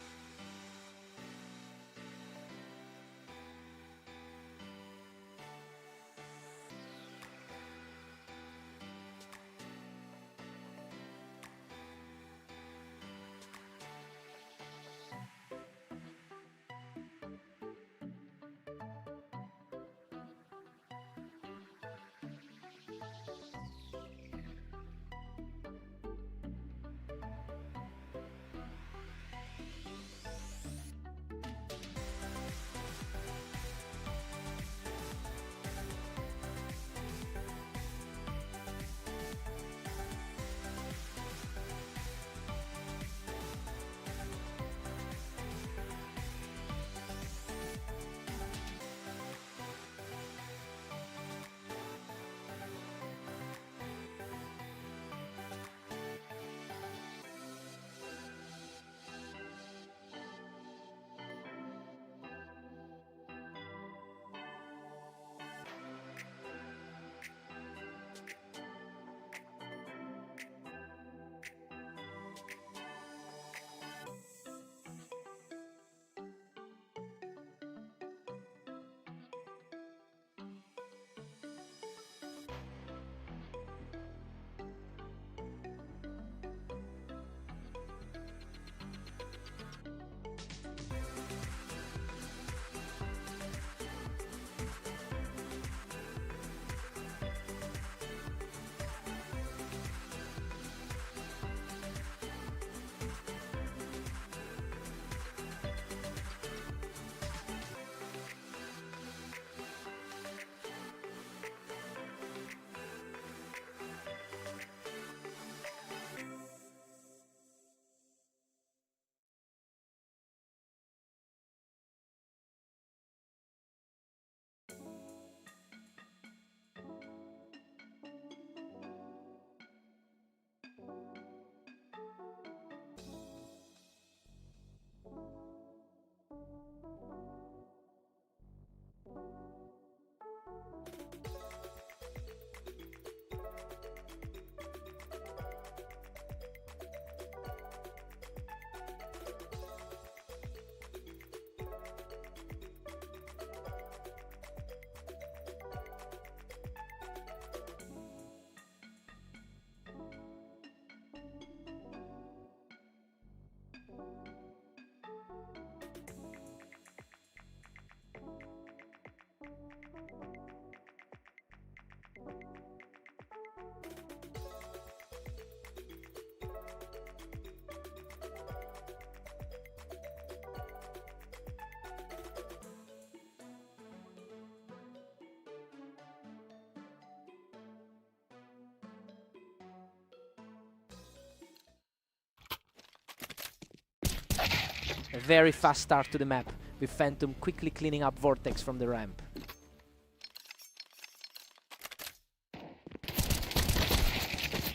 A very fast start to the map, with Phantom quickly cleaning up Vortex from the ramp.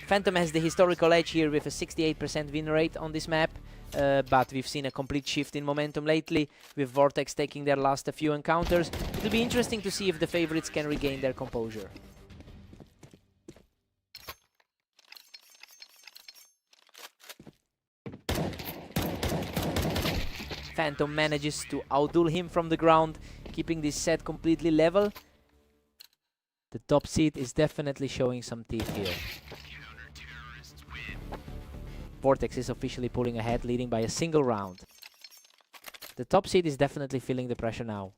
Phantom has the historical edge here with a 68% win rate on this map, but we've seen a complete shift in momentum lately, with Vortex taking their last few encounters. It'll be interesting to see if the favorites can regain their composure. Phantom manages to outduel him from the ground, keeping this set completely level. The top seed is definitely showing some teeth here. Vortex is officially pulling ahead, leading by a single round. The top seed is definitely feeling the pressure now.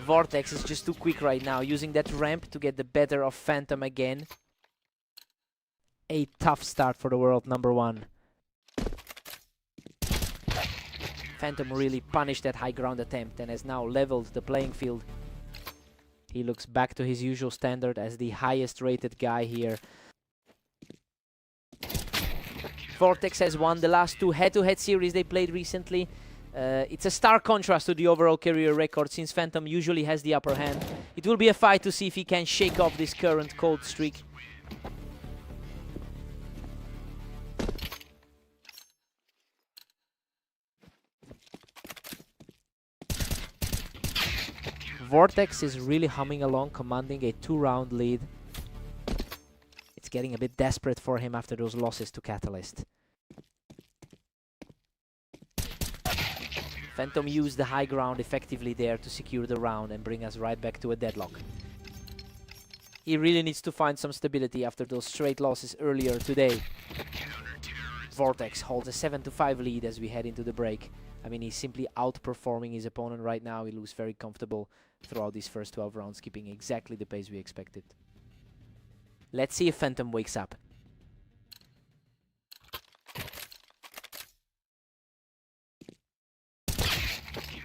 Vortex is just too quick right now, using that ramp to get the better of Phantom again. A tough start for the world number one. Phantom really punished that high ground attempt and has now leveled the playing field. He looks back to his usual standard as the highest rated guy here. Vortex has won the last two head-to-head series they played recently. It's a stark contrast to the overall career record, since Phantom usually has the upper hand. It will be a fight to see if he can shake off this current cold streak. Vortex is really humming along, commanding a 2-round lead. It's getting a bit desperate for him after those losses to Catalyst. Phantom used the high ground effectively there to secure the round and bring us right back to a deadlock. He really needs to find some stability after those straight losses earlier today. Vortex holds a 7-5 lead as we head into the break. I mean, he's simply outperforming his opponent right now. He looks very comfortable throughout these first 12 rounds, keeping exactly the pace we expected. Let's see if Phantom wakes up.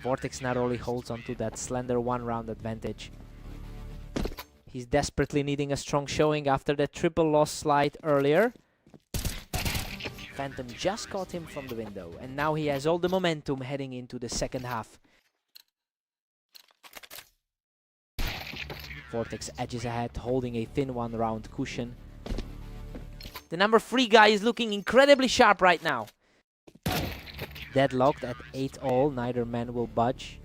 Vortex not only holds onto that slender 1-round advantage. He's desperately needing a strong showing after that triple loss slide earlier. Phantom just caught him from the window, and now he has all the momentum heading into the second half. Vortex edges ahead, holding a thin 1-round cushion. The number 3 guy is looking incredibly sharp right now. Deadlocked at 8-all, neither man will budge.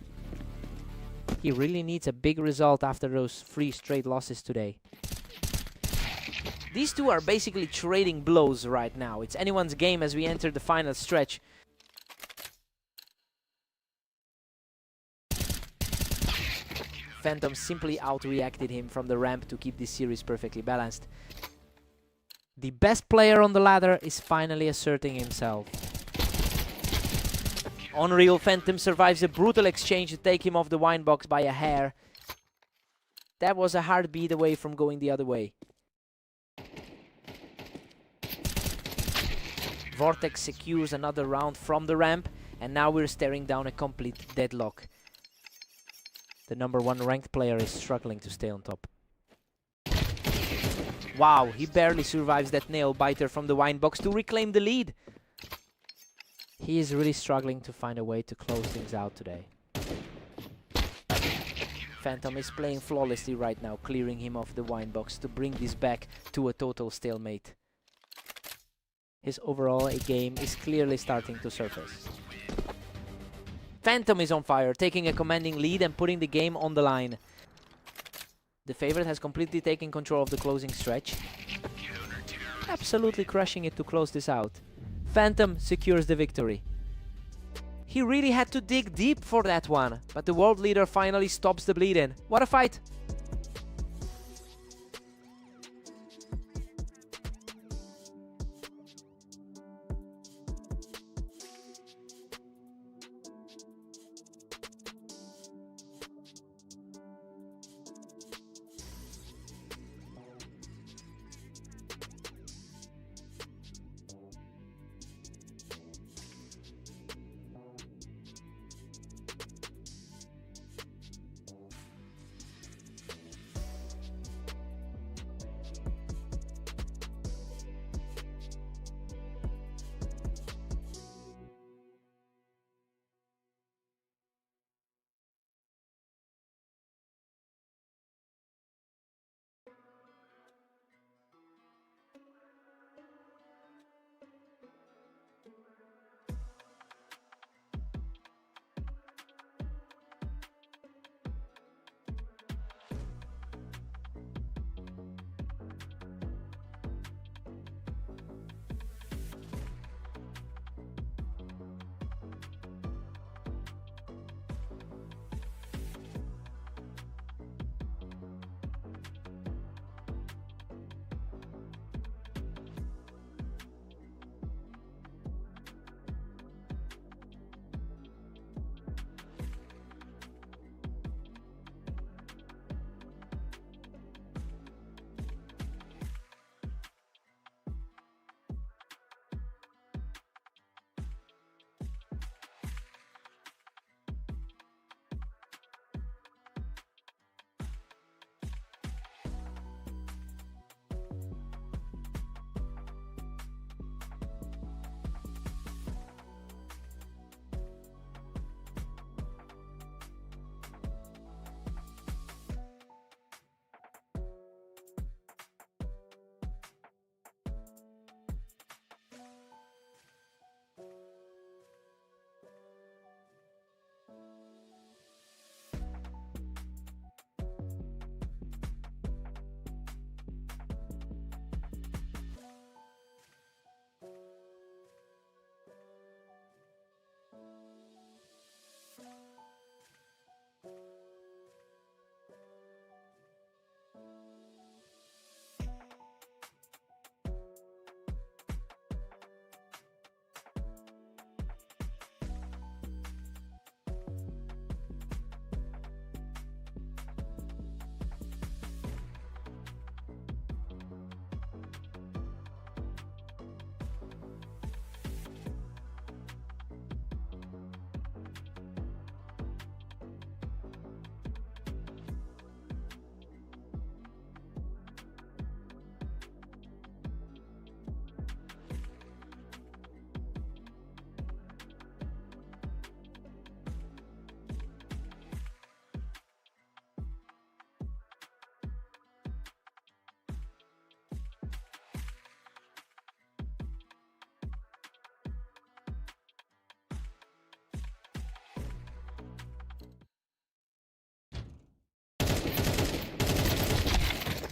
He really needs a big result after those 3 straight losses today. These two are basically trading blows right now. It's anyone's game as we enter the final stretch. Phantom simply outreacted him from the ramp to keep this series perfectly balanced. The best player on the ladder is finally asserting himself. Unreal Phantom survives a brutal exchange to take him off the wine box by a hair. That was a hard beat away from going the other way. Vortex secures another round from the ramp, and now we're staring down a complete deadlock. The number 1 ranked player is struggling to stay on top. Wow, he barely survives that nail biter from the wine box to reclaim the lead. He is really struggling to find a way to close things out today. Phantom is playing flawlessly right now, clearing him off the wine box to bring this back to a total stalemate. His overall game is clearly starting to surface. Phantom is on fire, taking a commanding lead and putting the game on the line. The favorite has completely taken control of the closing stretch. Absolutely crushing it to close this out. Phantom secures the victory. He really had to dig deep for that one, but the world leader finally stops the bleeding. What a fight!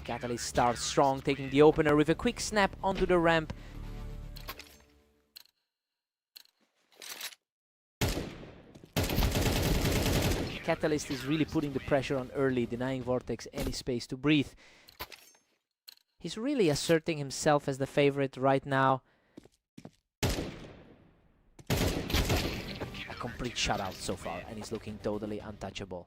Catalyst starts strong, taking the opener with a quick snap onto the ramp. Catalyst is really putting the pressure on early, denying Vortex any space to breathe. He's really asserting himself as the favorite right now. A complete shutout so far, and he's looking totally untouchable.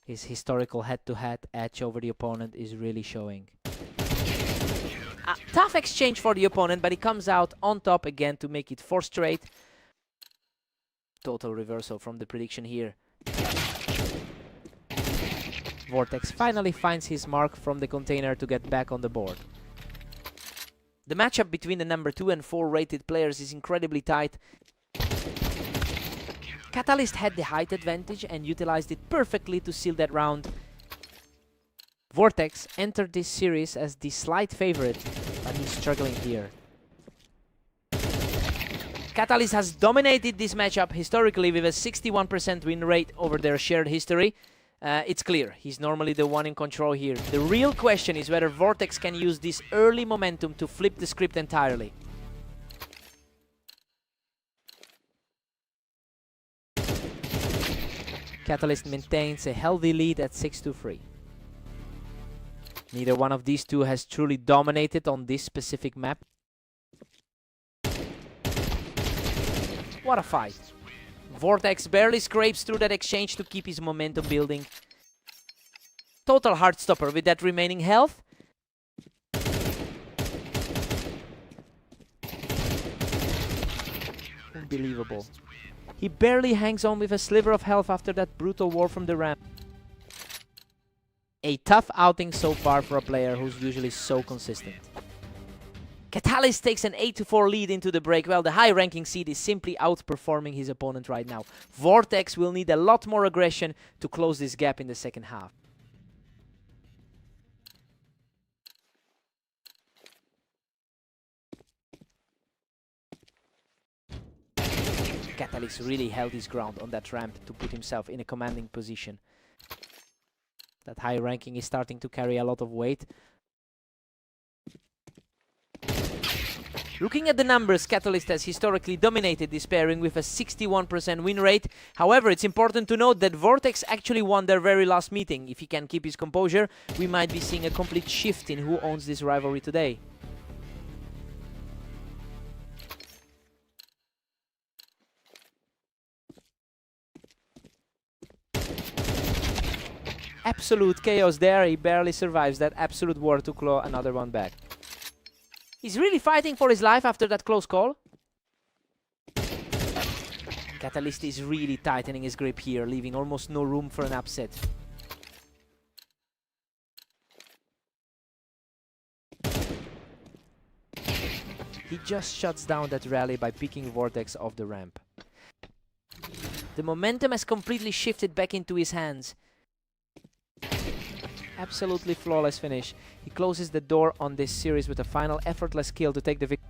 His historical head-to-head edge over the opponent is really showing. A tough exchange for the opponent, but he comes out on top again to make it 4 straight. Total reversal from the prediction here. Vortex finally finds his mark from the container to get back on the board. The matchup between the number 2 and 4 rated players is incredibly tight. Catalyst had the height advantage and utilized it perfectly to seal that round. Vortex entered this series as the slight favorite, but he's struggling here. Catalyst has dominated this matchup historically with a 61% win rate over their shared history. It's clear, he's normally the one in control here. The real question is whether Vortex can use this early momentum to flip the script entirely. Catalyst maintains a healthy lead at 6-3. Neither one of these two has truly dominated on this specific map. What a fight. Vortex barely scrapes through that exchange to keep his momentum building. Total heartstopper with that remaining health. Unbelievable. He barely hangs on with a sliver of health after that brutal war from the ramp. A tough outing so far for a player who's usually so consistent. Catalyst takes an 8-4 lead into the break. Well, the high-ranking seed is simply outperforming his opponent right now. Vortex will need a lot more aggression to close this gap in the second half. Catalyst really held his ground on that ramp to put himself in a commanding position. That high ranking is starting to carry a lot of weight. Looking at the numbers, Catalyst has historically dominated this pairing with a 61% win rate. However, it's important to note that Vortex actually won their very last meeting. If he can keep his composure, we might be seeing a complete shift in who owns this rivalry today. Absolute chaos there. He barely survives that absolute war to claw another one back. He's really fighting for his life after that close call. Catalyst is really tightening his grip here, leaving almost no room for an upset. He just shuts down that rally by picking Vortex off the ramp. The momentum has completely shifted back into his hands. Absolutely flawless finish. He closes the door on this series with a final effortless kill to take the victory.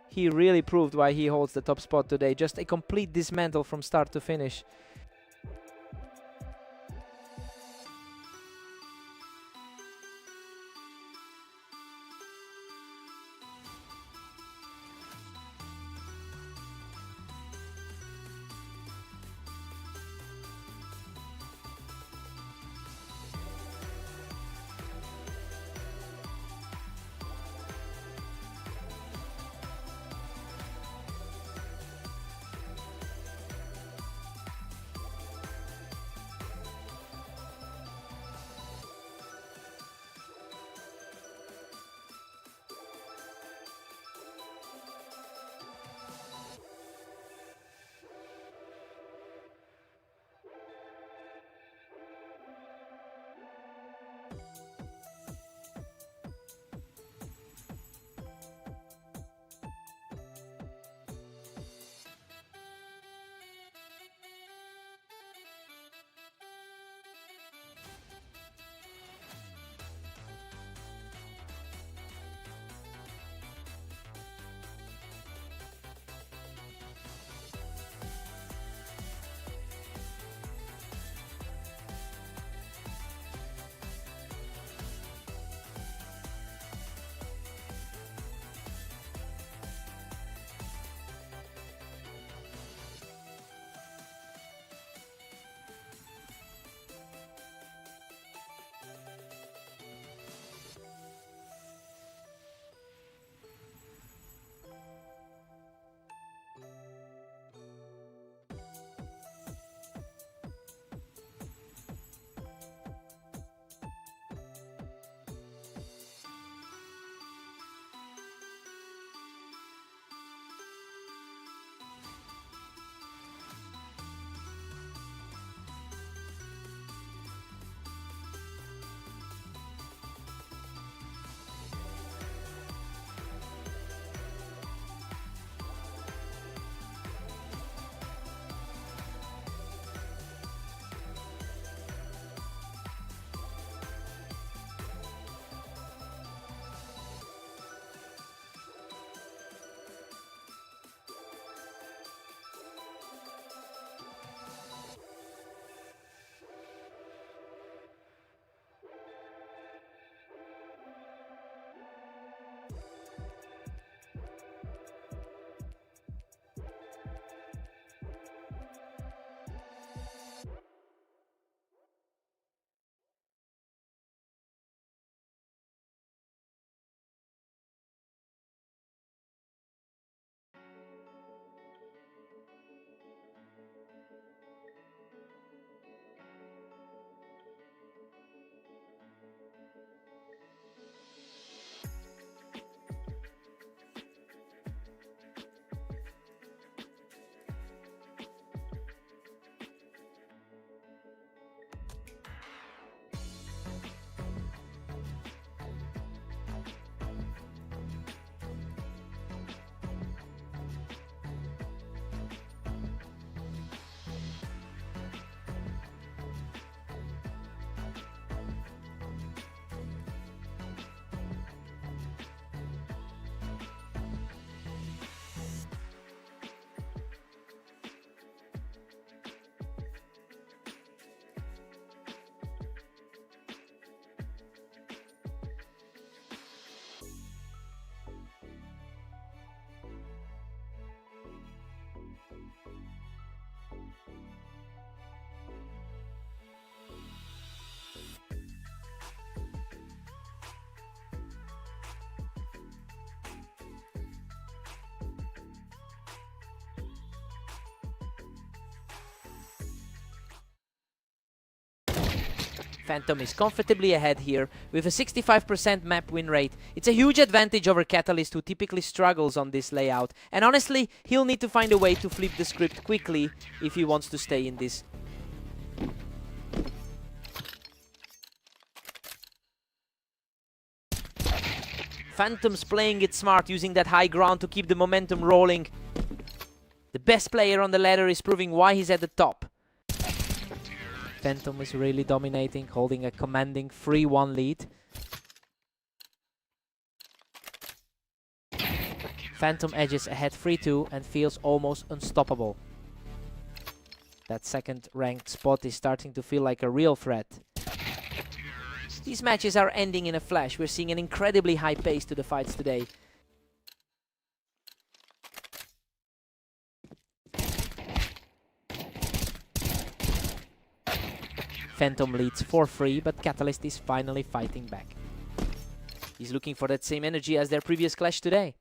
He really proved why he holds the top spot today. Just a complete dismantle from start to finish. Phantom is comfortably ahead here with a 65% map win rate. It's a huge advantage over Catalyst, who typically struggles on this layout. And honestly, he'll need to find a way to flip the script quickly if he wants to stay in this. Phantom's playing it smart, using that high ground to keep the momentum rolling. The best player on the ladder is proving why he's at the top. Phantom is really dominating, holding a commanding 3-1 lead. Phantom edges ahead 3-2 and feels almost unstoppable. That second ranked spot is starting to feel like a real threat. These matches are ending in a flash. We're seeing an incredibly high pace to the fights today. Phantom leads 4-3, but Catalyst is finally fighting back. He's looking for that same energy as their previous clash today.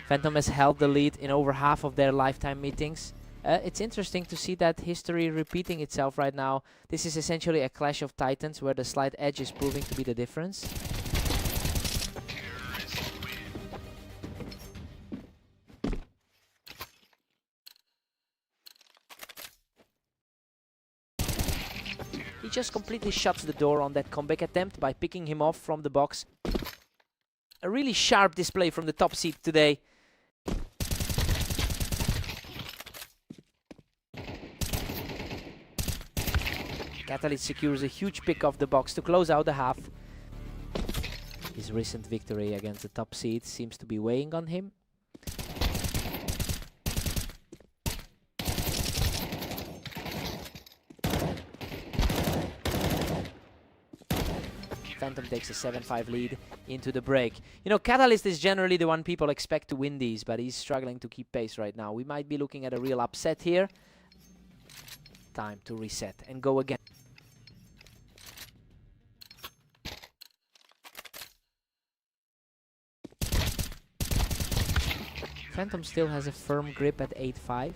Phantom has held the lead in over half of their lifetime meetings. It's interesting to see that history repeating itself right now. This is essentially a clash of titans where the slight edge is proving to be the difference. He just completely shuts the door on that comeback attempt by picking him off from the box. A really sharp display from the top seed today. Catalyst secures a huge pick off the box to close out the half. His recent victory against the top seed seems to be weighing on him. Phantom takes a 7-5 lead into the break. You know, Catalyst is generally the one people expect to win these, but he's struggling to keep pace right now. We might be looking at a real upset here. Time to reset and go again. Phantom still has a firm grip at 8-5.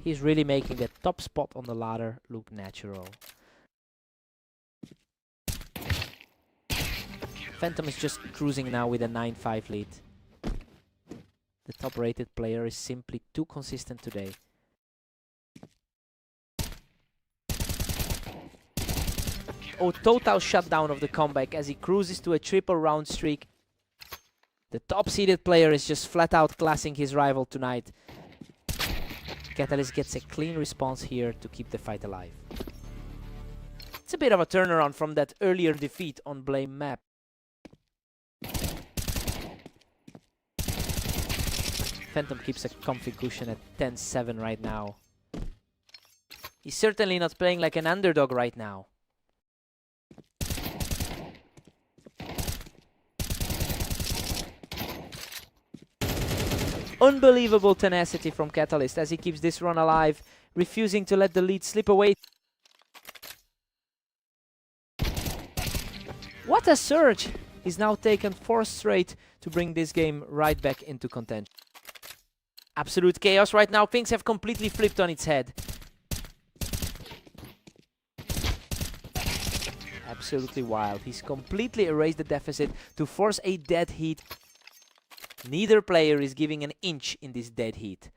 He's really making that top spot on the ladder look natural. Phantom is just cruising now with a 9-5 lead. The top-rated player is simply too consistent today. Oh, total shutdown of the comeback as he cruises to a triple round streak. The top-seeded player is just flat-out classing his rival tonight. Catalyst gets a clean response here to keep the fight alive. It's a bit of a turnaround from that earlier defeat on Blame map. Phantom keeps a comfy cushion at 10-7 right now. He's certainly not playing like an underdog right now. Unbelievable tenacity from Catalyst as he keeps this run alive, refusing to let the lead slip away. What a surge! He's now taken 4 straight to bring this game right back into contention. Absolute chaos right now. Things have completely flipped on its head. Absolutely wild. He's completely erased the deficit to force a dead heat. Neither player is giving an inch in this dead heat.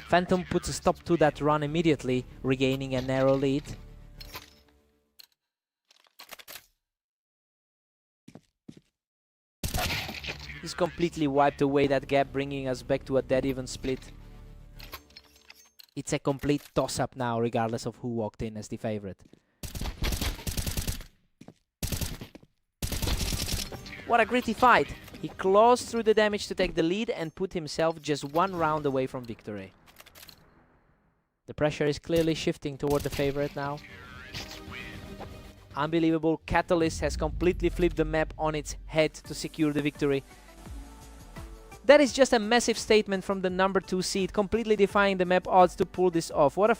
Phantom puts a stop to that run immediately, regaining a narrow lead. He's completely wiped away that gap, bringing us back to a dead even split. It's a complete toss-up now, regardless of who walked in as the favorite. What a gritty fight! He claws through the damage to take the lead and put himself just 1 round away from victory. The pressure is clearly shifting toward the favorite now. Unbelievable. Catalyst has completely flipped the map on its head to secure the victory. That is just a massive statement from the number 2 seed, completely defying the map odds to pull this off. What a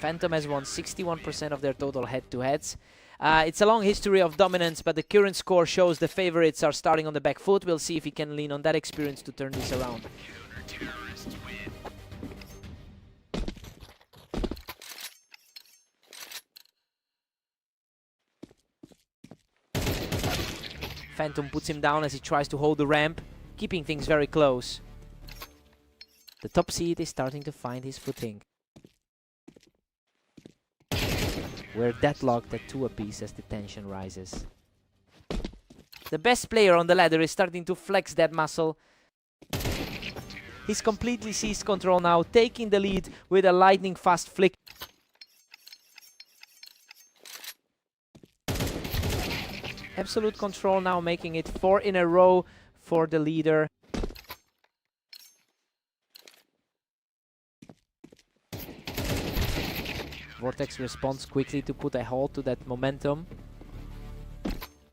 Phantom has won 61% of their total head-to-heads. It's a long history of dominance, but the current score shows the favorites are starting on the back foot. We'll see if he can lean on that experience to turn this around. Phantom puts him down as he tries to hold the ramp, keeping things very close. The top seed is starting to find his footing. We're deadlocked at 2 apiece as the tension rises. The best player on the ladder is starting to flex that muscle. He's completely seized control now, taking the lead with a lightning fast flick. Absolute control now, making it 4 in a row for the leader. Vortex responds quickly to put a halt to that momentum.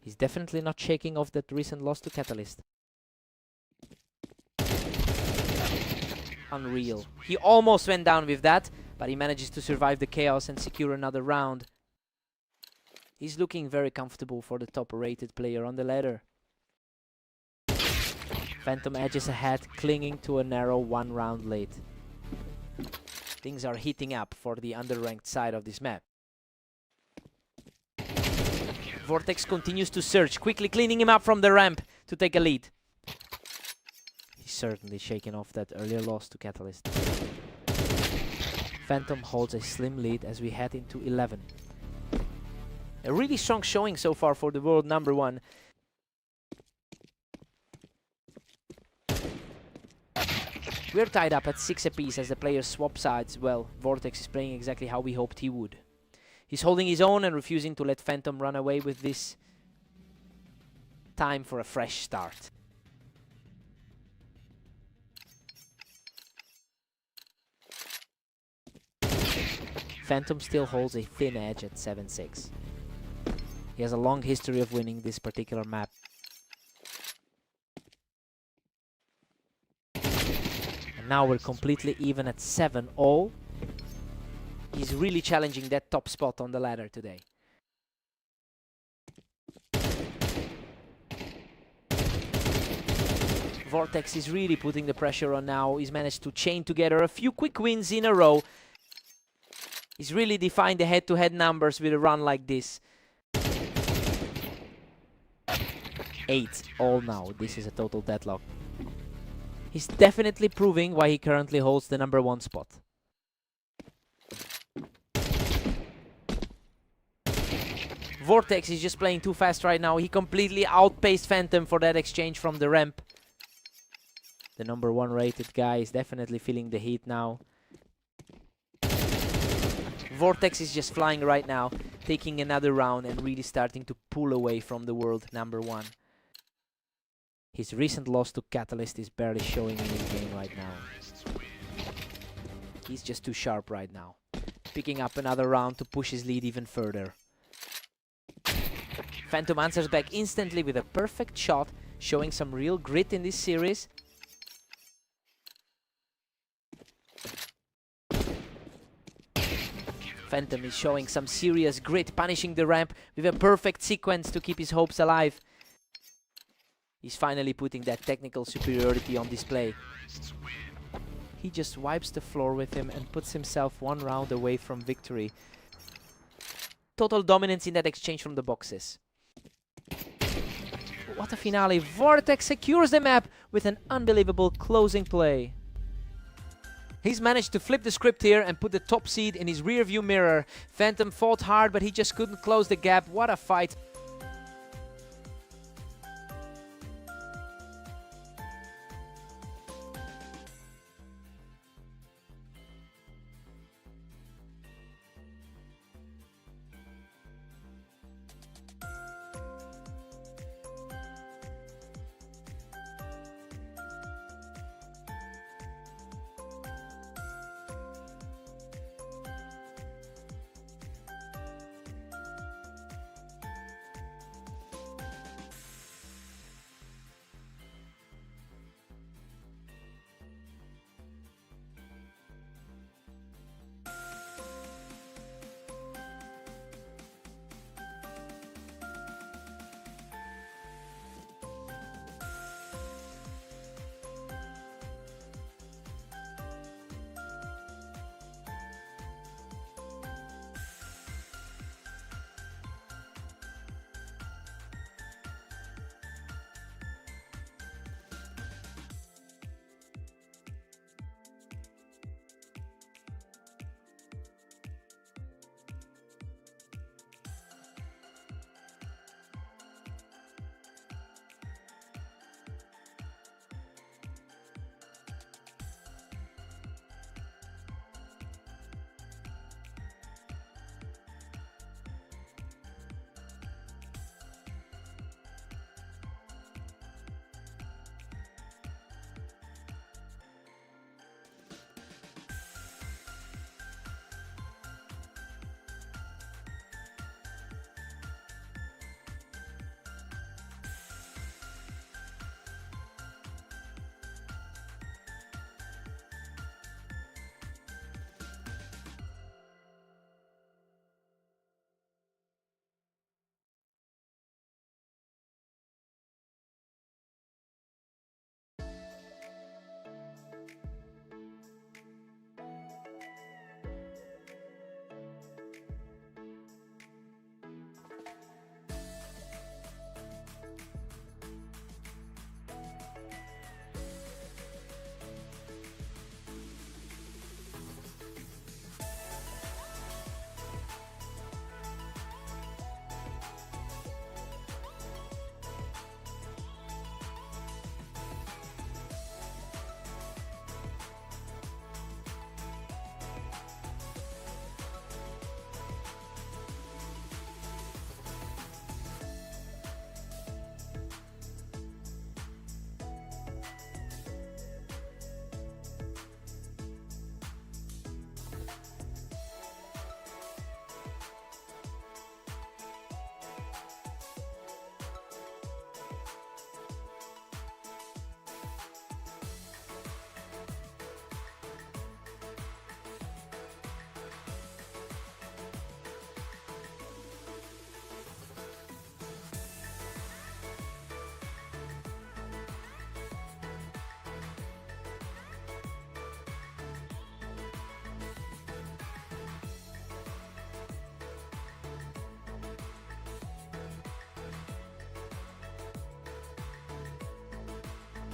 He's definitely not shaking off that recent loss to Catalyst. Unreal. He almost went down with that, but he manages to survive the chaos and secure another round. He's looking very comfortable for the top-rated player on the ladder. Phantom edges ahead, clinging to a narrow 1 round lead. Things are heating up for the underranked side of this map. Vortex continues to search, quickly cleaning him up from the ramp to take a lead. He's certainly shaking off that earlier loss to Catalyst. Phantom holds a slim lead as we head into 11. A really strong showing so far for the world #1. We're tied up at 6 apiece as the players swap sides. Well, Vortex is playing exactly how we hoped he would. He's holding his own and refusing to let Phantom run away with this. Time for a fresh start. Phantom still holds a thin edge at 7-6. He has a long history of winning this particular map. And now we're completely even at 7-all. He's really challenging that top spot on the ladder today. Vortex is really putting the pressure on now. He's managed to chain together a few quick wins in a row. He's really defined the head-to-head numbers with a run like this. 8-all now. This is a total deadlock. He's definitely proving why he currently holds the #1 spot. Vortex is just playing too fast right now. He completely outpaced Phantom for that exchange from the ramp. The #1 rated guy is definitely feeling the heat now. Vortex is just flying right now, taking another round and really starting to pull away from the world #1. His recent loss to Catalyst is barely showing in his game right now. He's just too sharp right now, picking up another round to push his lead even further. Phantom answers back instantly with a perfect shot, showing some real grit in this series. Phantom is showing some serious grit, punishing the ramp with a perfect sequence to keep his hopes alive. He's finally putting that technical superiority on display. He just wipes the floor with him and puts himself 1 round away from victory. Total dominance in that exchange from the boxes. What a finale. Vortex secures the map with an unbelievable closing play. He's managed to flip the script here and put the top seed in his rearview mirror. Phantom fought hard, but he just couldn't close the gap. What a fight.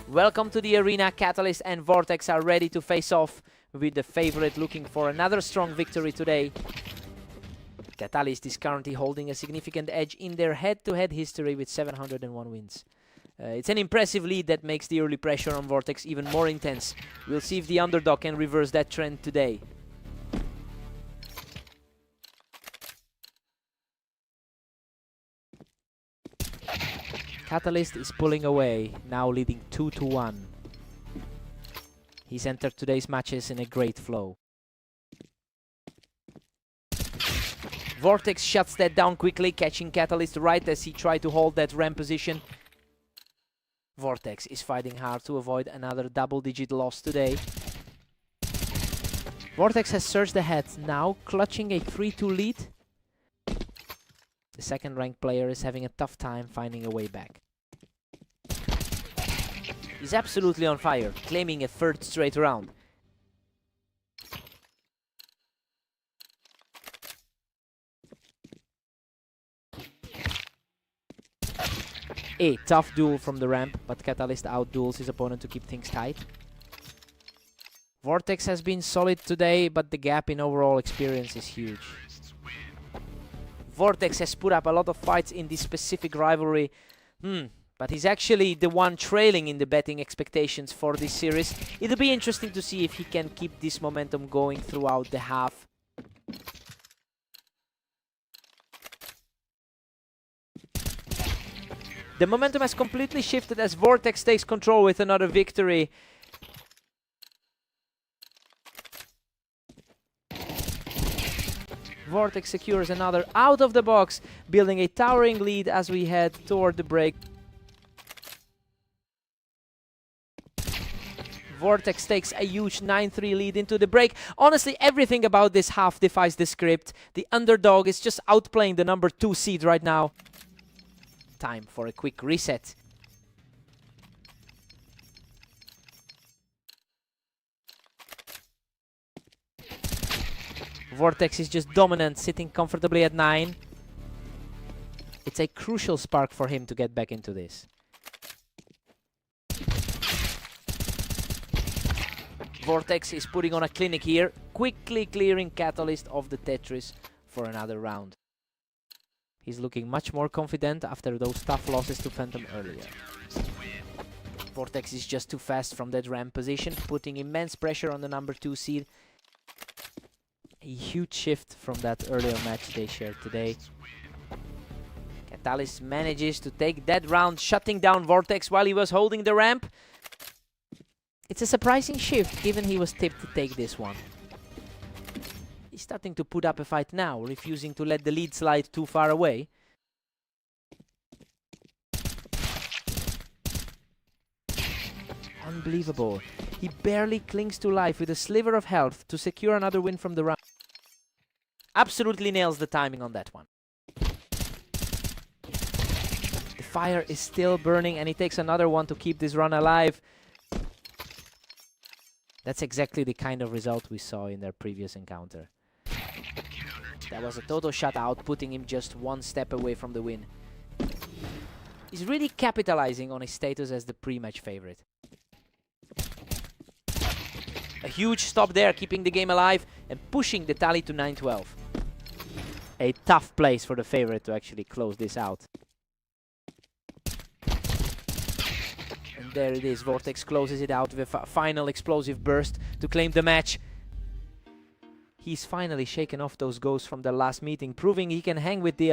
Welcome to the arena. Catalyst and Vortex are ready to face off with the favorite looking for another strong victory today. Catalyst is currently holding a significant edge in their head-to-head history with 701 wins. It's an impressive lead that makes the early pressure on Vortex even more intense. We'll see if the underdog can reverse that trend today. Catalyst is pulling away, now leading 2-1. He's entered today's matches in a great flow. Vortex shuts that down quickly, catching Catalyst right as he tried to hold that ramp position. Vortex is fighting hard to avoid another double-digit loss today. Vortex has surged ahead, now clutching a 3-2 lead. The second-ranked player is having a tough time finding a way back. He's absolutely on fire, claiming a third straight round. A tough duel from the ramp, but Catalyst out-duels his opponent to keep things tight. Vortex has been solid today, but the gap in overall experience is huge. Vortex has put up a lot of fights in this specific rivalry, but he's actually the one trailing in the betting expectations for this series. It'll be interesting to see if he can keep this momentum going throughout the half. The momentum has completely shifted as Vortex takes control with another victory. Vortex secures another out of the box, building a towering lead as we head toward the break. Vortex takes a huge 9-3 lead into the break. Honestly, everything about this half defies the script. The underdog is just outplaying the number 2 seed right now. Time for a quick reset. Vortex is just dominant, sitting comfortably at 9. It's a crucial spark for him to get back into this. Vortex is putting on a clinic here, quickly clearing Catalyst of the Tetris for another round. He's looking much more confident after those tough losses to Phantom earlier. Vortex is just too fast from that ramp position, putting immense pressure on the number 2 seed. A huge shift from that earlier match they shared today. Catalyst manages to take that round, shutting down Vortex while he was holding the ramp. It's a surprising shift, given he was tipped to take this one. He's starting to put up a fight now, refusing to let the lead slide too far away. Unbelievable. He barely clings to life with a sliver of health to secure another win from the round. Absolutely nails the timing on that one. The fire is still burning and he takes another one to keep this run alive. That's exactly the kind of result we saw in their previous encounter. That was a total shutout, putting him just one step away from the win. He's really capitalizing on his status as the pre-match favorite. A huge stop there, keeping the game alive and pushing the tally to 9-12. A tough place for the favorite to actually close this out. And there it is, Vortex closes it out with a final explosive burst to claim the match. He's finally shaken off those ghosts from the last meeting, proving he can hang with the